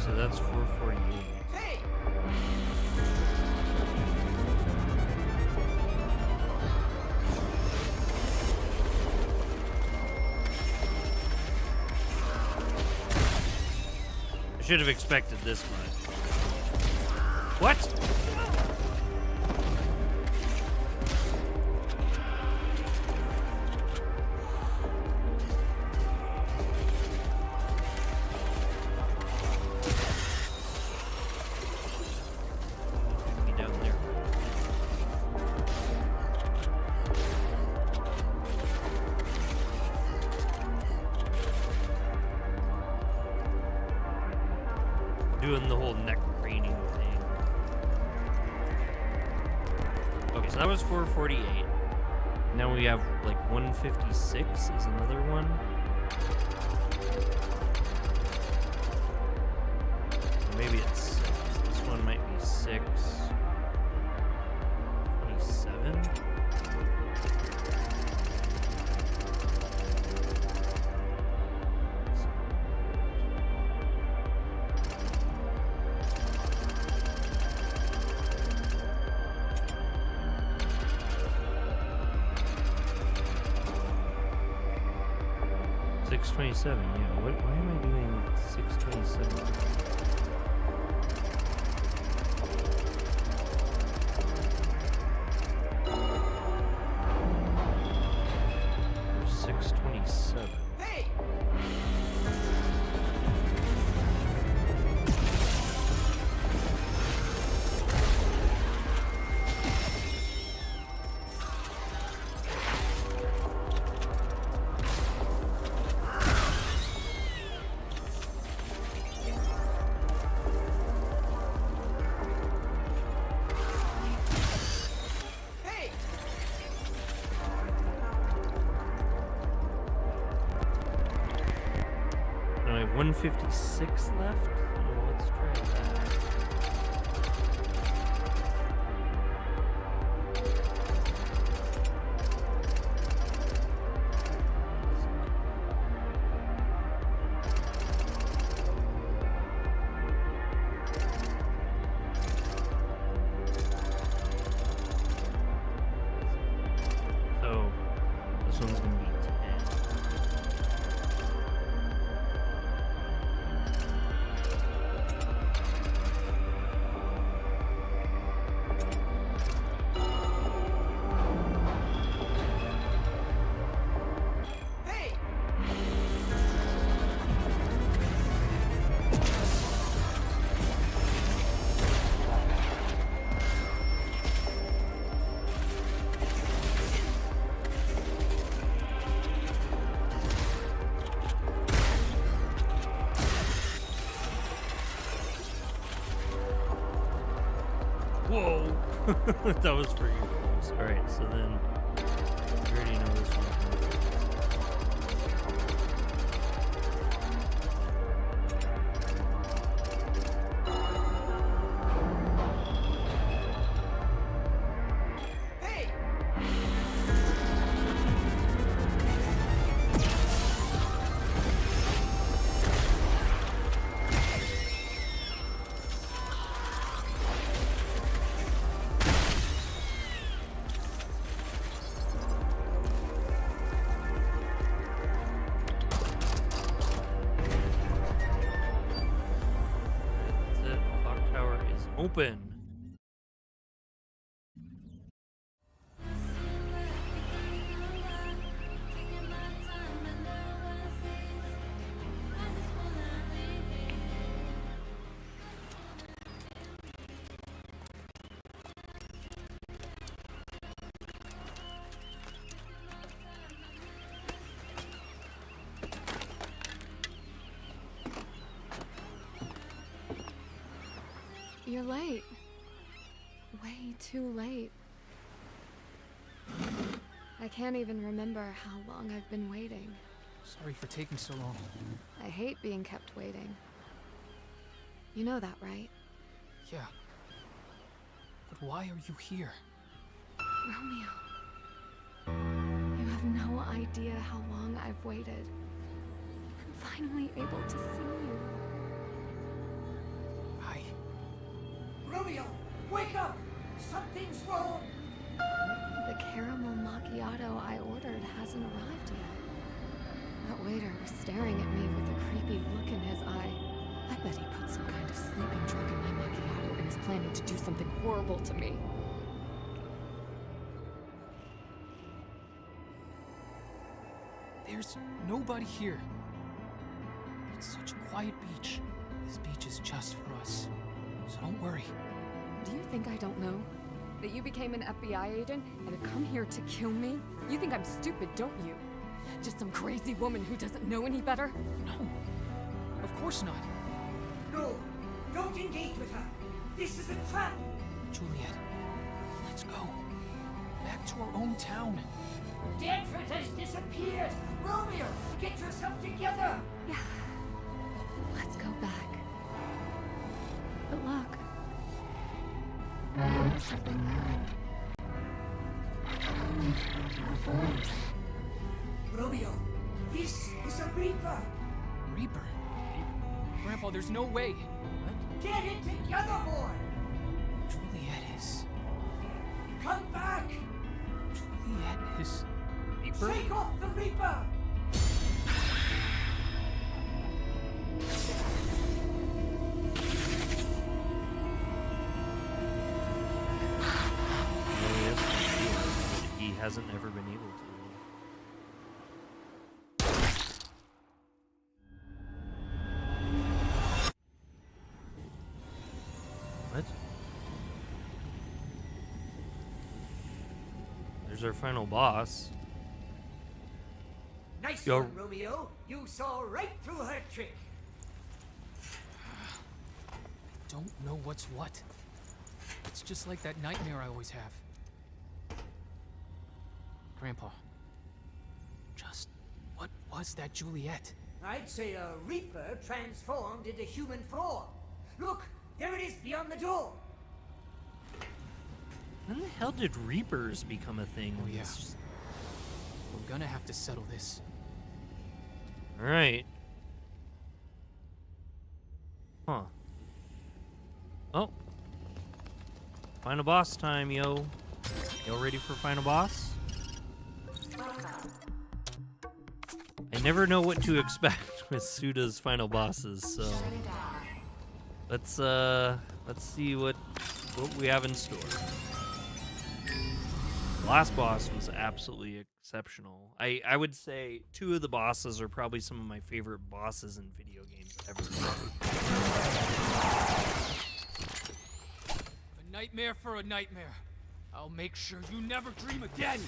So that's 448. Hey! I should have expected this much. What? Be down there. Doing the whole neck craning thing. Okay, so that was 448. Now we have like 156 is another one. Or maybe it's 6. This one might be 6. 27. 627. Yeah. Why am I doing 627? There's 627. Hey! Now I have 156 left. Well, let's try that. So this one's gonna be 10. Whoa! That was pretty close. Alright, so then we already know this one. That's it. The clock tower is open. You're late. Way too late. I can't even remember how long I've been waiting. Sorry for taking so long. I hate being kept waiting. You know that, right? Yeah. But why are you here? Romeo. You have no idea how long I've waited. I'm finally able to see you. Romeo, wake up! Something's wrong! The caramel macchiato I ordered hasn't arrived yet. That waiter was staring at me with a creepy look in his eye. I bet he put some kind of sleeping drug in my macchiato and is planning to do something horrible to me. There's nobody here. It's such a quiet beach. This beach is just for us. So don't worry. Do you think I don't know? That you became an FBI agent and have come here to kill me? You think I'm stupid, don't you? Just some crazy woman who doesn't know any better? No. Of course not. No, don't engage with her. This is a trap. Juliet, let's go. Back to our own town. Danford has disappeared. Romeo, get yourself together. Yeah. Let's go back. But look. There's something there. I can only hear your voice. Romeo, this is a Reaper. Reaper? Grandpa, there's no way. What? Get it together, boy. Juliet is... Come back. Juliet is... Reaper? Shake off the Reaper. hasn't ever been able to. What? There's our final boss. Nice Yo. one, Romeo. You saw right through her trick. Don't know what's what. It's just like that nightmare I always have. Grandpa, just what was that Juliet? I'd say a Reaper transformed into human form. Look, there it is beyond the door. When the hell did Reapers become a thing? Oh yeah. We're gonna have to settle this. All right. Huh. Oh. Final boss time, yo. Y'all ready for final boss? I never know what to expect with Suda's final bosses, so let's see what we have in store. The last boss was absolutely exceptional. I would say 2 of the bosses are probably some of my favorite bosses in video games ever. A nightmare for a nightmare. I'll make sure you never dream again.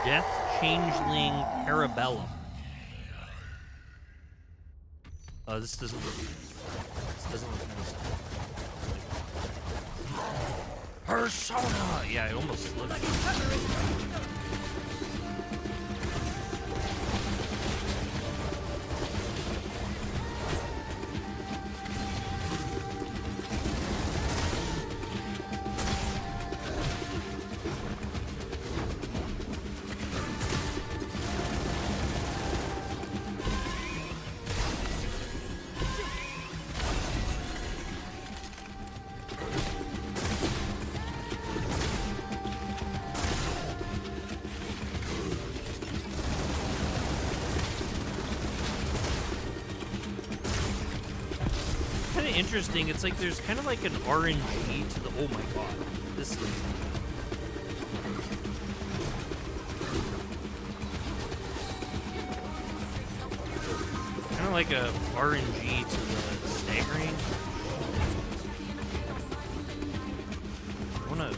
Death Changeling Parabellum. Oh, this doesn't look nice. Persona! Yeah, it almost slipped. Interesting. It's like there's kind of like an RNG to the. Oh my god, this is. Kind of like a RNG to the staggering. I wanna.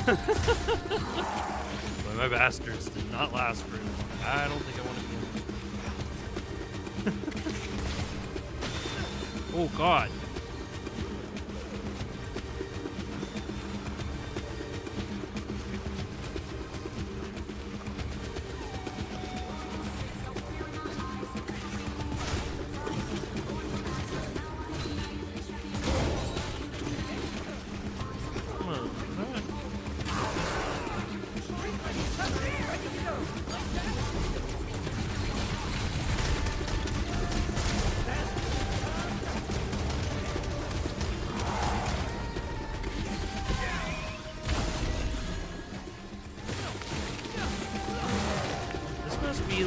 But my bastards did not last very long. I don't think I want to be. Oh god.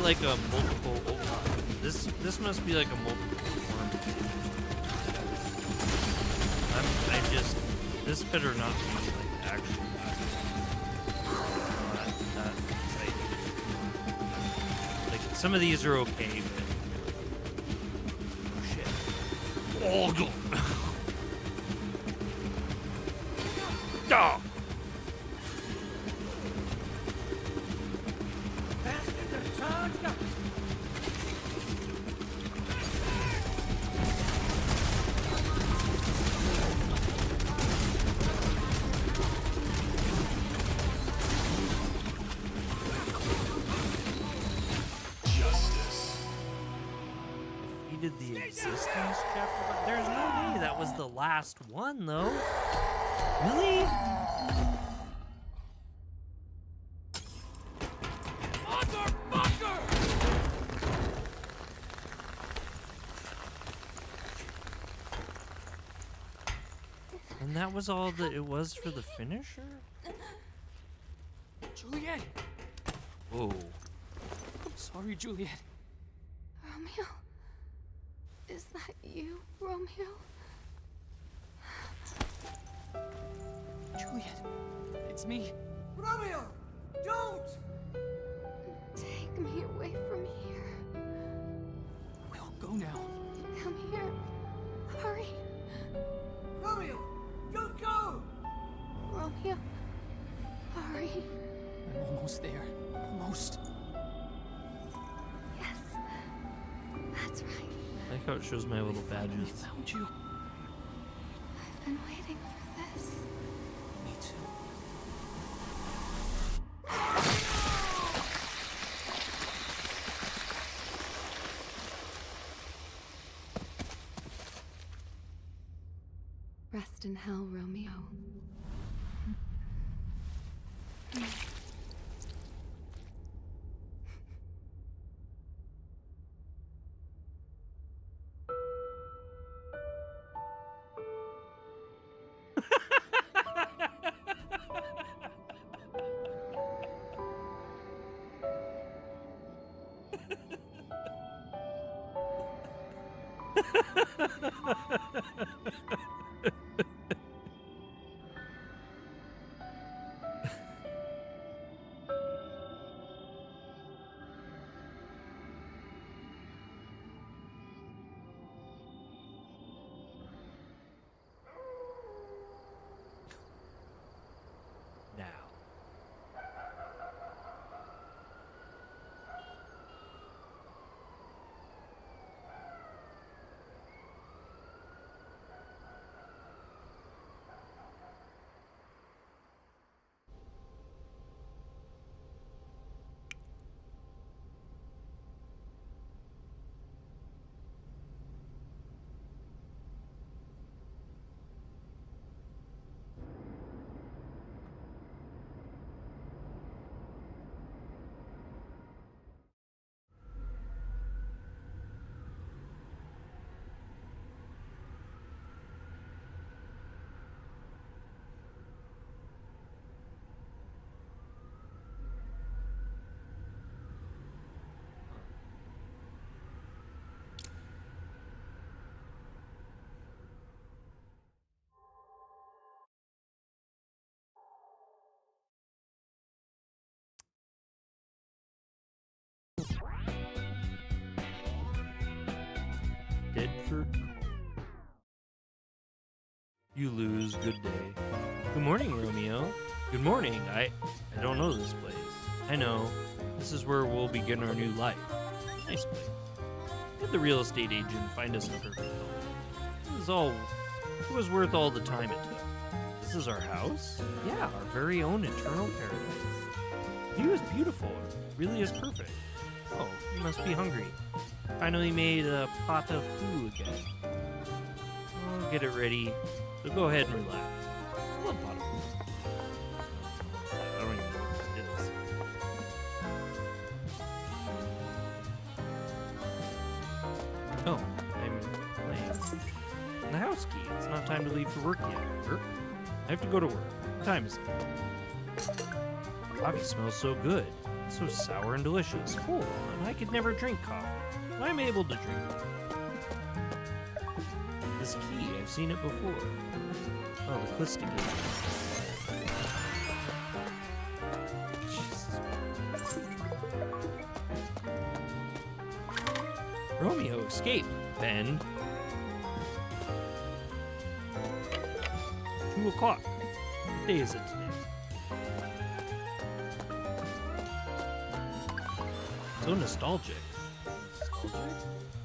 Like a multiple. Oh, this must be like a multiple form. I'm just. This better not be like actual last one. Not like some of these are okay, but oh shit. Oh god. Oh. Justice. Existence chapter 1? There's no way that was the last one, though. Really? Motherfucker! And that was all that it was for the finisher? Juliet! Whoa. I'm sorry, Juliet. Romeo? Is that you, Romeo? Juliet, it's me. Romeo! Don't! Take me away from here. We'll go now. Come here. Hurry. Romeo! Don't go! Romeo. Hurry. I'm almost there. Almost. Yes. That's right. I like how it shows my little badges. Found you. I've been waiting for this. Me too. Rest in hell, Romeo. Now. Deadford. You lose. Good day. Good morning, Romeo. Good morning. I don't know this place. I know. This is where we'll begin our new life. Nice place. Had the real estate agent find us a perfect home. It was worth all the time it took. This is our house? Yeah, our very own eternal paradise. The view is beautiful. It really is perfect. Oh, you must be hungry. Finally made a pot of food again. I'll get it ready, so go ahead and relax. I love pot of food. I don't even know what it is. Oh, I'm playing the house key. It's not time to leave for work yet. I have to go to work. What time is it? Coffee smells so good. It's so sour and delicious. Hold on, I could never drink coffee. I'm able to drink it. This key, I've seen it before. Oh, the Clista key. Jesus. Romeo, escape. Ben. 2 o'clock. What day is it today? So nostalgic.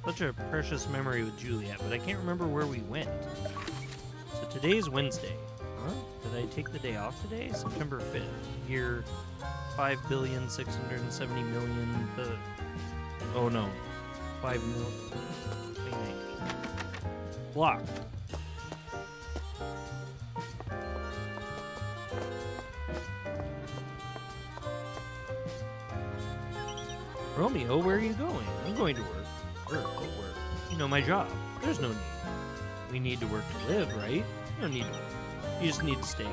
Such a precious memory with Juliet, but I can't remember where we went. So today's Wednesday. Huh? Did I take the day off today? September 5th. Year 5,670,000,000. Oh no. 5 million. 2019. Block. Romeo, where are you going? I'm going to work. Work, go work. You know my job. There's no need. We need to work to live, right? You don't need to work. You just need to stay.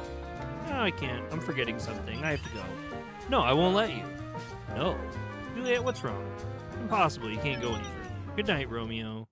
No, I can't. I'm forgetting something. I have to go. No, I won't let you. No. Juliet, what's wrong? Impossible. You can't go any further. Good night, Romeo.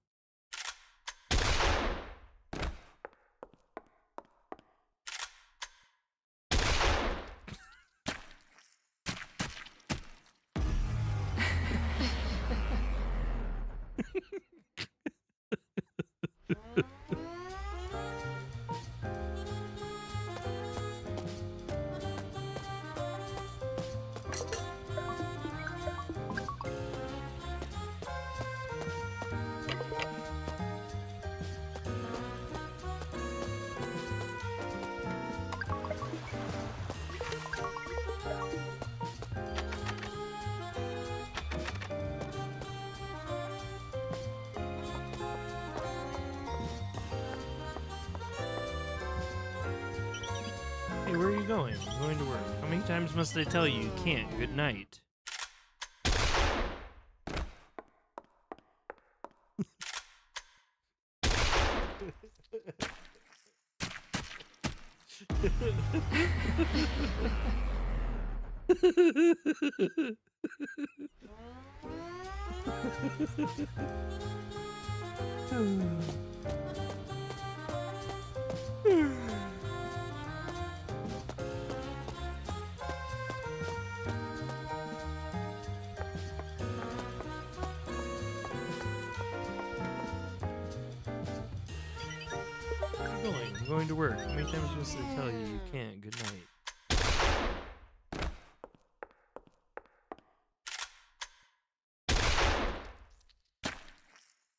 Hey, where are you going? I'm going to work. How many times must I tell you you can't? Good night. I'm going to work. How many times must I tell you you can't? Good night.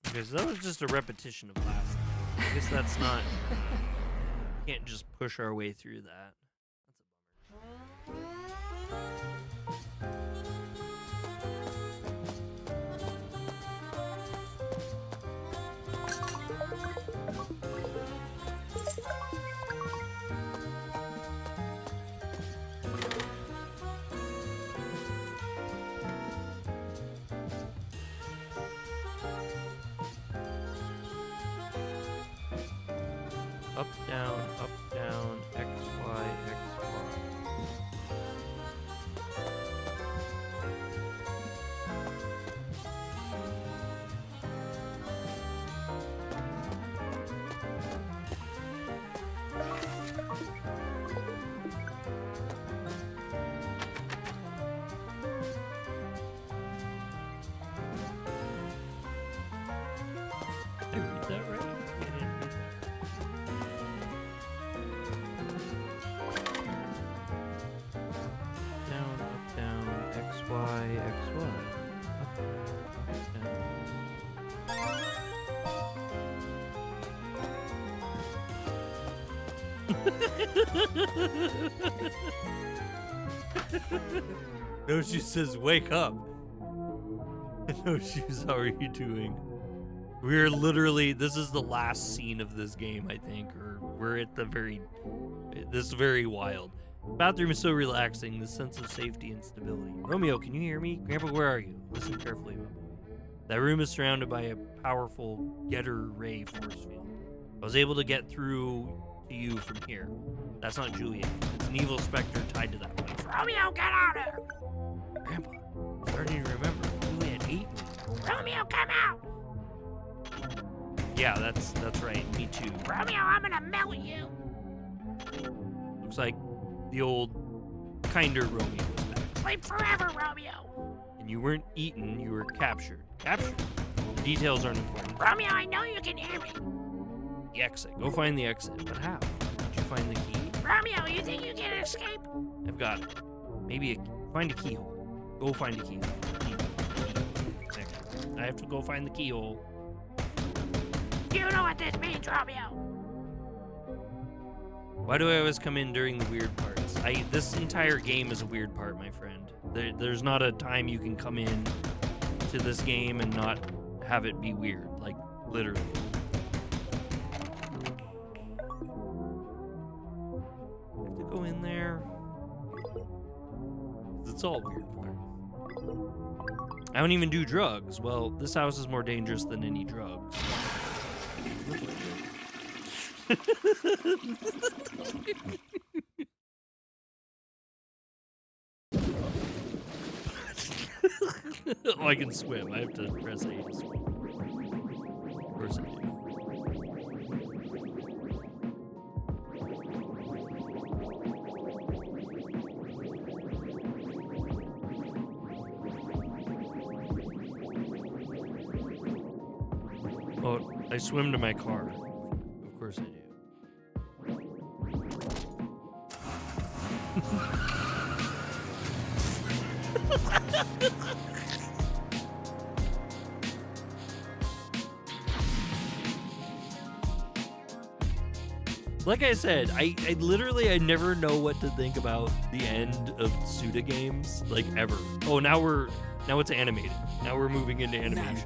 Because that was just a repetition of last time. I guess that's not... Can't just push our way through that. That's a bummer. Up, down, X, Y, X, Y. Did I read that right? I didn't read that. Down, X, Y, X, Y. No Shoes says, wake up. No Shoes, how are you doing? We're literally, this is the last scene of this game, I think, or we're at the this is very wild. Bathroom is so relaxing, the sense of safety and stability. Romeo, can you hear me? Grandpa, where are you? Listen carefully, my boy. That room is surrounded by a powerful Getter Ray force field. I was able to get through to you from here. That's not Juliet. It's an evil specter tied to that place. Romeo, get out of here! Grandpa, I'm starting to remember. Juliet ate me. Romeo, come out! Yeah, that's right. Me too. Romeo, I'm gonna melt you! Looks like the old, kinder Romeo was back. Sleep forever, Romeo! And you weren't eaten, you were captured. Captured? The details aren't important. Romeo, I know you can hear me! The exit. Go find the exit. But how? Did you find the key? Romeo, you think you can escape? I've got it. Maybe find a keyhole. Go find a keyhole. I have to go find the keyhole. You know what this means, Romeo! Why do I always come in during the weird parts? This entire game is a weird part, my friend. There's not a time you can come in to this game and not have it be weird. Like, literally. go in there? It's all weird. I don't even do drugs. Well, this house is more dangerous than any drugs. Oh, I can swim. I have to press A to swim. Of course I do. Oh, I swim to my car. Of course I do. Like I said, I literally never know what to think about the end of Suda games, like ever. Oh, now it's animated. Now we're moving into animation.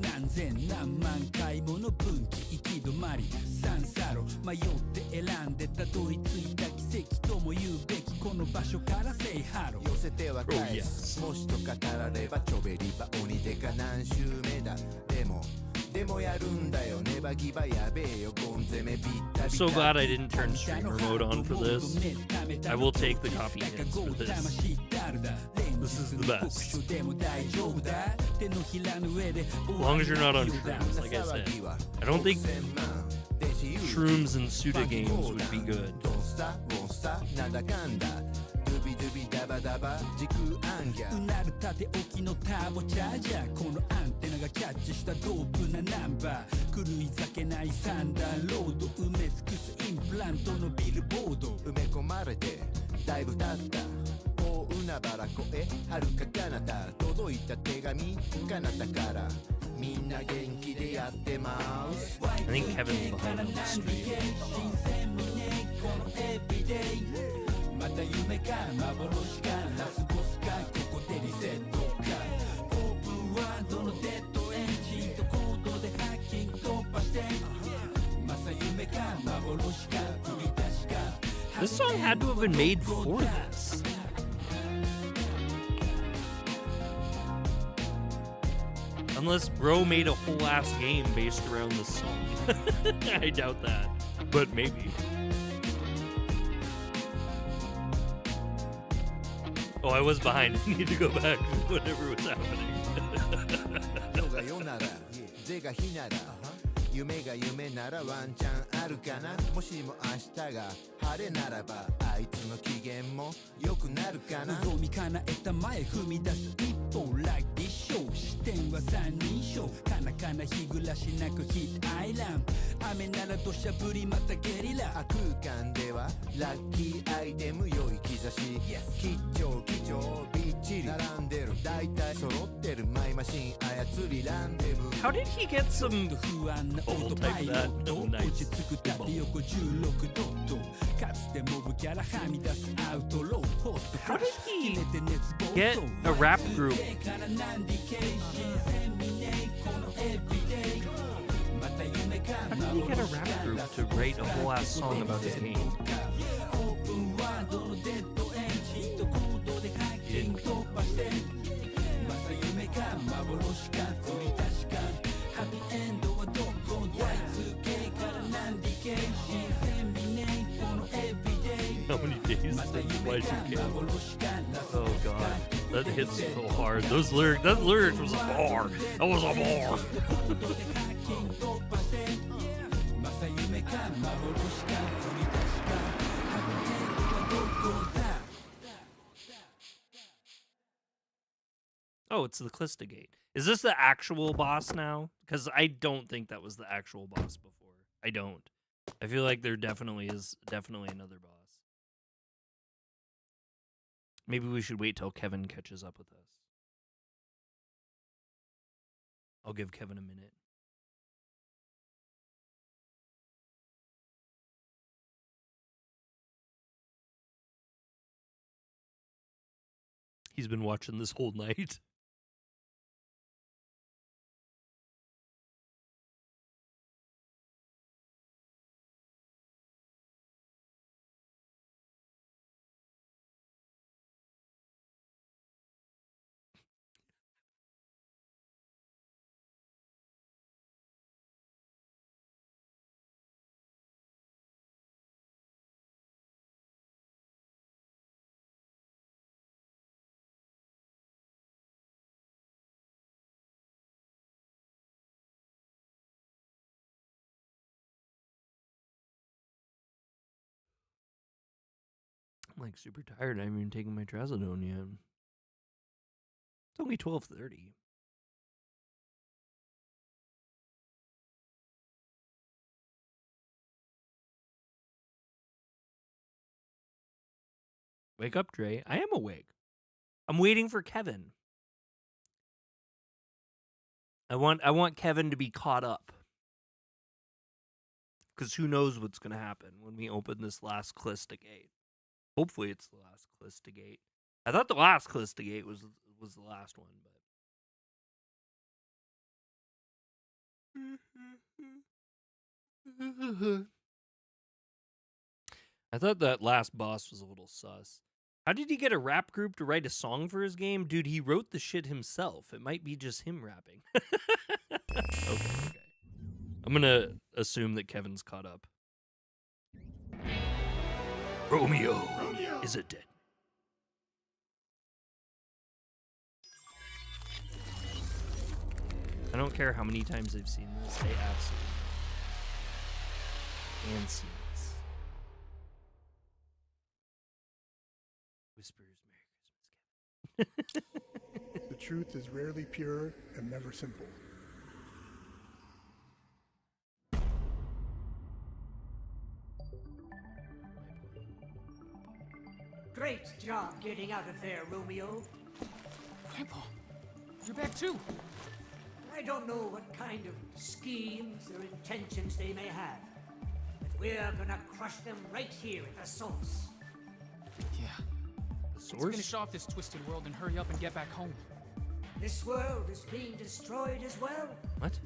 何千何万回もの分岐行き止まり三差路迷って選んでたどり着いた奇跡とも言うべきこの場所から Say Hello 寄せては返す、もしと語らればちょべりば鬼でか何周目だでもやるんだよネバギバやべえよゴン攻めビッタビタ I'm so glad I didn't turn streamer mode on for this. I will take the copy hits for this. This is the best. As long as you're not on shrooms, like I said. I don't think shrooms and Suda games would be good. うなる縦置きのターボチャージャーこのアンテナがキャッチしたドープなナンバー狂い酒ないサンダーロード埋め尽くすインプラントのビルボード埋め込まれてだいぶ経った大海原越え遥か彼方届いた手紙彼方からみんな元気でやってます I think Kevin's behind on the stream. また夢か幻かラスボスかここでリセットかオープンワールドのデッドエンジンとコードでハッキング突破してまさ夢か幻か繰り出しか This song had to have been made for this. Unless bro made a whole ass game based around this song. I doubt that, but maybe. Oh, I was behind. I need to go back to whatever was happening. 夢が夢ならワンチャンあるかなもしも明日が晴れならばあいつの機嫌も良くなるかな望み叶えた前踏み出す一本 Like this show 視点は三人称かなかな日暮らしなくヒットアイラン雨なら土砂降りまたゲリラ空間ではラッキーアイテム良い兆し吉兆吉兆びっちり並んでる大体揃ってるマイマシン操りランデブ How did he get some bubble type that? Oh, nice. How did he get a rap group? How did he get a rap group to write a whole ass song about his game? He didn't. How many days since Y2K? Oh god, that hits so hard. That lyrics was a bar. That was a bar. Oh, it's the Clista Gate. Is this the actual boss now? Because I don't think that was the actual boss before. I don't. I feel like there definitely is another boss. Maybe we should wait till Kevin catches up with us. I'll give Kevin a minute. He's been watching this whole night. like super tired. I haven't even taken my trazodone yet. It's only 12:30. Wake up, Dre. I am awake. I'm waiting for Kevin. I want Kevin to be caught up. Because who knows what's going to happen when we open this last Callista gate. Hopefully it's the last Callista gate. I thought the last Callista gate was the last one, but... I thought that last boss was a little sus. How did he get a rap group to write a song for his game? Dude, he wrote the shit himself. It might be just him rapping. Okay. I'm gonna assume that Kevin's caught up. Romeo is a dead. I don't care how many times I've seen this. I absolutely and seen this. Whispers, Merry Christmas, Kevin. The truth is rarely pure and never simple. Great job getting out of there, Romeo. Grandpa, you're back too. I don't know what kind of schemes or intentions they may have, but we're gonna crush them right here at the source. Yeah. Let's finish off this twisted world and hurry up and get back home. This world is being destroyed as well. What?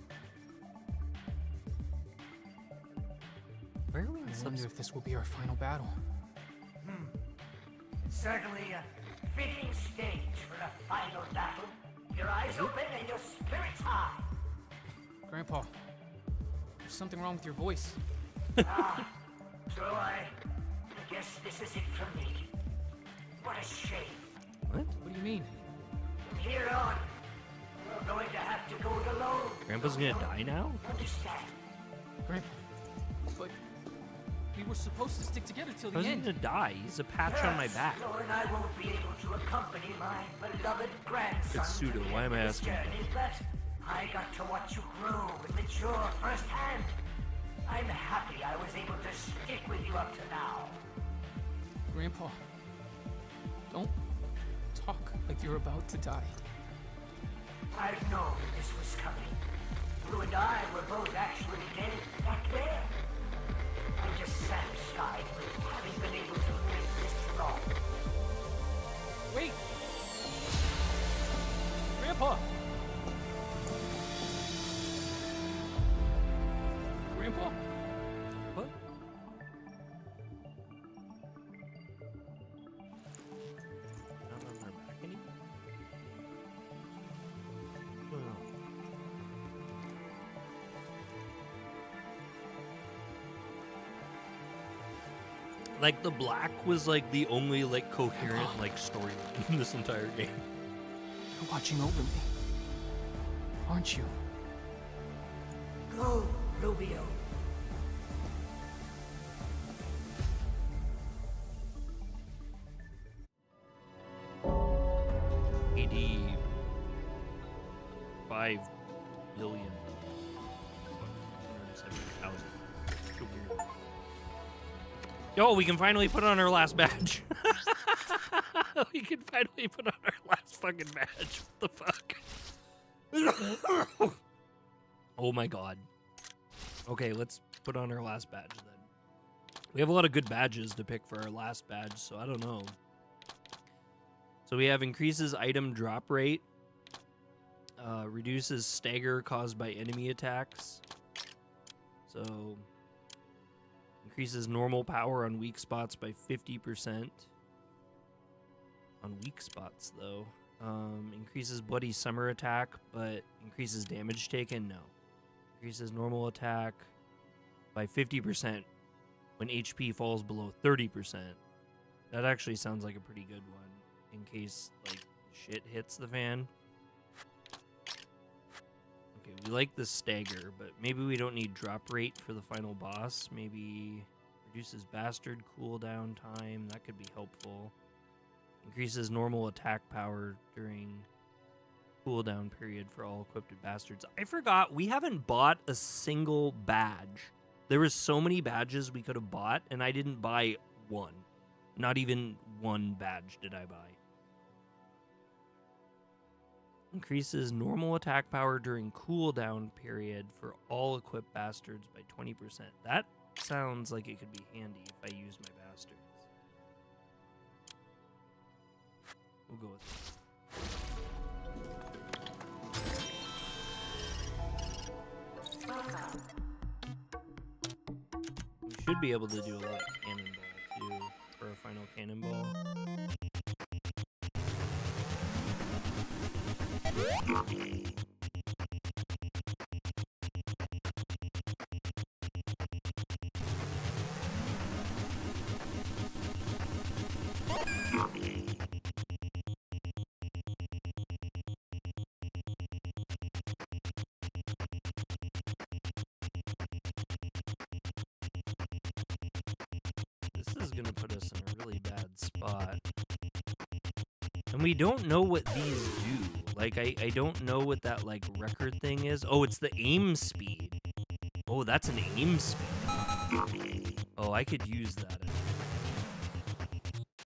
Where are we? I wonder if this will be our final battle. It's certainly a fitting stage for the final battle. Your eyes open and your spirits high. Grandpa, there's something wrong with your voice. So I guess this is it for me. What a shame. What? What do you mean? From here on, we're going to have to go it alone. Grandpa's gonna die now? Understand? Grandpa, but we were supposed to stick together till the How's he end. gonna die? He's a patch on my back. Lord, I won't be able to accompany my beloved grandson. It's pseudo. Why am I this asking? journey, but I got to watch you grow and mature firsthand. I'm happy I was able to stick with you up to now. Grandpa, don't talk like you're about to die. I've known this was coming. You and I were both actually dead back there. I'm just satisfied with having been able to live this long. Wait! Grandpa! Grandpa? What? Not on her back anymore? Like, the black was, like, the only, like, coherent, like, storyline in this entire game. You're watching over me, aren't you? Go, Romeo. AD 5 billion. 170,000. So weird. Yo, we can finally put on our last badge. We can finally put on our last fucking badge. What the fuck? Oh my god. Okay, let's put on our last badge then. We have a lot of good badges to pick for our last badge, so I don't know. So we have increases item drop rate, reduces stagger caused by enemy attacks. So increases normal power on weak spots by 50%. On weak spots, though. Increases bloody summer attack, but increases damage taken? No. Increases normal attack by 50% when HP falls below 30%. That actually sounds like a pretty good one in case, like, shit hits the fan. Okay, we like the stagger, but maybe we don't need drop rate for the final boss. Maybe Reduces bastard cooldown time. That could be helpful. Increases normal attack power during cooldown period for all equipped bastards. I forgot we haven't bought a single badge. There was so many badges we could have bought, and I didn't buy one. Not even one badge did I buy. Increases normal attack power during cooldown period for all equipped bastards by 20%. That sounds like it could be handy if I use my bastards. We'll go with that. We should be able to do a lot of cannonball too for a final cannonball. This is gonna put us in a really bad spot. And we don't know what these do. Like, I don't know what that, like, record thing is. Oh, it's the aim speed. Oh, that's an aim speed. Oh, I could use that.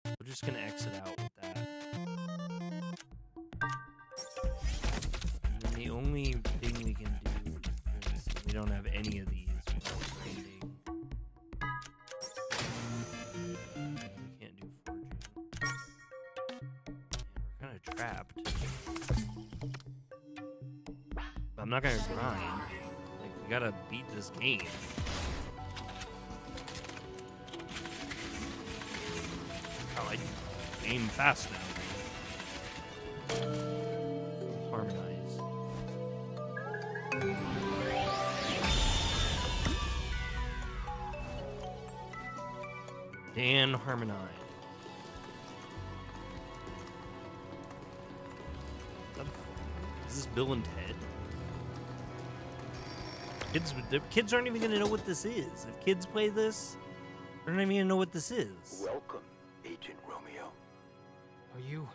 We're just gonna exit out with that. And then the only thing we can do is we don't have any of these. We can't do forging. We're kind of trapped. But I'm not gonna grind. Like, we gotta beat this game. Oh, I aim fast now. Harmonize. Dan harmonize. Is this Bill and Ted? The kids aren't even gonna know what this is. If kids play this, they're not even gonna know what this is. Welcome, Agent Romeo. Are you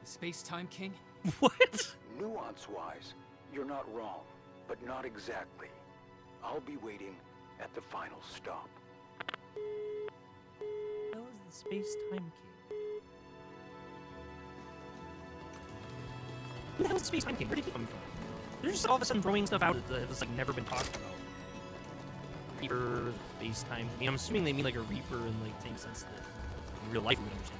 the Space-Time King? What? Nuance-wise, you're not wrong, but not exactly. I'll be waiting at the final stop. That was the Space-Time King. Who the hell is the Space-Time King? Where did he come from? They're just all of a sudden throwing stuff out that's like never been talked about. Reaper, Space-Time. I mean, I'm assuming they mean like a Reaper in like same sense that in real life we would understand.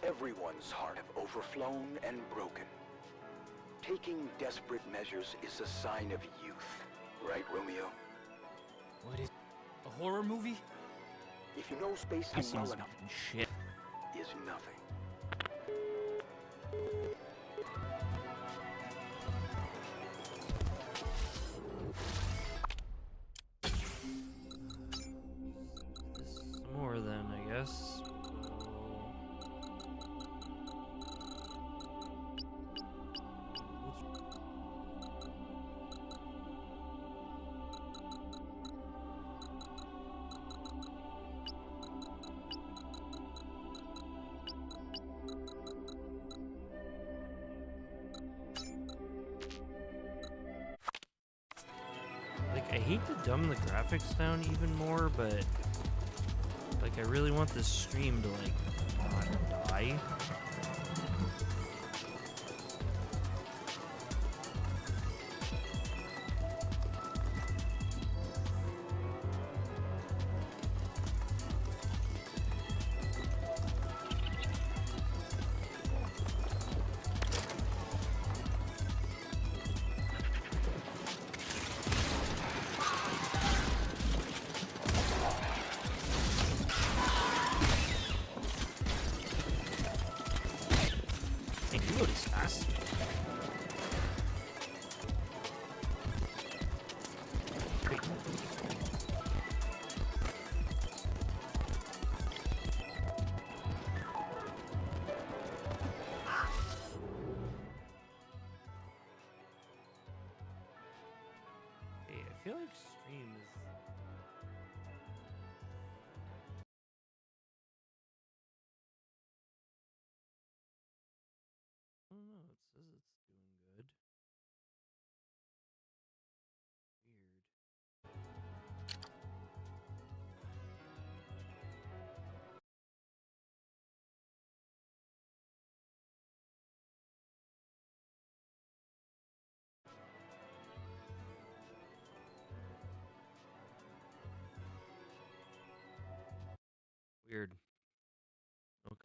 Everyone's heart have overflown and broken. Taking desperate measures is a sign of youth, right, Romeo? What is a horror movie? If you know space-time well enough, shit is nothing. Some more then, I guess. hate to dumb the graphics down even more, but like I really want this stream to like not die. I feel like stream is... I don't know, it says it's doing good. Weird. Okay.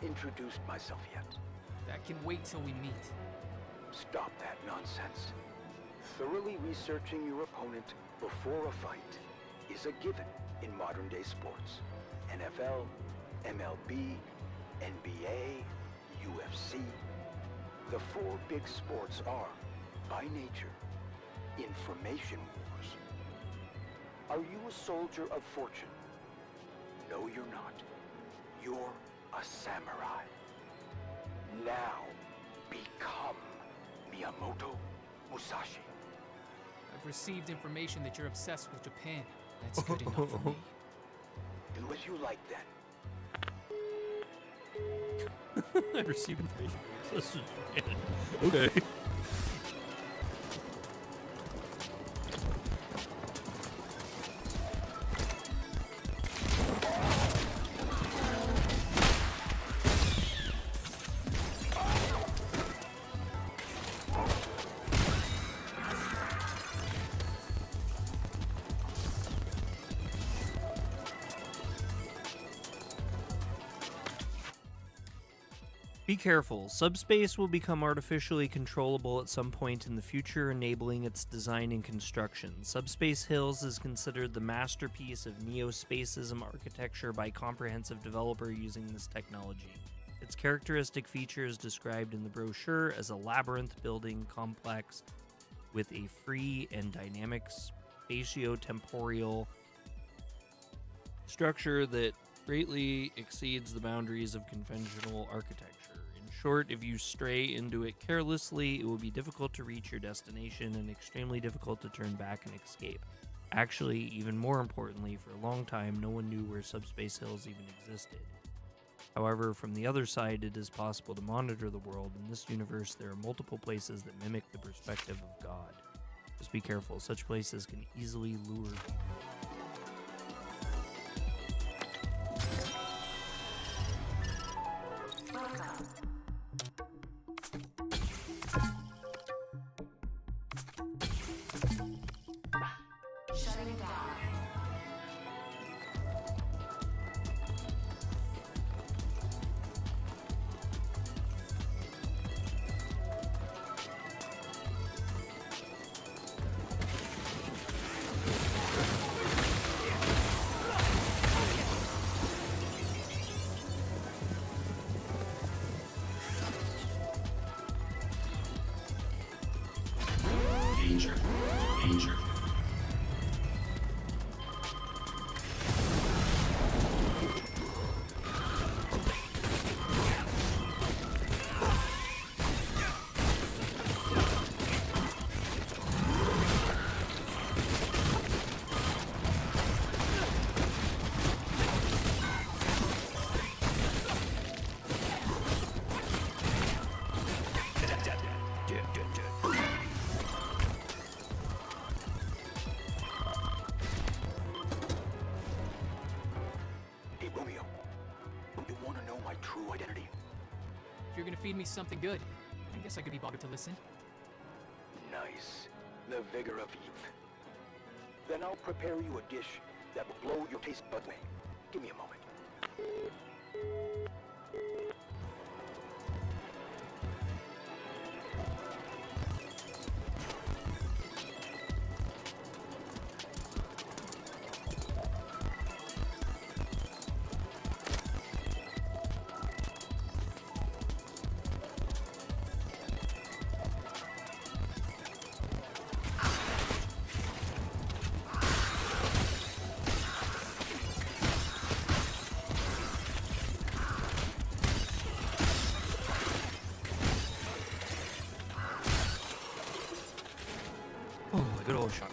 Introduced myself yet. That can wait till we meet. Stop that nonsense. Thoroughly researching your opponent before a fight is a given in modern-day sports. NFL, MLB, NBA, UFC. The four big sports are, by nature, information wars. Are you a soldier of fortune? No, you're not. You're a samurai. Now, become Miyamoto Musashi. I've received information that you're obsessed with Japan. That's good enough for me. Do as you like then. I received information. Okay. Be careful. Subspace will become artificially controllable at some point in the future, enabling its design and construction. Subspace Hills is considered the masterpiece of neo-spacism architecture by comprehensive developer using this technology. Its characteristic features described in the brochure as a labyrinth building complex with a free and dynamic spatio-temporal structure that greatly exceeds the boundaries of conventional architecture. In short, if you stray into it carelessly, it will be difficult to reach your destination and extremely difficult to turn back and escape. Actually, even more importantly, for a long time, no one knew where Subspace Hills even existed. However, from the other side, it is possible to monitor the world. In this universe, there are multiple places that mimic the perspective of God. Just be careful, such places can easily lure people. Shutting down. Danger. Danger. Hey, Romeo. Don't you want to know my true identity? If you're gonna feed me something good, I guess I could be bothered to listen. Nice. The vigor of youth. Then I'll prepare you a dish that will blow your taste buds away. Give me a moment. Oh, good old shot.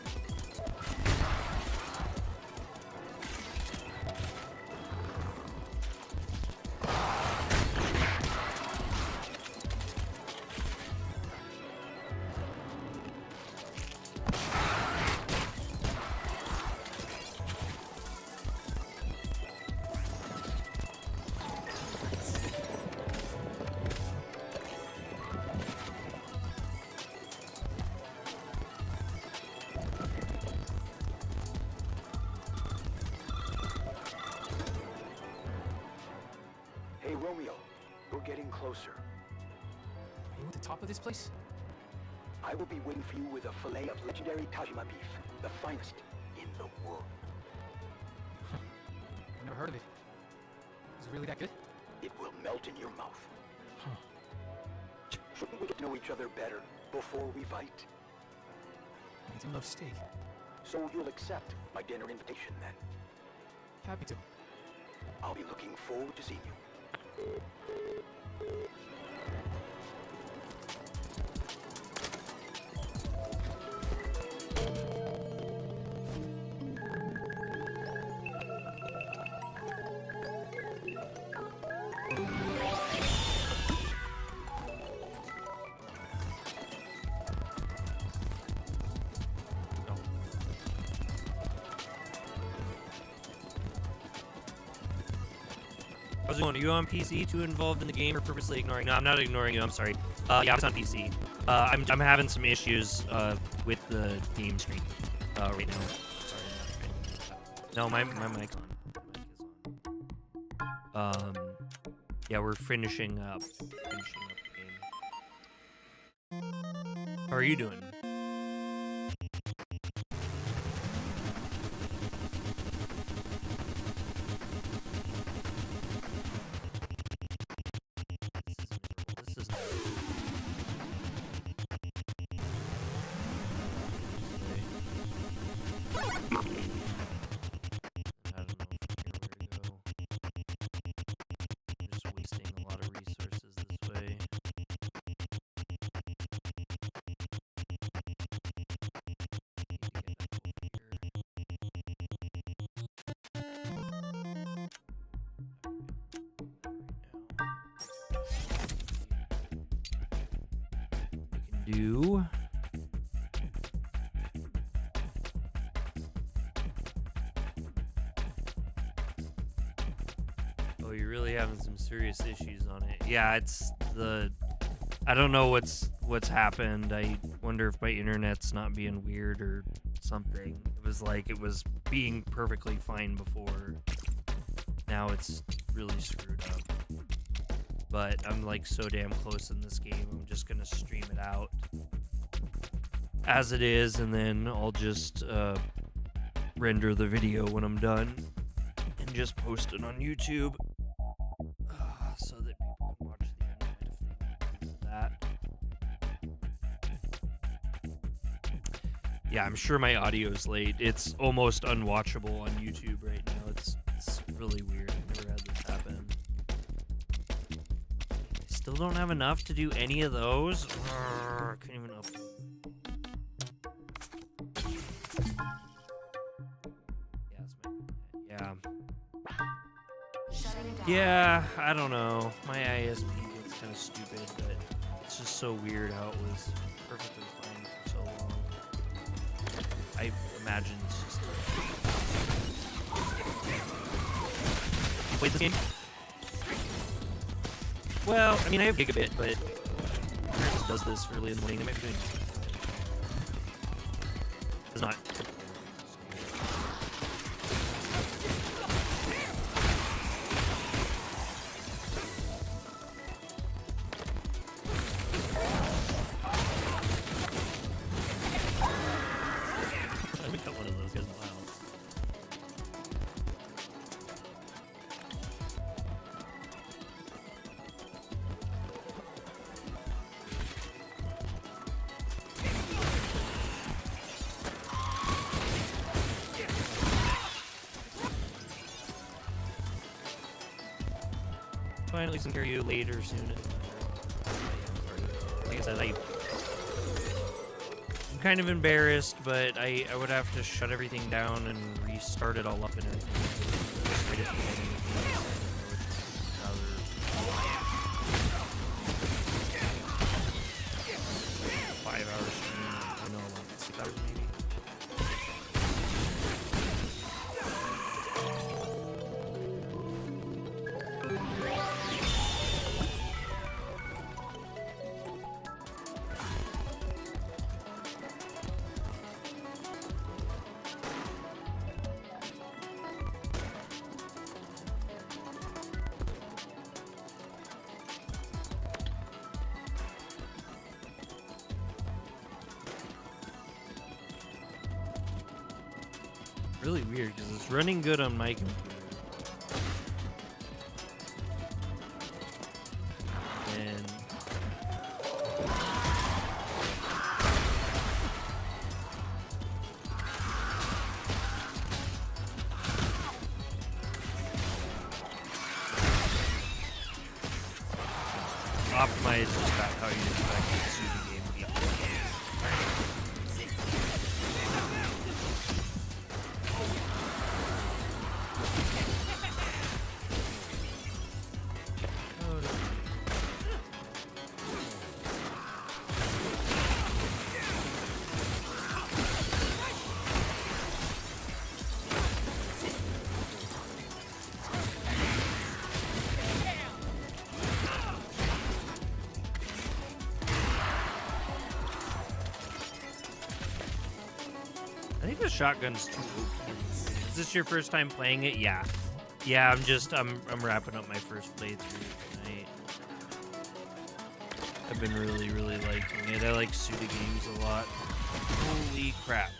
Hey, Romeo. We're getting closer. Are you at the top of this place? I will be waiting for you with a fillet of legendary Tajima beef, the finest in the world. I've never heard of it. Is it really that good? It will melt in your mouth. Huh. Shouldn't we get to know each other better before we fight? I do love steak. So you'll accept my dinner invitation then? Happy to. I'll be looking forward to seeing you. How's it going? Are you on PC, too involved in the game, or purposely ignoring? No, I'm not ignoring you. I'm sorry. Yeah, I'm on PC. I'm having some issues with the game stream right now. Sorry. No, my mic's on. My mic is on. Yeah, we're finishing up the game. How are you doing? This is I don't know where to go. I'm just wasting a lot of resources this way. Do oh, you're really having some serious issues on it. Yeah, it's the I don't know what's happened. I wonder if my internet's not being weird or something. It was like it was being perfectly fine before. Now it's really screwed up. But I'm like so damn close in this game. I'm just gonna stream it out as it is, and then I'll just render the video when I'm done and just post it on YouTube so that people can watch the end of it if they want that. Yeah, I'm sure my audio's late. It's almost unwatchable on YouTube right now. It's really weird. I've never had this happen. Still don't have enough to do any of those. I couldn't even upload. Yeah, I don't know. My ISP gets kind of stupid, but it's just so weird how it was perfectly fine for so long. I imagine it's just. You played this game? Well, I mean, I have gigabit, but it does this early in the morning. They might be doing. It's not. Finally, some hear you later soon. Like I said, I'm kind of embarrassed, but I would have to shut everything down and restart it all up and everything. Right at the beginning. 5 hours stream, I know, like 6 hours maybe. Really weird because it's running good on my computer. And optimize is about how you expect the shooting game to be optimized. I think the shotgun's too OP. Is this your first time playing it? Yeah. Yeah, I'm wrapping up my first playthrough tonight. I've been really liking it. I like Suda games a lot. Holy crap.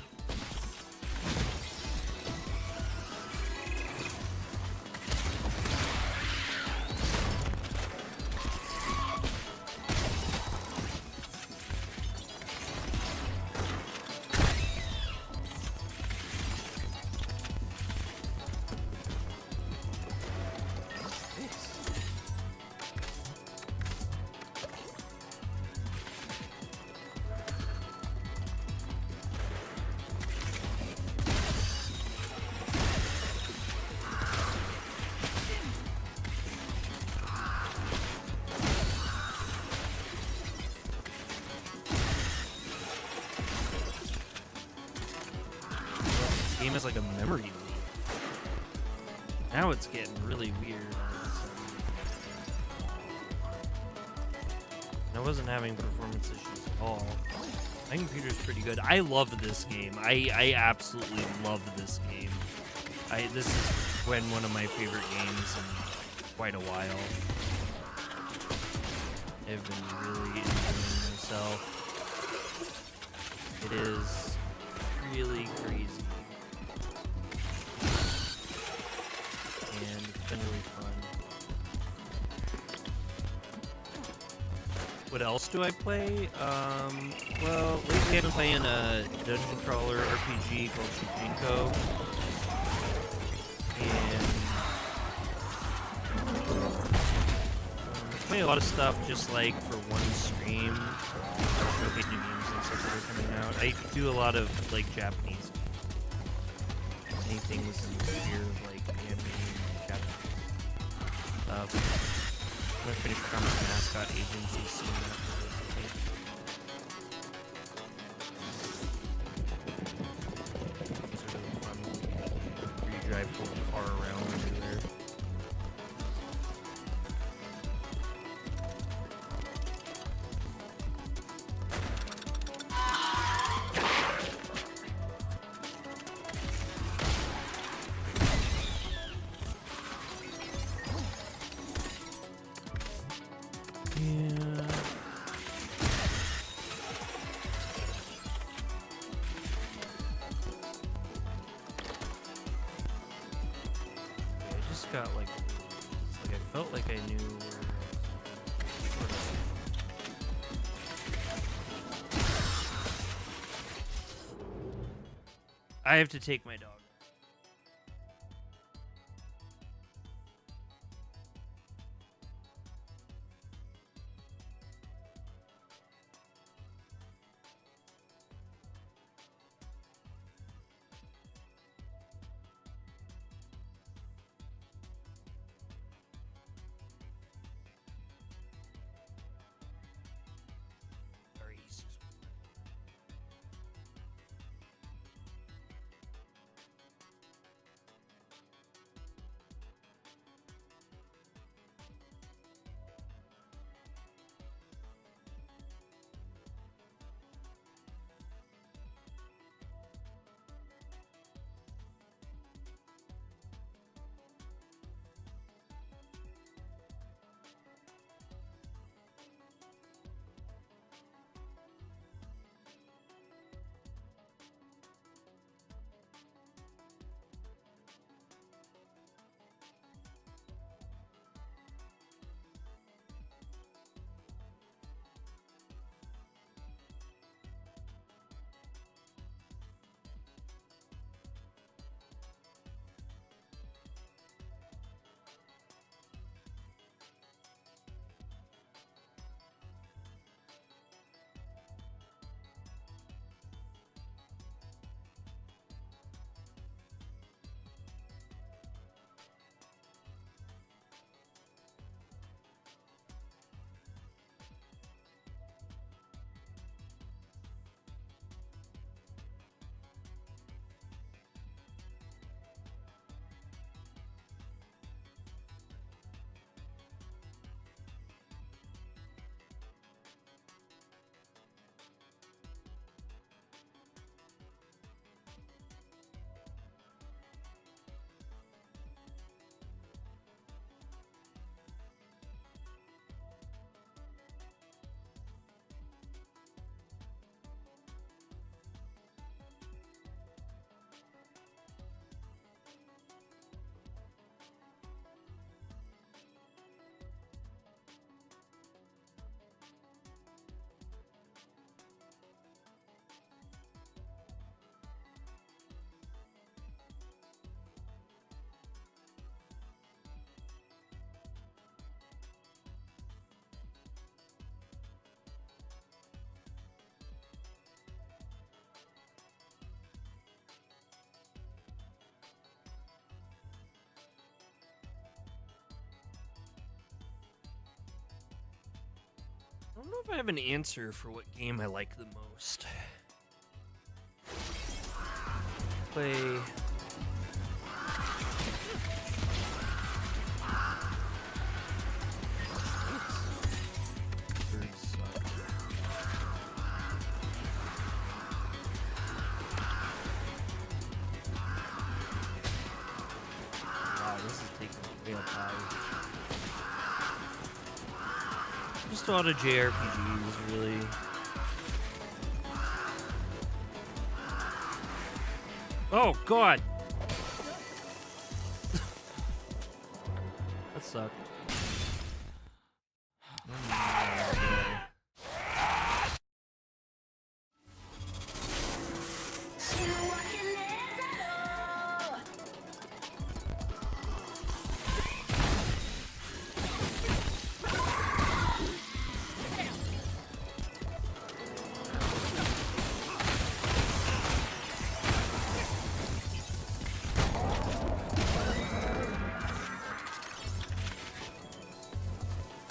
Game is like a memory leak. Now it's getting really weird. I wasn't having performance issues at all. My computer's pretty good. I love this game. I absolutely love this game. This is one of my favorite games in quite a while. I've been really enjoying myself. It is really crazy. And it's been really fun. What else do I play? Well, lately I've been playing a dungeon crawler RPG called Pachinko. And I play a lot of stuff just like for one stream. Showcase new games and stuff that are coming out. I do a lot of like Japanese games. Anything in the sphere of like anime and Japanese stuff. I'm gonna finish Promised Mascot Agency soon after this, I think. It's really fun where you drive full car around everywhere. Got like I felt like I knew where I have to take my dog. I don't know if I have an answer for what game I like the most. Play. Birds suck. Wow, this is taking me way up high. Just a lot of JRPGs, really. Oh, God! That sucked.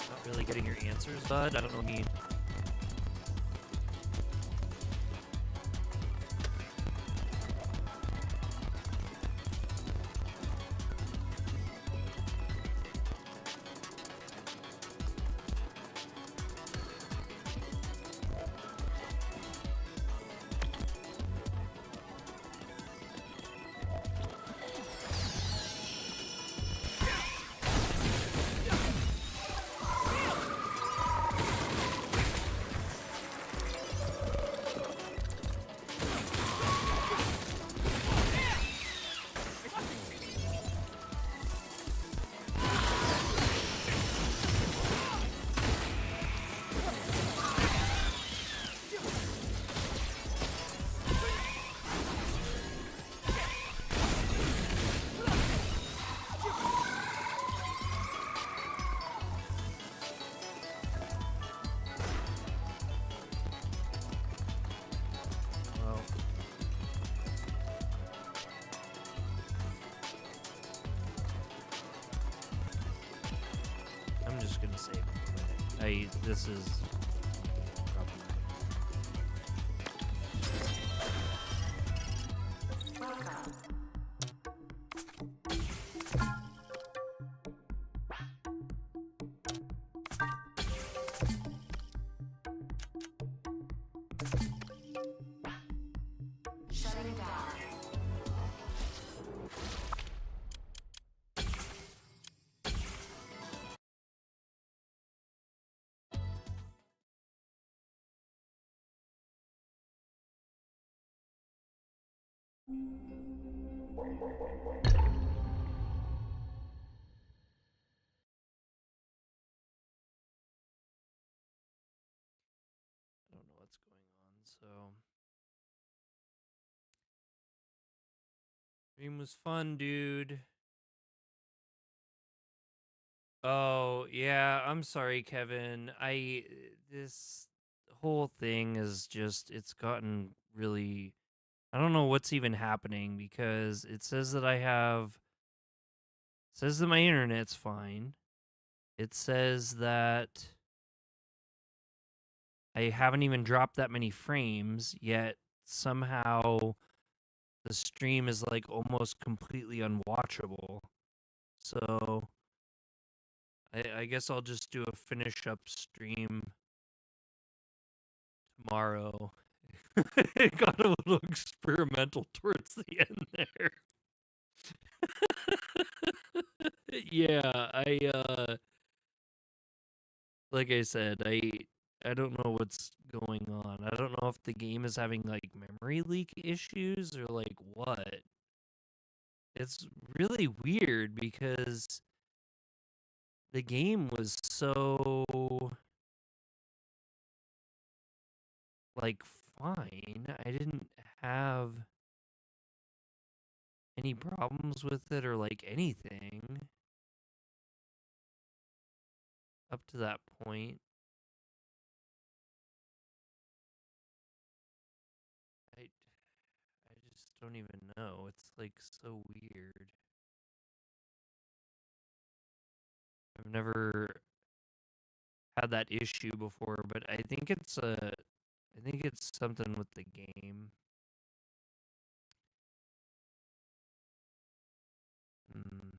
Not really getting your answers, bud. I don't know what you mean. Well, I'm just gonna save it. This is problematic. Shutting down. I don't know what's going on, so. Stream was fun, dude. Oh, yeah, I'm sorry, Kevin. This whole thing is just, it's gotten really, I don't know what's even happening because it says that says that my internet's fine. It says that I haven't even dropped that many frames, yet somehow the stream is like almost completely unwatchable. So I guess I'll just do a finish up stream tomorrow. It got a little experimental towards the end there. Yeah, like I said, I don't know what's going on. I don't know if the game is having like memory leak issues or like what. It's really weird because the game was so like fine. I didn't have any problems with it or like anything up to that point. I just don't even know. It's like so weird. I've never had that issue before, but I think it's something with the game. Hmm.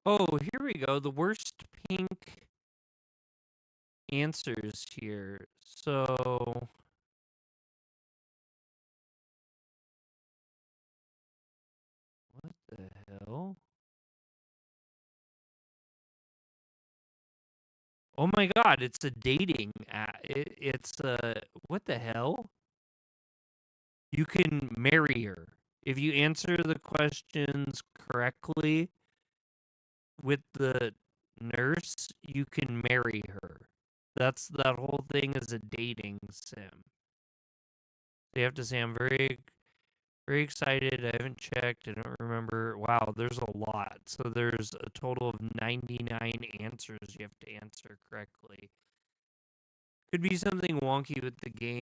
Oh, here we go. The worst pink answers here. So what the hell? Oh my god, it's a dating app. It's what the hell? You can marry her. If you answer the questions correctly with the nurse, you can marry her. That whole thing is a dating sim. So you have to say I'm very excited. I haven't checked. I don't remember. Wow, there's a lot. So there's a total of 99 answers you have to answer correctly. Could be something wonky with the game.